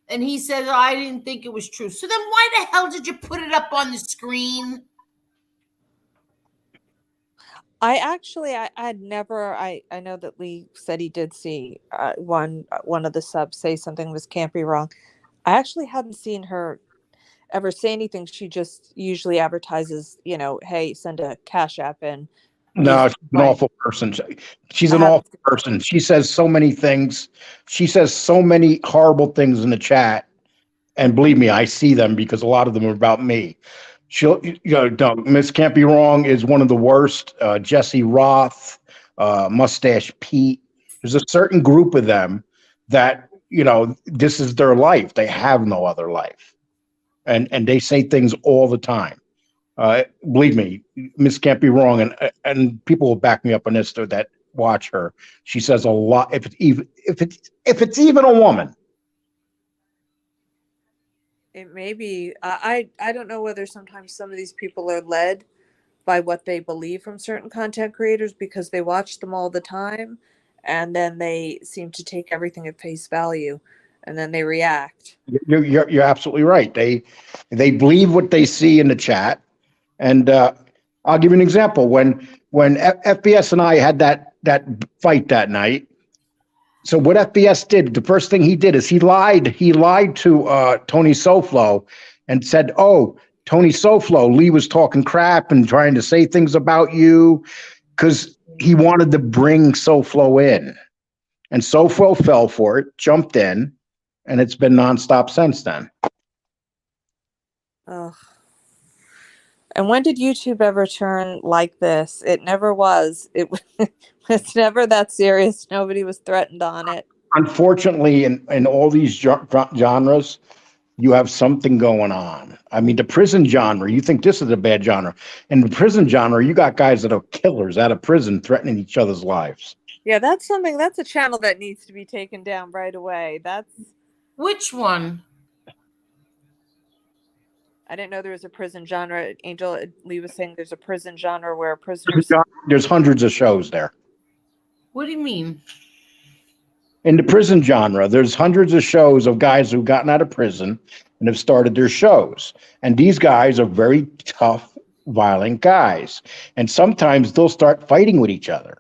And he said, oh, I didn't think it was true. So then why the hell did you put it up on the screen? I had never. I know that Lee said he did see one of the subs say something was can't be wrong. I actually hadn't seen her ever say anything. She just usually advertises, hey, send a cash app in. No, she's an awful person. She's an awful person. She says so many things. She says so many horrible things in the chat. And believe me, I see them because a lot of them are about me. Miss Can't Be Wrong is one of the worst. Jesse Roth, Mustache Pete. There's a certain group of them that, this is their life. They have no other life. And they say things all the time. Believe me, Miss Can't Be Wrong, and people will back me up on this that watch her. She says a lot. If it's even a woman, it may be. I don't know whether sometimes some of these people are led by what they believe from certain content creators because they watch them all the time, and then they seem to take everything at face value, and then they react. You're absolutely right. They believe what they see in the chat. And I'll give you an example. When FBS and I had that fight that night, so what FBS did, the first thing he did is he lied to Tony Soflo and said, "Oh, Tony Soflo, Lee was talking crap and trying to say things about you," because he wanted to bring Soflo in. And Soflo fell for it, jumped in, and it's been nonstop since then. Oh. And when did YouTube ever turn like this? It never was. It's never that serious. Nobody was threatened on it. Unfortunately, in all these genres, you have something going on. I mean, the prison genre, you think this is a bad genre. In the prison genre, you got guys that are killers out of prison threatening each other's lives. Yeah, that's a channel that needs to be taken down right away. Which one? I didn't know there was a prison genre. Angel Lee was saying there's a prison genre where prisoners. There's hundreds of shows there. What do you mean? In the prison genre, there's hundreds of shows of guys who've gotten out of prison and have started their shows. And these guys are very tough, violent guys. And sometimes they'll start fighting with each other.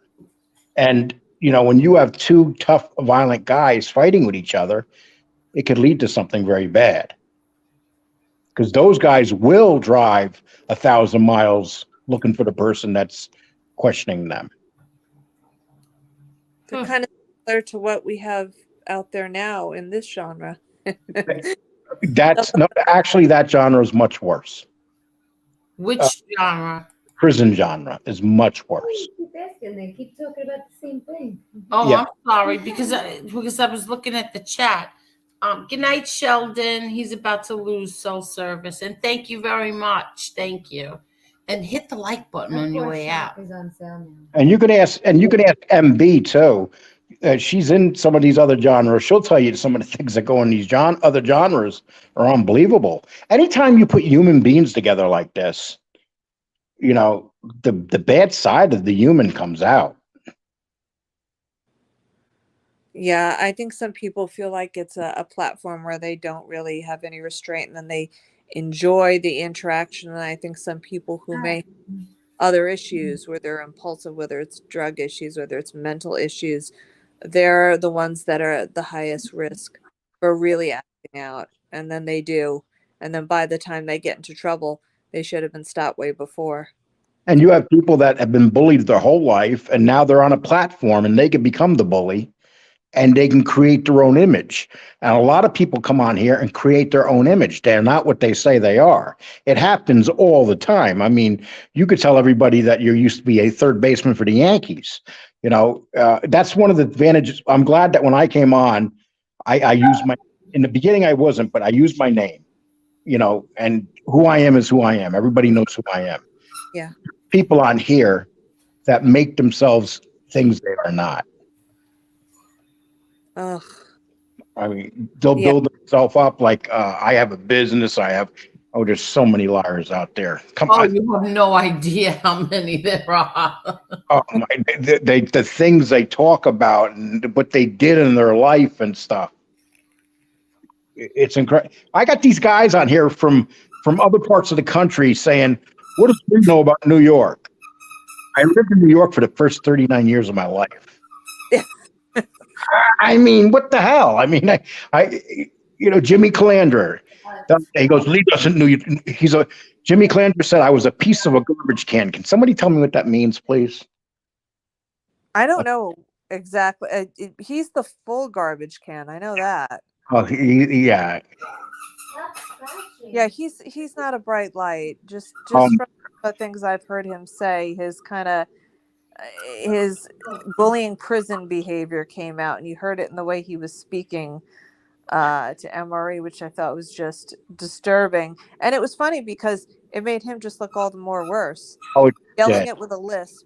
And, when you have two tough, violent guys fighting with each other, it could lead to something very bad. Because those guys will drive 1,000 miles looking for the person that's questioning them. They're kind of similar to what we have out there now in this genre. Actually, that genre is much worse. Which genre? Prison genre is much worse. They keep talking about the same thing. Oh, Yeah. I'm sorry because I was looking at the chat. Good night, Sheldon. He's about to lose cell service, and thank you very much. Thank you, and hit the like button on your way out. Is on sale now. And you can ask MB too. She's in some of these other genres. She'll tell you some of the things that go in these other genres are unbelievable. Anytime you put human beings together like this, the bad side of the human comes out. Yeah, I think some people feel like it's a platform where they don't really have any restraint and then they enjoy the interaction. And I think some people who may have other issues where they're impulsive, whether it's drug issues, whether it's mental issues, they're the ones that are at the highest risk for really acting out. And then they do. And then by the time they get into trouble, they should have been stopped way before. And you have people that have been bullied their whole life, and now they're on a platform and they can become the bully. And they can create their own image. And a lot of people come on here and create their own image. They're not what they say they are. It happens all the time. I mean, you could tell everybody that you used to be a third baseman for the Yankees. That's one of the advantages. I'm glad that when I came on, I used in the beginning I wasn't, but I used my name, and who I am is who I am. Everybody knows who I am. Yeah. People on here that make themselves things they are not. Ugh. I mean, they'll build themselves up like I have a business. There's so many liars out there. Come on. You have no idea how many there are. Oh my! The things they talk about and what they did in their life and stuff. It's incredible. I got these guys on here from other parts of the country saying, "What does we know about New York?" I lived in New York for the first 39 years of my life. I mean, what the hell? I mean, Jimmy Calandra. He goes, Lee doesn't know you. Jimmy Calandra said I was a piece of a garbage can. Can somebody tell me what that means, please? I don't know exactly. He's the full garbage can. I know that. Oh, yeah. Yeah, he's not a bright light. Just Um, from the things I've heard him say, his bullying prison behavior came out, and you heard it in the way he was speaking to MRE, which I thought was just disturbing. And it was funny because it made him just look all the more worse. Oh, Yelling it with a lisp.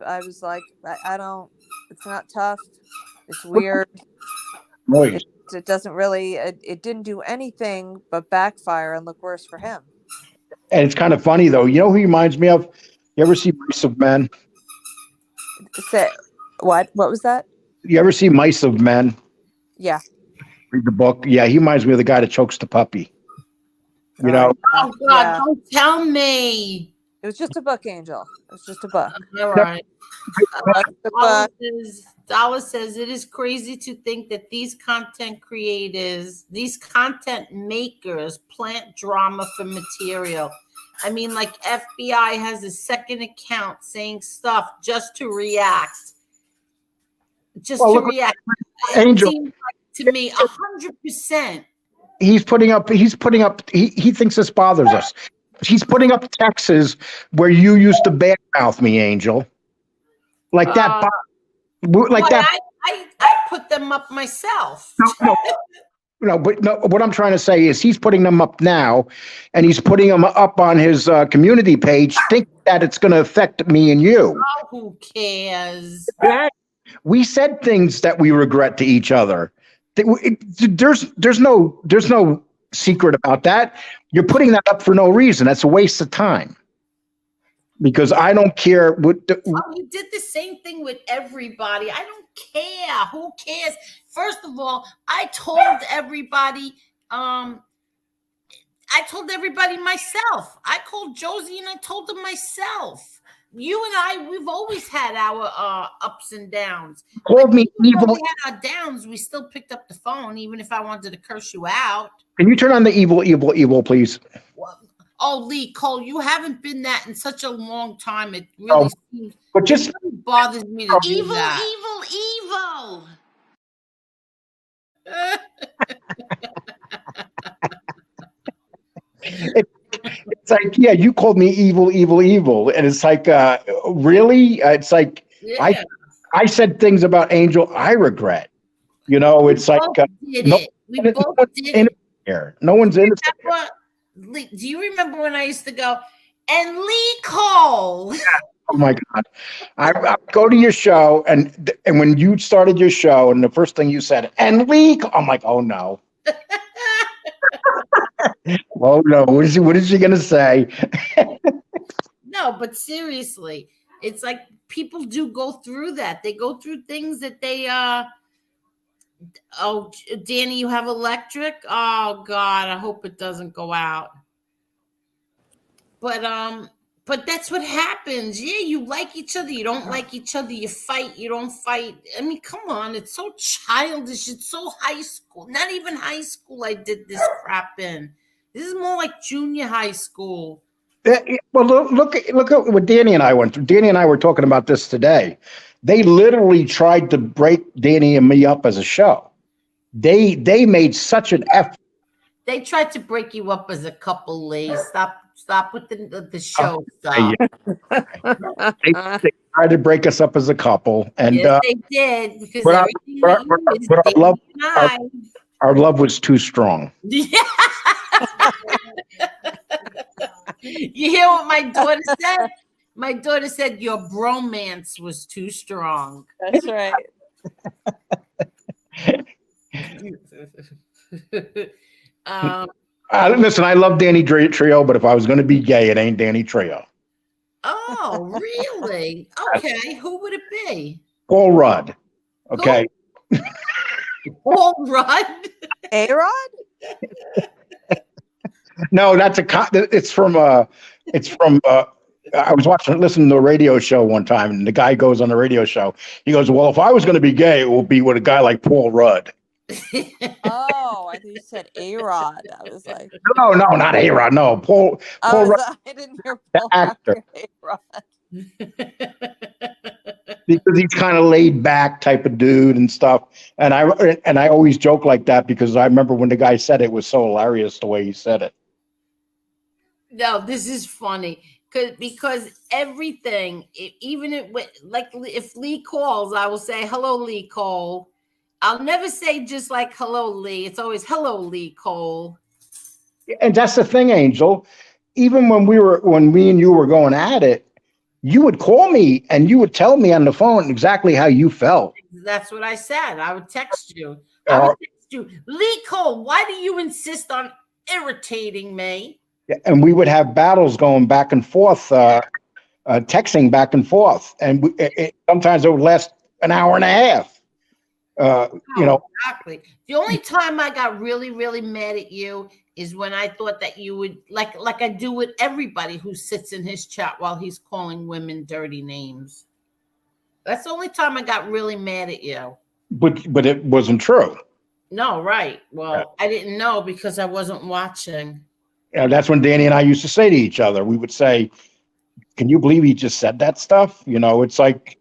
I was like, I don't. It's not tough. It's weird. It doesn't really. It didn't do anything but backfire and look worse for him. And it's kind of funny though. You know who he reminds me of? You ever see Mice of Men? What? What was that? You ever see Mice of Men? Yeah. Read the book. Yeah, he reminds me of the guy that chokes the puppy. You know. Oh God! Don't tell me. It was just a book, Angel. It was just a book. All right. Dollar says it is crazy to think that these content creators, these content makers, plant drama for material. I mean, like FBI has a second account saying stuff just to react. React. Angel. It seems like to me 100%. He's putting up. He thinks this bothers us. He's putting up texts where you used to badmouth me, Angel. Like that. I put them up myself. No, what I'm trying to say is he's putting them up now, and he's putting them up on his community page, thinking that it's going to affect me and you. Oh, who cares? We said things that we regret to each other. There's no secret about that. You're putting that up for no reason. That's a waste of time. Because I don't care what. You did the same thing with everybody. I don't care. Who cares? First of all, I told everybody. I told everybody myself. I called Josie and I told them myself. You and I, we've always had our ups and downs. Called me evil. We had our downs. We still picked up the phone, even if I wanted to curse you out. Can you turn on the evil, please? Oh, Lee, Cole, you haven't been that in such a long time. It really seems. But just bothers me to do Evil, that. evil. It's like, yeah, you called me evil, and it's like, really? It's like, yeah. I said things about Angel I regret. You know, it's like we both did it. Here. No one's in it. Do you remember when I used to go, and Lee Cole? Yeah. Oh my God. I go to your show, and when you started your show, and the first thing you said, and Lee, I'm like, oh no. Oh no, what is she gonna say? No, but seriously, it's like people do go through that. They go through things that they oh, Danny, you have electric? Oh God, I hope it doesn't go out. But that's what happens. Yeah, you like each other, you don't like each other, you fight, you don't fight. I mean, come on, it's so childish, it's so high school. Not even high school I did this crap in. This is more like junior high school. Well, look at what Danny and I went through. Danny and I were talking about this today. They literally tried to break Danny and me up as a show. They made such an effort. They tried to break you up as a couple, Lee. Stop with the show stuff. They tried to break us up as a couple, and yes, they did, because our love was too strong. Yeah. You hear what my daughter said? My daughter said your bromance was too strong. That's right. Listen, I love Danny Trio, but if I was going to be gay, it ain't Danny Trio. Oh, really? Okay, who would it be? Paul Rudd. Okay. Paul Rudd? A-Rod? No, that's it's from I was listening to a radio show one time, and the guy goes on the radio show. He goes, "Well, if I was going to be gay, it would be with a guy like Paul Rudd." Oh, I thought you said A-Rod. I was like, No, not A-Rod. No, Paul Rudd, I didn't hear the Paul actor, Rudd. A-Rod. because he's kind of laid back type of dude and stuff. And I always joke like that because I remember when the guy said it was so hilarious the way he said it. No, this is funny because everything, even if Lee calls, I will say, "Hello, Lee Cole." I'll never say just like "Hello, Lee." It's always "Hello, Lee Cole." And that's the thing, Angel. Even when me and you were going at it, you would call me and you would tell me on the phone exactly how you felt. That's what I said. I would text you. I would text you, "Lee Cole, why do you insist on irritating me?" And we would have battles going back and forth, texting back and forth, and sometimes it would last an hour and a half. Exactly. The only time I got really, really mad at you is when I thought that you would like I do with everybody who sits in his chat while he's calling women dirty names. That's the only time I got really mad at you. But it wasn't true. No, right. Well, I didn't know because I wasn't watching. That's when Danny and I used to say to each other, we would say, "Can you believe he just said that stuff?" It's like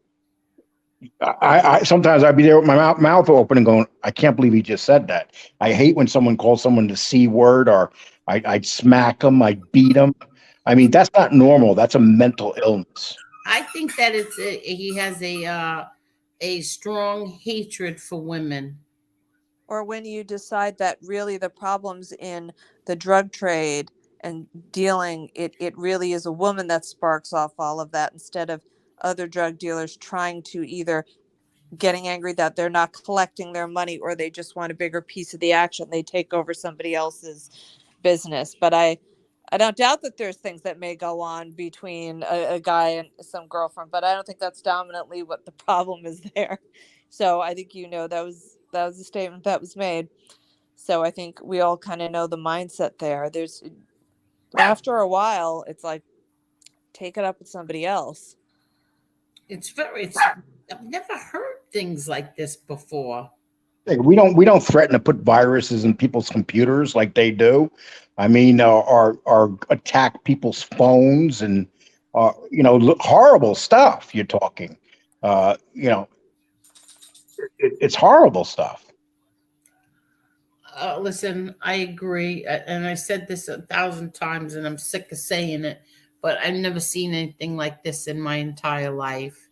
I sometimes I'd be there with my mouth open and going, "I can't believe he just said that." I hate when someone calls someone the C word, or I'd smack them, I'd beat them. I mean, that's not normal. That's a mental illness. I think that he has a strong hatred for women. Or when you decide that really the problem's in the drug trade and dealing, it really is a woman that sparks off all of that, instead of other drug dealers trying to either getting angry that they're not collecting their money, or they just want a bigger piece of the action. They take over somebody else's business. But I don't doubt that there's things that may go on between a guy and some girlfriend, but I don't think that's dominantly what the problem is there. So I think that was a statement that was made. So I think we all kind of know the mindset there. There's, after a while, it's like, take it up with somebody else. I've never heard things like this before. We don't threaten to put viruses in people's computers like they do. I mean, or attack people's phones and horrible stuff. You're talking, it's horrible stuff. Listen, I agree, and I said this 1,000 times, and I'm sick of saying it, but I've never seen anything like this in my entire life,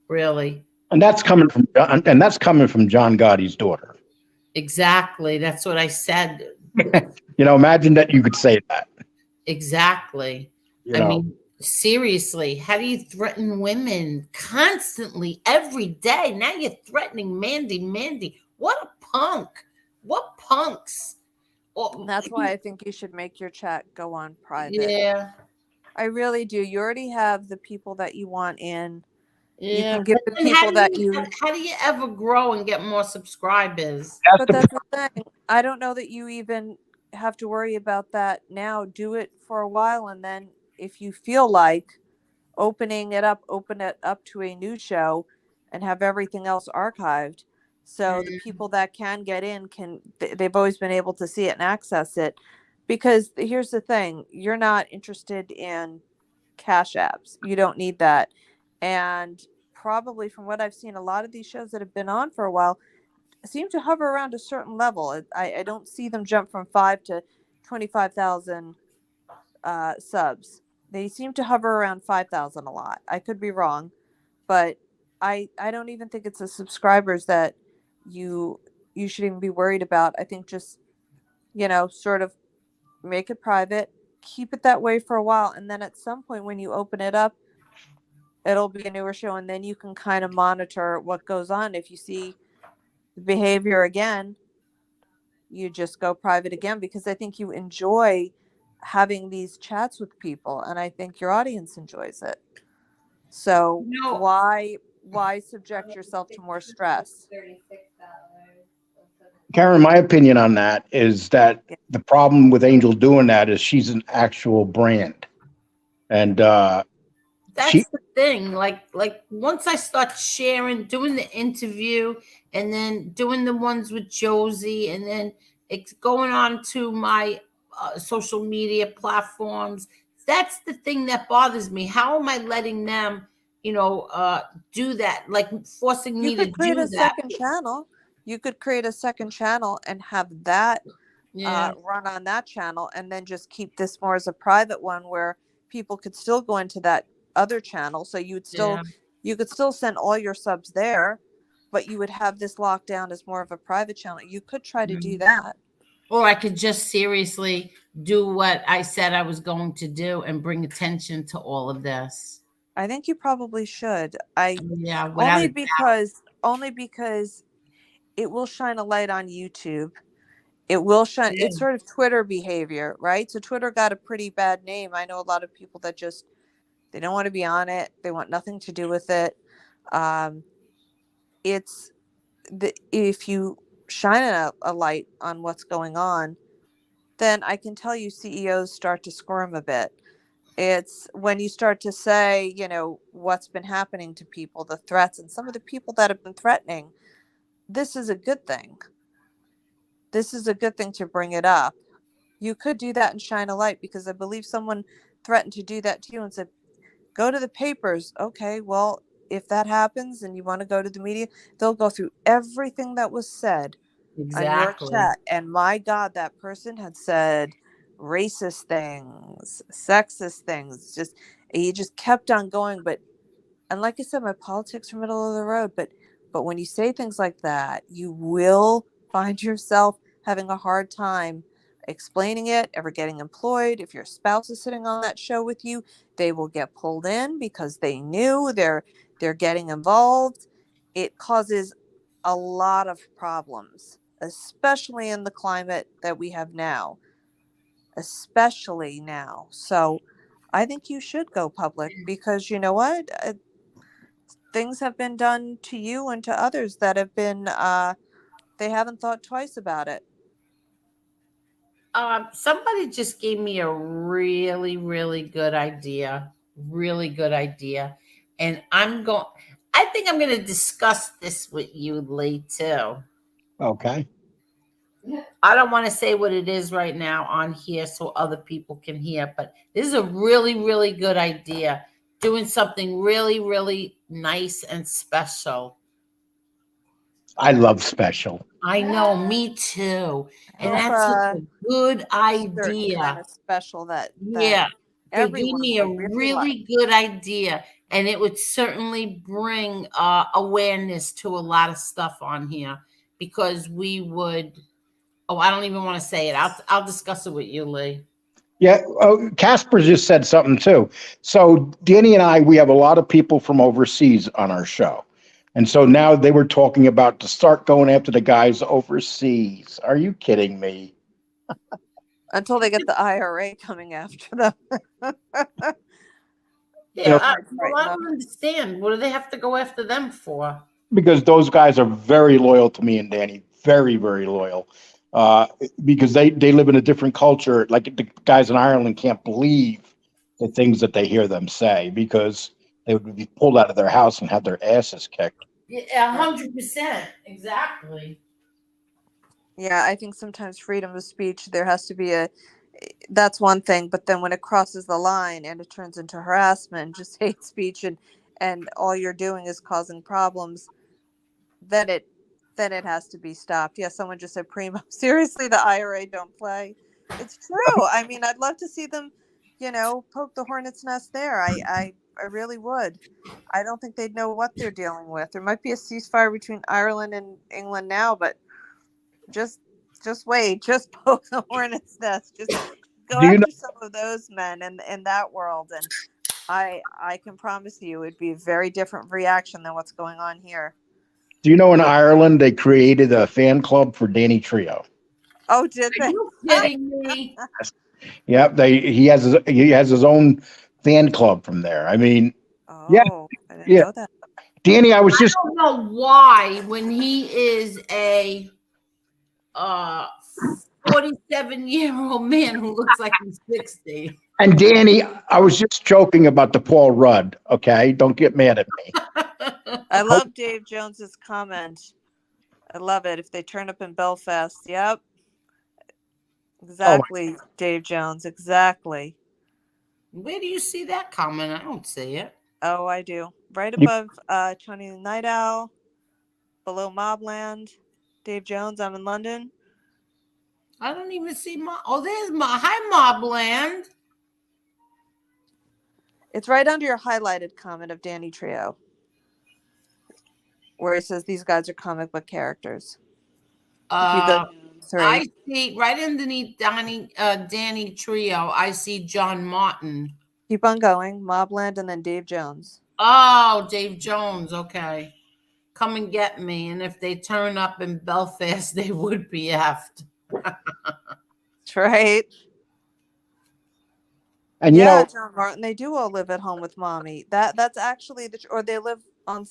really. And that's coming from John Gotti's daughter. Exactly, that's what I said. Imagine that you could say that. Exactly. I mean, seriously, how do you threaten women constantly every day? Now you're threatening Mandy. What a punk. What punks. That's why I think you should make your chat go on private. Yeah. I really do. You already have the people that you want in. Yeah. You can get the people that you... How do you ever grow and get more subscribers? But that's the thing. I don't know that you even have to worry about that now. Do it for a while, and then if you feel like open it up to a new show and have everything else archived. So the people that can get in they've always been able to see it and access it. Because here's the thing, you're not interested in cash apps. You don't need that. And probably from what I've seen, a lot of these shows that have been on for a while seem to hover around a certain level. I don't see them jump from 5 to 25,000 subs. They seem to hover around 5,000 a lot. I could be wrong, but I don't even think it's the subscribers that you should even be worried about. I think just, sort of make it private, keep it that way for a while, and then at some point when you open it up, it'll be a newer show, and then you can kind of monitor what goes on. If you see the behavior again, you just go private again, because I think you enjoy having these chats with people, and I think your audience enjoys it. So why subject yourself to more stress? Karen, my opinion on that is that the problem with Angel doing that is she's an actual brand. And That's the thing. Like once I start sharing, doing the interview, and then doing the ones with Josie, and then it's going on to my social media platforms. That's the thing that bothers me. How am I letting them, do that? Like forcing You me to could create do a that. second channel. You could create a second channel and have that Yeah. run on that channel, and then just keep this more as a private one where people could still go into that other channel. So Yeah. you could still send all your subs there, but you would have this locked down as more of a private channel. You could try to do that. Or I could just seriously do what I said I was going to do and bring attention to all of this. I think you probably should. Yeah, without a doubt. Only because it will shine a light on YouTube. It will shine. Yeah. It's sort of Twitter behavior, right? So Twitter got a pretty bad name. I know a lot of people that just they don't want to be on it. They want nothing to do with it. If you shine a light on what's going on, then I can tell you CEOs start to squirm a bit. It's when you start to say, what's been happening to people, the threats, and some of the people that have been threatening. This is a good thing. This is a good thing to bring it up. You could do that and shine a light, because I believe someone threatened to do that to you and said, go to the papers. Okay, well, if that happens and you want to go to the media, they'll go through everything that was said on your Exactly. chat. And my God, that person had said racist things, sexist things. He just kept on going. And like I said, my politics are middle of the road. But when you say things like that, you will find yourself having a hard time explaining it, ever getting employed. If your spouse is sitting on that show with you, they will get pulled in because they knew they're getting involved. It causes a lot of problems, especially in the climate that we have now, especially now. So I think you should go public, because you know what? Things have been done to you and to others that have been, they haven't thought twice about it. Somebody just gave me a really, really good idea. Really good idea. And I think I'm going to discuss this with you, Lee, too. Okay. I don't want to say what it is right now on here so other people can hear, but this is a really, really good idea. Doing something really, really nice and special. I love special. I know, me too. And Hope, that's such a good certain kind idea. of special that Yeah. They gave everyone me a will really really good idea, and it would certainly bring awareness to a lot of stuff on here, because we would. Oh, I don't even want to say it. I'll discuss it with you, Lee. Yeah, Casper just said something too. So Danny and I, we have a lot of people from overseas on our show. And so now they were talking about to start going after the guys overseas. Are you kidding me? until they get the IRA coming after them. Yeah, I don't understand. What do they have to go after them for? Because those guys are very loyal to me and Danny. Very, very loyal. Because they live in a different culture. Like the guys in Ireland can't believe the things that they hear them say, because they would be pulled out of their house and have their asses kicked. Yeah, 100%. Exactly. Yeah, I think sometimes freedom of speech, there has to be that's one thing, but then when it crosses the line and it turns into harassment, just hate speech, and all you're doing is causing problems, then it has to be stopped. Yeah, someone just said, Primo, seriously, the IRA don't play. It's true. I mean, I'd love to see them, poke the hornet's nest there. I really would. I don't think they'd know what they're dealing with. There might be a ceasefire between Ireland and England now, but just wait. Just poke the hornet's nest. Just go after some of those men in that world, and I can promise you it'd be a very different reaction than what's going on here. Do you know in Ireland they created a fan club for Danny Trio? Oh, did they? Are you kidding me? Yep, he has his own fan club from there. I mean, yeah, I didn't know that. Danny, I don't know why when he is a 47-year-old man who looks like he's 60. And Danny, I was just joking about the Paul Rudd. Okay, don't get mad at me. I love Dave Jones's comment. I love it. If they turn up in Belfast, yep, exactly, Dave Jones, exactly. Where do you see that comment? I don't see it. Oh, I do. Right above Tony the Night Owl, below Mobland, Dave Jones. I'm in London. I don't even see there's hi Mobland. It's right under your highlighted comment of Danny Trio, where it says these guys are comic book characters. If you go down I see right underneath Danny Trio, I see John Martin. Keep on going. Mobland and then Dave Jones. Oh, Dave Jones. Okay. Come and get me. And if they turn up in Belfast, they would be effed. That's right. And yeah, John Martin, they do all live at home with mommy. That's actually or they live on,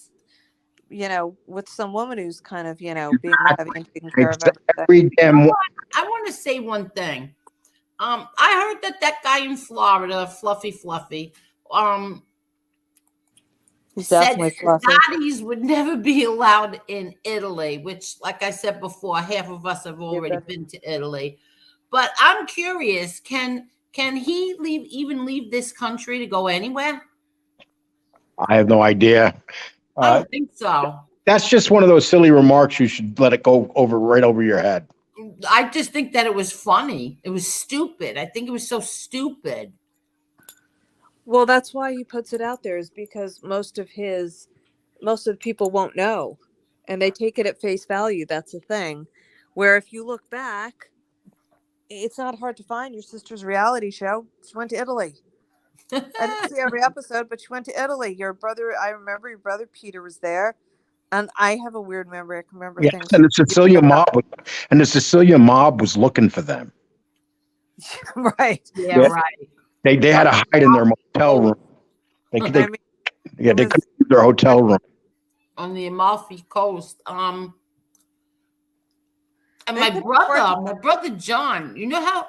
with some woman who's kind of, being heavy and taking care of everything. I want to say one thing. I heard that guy in Florida, Fluffy, He's said definitely fluffy. Gottis would never be allowed in Italy, which, like I said before, half of us have already been to Italy. But I'm curious, can he leave this country to go anywhere? I have no idea. I don't think so. That's just one of those silly remarks. You should let it go right over your head. I just think that it was funny. It was stupid. I think it was so stupid. Well, that's why he puts it out there, is because most of people won't know, and they take it at face value. That's the thing. Where if you look back, it's not hard to find your sister's reality show. She went to Italy. I didn't see every episode, but she went to Italy. Your brother, I remember your brother Peter was there, and I have a weird memory. I can remember things. And the Sicilian mob was looking for them. Right. Yeah, right. They had to hide in their motel room. They couldn't leave their hotel room. On the Amalfi Coast. And my brother John, you know how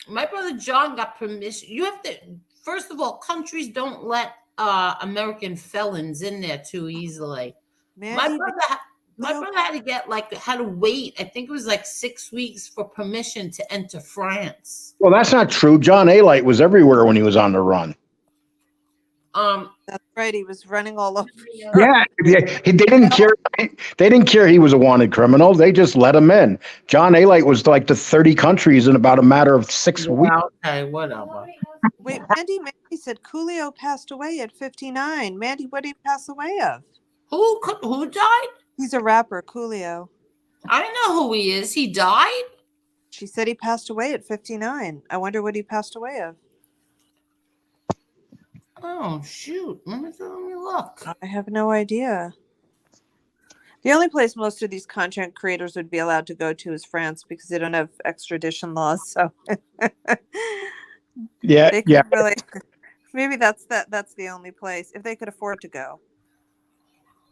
my brother John got permission. You have to, first of all, countries don't let American felons in there too easily. My brother had to had to wait. I think it was 6 weeks for permission to enter France. Well, that's not true. John A-Light was everywhere when he was on the run. That's right. He was running all over. Yeah, they didn't care. They didn't care he was a wanted criminal. They just let him in. John A-Light was to 30 countries in about a matter of 6 weeks. Okay, whatever. Wait, Mandy said Coolio passed away at 59. Mandy, what did he pass away of? Who died? He's a rapper, Coolio. I know who he is. He died? She said he passed away at 59. I wonder what he passed away of. Oh, shoot. Let me look. I have no idea. The only place most of these content creators would be allowed to go to is France, because they don't have extradition laws. So yeah. Really, maybe that's the only place, if they could afford to go.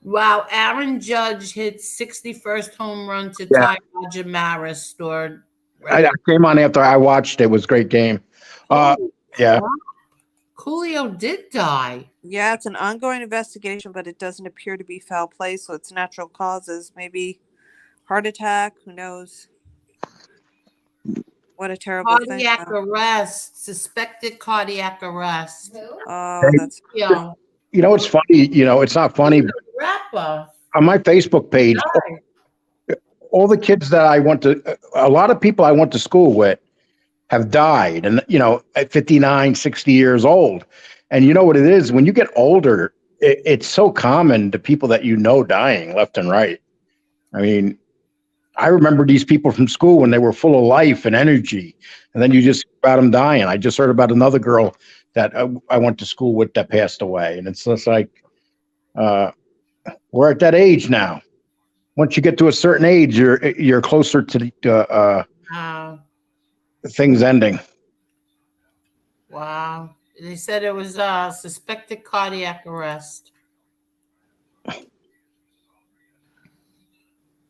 Wow, Aaron Judge hit 61st home run to tie Roger Maris stored. I came on after I watched it. It was a great game. Yeah. Coolio did die. Yeah, it's an ongoing investigation, but it doesn't appear to be foul play, so it's natural causes. Maybe heart attack. Who knows? What a terrible thing. Cardiac arrest. Suspected cardiac arrest. Oh, that's it's funny. It's not funny. But rapper. On my Facebook page, all the kids that a lot of people I went to school with have died, and at 59, 60 years old. And you know what it is? When you get older, it's so common to people that dying left and right. I mean, I remember these people from school when they were full of life and energy, and then you just hear about them dying. I just heard about another girl that I went to school with that passed away, and it's just we're at that age now. Once you get to a certain age, you're closer to things ending. Wow. They said it was suspected cardiac arrest.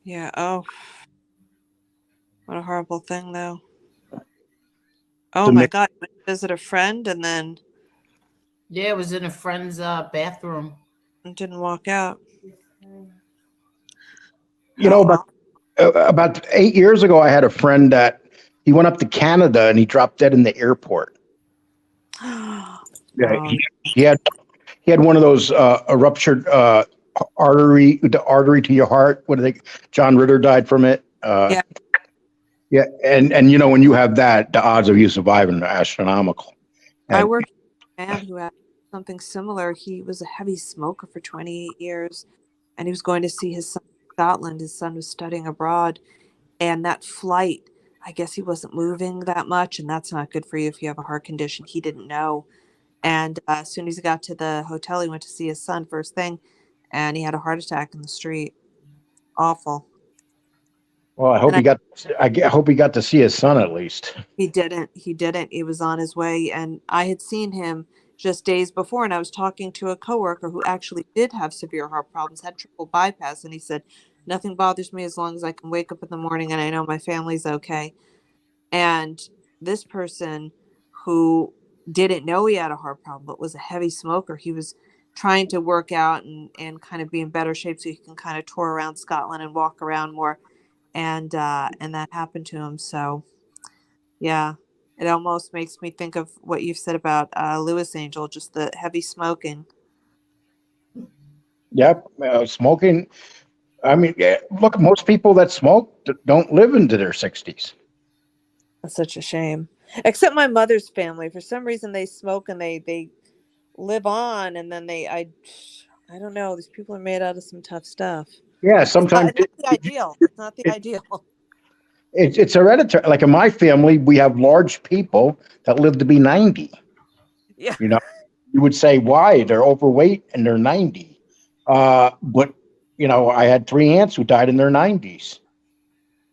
Yeah. Oh, what a horrible thing, though. Oh my God! Went to visit a friend and then Yeah, it was in a friend's bathroom. didn't walk out. You know, about 8 years ago, I had a friend that he went up to Canada and he dropped dead in the airport. Yeah, he had one of those a ruptured the artery to your heart. What do they? John Ritter died from it. Yeah. Yeah, and you know when you have that, the odds of you surviving are astronomical. I And worked with a man who had something similar. He was a heavy smoker for 28 years, and he was going to see his son in Scotland. His son was studying abroad, and that flight, I guess he wasn't moving that much, and that's not good for you if you have a heart condition. He didn't know. And as soon as he got to the hotel, he went to see his son first thing, and he had a heart attack in the street. Awful. well, I hope hope he got to see his son at least. He didn't. He didn't. He was on his way, and I had seen him just days before, and I was talking to a coworker who actually did have severe heart problems, had triple bypass, and he said, "Nothing bothers me as long as I can wake up in the morning and I know my family's okay." And this person who didn't know he had a heart problem, but was a heavy smoker, he was trying to work out and kind of be in better shape so he can kind of tour around Scotland and walk around more, and that happened to him. So. Yeah, it almost makes me think of what you've said about Lewis Angel, just the heavy smoking. Yep, smoking. I mean, look, most people that smoke don't live into their 60s. That's such a shame. Except my mother's family. For some reason, they smoke and they live on, and then I don't know. These people are made out of some tough stuff. Yeah, sometimes It's not the ideal. It's not the ideal. it's hereditary. Like in my family, we have large people that live to be 90. Yeah. You know, you would say, why? They're overweight and they're 90. But, you know, I had 3 aunts who died in their 90s.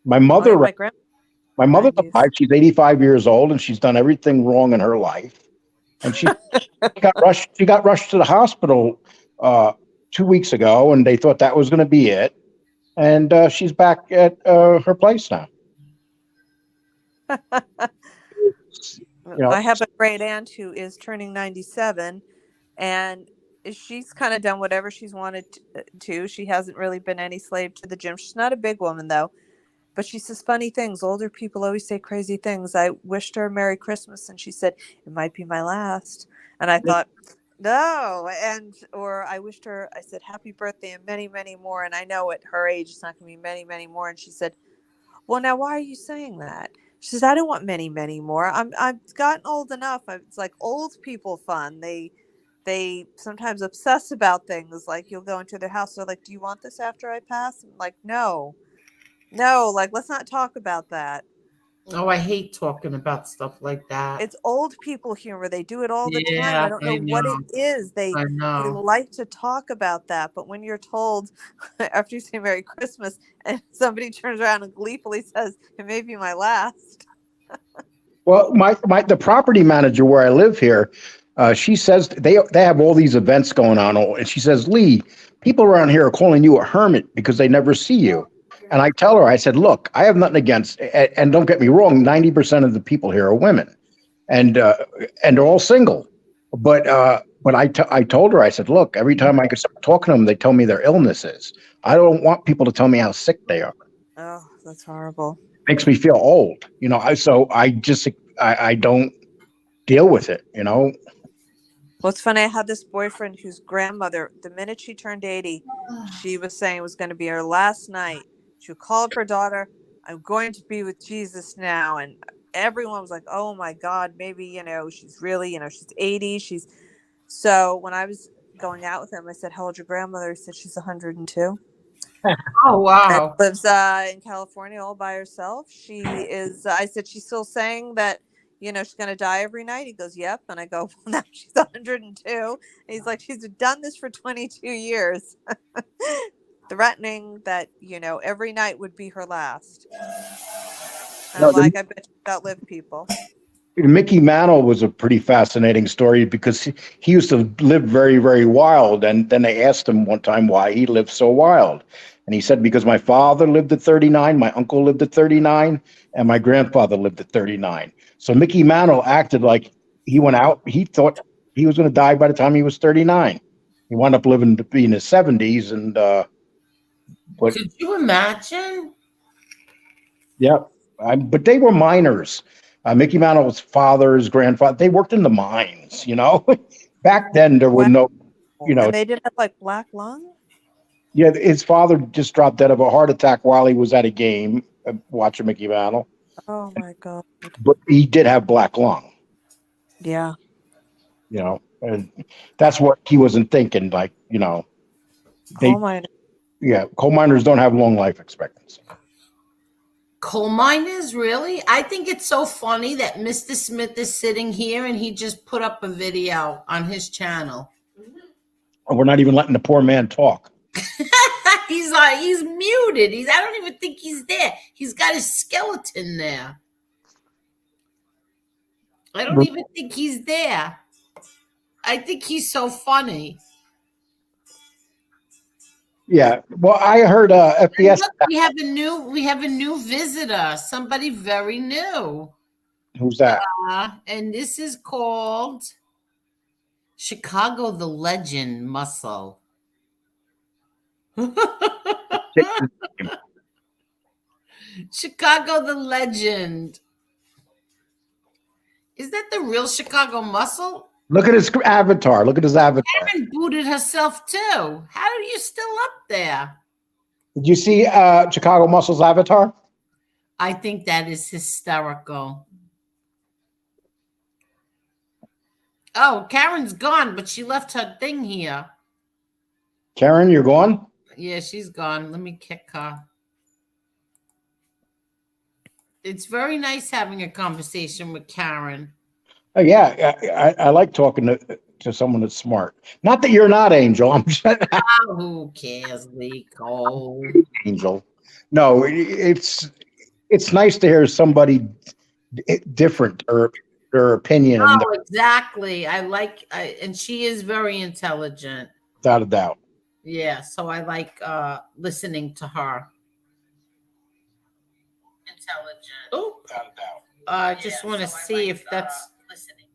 My mother, my mother's alive. She's 85 years old and she's done everything wrong in her life. And she got rushed to the hospital 2 weeks ago, and they thought that was going to be it. And she's back at her place now. I have a great aunt who is turning 97, and she's kind of done whatever she's wanted to. She hasn't really been any slave to the gym. She's not a big woman, though, but she says funny things. Older people always say crazy things. I wished her a Merry Christmas, and she said, it might be my last. And I thought, no. Or I wished her, I said, happy birthday and many, many more. And I know at her age, it's not going to be many, many more. And she said, well, now, why are you saying that? She says, I don't want many, many more. I've gotten old enough. It's like old people fun. They sometimes obsess about things. Like you'll go into their house. They're like, do you want this after I pass? I'm like, no, like, let's not talk about that. Oh, I hate talking about stuff like that. It's old people humor. They do it all the time. I don't know what it is. They like to talk about that. But when you're told after you say Merry Christmas and somebody turns around and gleefully says, it may be my last. Well, the property manager where I live here, she says they have all these events going on. And she says, Lee, people around here are calling you a hermit because they never see you. And I tell her, I said, look, I have nothing against, and don't get me wrong, 90% of the people here are women, and they're all single. But I told her, I said, look, every time I start talking to them, they tell me their illnesses. I don't want people to tell me how sick they are. Oh, that's horrible. Makes me feel old, you know. So I don't deal with it, you know. Well, it's funny. I had this boyfriend whose grandmother, the minute she turned 80, she was saying it was going to be her last night. She called her daughter, I'm going to be with Jesus now. And everyone was like, oh my God, maybe, she's really, she's 80. So when I was going out with him, I said, how old your grandmother? He said, she's 102. Oh, wow. And lives in California all by herself. She is, I said, she's still saying that, she's going to die every night. He goes, yep. And I go, well, now she's 102. And he's like, she's done this for 22 years. Threatening that, every night would be her last. And I'm like, I bet you outlive people. Mickey Mantle was a pretty fascinating story because he used to live very, very wild. And then they asked him one time why he lived so wild. And he said, because my father lived at 39, my uncle lived at 39, and my grandfather lived at 39. So Mickey Mantle acted like he went out. He thought he was going to die by the time he was 39. He wound up living to be in his 70s. And, but Could you imagine? yeah, but they were miners. Mickey Mantle's father, his grandfather, they worked in the mines, you know. Back then, there were no, you know. And they didn't have like black lung? Yeah, his father just dropped dead of a heart attack while he was at a game watching Mickey Mantle. Oh my God. But he did have black lung, Yeah. you know, and that's what he wasn't thinking. Like, you know, Coal miner. yeah, coal miners don't have long life expectancy. Coal miners, really? I think it's so funny that Mr. Smith is sitting here and he just put up a video on his channel. And we're not even letting the poor man talk. He's muted. I don't even think he's there. He's got his skeleton there. I don't even think he's there. I think he's so funny. Yeah. Well, I heard FBS. Look, we have a new visitor. Somebody very new. Who's that? And this is called Chicago the Legend Muscle. Chicago the Legend. Is that the real Chicago Muscle? Look at his avatar. Look at his avatar. Karen booted herself too. How are you still up there? Did you see Chicago Muscle's avatar? I think that is hysterical. Oh, Karen's gone, but she left her thing here. Karen, you're gone? Yeah, she's gone. Let me kick her. It's very nice having a conversation with Karen. Oh, yeah, I like talking to someone that's smart. Not that you're not, Angel. I'm just Oh, who cares, Lee Cole? Angel. No, it's nice to hear somebody different or their opinion. Oh, exactly. And she is very intelligent. Without a doubt. Yeah, so I like listening to her. Intelligent. Oh, without a doubt. I just want to see if that's listening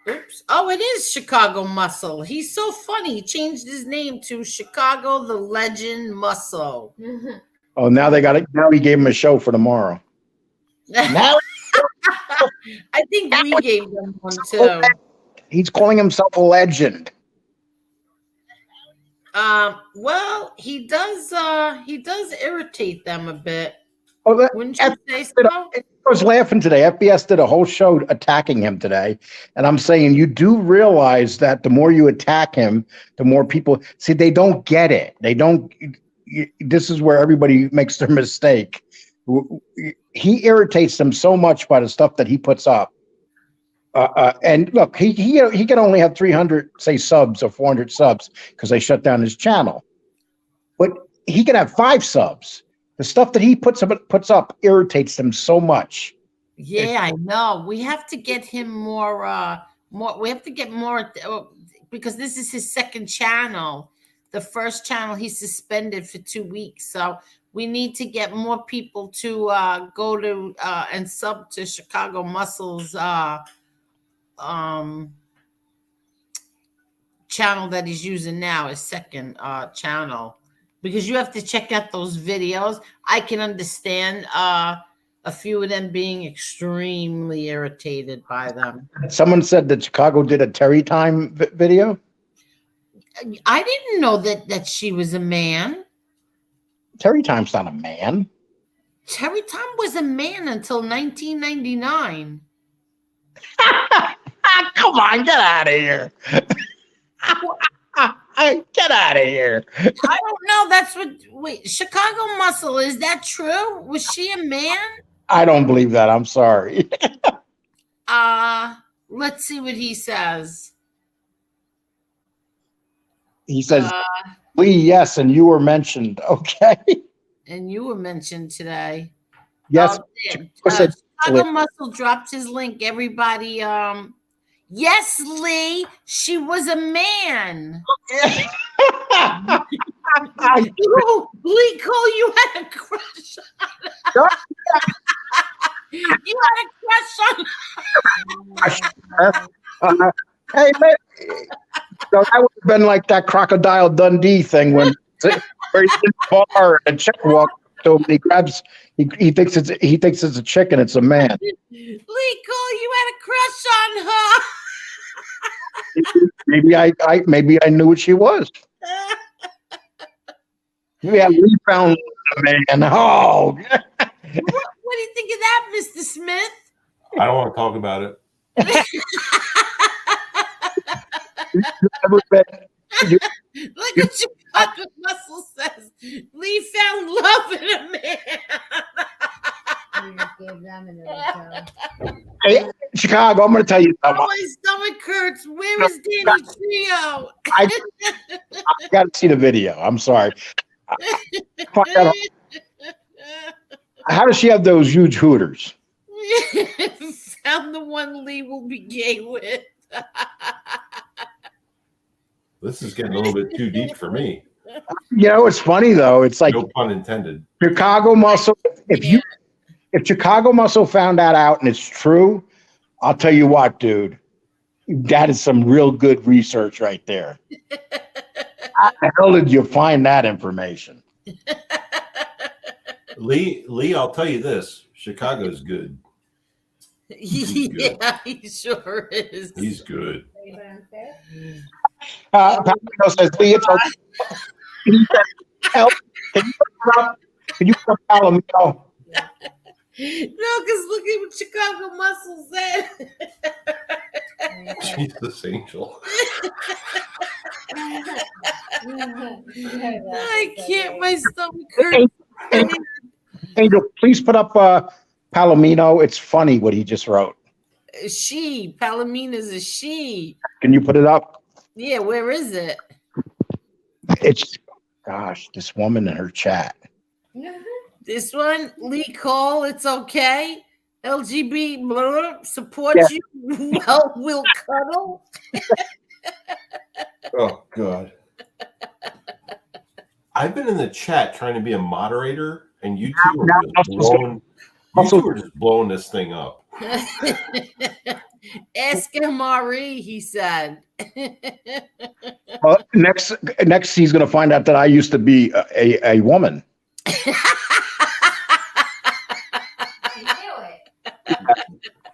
to her. Oops. Oh, it is Chicago Muscle. He's so funny. He changed his name to Chicago the Legend Muscle. Oh, now they got it. Now he gave him a show for tomorrow. Now I think we gave them one too. He's calling himself a legend. Well, he does irritate them a bit. Oh, Wouldn't you say so? I was laughing today. FBS did a whole show attacking him today. And I'm saying, you do realize that the more you attack him, the more people see, they don't get it. They don't. This is where everybody makes their mistake. He irritates them so much by the stuff that he puts up. And look, he can only have 300, say, subs or 400 subs because they shut down his channel. But he can have 5 subs. The stuff that he puts up irritates them so much. Yeah, I know. We have to get him more. We have to get more because this is his second channel. The first channel he suspended for 2 weeks, so we need to get more people to go to and sub to Chicago Muscle's channel that he's using now, his second channel. Because you have to check out those videos. I can understand a few of them being extremely irritated by them. Someone said that Chicago did a Terry Time video. I didn't know that she was a man. Terry Time's not a man. Terry Time was a man until 1999. Come on, get out of here. Get out of here. I don't know. Wait, Chicago Muscle, is that true? Was she a man? I don't believe that. I'm sorry. Let's see what he says. He says, Lee, yes, and you were mentioned. Okay. And you were mentioned today. Yes. Chicago Muscle dropped his link. Everybody, yes, Lee, she was a man. Ooh, Lee Cole, you had a crush on. You had a crush on. Hey, man, so that would have been like that Crocodile Dundee thing when where he's in the bar and a chick walks up to him and he grabs. He thinks it's a chicken. It's a man. Lee Cole, you had a crush on her. Maybe I knew what she was. Yeah, we found the man. Oh, What do you think of that, Mr. Smith? I don't want to talk about it. Look what Chicago Muscle says. Lee found love in a man. Hey, Chicago, I'm going to tell you Oh, something. my stomach hurts. Where is Danny Trio? I got to see the video. I'm sorry. How does she have those huge hooters? Found the one Lee will be gay with. This is getting a little bit too deep for me. You know, it's funny though. It's like No pun intended. Chicago Muscle. If Chicago Muscle found that out and it's true, I'll tell you what, dude. That is some real good research right there. How the hell did you find that information? Lee, I'll tell you this. Chicago's good. Yeah, he sure is. He's good. Palomino says, Lee, it's okay. Can you put up Palomino? No, because look at what Chicago Muscle said. Jesus, Angel. I can't. My stomach hurts. Angel, please put up Palomino. It's funny what he just wrote. She. Palomina's a she. Can you put it up? Yeah, where is it? It's, gosh, this woman in her chat. This one, Lee Cole, it's okay. LGB, blah, support you. Well, we'll cuddle. Oh, God. I've been in the chat trying to be a moderator, and you two are just blowing this thing up. Ask MRE, he said. Well, next he's going to find out that I used to be a woman.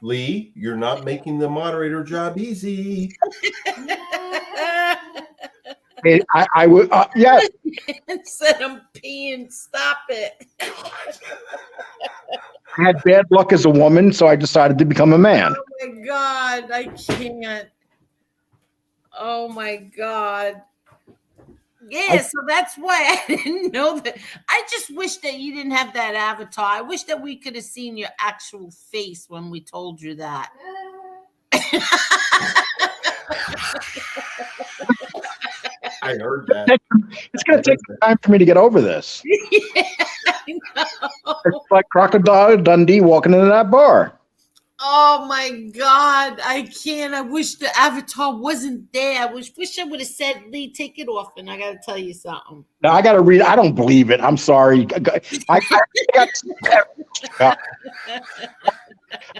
Lee, you're not making the moderator job easy. I would, yes. Said I'm peeing. Stop it. I had bad luck as a woman, so I decided to become a man. Oh my God, I can't. Oh my God. Yeah, so that's why I didn't know that. I just wish that you didn't have that avatar. I wish that we could have seen your actual face when we told you that. I heard that. It's going to take some time for me to get over this. Yeah, I know. It's like Crocodile Dundee walking into that bar. Oh my God, I can't. I wish the avatar wasn't there. I wish I would have said, Lee, take it off. And I got to tell you something. No, I got to read. I don't believe it. I'm sorry. Do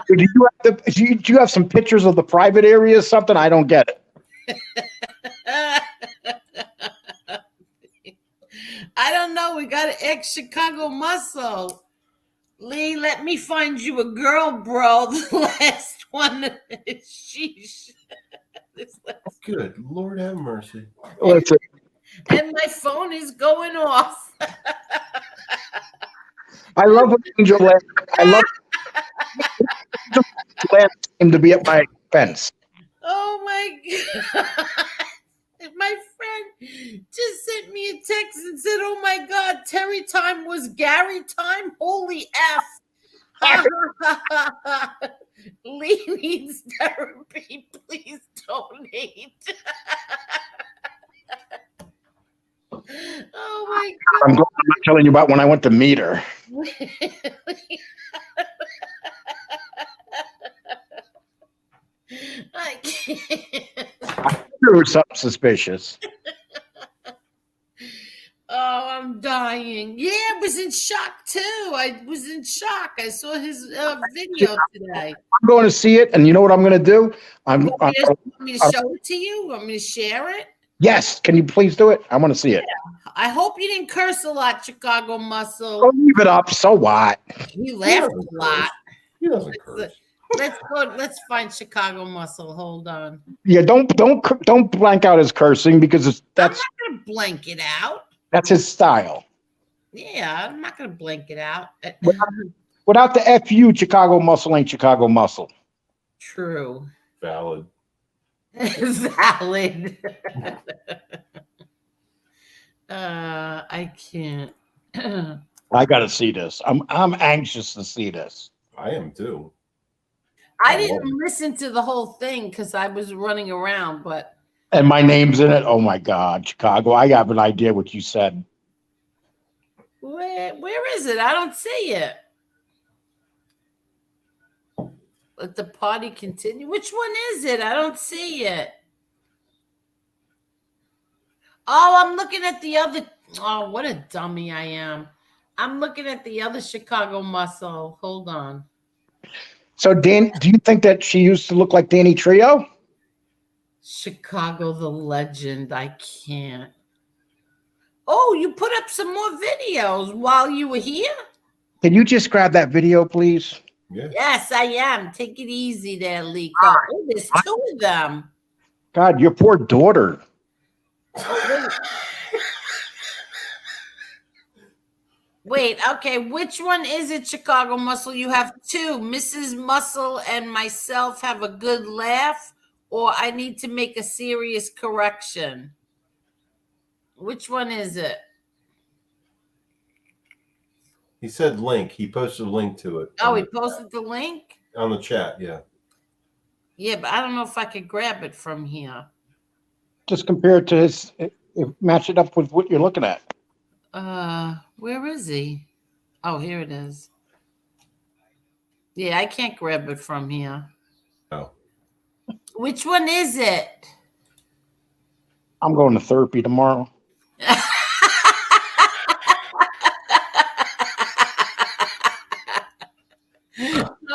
you have some pictures of the private areas? Something I don't get it. I don't know. We got to ask Chicago Muscle. Lee, let me find you a girl, bro. The last one is sheesh. Good Lord have mercy. Listen, And my phone is going off. I love when Angel laughs. I love him to be at my expense. Oh my God. My friend just sent me a text and said, oh my God, Terry time was Gary time? Holy F. Lee needs therapy. Please donate. Oh my God. I'm glad I'm not telling you about when I went to meet her. I can't. There was something suspicious. dying. Yeah, I was in shock too. I was in shock. I saw his video today. I'm going to see it, and you know what I'm going to do? You want me to show it to you? You want me to share it? Yes. Can you please do it? I want to see it. I hope you didn't curse a lot, Chicago Muscle. Don't leave it up. So what? He laughed a lot. He doesn't curse. Let's go. Let's find Chicago Muscle. Hold on. Yeah, don't blank out his cursing because that's I'm not gonna blank it out. that's his style. Yeah, I'm not gonna blank it out. Without the FU, Chicago Muscle ain't Chicago Muscle. True. Valid. Valid. I can't. I got to see this. I'm anxious to see this. I am too. I didn't listen to the whole thing because I was running around, but And my name's in it. Oh my God, Chicago! I have an idea what you said. where is it? I don't see it. Let the party continue. Which one is it? I don't see it. Oh, I'm looking at the other. Oh, what a dummy I am. I'm looking at the other Chicago Muscle. Hold on. So, Dan, do you think that she used to look like Danny Trio? Chicago the legend. I can't. Oh, you put up some more videos while you were here? Can you just grab that video, please? Yeah. Yes, I am. Take it easy there, Lico. Oh, there's two of them. God, your poor daughter. Wait, okay. Which one is it, Chicago Muscle? You have two. Mrs. Muscle and myself have a good laugh, or I need to make a serious correction. Which one is it? He said link. He posted a link to it. Oh, he posted the link? On the chat, yeah. Yeah, but I don't know if I could grab it from here. Just compare it to his, match it up with what you're looking at. Where is he? Oh, here it is. Yeah, I can't grab it from here. Oh. Which one is it? I'm going to therapy tomorrow.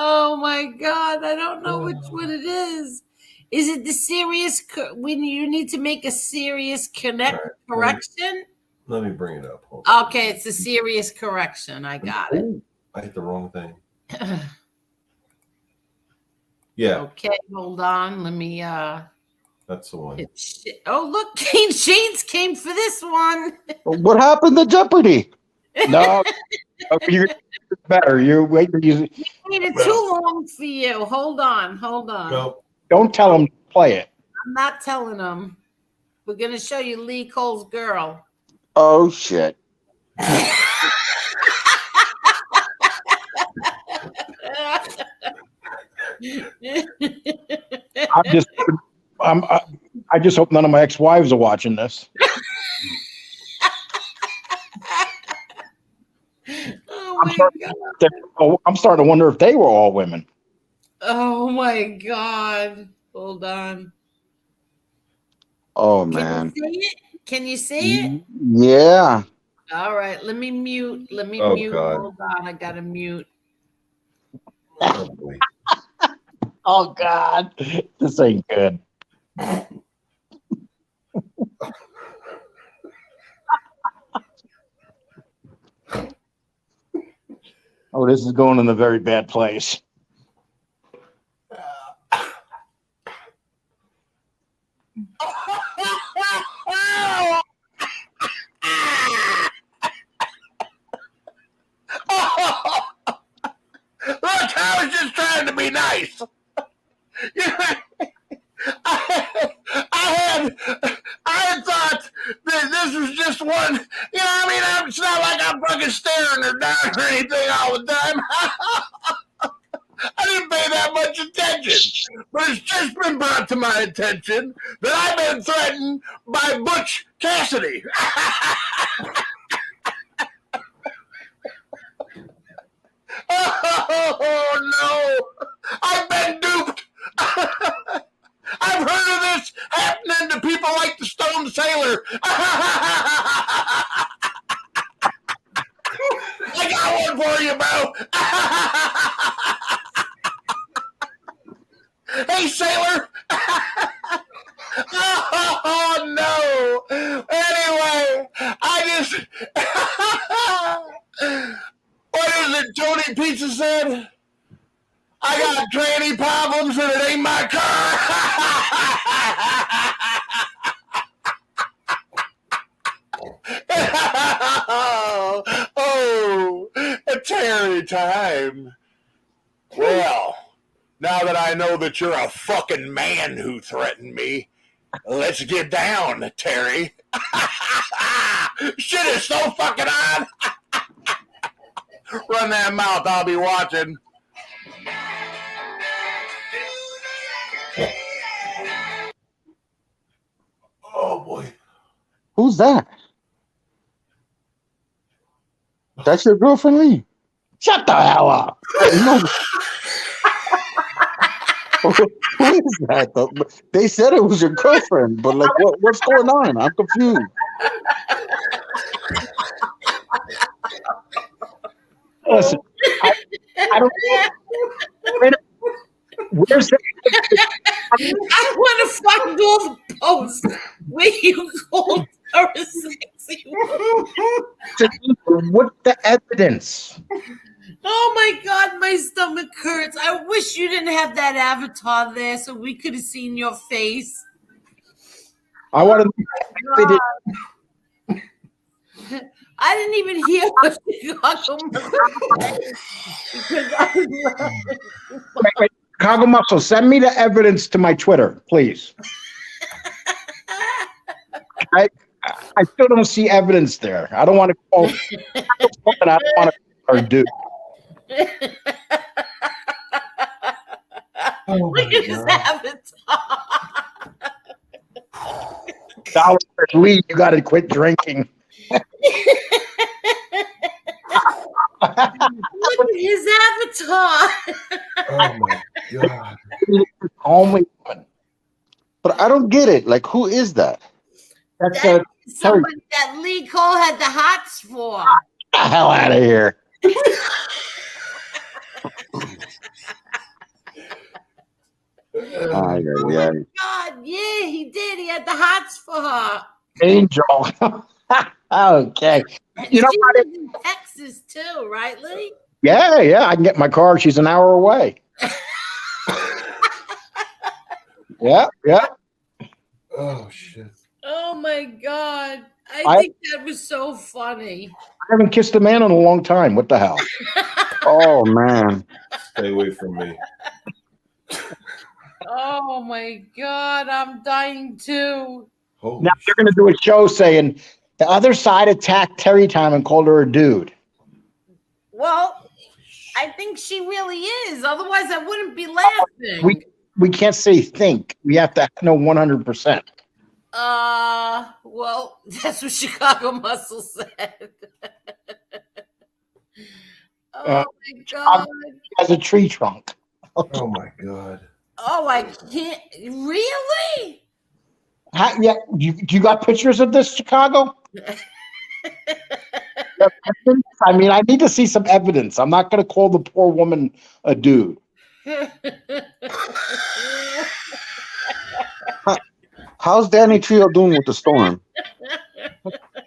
Oh my God, I don't know which one it is. Is it the serious? When you need to make a serious correction? Let me bring it up. Hold Okay, it's a serious correction. I got it. Ooh, I hit the wrong thing. Yeah. Okay, hold on. Let me That's the one. Oh, look, King Shane's came for this one. What happened to Jeopardy? No, you're better. You're waiting. You waited too long for you. Hold on. No. Don't tell him to play it. I'm not telling him. We're gonna show you Lee Cole's girl. Oh shit. I just hope none of my ex-wives are watching this. I'm starting to wonder if they were all women. Oh my God. Hold on. Oh man. Can you see it? Yeah. All right. Let me mute. Oh, mute. God. Hold on. I gotta mute. Oh God. This ain't good. Oh, this is going in a very bad place. Look, I was just trying to be nice. I had thought that this was just one, you know, I mean, it's not like I'm fucking staring her down or anything all the time. I didn't pay that much attention, but it's just been brought to my attention that I've been threatened by Butch Cassidy. Oh, no. I've been duped. I've heard of this happening to people like the Stone Sailor. said, I got tranny problems and it ain't my car. Oh, a Terry time. Well, now that I know that you're a fucking man who threatened me, let's get down, Terry. Shit is so fucking on. Run that mouth, I'll be watching. Oh boy. Who's that? That's your girlfriend, Lee? Shut the hell up. No. Who is that? Though? They said it was your girlfriend, but like, what's going on? I'm confused. Listen, I don't know. Where's that? I want to find all the posts where you called her a sexy woman. What's the evidence? Oh my God, my stomach hurts. I wish you didn't have that avatar there so we could have seen your face. I want to. I didn't even hear what Chicago Wait. Chicago Muscle, send me the evidence to my Twitter, please. I still don't see evidence there. I don't want to call. I don't want to or do. Look at his avatar. Dollar Lee, you got to quit drinking. Look at his avatar. Oh my God. Only one. But I don't get it. Like, who is that? That's That's somebody that Lee Cole had the hots for. Get the hell out of here. Oh God, yeah, he did. He had the hots for her. Angel. Okay. You know she what? lives in Texas too, right, Lee? Yeah. I can get my car. She's an hour away. Yeah. Oh shit. Oh my God. I think that was so funny. I haven't kissed a man in a long time. What the hell? Oh man. Stay away from me. Oh my God, I'm dying too. Holy Now they're going to do a show saying the other side attacked Terry Time and called her a dude. Well, I think she really is. Otherwise, I wouldn't be laughing. We can't say think. We have to know 100%. Well, that's what Chicago Muscle said. Oh my God. He has a tree trunk. Oh my God. Oh, I can't. Really? Yeah. You got pictures of this, Chicago? I mean, I need to see some evidence. I'm not going to call the poor woman a dude. How's Danny Trio doing with the storm?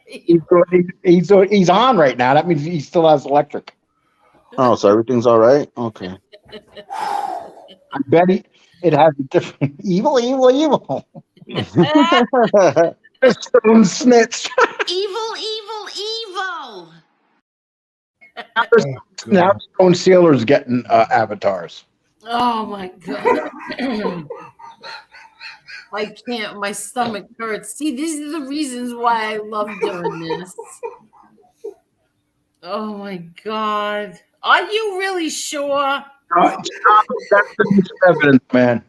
He's on right now. That means he still has electric. Oh, so everything's all right? Okay. I bet it has a different evil. Stone snitch. Evil. Now Stone Sealer's getting avatars. Oh my God. I can't. My stomach hurts. See, these are the reasons why I love doing this. Oh my God. Are you really sure? That's the evidence, man.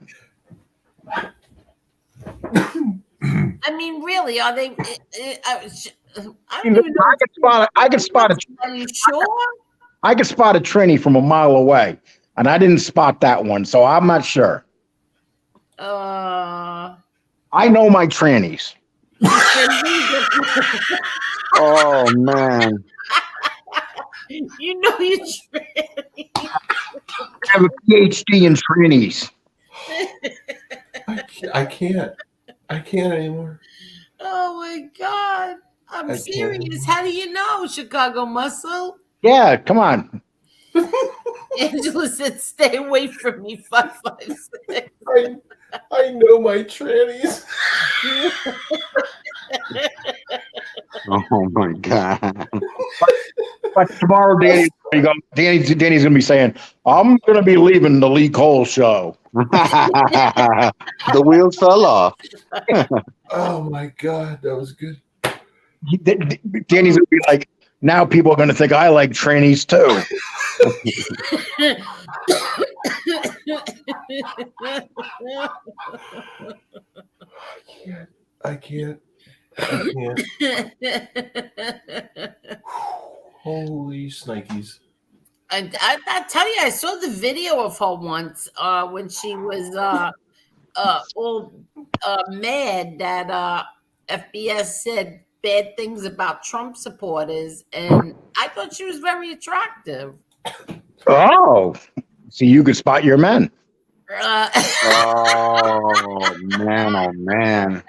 I mean, really, are they? I You know, I could spot a. Are you sure? I could spot a Trini from a mile away, and I didn't spot that one, so I'm not sure. I know my trannies. Oh man. You know your trannies. I have a PhD in trannies. I can't anymore. Oh my God. I'm I serious. can't. How do you know, Chicago Muscle? Yeah, come on. Angela said, "Stay away from me." 556. I know my trannies. Oh my god. But tomorrow, Danny's gonna be saying, "I'm gonna be leaving the Lee Cole show." The wheels fell off. Oh my god, that was good. Danny's gonna be like, "Now people are gonna think I like trannies too." I can't. Holy snikes. I tell you, I saw the video of her once when she was all mad that FBS said bad things about Trump supporters, and I thought she was very attractive. Oh, see, you could spot your men. Oh man, oh man.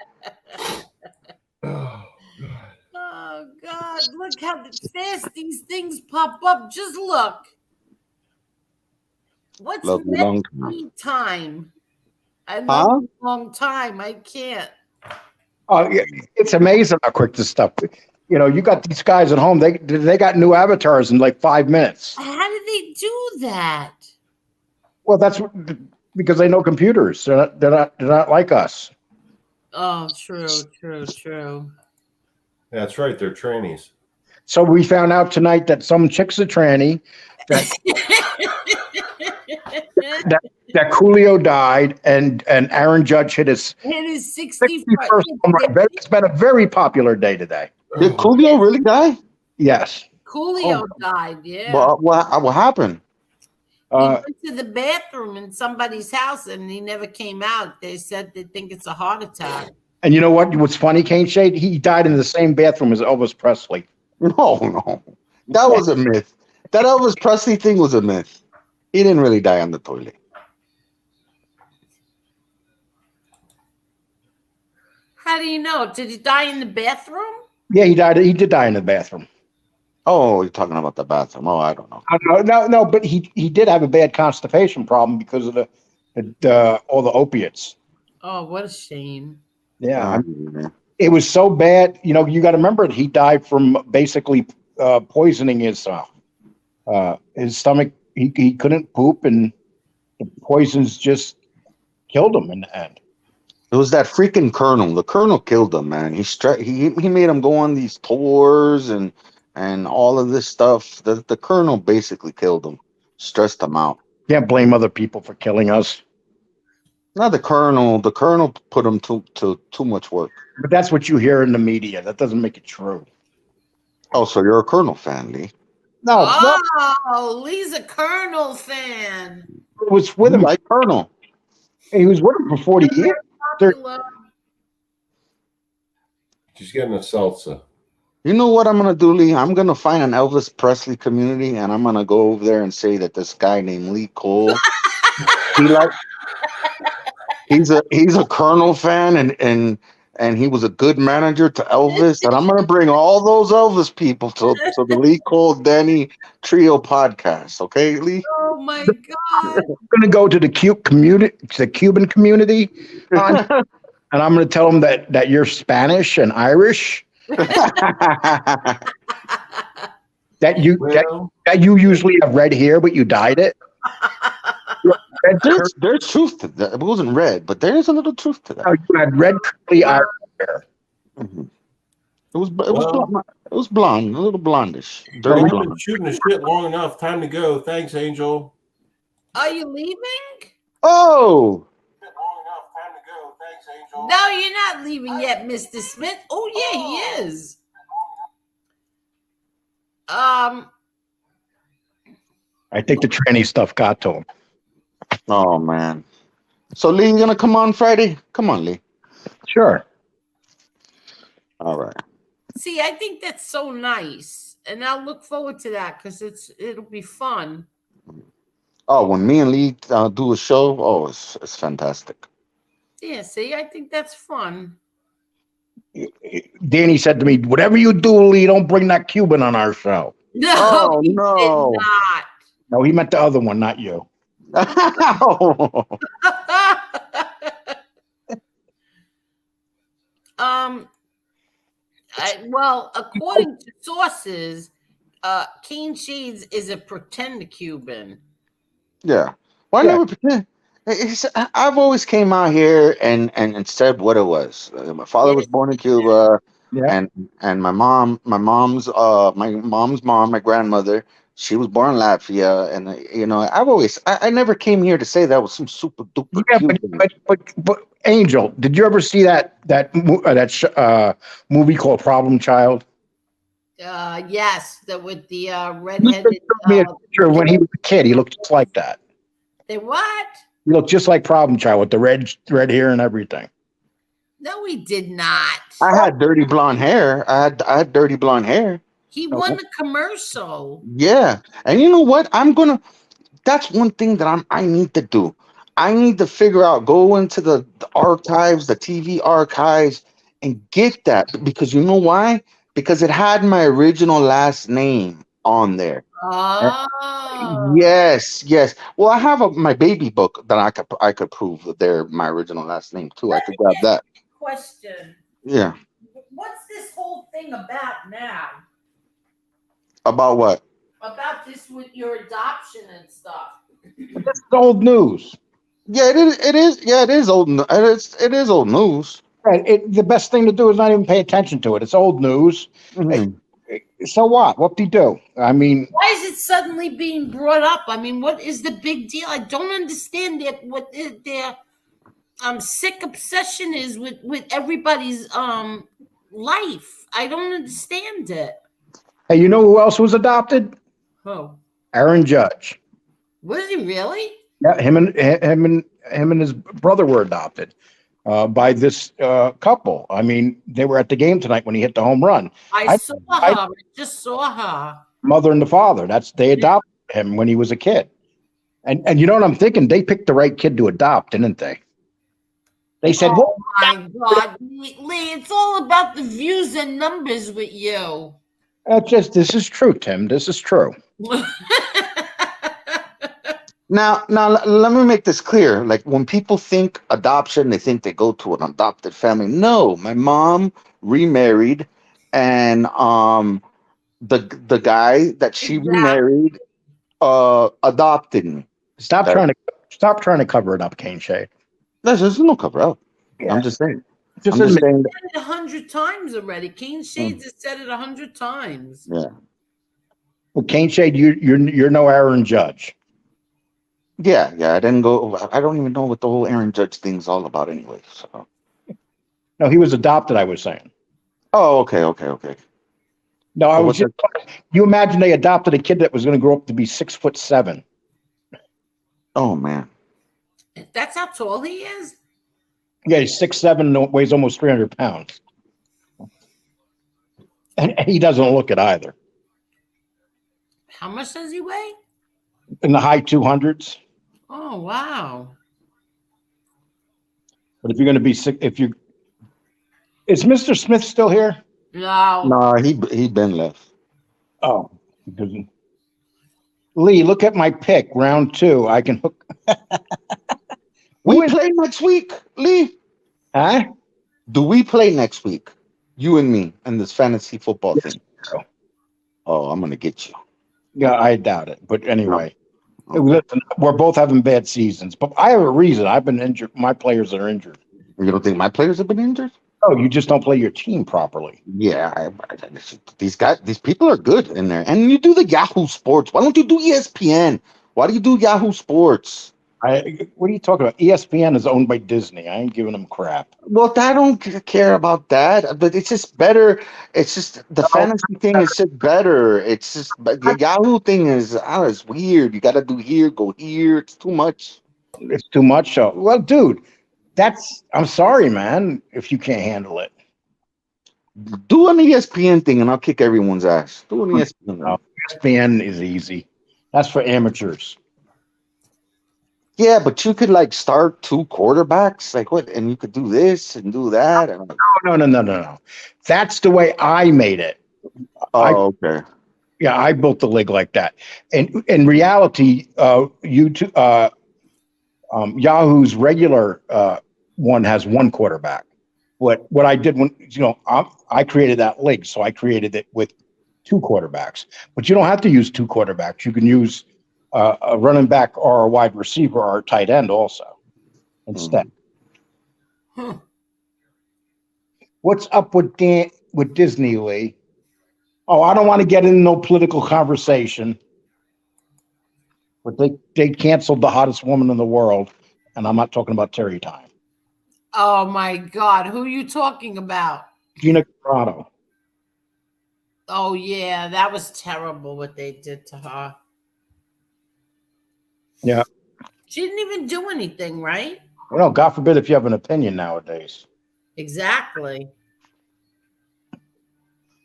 Oh God! Look how fast these things pop up. Just look. What's Love you long next lead time? I Huh? love you long time. I can't. Oh, yeah, it's amazing how quick this stuff. You know, you got these guys at home. They got new avatars in like 5 minutes. How did they do that? Well, that's because they know computers. They're not like us. Oh, true. That's right, they're trannies. So we found out tonight that some chick's a tranny. That Coolio died, and Aaron Judge hit his It is 61st home run. It's been a very popular day today. Did Coolio really die? Yes. Coolio died. Yeah. What happened? He went to the bathroom in somebody's house and he never came out. They said they think it's a heart attack. And you know what? What's funny, Kane Shade? He died in the same bathroom as Elvis Presley. No. That was a myth. That Elvis Presley thing was a myth. He didn't really die on the toilet. How do you know? Did he die in the bathroom? Yeah, he died. He did die in the bathroom. Oh, you're talking about the bathroom. Oh, I don't know. No, but he did have a bad constipation problem because of all the opiates. Oh, what a shame. Yeah. It was so bad. You know, you got to remember he died from basically poisoning his stomach. He couldn't poop, and the poisons just killed him in the end. It was that freaking Colonel. The Colonel killed him, man. He made him go on these tours and all of this stuff. The Colonel basically killed him, stressed him out. Can't blame other people for killing us. Not the Colonel. The Colonel put him to too much work. But that's what you hear in the media. That doesn't make it true. Oh, so you're a Colonel fan, Lee? No. Oh, Lee's a Colonel fan. It was with him. Like Colonel. He was with him for 40 years. She's getting a salsa. You know what I'm gonna do, Lee? I'm gonna find an Elvis Presley community, and I'm gonna go over there and say that this guy named Lee Cole, he's a Colonel fan, and he was a good manager to Elvis, and I'm gonna bring all those Elvis people to the Lee Cole Danny Trio podcast. Okay, Lee? Oh my God! I'm gonna go to the Cuban community, and I'm gonna tell them that you're Spanish and Irish. that you usually have red hair, but you dyed it. There's truth to that. It wasn't red, but there is a little truth to that. Oh, you had red curly Irish hair. Mm-hmm. It was blonde, a little blondish, We've dirty been blonde. shooting the shit long enough. Time to go. Thanks, Angel. Are you leaving? Oh. No, you're not leaving yet, Mr. Smith. Oh yeah, he is. I think the tranny stuff got to him. Oh man. So Lee, you gonna come on Friday? Come on, Lee. Sure. All right. See, I think that's so nice, and I'll look forward to that because it'll be fun. Oh, when me and Lee do a show, oh, it's fantastic. Yeah, see, I think that's fun. Danny said to me, "Whatever you do, Lee, don't bring that Cuban on our show." No, Oh, he no. did not. No, he meant the other one, not you. Well, according to sources, Kane Shades is a pretend Cuban. Yeah. Why never pretend? I've always came out here and said what it was. My father was born in Cuba, Yeah. and my mom's mom, my grandmother, she was born in Latvia, and I never came here to say that was some super duper Yeah, Cuban. but Angel, did you ever see that movie called Problem Child? Yes, with the redheaded. Me a picture when he was a kid. He looked just like that. They what? He looked just like Problem Child with the red hair and everything. No, he did not. I had dirty blonde hair. I had dirty blonde hair. He won the commercial. Yeah, and you know what? That's one thing that I need to do. I need to figure out, go into the archives, the TV archives, and get that, because you know why? Because it had my original last name on there. Yes. Well, I have my baby book that I could prove that they're my original last name too. I could grab that. Question. Yeah. What's this whole thing about now? About what? About this with your adoption and stuff. That's old news. Yeah, it is. It is. Yeah, it is old. It is old news. Right. The best thing to do is not even pay attention to it. It's old news. Mhm. So what? What do you do? I mean, why is it suddenly being brought up? I mean, what is the big deal? I don't understand what their sick obsession is with everybody's life. I don't understand it. hey, you know who else was adopted? Who? Aaron Judge. Was he really? Yeah, him and his brother were adopted by this couple. I mean, they were at the game tonight when he hit the home run. I saw her. I just saw her. Mother and the father. They adopted him when he was a kid. And you know what I'm thinking? They picked the right kid to adopt, didn't they? They said, "Oh well, my God, Lee! It's all about the views and numbers with you." this is true, Tim. This is true. Now, let me make this clear. Like, when people think adoption, they think they go to an adopted family. No, my mom remarried, and the guy that she remarried adopted me. Stop trying to cover it up, Kane Shade. There's no cover up. I'm just saying. Just I'm just Said saying. it 100 times already. Kane Shades has said it 100 times. Yeah. Well, Kane Shade, you're no Aaron Judge. Yeah. I didn't go. I don't even know what the whole Aaron Judge thing's all about anyway. So. No, he was adopted, I was saying. Oh, okay. No, I was just. You imagine they adopted a kid that was going to grow up to be 6'7". Oh man. That's how tall he is? Yeah, he's 6'7", and weighs almost 300 pounds. And he doesn't look it either. How much does he weigh? In the high 200s. Oh, wow. But if you're going to be sick, is Mr. Smith still here? No. He been left. Oh, Lee, look at my pick, round 2. I can hook. We play next week, Lee. Huh? Do we play next week? You and me and this fantasy football thing. Oh, I'm gonna get you. Yeah, I doubt it. But anyway, listen, we're both having bad seasons. But I have a reason. I've been injured. My players are injured. You don't think my players have been injured? Oh, you just don't play your team properly. Yeah, these people are good in there. And you do the Yahoo Sports. Why don't you do ESPN? Why do you do Yahoo Sports? What are you talking about? ESPN is owned by Disney. I ain't giving them crap. Well, I don't care about that, but it's just better. It's just the fantasy thing is just better. It's just, but the Yahoo thing is, it's weird. You got to do here, go here. It's too much. It's too much. Well, dude, I'm sorry, man, if you can't handle it. Do an ESPN thing and I'll kick everyone's ass. Do an ESPN. No, ESPN is easy. That's for amateurs. Yeah, but you could start 2 quarterbacks, what? And you could do this and do that. No. That's the way I made it. Oh, okay. Yeah, I built the league like that. And in reality, Yahoo's regular one has one quarterback. What I did when I created that league, so I created it with two quarterbacks. But you don't have to use two quarterbacks. You can use a running back or a wide receiver or a tight end also instead. What's up with Disney, Lee? Oh, I don't want to get into no political conversation. But they canceled the hottest woman in the world, and I'm not talking about Terry Time. Oh my God, who are you talking about? Gina Carano. Oh yeah, that was terrible what they did to her. Yeah. She didn't even do anything, right? Well, God forbid if you have an opinion nowadays. Exactly.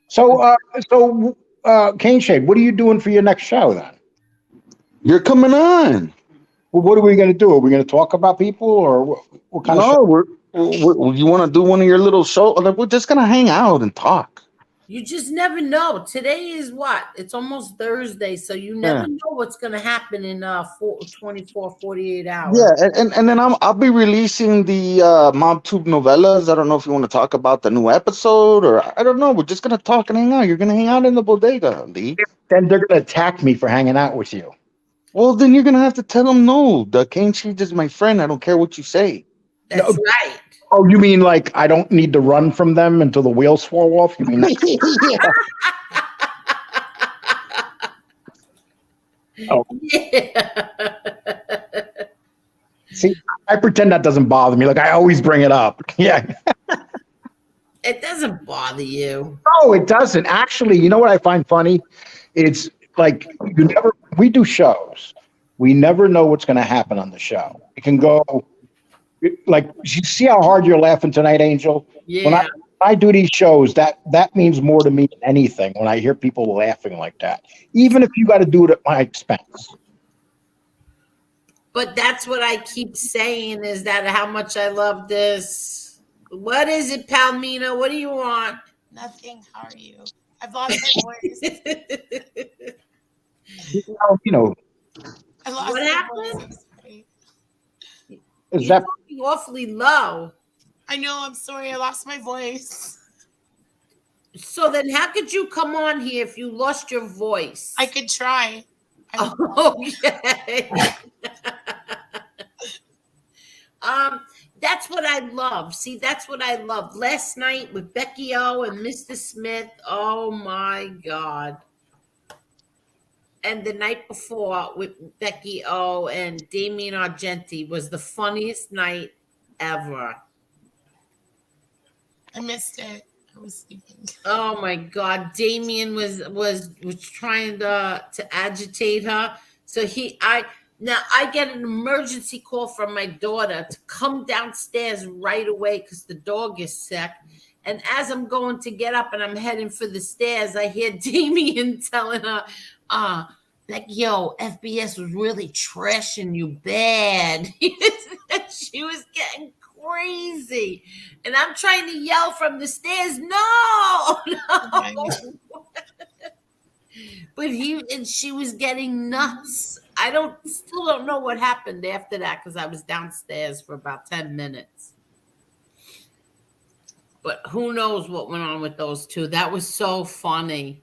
So, Cane Shade, what are you doing for your next show then? You're coming on. Well, what are we going to do? Are we going to talk about people, or what kind of show? No, you want to do one of your little shows? We're just gonna hang out and talk. You just never know. Today is what? It's almost Thursday, so you never know what's going to happen in 24, 48 hours. Yeah, and then I'll be releasing the MobTube novellas. I don't know if you want to talk about the new episode, or I don't know. We're just gonna talk and hang out. You're gonna hang out in the bodega, Lee. Then they're going to attack me for hanging out with you. Well, then you're gonna have to tell them no. The Cane Shade is my friend. I don't care what you say. That's right. Oh, you mean like I don't need to run from them until the wheels fall off? You mean that? Oh. Yeah. See, I pretend that doesn't bother me. Like I always bring it up. Yeah. It doesn't bother you. No, it doesn't. Actually, you know what I find funny? It's like we do shows. We never know what's going to happen on the show. It can go like, you see how hard you're laughing tonight, Angel? Yeah. When I do these shows, that means more to me than anything when I hear people laughing like that, even if you got to do it at my expense. But that's what I keep saying, is that how much I love this. What is it, Palmina? What do you want? Nothing. How are you? I've lost my voice. I lost What my happened? voice. Is You're that talking awfully low. I know. I'm sorry. I lost my voice. So then how could you come on here if you lost your voice? I could try. Okay. That's what I love. See, that's what I love. Last night with Becky O and Mr. Smith. Oh my God. And the night before with Becky O and Damien Argenti was the funniest night ever. I missed it. I was sleeping. Oh my God. Damien was trying to agitate her. So now I get an emergency call from my daughter to come downstairs right away because the dog is sick. And as I'm going to get up and I'm heading for the stairs, I hear Damien telling her, like, yo, FBS was really trashing you bad. She was getting crazy. And I'm trying to yell from the stairs, no. But she was getting nuts. I still don't know what happened after that because I was downstairs for about 10 minutes. But who knows what went on with those two. That was so funny.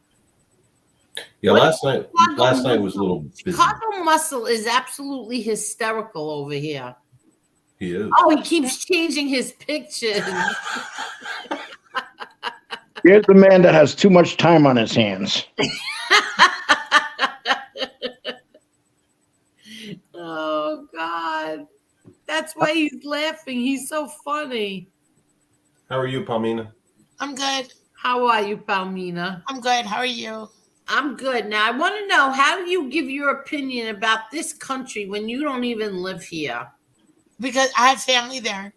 Yeah, last night was a little busy. Chicago Muscle is absolutely hysterical over here. He is. Oh, he keeps changing his pictures. Here's the man that has too much time on his hands. Oh, God. That's why he's laughing. He's so funny. How are you, Palmina? I'm good. How are you, Palmina? I'm good. How are you? I'm good. Now, I want to know, how do you give your opinion about this country when you don't even live here? Because I have family there.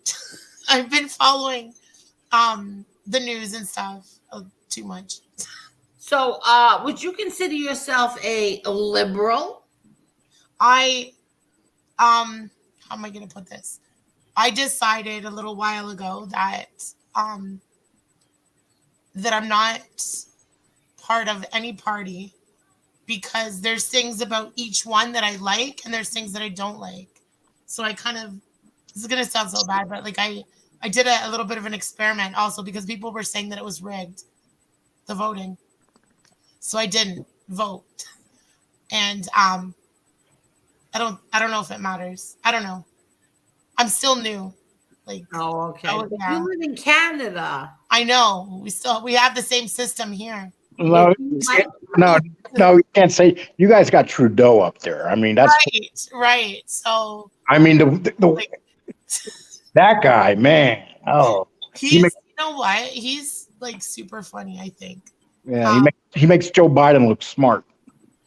I've been following the news and stuff too much. So, would you consider yourself a liberal? How am I going to put this? I decided a little while ago that that I'm not part of any party because there's things about each one that I like and there's things that I don't like. So I kind of, this is gonna sound so bad, but like I did a little bit of an experiment also because people were saying that it was rigged, the voting. So I didn't vote. And I don't know if it matters. I don't know. I'm still new. Like, oh, okay. But yeah. You live in Canada. I know. We have the same system here. No, you can't say. You guys got Trudeau up there. I mean, that's right. So I mean, that guy, man. Oh, you know what? He's like super funny. I think. Yeah, he makes Joe Biden look smart.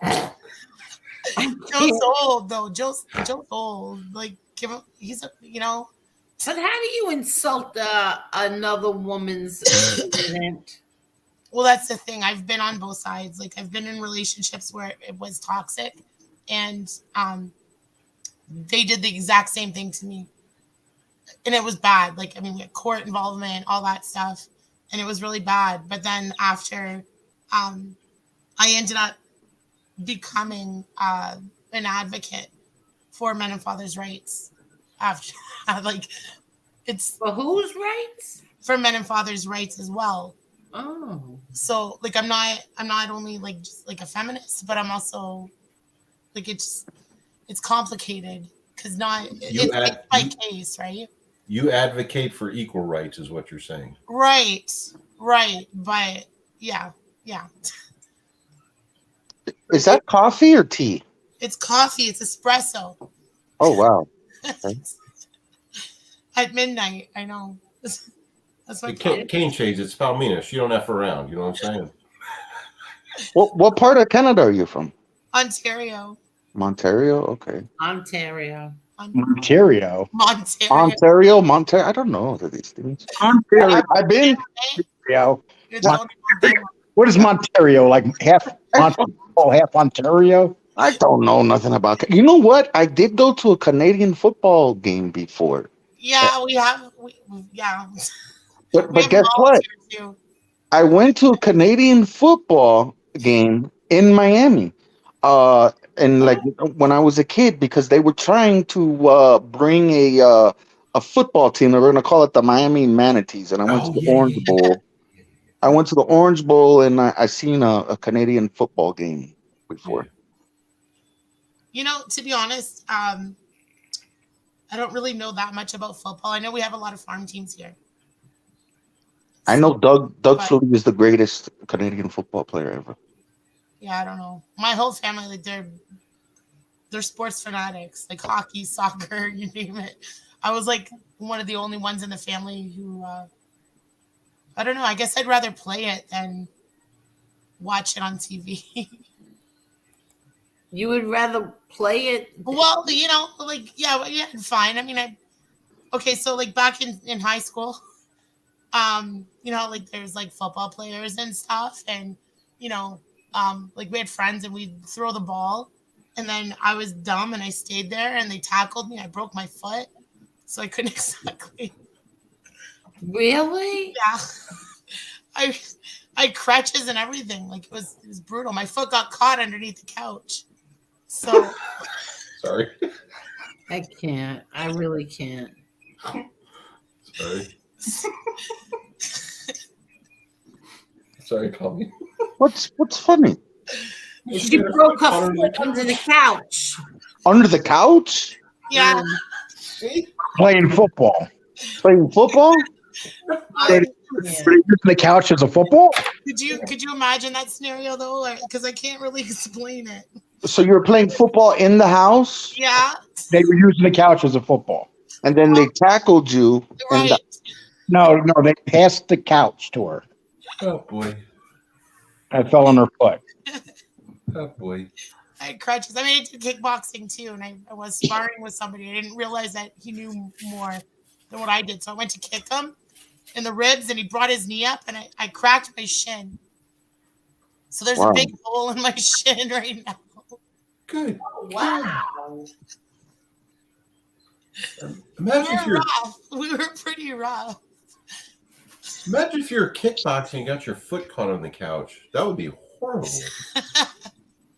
Joe's old though. Joe's old. Like, give him. He's But how do you insult another woman's president? Well, that's the thing. I've been on both sides. Like, I've been in relationships where it was toxic, and they did the exact same thing to me, and it was bad. Like, I mean, we had court involvement, all that stuff, and it was really bad. But then after, I ended up becoming an advocate for men and fathers' rights. After, like, it's for whose rights? For men and fathers' rights as well. Oh, so like I'm not only like just like a feminist, but I'm also like it's complicated because it's by case, right? You advocate for equal rights, is what you're saying, right? But yeah. Is that coffee or tea? It's coffee. It's espresso. Oh wow! Okay. At midnight, I know. That's my cane shades. It's Palminas. You don't F around. You know what I'm saying? What part of Canada are you from? Ontario. Ontario. Okay. Ontario. I don't know these things. Ontario. I've been. What is Ontario like? Half Montreal, half Ontario. I don't know nothing about. You know what? I did go to a Canadian football game before. Yeah, But guess what? I went to a Canadian football game in Miami, and like when I was a kid, because they were trying to bring a football team. They were going to call it the Miami Manatees, and I went to the Orange Bowl. I went to the Orange Bowl, and I seen a Canadian football game before. You know, to be honest, I don't really know that much about football. I know we have a lot of farm teams here. I know Doug Flutie is the greatest Canadian football player ever. Yeah, I don't know. My whole family, like they're sports fanatics, like hockey, soccer, you name it. I was like one of the only ones in the family who, I don't know. I guess I'd rather play it than watch it on TV. You would rather play it? Well, you know, like yeah, fine. I mean, so like back in high school. You know, like there's like football players and stuff, and you know, like we had friends and we'd throw the ball, and then I was dumb and I stayed there and they tackled me. I broke my foot, so I couldn't exactly. Really? Yeah. I had crutches and everything. Like it was brutal. My foot got caught underneath the couch. So sorry. I can't. I really can't. Sorry. Sorry, call me. What's funny? She broke her foot under the couch. Under the couch? Yeah. Playing football. Playing football? Using the couch as a football? Could you imagine that scenario though? Because I can't really explain it. So you were playing football in the house? Yeah. They were using the couch as a football. And then they tackled you. Right. No, they passed the couch to her. Oh boy. I fell on her foot. Oh boy. I had crutches. I mean, I did kickboxing too, and I was sparring with somebody. I didn't realize that he knew more than what I did. So I went to kick him in the ribs, and he brought his knee up, and I cracked my shin. So there's a big hole in my shin right now. Good. Wow. Imagine we were pretty rough. Imagine if you're kickboxing and got your foot caught on the couch. That would be horrible.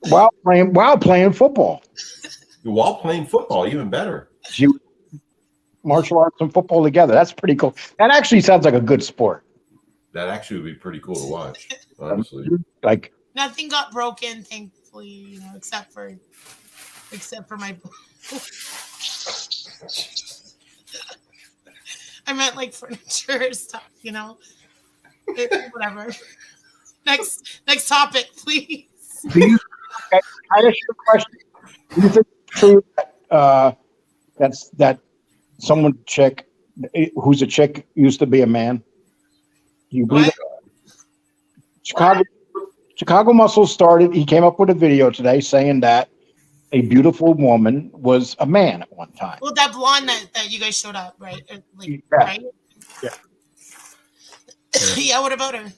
while playing football. While playing football, even better. Martial arts and football together. That's pretty cool. That actually sounds like a good sport. That actually would be pretty cool to watch, honestly. Like Nothing got broken, thankfully, except for my. I meant like furniture stuff, whatever. Next topic, please. I ask you a question. Do you think it's true that that someone chick who's a chick used to be a man? Do you believe that? Chicago Muscle started. He came up with a video today saying that a beautiful woman was a man at one time. Well, that blonde that you guys showed up, right? Right? Yeah. Yeah. What about her?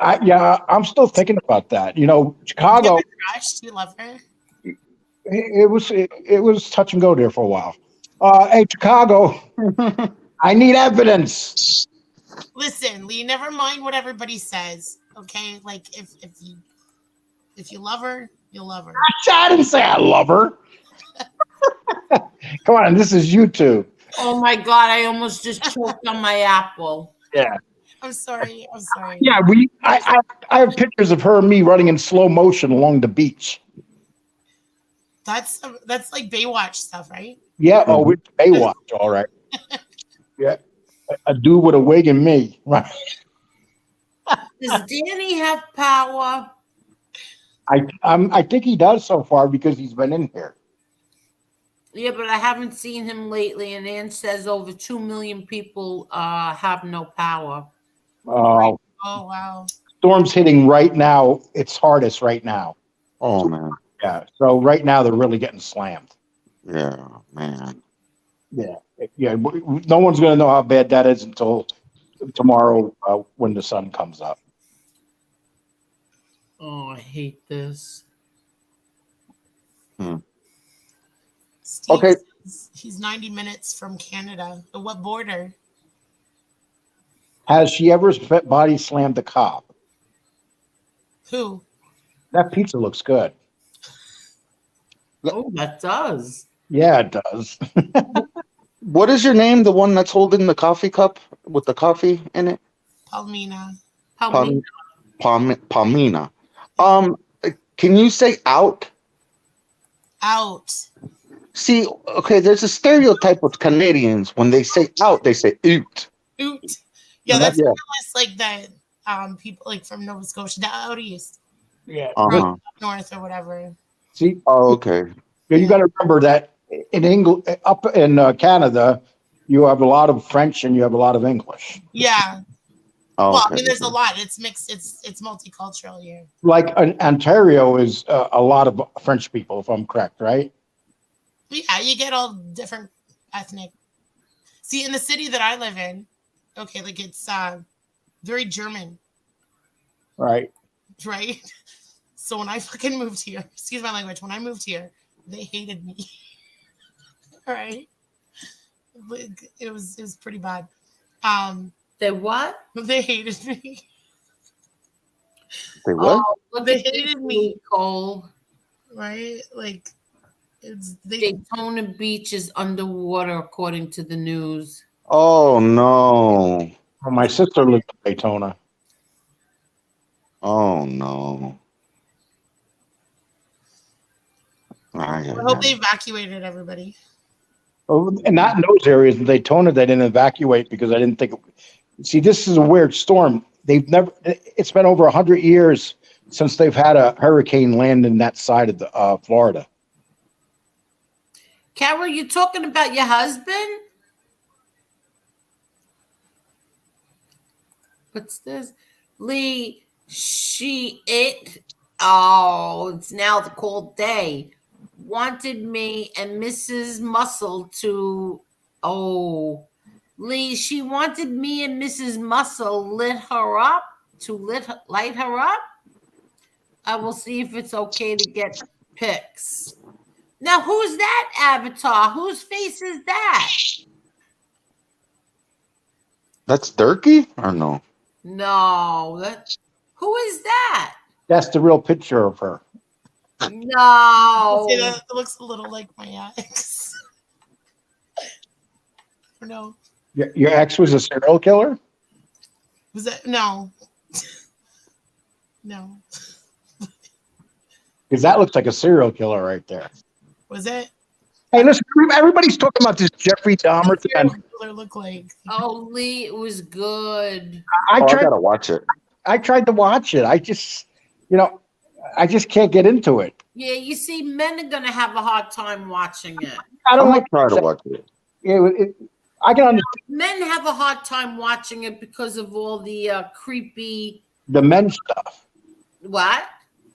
I'm still thinking about that. Chicago. Do you love her? It was touch and go there for a while. Hey, Chicago, I need evidence. Listen, Lee. Never mind what everybody says. Okay, like if you love her, you'll love her. I didn't say I love her. Come on, this is YouTube. Oh my God! I almost just choked on my apple. Yeah. I'm sorry. Yeah, I have pictures of her and me running in slow motion along the beach. That's like Baywatch stuff, right? Yeah. Oh, it's Baywatch, all right. Yeah. A dude with a wig and me, right? Does Danny have power? I think he does so far because he's been in here. Yeah, but I haven't seen him lately. And Ann says over 2 million people have no power. Oh. Oh wow. Storm's hitting right now. It's hardest right now. Oh man. Yeah. So right now they're really getting slammed. Yeah, man. Yeah. Yeah. No one's going to know how bad that is until tomorrow when the sun comes up. Oh, I hate this. Steve Okay. says he's 90 minutes from Canada. But what border? Has she ever body slammed a cop? Who? That pizza looks good. Oh, that does. Yeah, it does. What is your name? The one that's holding the coffee cup with the coffee in it? Palmina. Palmina. Can you say out? Out. See, okay, there's a stereotype with Canadians. When they say out, they say oot. Oot. Yeah, that's Yeah. more or less like that. People like from Nova Scotia, out east, Yeah. Uh-huh. up north or whatever. See? Oh, okay. You got to remember that in England, up in Canada, you have a lot of French and you have a lot of English. Yeah. Oh, Well, okay. I mean, there's a lot. It's mixed. It's multicultural here. Like Ontario is a lot of French people, if I'm correct, right? Yeah, you get all different ethnic. See, in the city that I live in, okay, like it's very German, Right. right? So when I fucking moved here, excuse my language, when I moved here, they hated me. All right, it was pretty bad. They what? They hated me. They what? Oh, look They at this, hated me. Cole. Right, like it's Daytona Beach is underwater, according to the news. Oh no. Well, my sister lived in Daytona. Oh no. I hope they evacuated everybody. Oh, and not in those areas. In Daytona, they didn't evacuate because I didn't think. See, this is a weird storm. They've never. It's been over 100 years since they've had a hurricane land in that side of the Florida. Carol, you talking about your husband? What's this? Lee, it's now the cold day. Wanted me and Mrs. Muscle to, Lee, she wanted me and Mrs. Muscle light her up. I will see if it's okay to get pics. Now, who's that avatar? Whose face is that? That's Durkee or no? No, who is that? That's the real picture of her. No. See, that looks a little like my ex. No. Your ex was a serial killer? Was that no? No. Because that looks like a serial killer right there. Was it? Hey, listen, everybody's talking about this Jeffrey Dahmer thing. Killer look like. Oh, Lee, it was good. I gotta watch it. I tried to watch it. I just, I just can't get into it. Yeah, you see, men are gonna have a hard time watching it. I don't I'm like gonna try to watch it. I can understand Men have a hard time watching it because of all the creepy the men's stuff. what?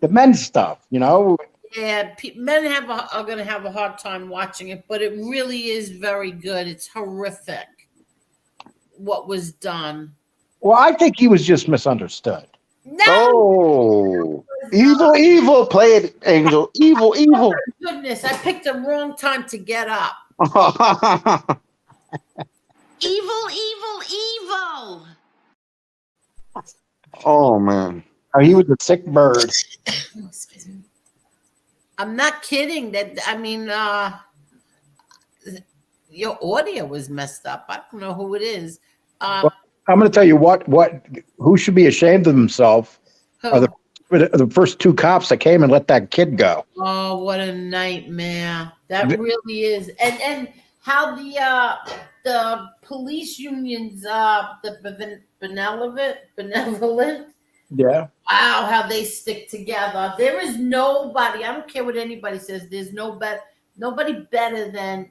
The men's stuff, Yeah, men are gonna have a hard time watching it, but it really is very good. It's horrific what was done. Well, I think he was just misunderstood. No, Oh, evil. Play it, Angel. Evil. oh, goodness, I picked the wrong time to get up. Evil. Oh man. Oh, he was a sick bird. I'm not kidding. Your audio was messed up. I don't know who it is. Well, I'm going to tell you who should be ashamed of himself are the first two cops that came and let that kid go. Oh, what a nightmare. That really is. And how the police unions, the benevolent, Yeah. wow, how they stick together. There is nobody, I don't care what anybody says, there's nobody better than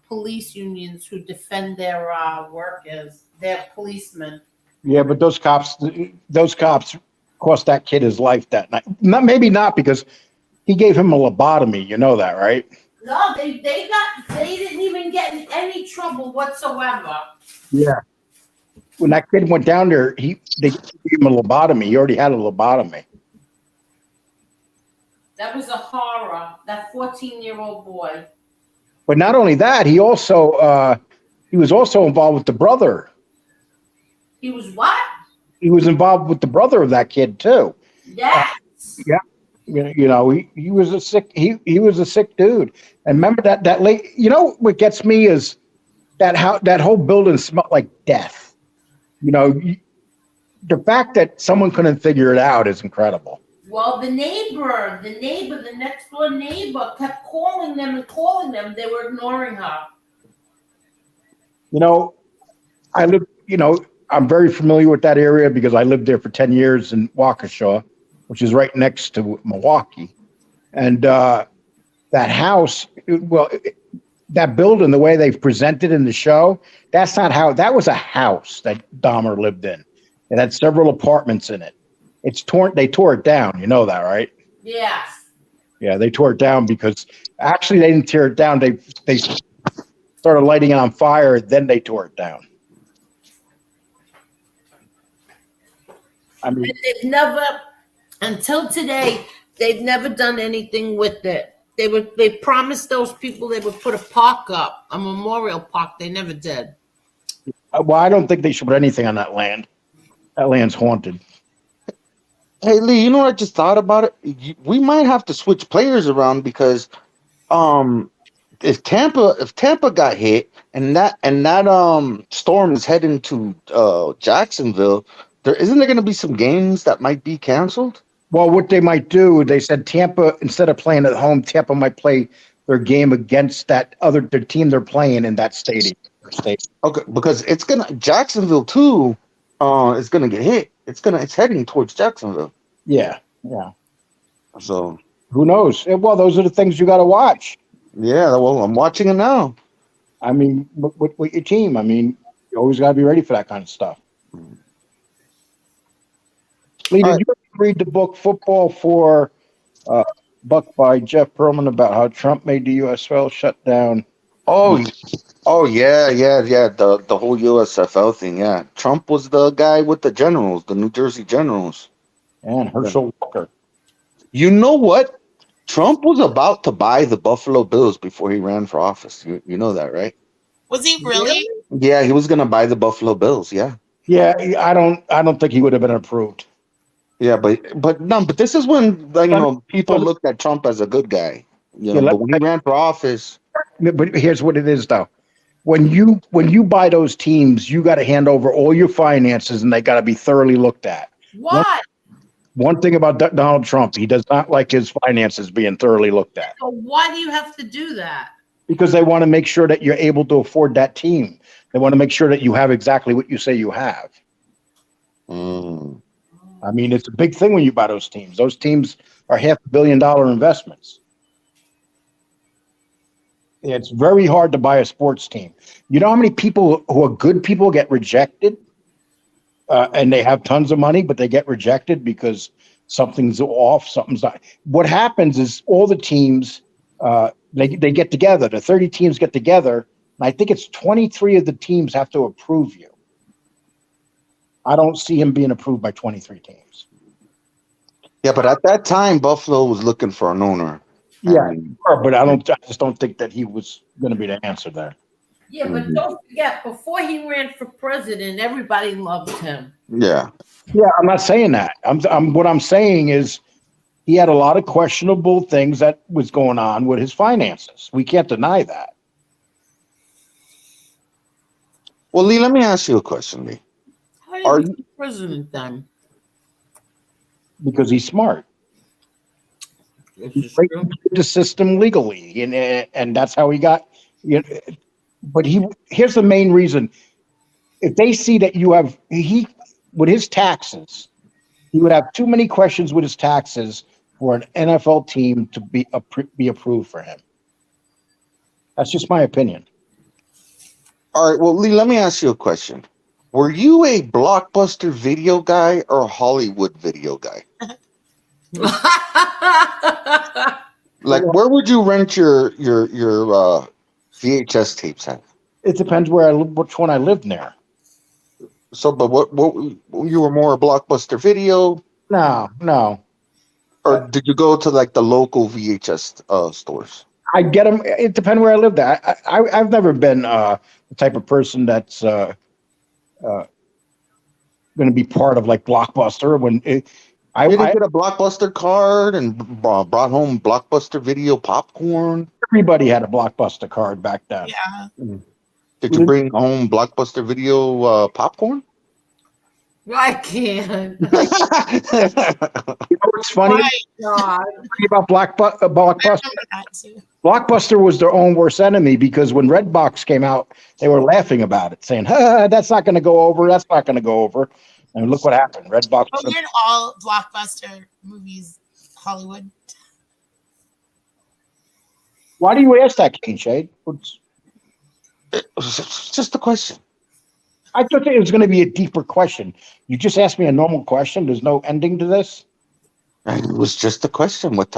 police unions who defend their workers, their policemen. Yeah, but those cops cost that kid his life that night. Maybe not because he gave him a lobotomy. You know that, right? No, they didn't even get in any trouble whatsoever. Yeah. When that kid went down there, they gave him a lobotomy. He already had a lobotomy. That was a horror. That 14-year-old boy. But not only that, he was also involved with the brother. He was what? He was involved with the brother of that kid too. Yes. Yeah. He was a sick dude. And remember that late. What gets me is that whole building smelled like death. The fact that someone couldn't figure it out is incredible. Well, the next door neighbor kept calling them. They were ignoring her. I'm very familiar with that area because I lived there for 10 years in Waukesha, which is right next to Milwaukee. And that house, that building, the way they've presented in the show, that was a house that Dahmer lived in. It had several apartments in it. They tore it down. You know that, right? Yes. Yeah, they tore it down because actually they didn't tear it down. They started lighting it on fire, then they tore it down. I mean, they've never, until today, they've never done anything with it. They promised those people they would put a park up, a memorial park. They never did. Well, I don't think they should put anything on that land. That land's haunted. Hey Lee, you know what I just thought about it? We might have to switch players around because if Tampa got hit and that storm is heading to Jacksonville, isn't there going to be some games that might be canceled? Well, what they might do, they said Tampa, instead of playing at home, Tampa might play their game against their team they're playing in that stadium. Okay, because Jacksonville too is gonna get hit. It's heading towards Jacksonville. Yeah. So who knows? Well, those are the things you got to watch. Yeah, well, I'm watching it now. I mean, with your team, you always got to be ready for that kind of stuff. Lee, did you read the book Football for Buck by Jeff Pearlman about how Trump made the USFL shut down? Oh yeah. The whole USFL thing. Yeah, Trump was the guy with the Generals, the New Jersey Generals, and Herschel Walker. You know what? Trump was about to buy the Buffalo Bills before he ran for office. You know that, right? Was he really? Yeah, he was gonna buy the Buffalo Bills. Yeah. Yeah, I don't think he would have been approved. Yeah, but this is when people looked at Trump as a good guy. But when he ran for office, But here's what it is, though. When you buy those teams, you got to hand over all your finances, and they got to be thoroughly looked at. Why? One thing about Donald Trump, he does not like his finances being thoroughly looked at So why do you have to do that? because they want to make sure that you're able to afford that team. They want to make sure that you have exactly what you say you have. I mean, it's a big thing when you buy those teams. Those teams are $500 million investments. It's very hard to buy a sports team. You know how many people who are good people get rejected, and they have tons of money, but they get rejected because something's off, something's not. What happens is all the teams they get together. The 30 teams get together, and I think it's 23 of the teams have to approve you. I don't see him being approved by 23 teams. yeah, but at that time, Buffalo was looking for an owner. Yeah, but I just don't think that he was going to be the answer there. Yeah, but don't forget, before he ran for president, everybody loved him. Yeah. Yeah, I'm not saying that. What I'm saying is he had a lot of questionable things that was going on with his finances. We can't deny that. Well, Lee, let me ask you a question, Lee. How did he be president then? Because he's smart. He breaks the system legally, and that's how he got. But here's the main reason: if they see that you have with his taxes, he would have too many questions with his taxes for an NFL team to be approved for him. That's just my opinion. All right. Well, Lee, let me ask you a question. Were you a Blockbuster video guy or a Hollywood video guy? Like, where would you rent your VHS tapes at? It depends which one I lived near. So, but what you were more a Blockbuster video? No. Or did you go to like the local VHS stores? I get them. It depends where I lived at. I've never been the type of person that's going to be part of like Blockbuster. You didn't get a Blockbuster card and brought home Blockbuster video popcorn? Everybody had a Blockbuster card back then. Yeah. Did you bring home Blockbuster video popcorn? I can't. You know what's funny? About Blockbuster? Blockbuster was their own worst enemy because when Redbox came out, they were laughing about it, saying, that's not going to go over. That's not going to go over. And look what happened. Redbox. But weren't all Blockbuster movies Hollywood? Why do you ask that, King Shade? It's just a question. I thought it was going to be a deeper question. You just asked me a normal question. There's no ending to this. It was just a question. What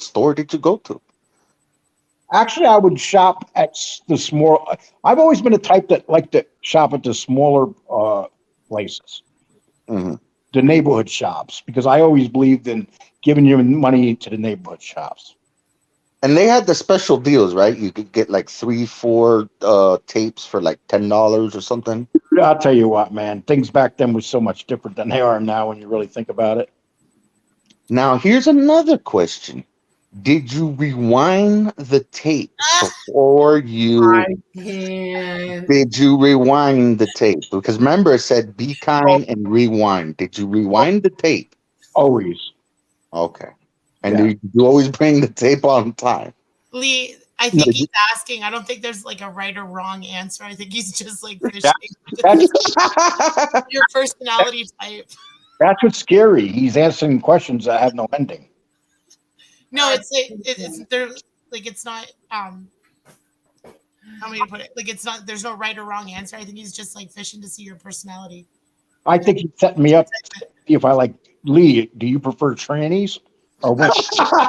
store did you go to? Actually, I would shop at the small. I've always been a type that liked to shop at the smaller places, the neighborhood shops, because I always believed in giving your money to the neighborhood shops. And they had the special deals, right? You could get like 3-4 tapes for like $10 or something. I'll tell you what, man. Things back then were so much different than they are now when you really think about it. Now, here's another question. Did you rewind the tape before you... I can't. Did you rewind the tape? Because remember, it said be kind and rewind. Did you rewind the tape? Always. Okay. And did you always bring the tape on time? Lee, I think he's asking. I don't think there's like a right or wrong answer. I think he's just like fishing. Your personality type. That's what's scary. He's answering questions that have no ending. No, it's there. Like it's not. How many to put it? Like it's not. There's no right or wrong answer. I think he's just like fishing to see your personality. I think he's setting me up to see if I like Lee. Do you prefer trannies or what?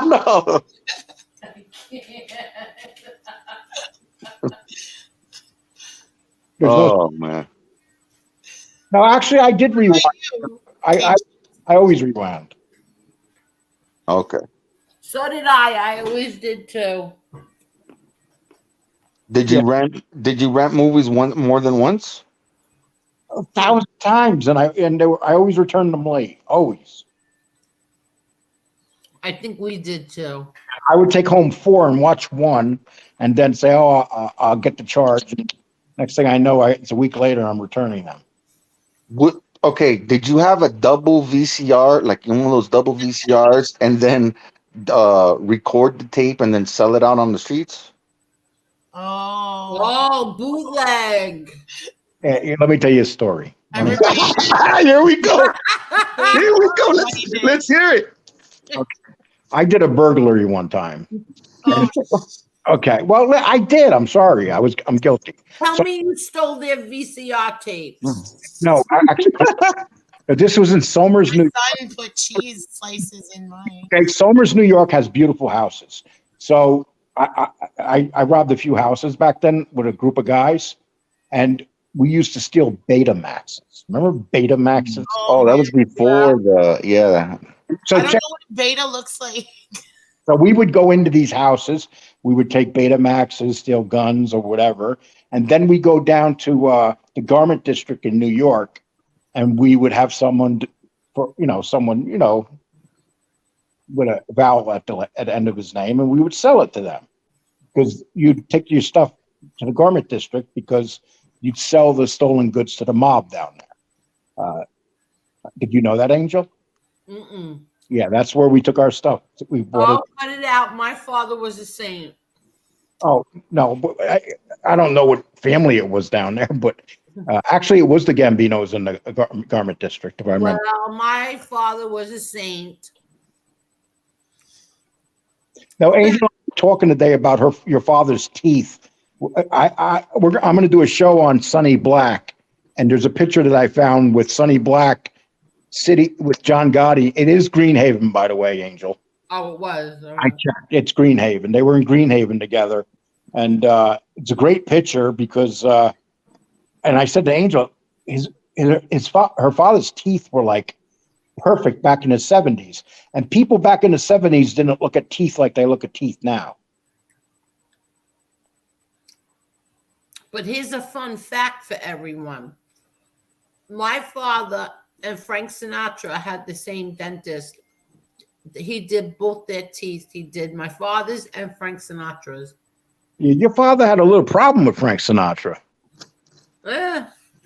No. Oh man. No, actually, I did rewind. I always rewound. Okay. So did I. I always did too. Did you rent movies more than once? 1,000 times, and I always returned them late. Always. I think we did too. I would take home 4 and watch 1, and then say, "Oh, I'll get the charge." And next thing I know, it's a week later. I'm returning them. Okay, did you have a double VCR, like one of those double VCRs, and then record the tape and then sell it out on the streets? Oh, bootleg. Let me tell you a story. Here we go. Here we go. Let's hear it. Okay. I did a burglary one time. Okay. Well, I did. I'm sorry. I'm guilty. Tell me you stole their VCR tapes. No, actually, this was in Somers, New York. My son put cheese slices in mine. Okay, Somers, New York has beautiful houses. So I robbed a few houses back then with a group of guys, and we used to steal Betamaxes. Remember Betamaxes? Oh, that was before yeah. So I don't know what beta looks like. So we would go into these houses. We would take Betamaxes, steal guns or whatever, and then we go down to the garment district in New York, and we would have someone with a vowel at the end of his name, and we would sell it to them because you'd take your stuff to the garment district because you'd sell the stolen goods to the mob down there. Did you know that, Angel? Mm-mm. Yeah, that's where we took our stuff. We bought it. Cut it out. My father was a saint. Oh, no, but I don't know what family it was down there, but actually it was the Gambinos in the garment district, if I remember. Well, my father was a saint. Now, Angel, talking today about your father's teeth. I'm going to do a show on Sonny Black, and there's a picture that I found with Sonny Black City with John Gotti. It is Greenhaven, by the way, Angel. Oh, it was. I checked. It's Greenhaven. They were in Greenhaven together, and it's a great picture because. And I said to Angel, her father's teeth were like perfect back in the 70s, and people back in the 70s didn't look at teeth like they look at teeth now. But here's a fun fact for everyone. My father and Frank Sinatra had the same dentist. He did both their teeth. He did my father's and Frank Sinatra's. Your father had a little problem with Frank Sinatra.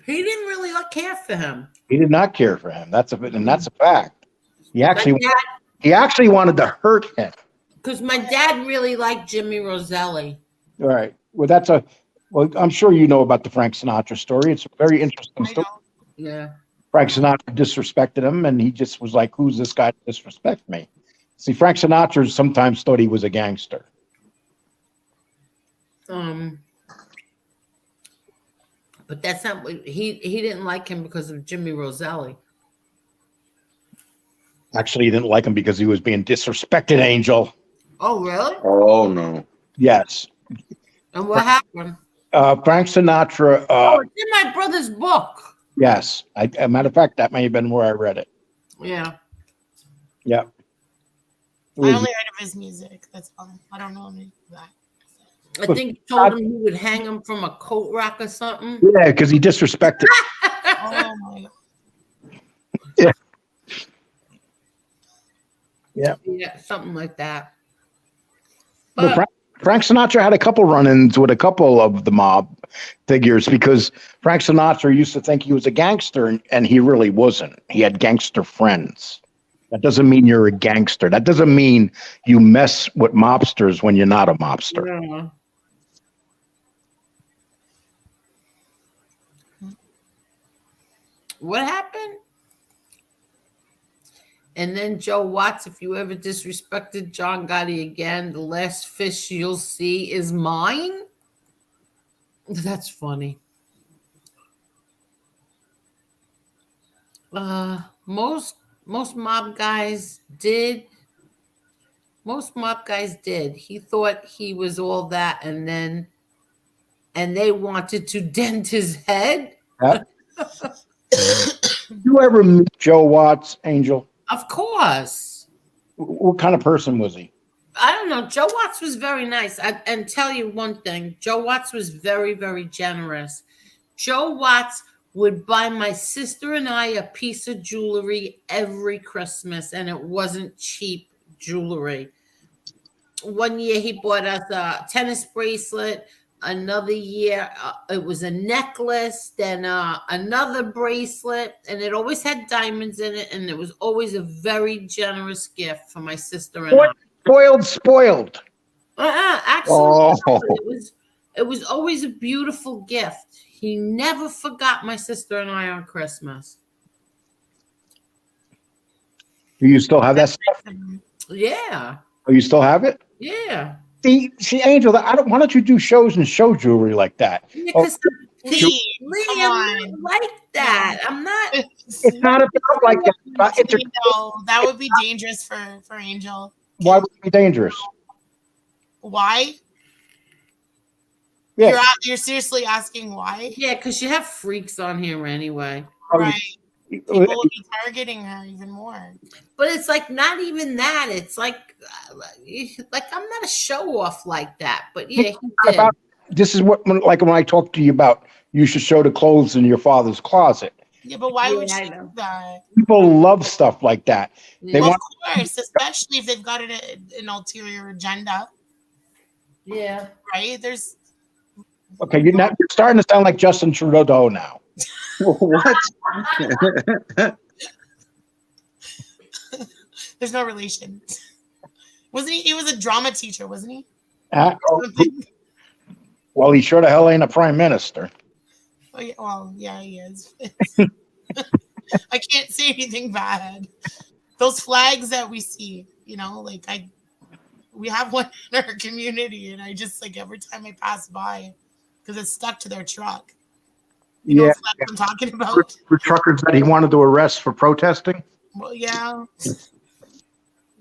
He didn't really care for him. He did not care for him. That's a fact. He actually wanted to hurt him. Because my dad really liked Jimmy Roselli. All right. Well, I'm sure you know about the Frank Sinatra story. It's a very interesting story. Yeah. Frank Sinatra disrespected him, and he just was like, "Who's this guy to disrespect me?" See, Frank Sinatra sometimes thought he was a gangster. But that's not what he didn't like him because of Jimmy Roselli. Actually, he didn't like him because he was being disrespected, Angel. Oh, really? Oh, no. Yes. And what happened? Frank Sinatra. It's in my brother's book. Yes. As a matter of fact, that may have been where I read it. Yeah. Yeah. I only heard of his music. That's all. I don't know any of that. I think he told him he would hang him from a coat rack or something. Yeah, because he disrespected. Oh my God. Yeah. Yeah. Yeah, something like that. But Frank Sinatra had a couple run-ins with a couple of the mob figures because Frank Sinatra used to think he was a gangster, and he really wasn't. He had gangster friends. That doesn't mean you're a gangster. That doesn't mean you mess with mobsters when you're not a mobster. Yeah. What happened? And then Joe Watts, if you ever disrespected John Gotti again, the last fish you'll see is mine. That's funny. Most mob guys did. Most mob guys did. He thought he was all that, and they wanted to dent his head. Yep. You ever meet Joe Watts, Angel? Of course. What kind of person was he? I don't know. Joe Watts was very nice. And tell you one thing, Joe Watts was very, very generous. Joe Watts would buy my sister and I a piece of jewelry every Christmas, and it wasn't cheap jewelry. One year he bought us a tennis bracelet. Another year it was a necklace, then another bracelet, and it always had diamonds in it, and it was always a very generous gift for my sister and I. Spoiled. Actually, Oh. it was always a beautiful gift. He never forgot my sister and I on Christmas. Do you still have that stuff? Yeah. Oh, you still have it? Yeah. See, Angel, why don't you do shows and show jewelry like that? Because Lee, I'm not like that. I'm not. It's not about like that. No, that would be dangerous for Angel. Why would it be dangerous? Why? Yeah. You're seriously asking why? Yeah, because you have freaks on here anyway. Right. People will be targeting her even more. But it's like not even that. It's like I'm not a show off like that. But yeah, he did. This is like when I talked to you about you should show the clothes in your father's closet. Yeah, but why would you do that? People love stuff like that. They Well, want. of course, especially if they've got an ulterior agenda. Yeah. Right? There's. Okay, you're starting to sound like Justin Trudeau now. What? There's no relation. Wasn't he? He was a drama teacher, wasn't he? Well, he sure the hell ain't a prime minister. Oh, yeah, well, yeah, he is. I can't say anything bad. Those flags that we see, like we have one in our community, and I just like every time I pass by, because it's stuck to their truck. You know what I'm talking about? For truckers that he wanted to arrest for protesting? Well, yeah.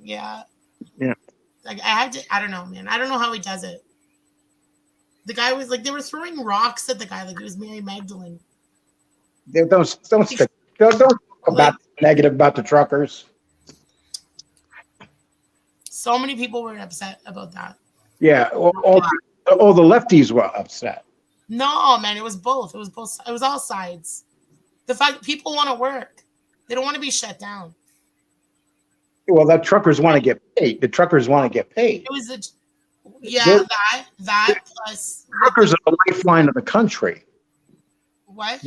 Yeah. Yeah. Like I don't know, man. I don't know how he does it. The guy was like, they were throwing rocks at the guy like it was Mary Magdalene. Don't talk about negative about the truckers. So many people were upset about that. Yeah, all the lefties were upset. No, man, it was both. It was both. It was all sides. The fact that people want to work, they don't want to be shut down. Well, the truckers want to get paid. The truckers want to get paid. It was that plus truckers are the lifeline of the country. What?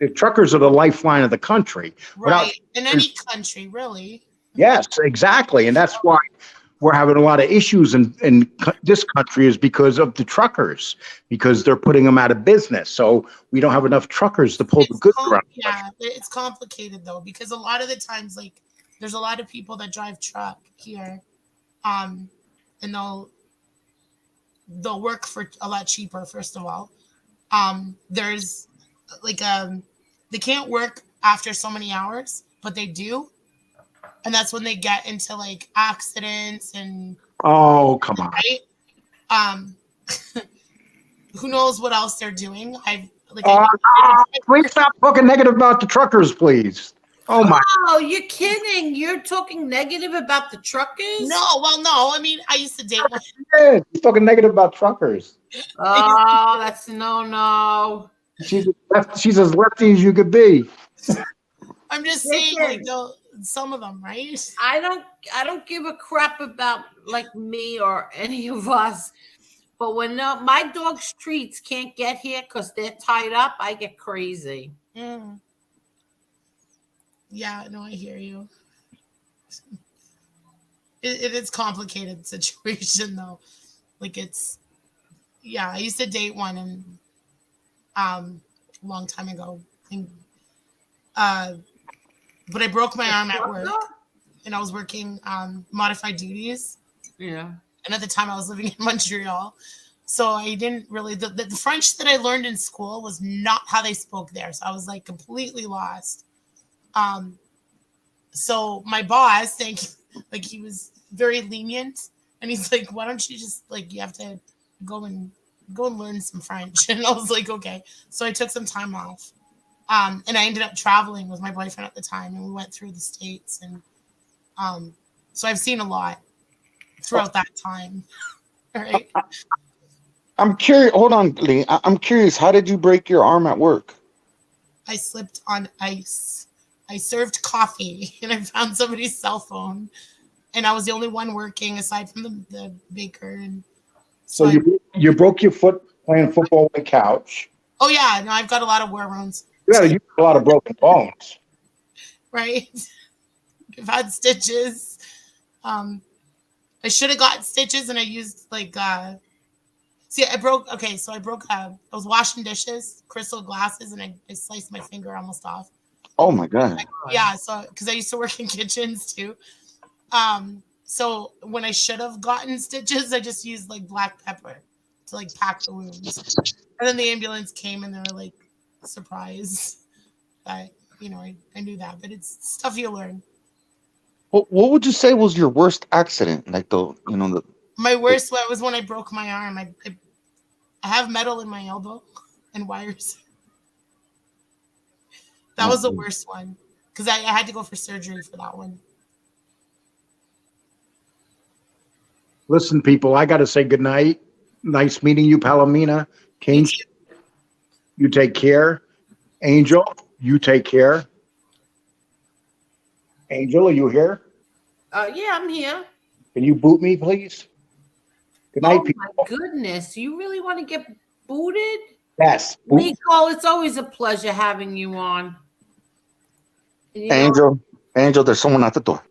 The truckers are the lifeline of the country. Right. In any country, really. Yes, exactly. And that's why we're having a lot of issues in this country is because of the truckers, because they're putting them out of business. So we don't have enough truckers to pull the goods around. Yeah, it's complicated though, because a lot of the times, like, there's a lot of people that drive truck here, and they'll work for a lot cheaper. First of all, there's like they can't work after so many hours, but they do. And that's when they get into like accidents and oh, come on. Right? Who knows what else they're doing? Please stop talking negative about the truckers, please. Oh my. Oh, you're kidding. You're talking negative about the truckers? No, well, no. I mean, I used to date one. Yeah, he's talking negative about truckers. Oh, that's no. She's as lefty as you could be. I'm just saying, like, some of them, right? I don't give a crap about like me or any of us. But when my dog's treats can't get here because they're tied up, I get crazy. Mm. Yeah, no, I hear you. It is complicated situation though. Like I used to date one and a long time ago. But I broke my arm at work, and I was working modified duties. Yeah. And at the time, I was living in Montreal, so I didn't really the French that I learned in school was not how they spoke there. So I was like completely lost. So my boss, he was very lenient, and he's like, "Why don't you just you have to go and learn some French?" And I was like, "Okay." So I took some time off. And I ended up traveling with my boyfriend at the time, and we went through the States. And so I've seen a lot throughout that time. All right. I'm curious. Hold on, Lee. I'm curious. How did you break your arm at work? I slipped on ice. I served coffee and I found somebody's cell phone, and I was the only one working aside from the baker. And So you broke your foot playing football on the couch. oh yeah, no, I've got a lot of war wounds. You had a lot of broken bones. Right. I've had stitches. I should have gotten stitches, and I used like I was washing dishes, crystal glasses, and I sliced my finger almost off. Oh my god. Yeah, so because I used to work in kitchens too. So when I should have gotten stitches, I just used like black pepper to like pack the wounds. And then the ambulance came and they were like surprised that, I knew that, but it's stuff you learn. What would you say was your worst accident? Like My worst one was when I broke my arm. I have metal in my elbow and wires. That was the worst one because I had to go for surgery for that one. Listen, people, I got to say goodnight. Nice meeting you, Palomina. King, you take care. Angel, you take care. Angel, are you here? Yeah, I'm here. Can you boot me, please? Good night, Oh people. my goodness, you really want to get booted? Yes. Nicole, it's always a pleasure having you on. Angel, there's someone at the door.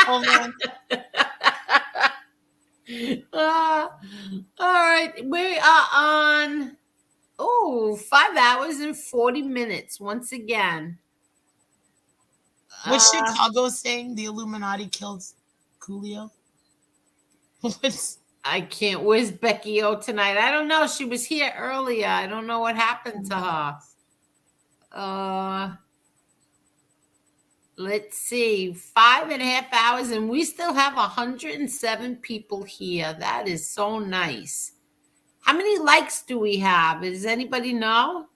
Oh man. All right, we are on 5 hours and 40 minutes once again. What's Chicago saying? The Illuminati killed Coolio? I can't. Where's Becky O tonight? I don't know. She was here earlier. I don't know what happened to her. Let's see. 5.5 hours, and we still have 107 people here. That is so nice. How many likes do we have? Does anybody know?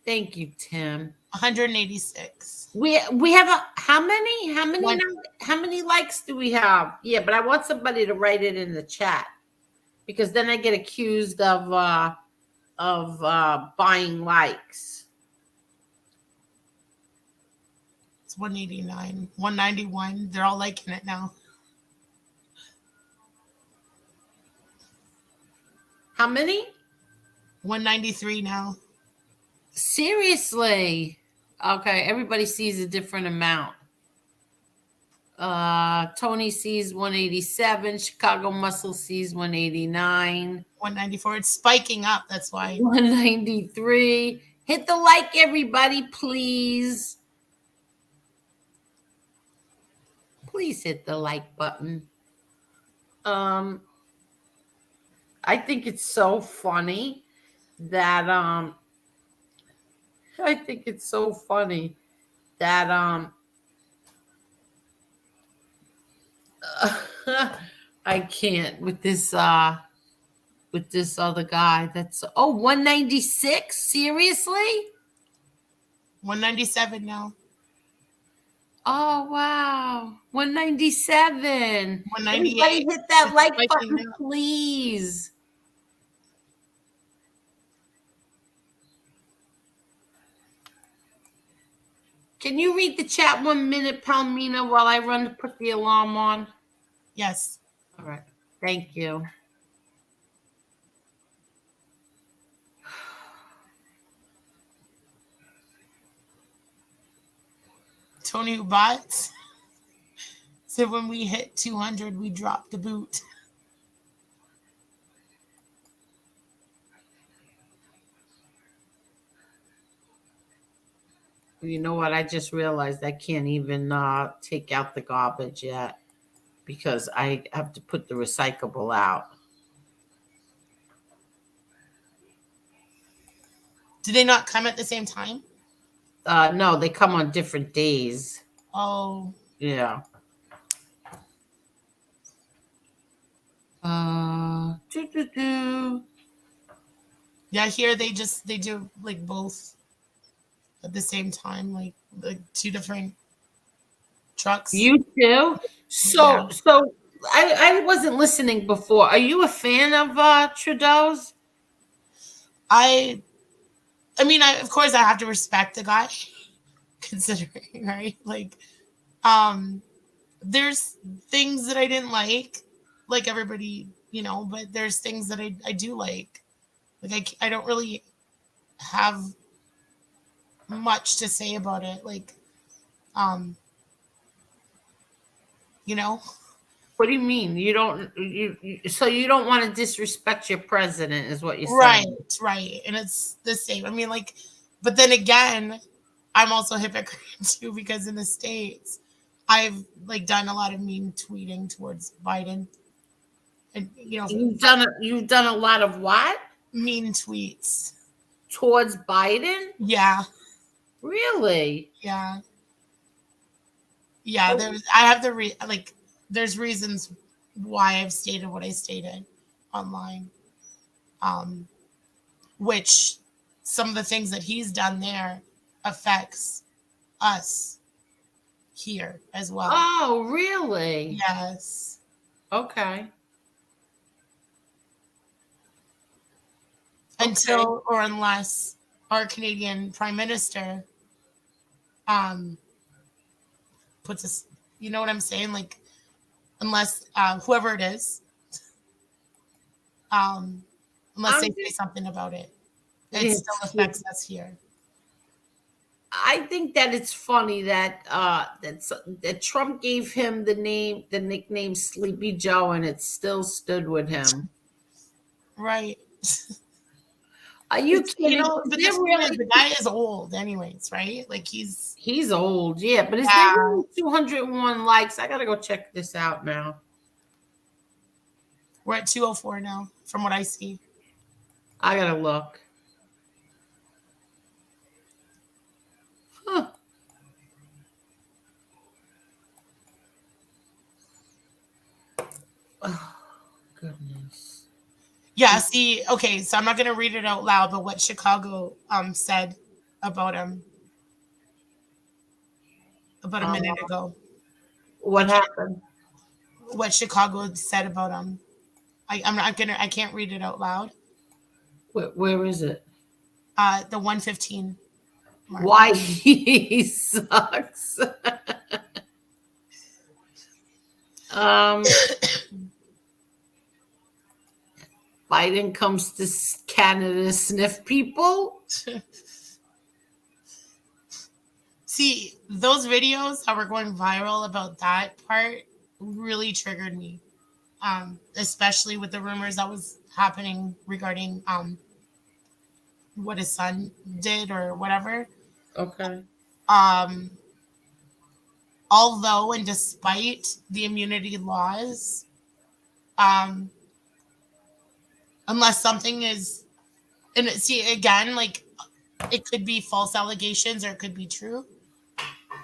Thank you, Tim. 186. We have how many likes do we have? Yeah, but I want somebody to write it in the chat because then I get accused of buying likes. It's 189, 191. They're all liking it now. How many? 193 now. Seriously? Okay, everybody sees a different amount. Tony sees 187. Chicago Muscle sees 189. 194. It's spiking up. That's why. 193. Hit the like, everybody, please. Please hit the like button. I think it's so funny that I can't with this other guy. That's 196. Seriously? 197 now. Oh wow. 197. 198. Everybody hit that like button, please. Can you read the chat 1 minute, Palmina, while I run to put the alarm on? Yes. All right. Thank you. Tony Bots said when we hit 200, we drop the boot. You know what? I just realized I can't even take out the garbage yet because I have to put the recyclable out. Do they not come at the same time? No, they come on different days. Oh. Yeah. Yeah, here they do like both at the same time, like two different trucks. You too? So I wasn't listening before. Are you a fan of Trudeau's? I mean, of course I have to respect the guy, considering, right? Like, there's things that I didn't like everybody, but there's things that I do like. Like, I don't really have much to say about it. Like, you know, What do you mean? You don't so you don't want to disrespect your president is what you're right, saying. right. And it's the same. I mean, like, but then again, I'm also a hypocrite too, because in the States, I've like done a lot of mean tweeting towards Biden. And You've done a lot of what? Mean tweets towards Biden? Yeah. Really? Yeah. Yeah, I have there's reasons why I've stated what I stated online. Which some of the things that he's done there affects us here as well. Oh, really? Yes. Okay. Until or unless our Canadian Prime Minister puts us, you know what I'm saying? Like, unless whoever it is, unless they say something about it, it still affects us here. I think that it's funny that that Trump gave him the nickname Sleepy Joe, and it still stood with him. Right. Are you kidding? But the guy is old, anyways, right? Like he's old, yeah. But is there really 201 likes? I gotta go check this out now. We're at 204 now, from what I see. I gotta look. Huh. Oh, goodness. Yeah, see, okay, so I'm not gonna read it out loud, but what Chicago said about him about a minute ago. What happened? What Chicago said about him. I can't read it out loud. Where is it? The 115 mark. Why he sucks. Biden comes to Canada to sniff people. See, those videos that were going viral about that part really triggered me. Especially with the rumors that was happening regarding what his son did or whatever. Okay. Although and despite the immunity laws, unless something is, and see again, like it could be false allegations or it could be true.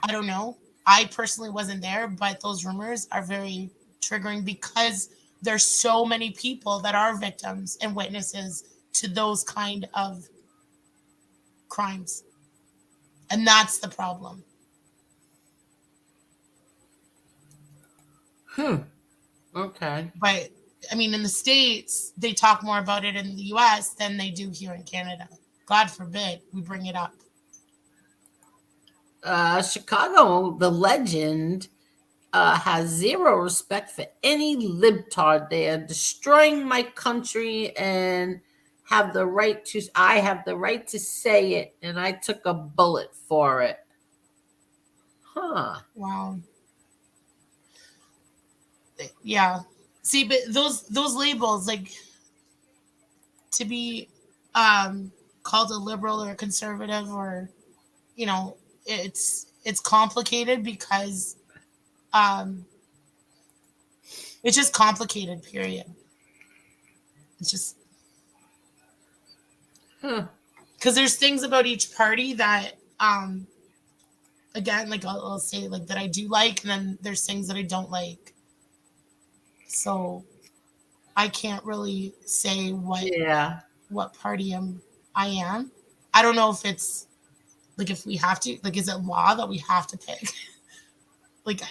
I don't know. I personally wasn't there, but those rumors are very triggering because there's so many people that are victims and witnesses to those kind of crimes. And that's the problem. Okay. But I mean, in the States, they talk more about it in the US than they do here in Canada. God forbid we bring it up. Chicago, the legend, has zero respect for any libtard. They are destroying my country and I have the right to say it, and I took a bullet for it. Huh. Wow. Yeah. See, but those labels, like to be called a liberal or a conservative, or it's complicated because it's just complicated, period. It's just because there's things about each party that again, like I'll say like that I do like, and then there's things that I don't like. So I can't really say what party I am. I don't know if it's like if we have to, like, is it law that we have to pick? Like,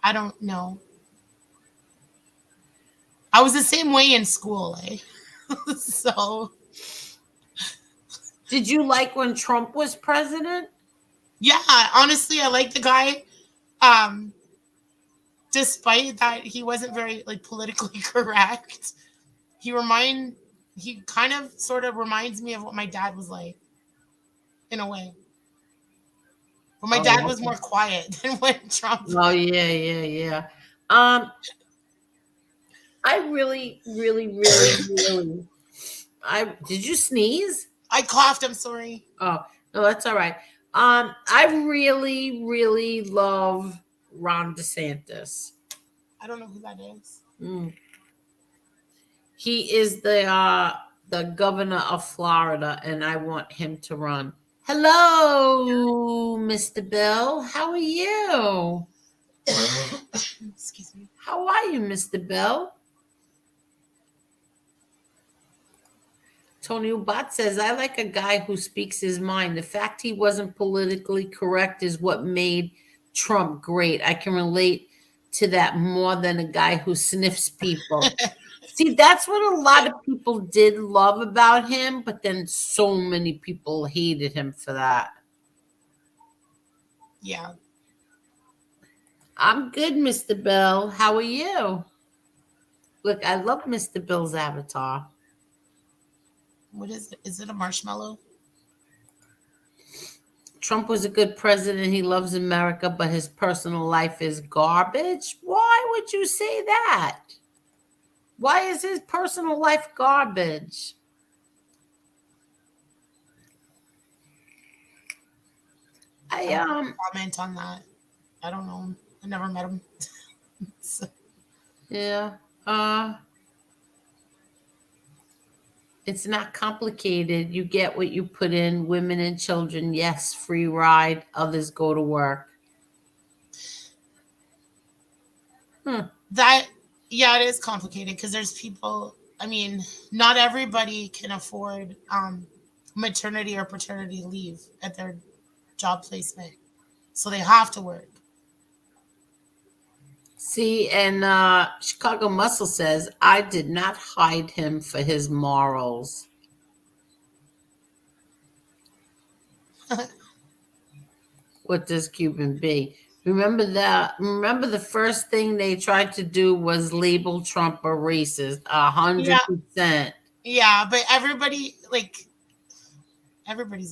I don't know. I was the same way in school, eh? So Did you like when Trump was president? Yeah, honestly, I like the guy. Despite that he wasn't very like politically correct. He kind of sort of reminds me of what my dad was like in a way. But my dad was more quiet than when Trump. Oh yeah. I really. Did you sneeze? I coughed. I'm sorry. Oh no, that's all right. I really love Ron DeSantis. I don't know who that is. He is the governor of Florida, and I want him to run. Hello, Mr. Bill. How are you? Excuse me. How are you, Mr. Bill? Tony Ubat says, I like a guy who speaks his mind. The fact he wasn't politically correct is what made Trump great. I can relate to that more than a guy who sniffs people. See, that's what a lot of people did love about him, but then so many people hated him for that. Yeah. I'm good, Mr. Bill. How are you? Look, I love Mr. Bill's avatar. What is it? Is it a marshmallow? Trump was a good president. He loves America, but his personal life is garbage. Why would you say that? Why is his personal life garbage? I don't comment on that. I don't know him. I never met him. So. Yeah. It's not complicated. You get what you put in. Women and children, yes, free ride. Others go to work. Yeah, it is complicated because there's people. I mean, not everybody can afford maternity or paternity leave at their job placement, so they have to work. See, and Chicago Muscle says, I did not hide him for his morals. What does Cuban be? Remember the first thing they tried to do was label Trump a racist, 100%. Yeah, but everybody's a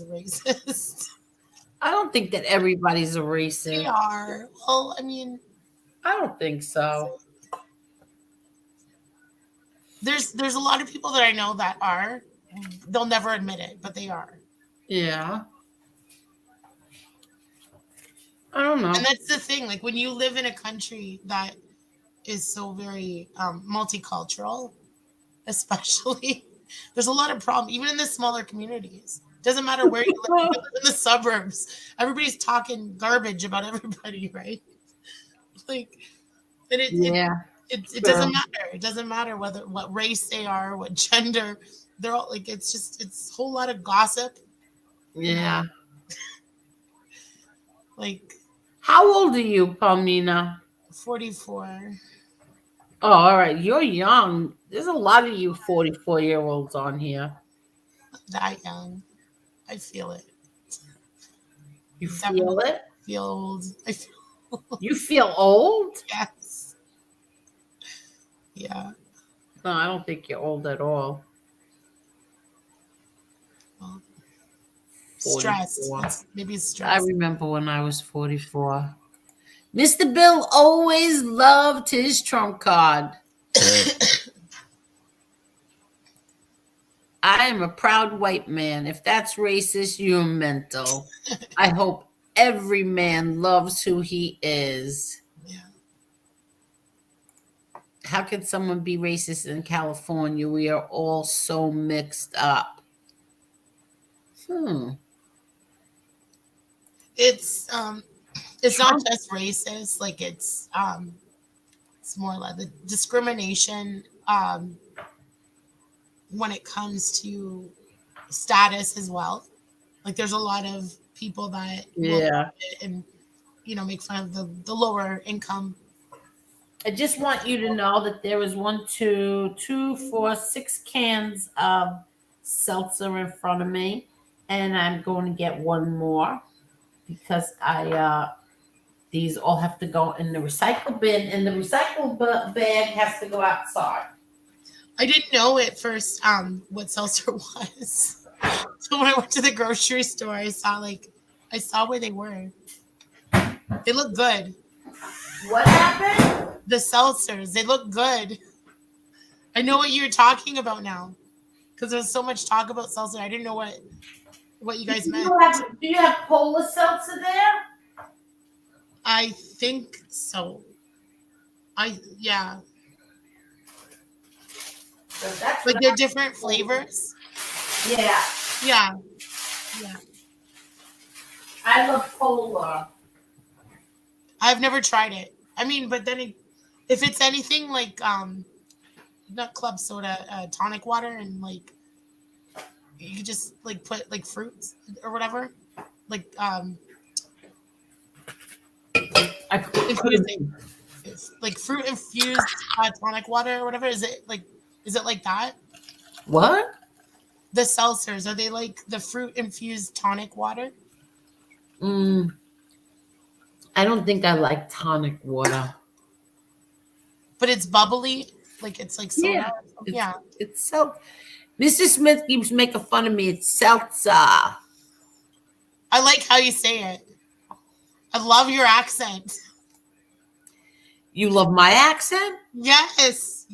racist. I don't think that everybody's a racist. They are. Well, I mean, I don't think so. There's a lot of people that I know that are. They'll never admit it, but they are. Yeah. I don't know. And that's the thing. Like when you live in a country that is so very multicultural, especially, there's a lot of problem, even in the smaller communities. Doesn't matter where you live, you live in the suburbs. Everybody's talking garbage about everybody, right? Like, and it doesn't matter. It doesn't matter what race they are, what gender. They're all like, it's a whole lot of gossip. Yeah. Like, how old are you, Palmina? 44. Oh, all right. You're young. There's a lot of you 44-year-olds on here. Not that young. I feel it. You feel it? Feel old. I feel old. You feel old? Yes. Yeah. No, I don't think you're old at all. Well, stressed. Maybe it's stress. I remember when I was 44. Mr. Bill always loved his trump card. I am a proud white man. If that's racist, you're mental. I hope every man loves who he is. Yeah. How can someone be racist in California? We are all so mixed up. It's not just racist. Like it's more like the discrimination when it comes to status as well. Like there's a lot of people that and make fun of the lower income. I just want you to know that there is 6 cans of seltzer in front of me, and I'm going to get one more because these all have to go in the recycle bin, and the recycle bag has to go outside. I didn't know at first what seltzer was. So when I went to the grocery store, I saw where they were. They look good. What happened? The seltzers, they look good. I know what you're talking about now, because there's so much talk about seltzer. I didn't know what you guys meant. Do you have Polar seltzer there? I think so. Yeah. That's Like they're different flavors. Yeah. Yeah. I love Polar. I've never tried it. I mean, but then if it's anything like not club soda, tonic water, and like you just like put like fruits or whatever, like it's like fruit infused tonic water or whatever. Is it like that? What? The seltzers, are they like the fruit infused tonic water? I don't think I like tonic water. But it's bubbly, like it's like soda. Yeah. It's so. Mrs. Smith keeps making fun of me. It's seltzer. I like how you say it. I love your accent. You love my accent? Yes.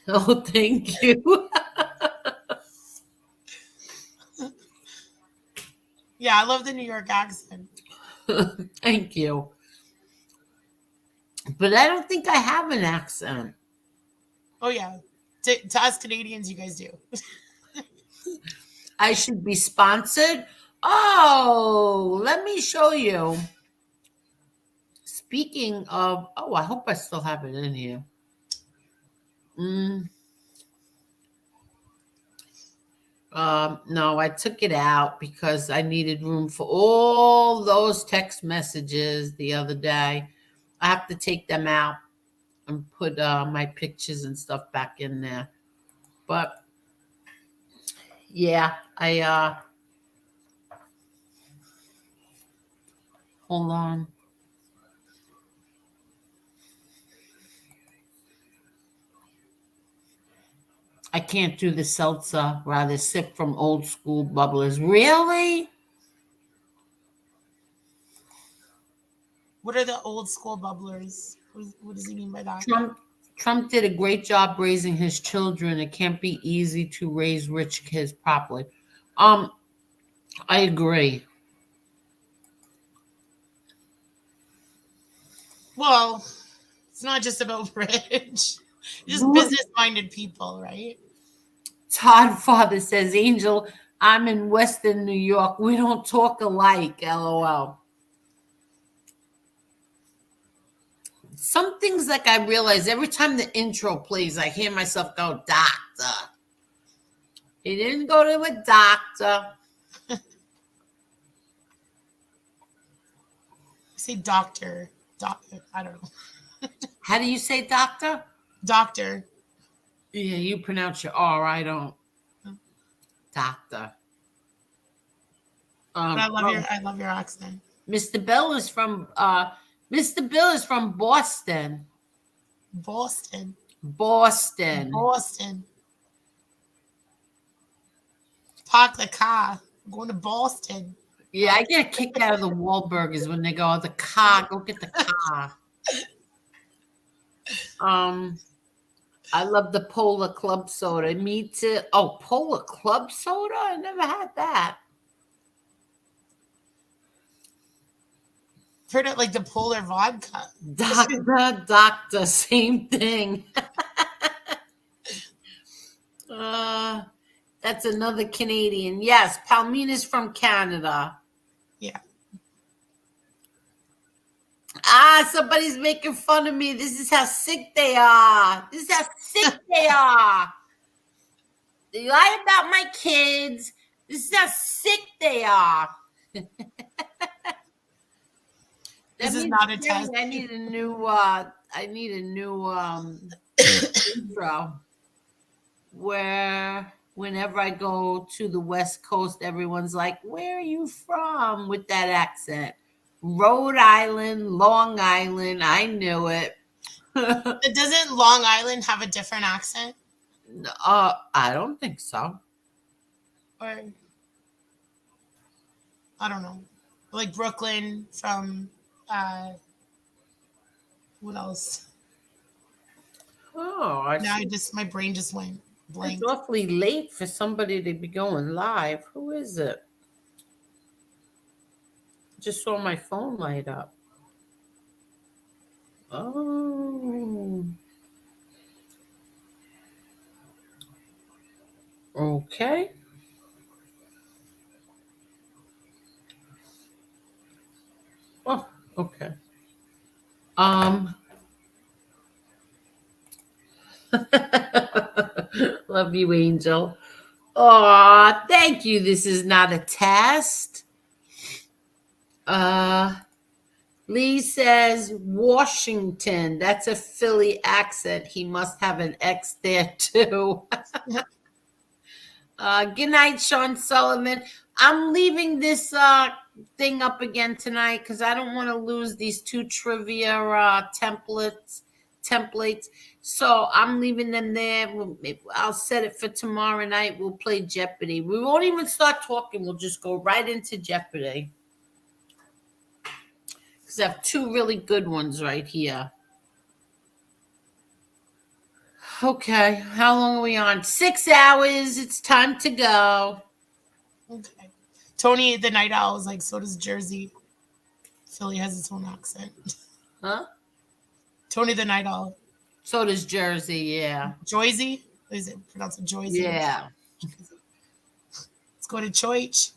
Oh, thank you. Yeah, I love the New York accent. Thank you. But I don't think I have an accent. Oh, yeah. To us Canadians, you guys do. I should be sponsored. Oh, let me show you. Speaking of, I hope I still have it in here. No, I took it out because I needed room for all those text messages the other day. I have to take them out and put my pictures and stuff back in there. But yeah, hold on. I can't do the seltzer, rather sip from old school bubblers. Really? What are the old school bubblers? What does he mean by that? Trump did a great job raising his children. It can't be easy to raise rich kids properly. I agree. Well, it's not just about rich. Just business-minded people, right? Todd Father says, Angel, I'm in Western New York. We don't talk alike, LOL. Some things like I realize every time the intro plays, I hear myself go, doctor. He didn't go to a doctor. Say doctor. I don't know. How do you say doctor? Doctor. Yeah, you pronounce your R. I don't. Doctor. But I love your accent. Mr. Bill is from Boston. Boston. Park the car. I'm going to Boston. Yeah, I get a kick out of the Wahlburgers when they go, the car, go get the car. I love the Polar Club Soda. Me too. Oh, Polar Club Soda? I never had that. Heard it like the Polar Vodka. Doctor, same thing. That's another Canadian. Yes, Palmina's from Canada. Yeah. Somebody's making fun of me. This is how sick they are. They lie about my kids. This is how sick they are. This is not a test. I need a new intro. Where whenever I go to the West Coast, everyone's like, "Where are you from?" with that accent. Rhode Island, Long Island. I knew it. Doesn't Long Island have a different accent? I don't think so. Or I don't know. Like Brooklyn from what else? Oh, I Now see. my brain just went blank. It's awfully late for somebody to be going live. Who is it? Just saw my phone light up. Oh. Okay. Oh, okay. Love you, Angel. Oh, thank you. This is not a test. Lee says Washington. That's a Philly accent. He must have an X there too. Good night, Sean Sullivan. I'm leaving this thing up again tonight because I don't want to lose these 2 trivia templates. So I'm leaving them there. I'll set it for tomorrow night. We'll play Jeopardy. We won't even start talking. We'll just go right into Jeopardy. Because I have 2 really good ones right here. Okay, how long are we on? 6 hours. It's time to go. Okay. Tony the Night Owl is like, so does Jersey. Philly has its own accent. Huh? Tony the Night Owl. So does Jersey, yeah. Joyzy? Is it pronounced Joyzy? Yeah. Let's go to church.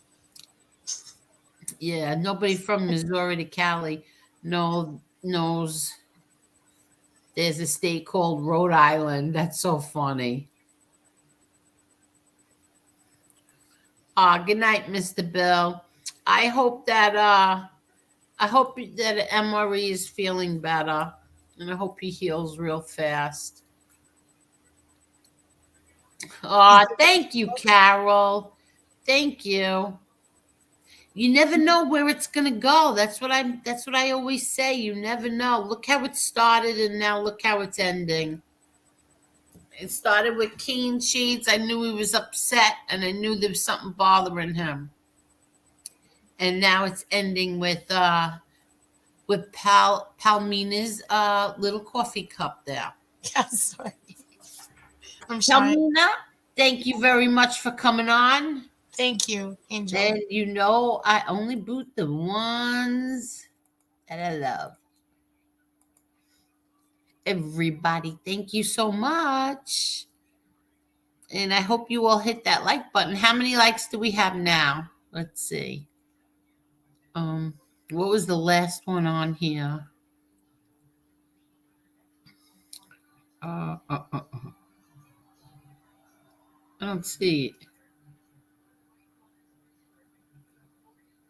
Yeah, nobody from Missouri to Cali knows there's a state called Rhode Island. That's so funny. Good night, Mr. Bill. I hope that MRE is feeling better, and I hope he heals real fast. Thank you, Carol. Thank you. You never know where it's gonna go. That's what I always say. You never know. Look how it started, and now look how it's ending. It started with Keen Sheets. I knew he was upset, and I knew there was something bothering him. And now it's ending with Palmina's little coffee cup there. Yeah, sorry. I'm sorry. Palmina, thank you very much for coming on. Thank you, Angel. And you know I only boot the ones that I love. Everybody, thank you so much. And I hope you all hit that like button. How many likes do we have now? Let's see. What was the last one on here? I don't see it.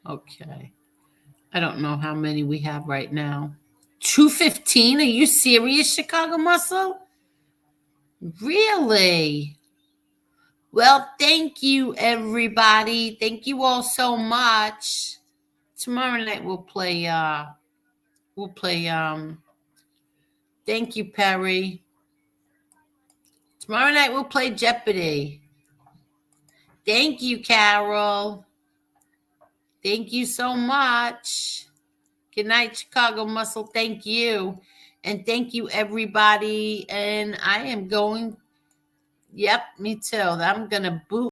Okay. I don't know how many we have right now. 215? Are you serious, Chicago Muscle? Really? Well, thank you, everybody. Thank you all so much. Tomorrow night we'll play thank you, Perry. Tomorrow night we'll play Jeopardy. Thank you, Carol. Thank you so much. Good night, Chicago Muscle. Thank you. And thank you, everybody. And I am going, yep, me too. I'm going to boot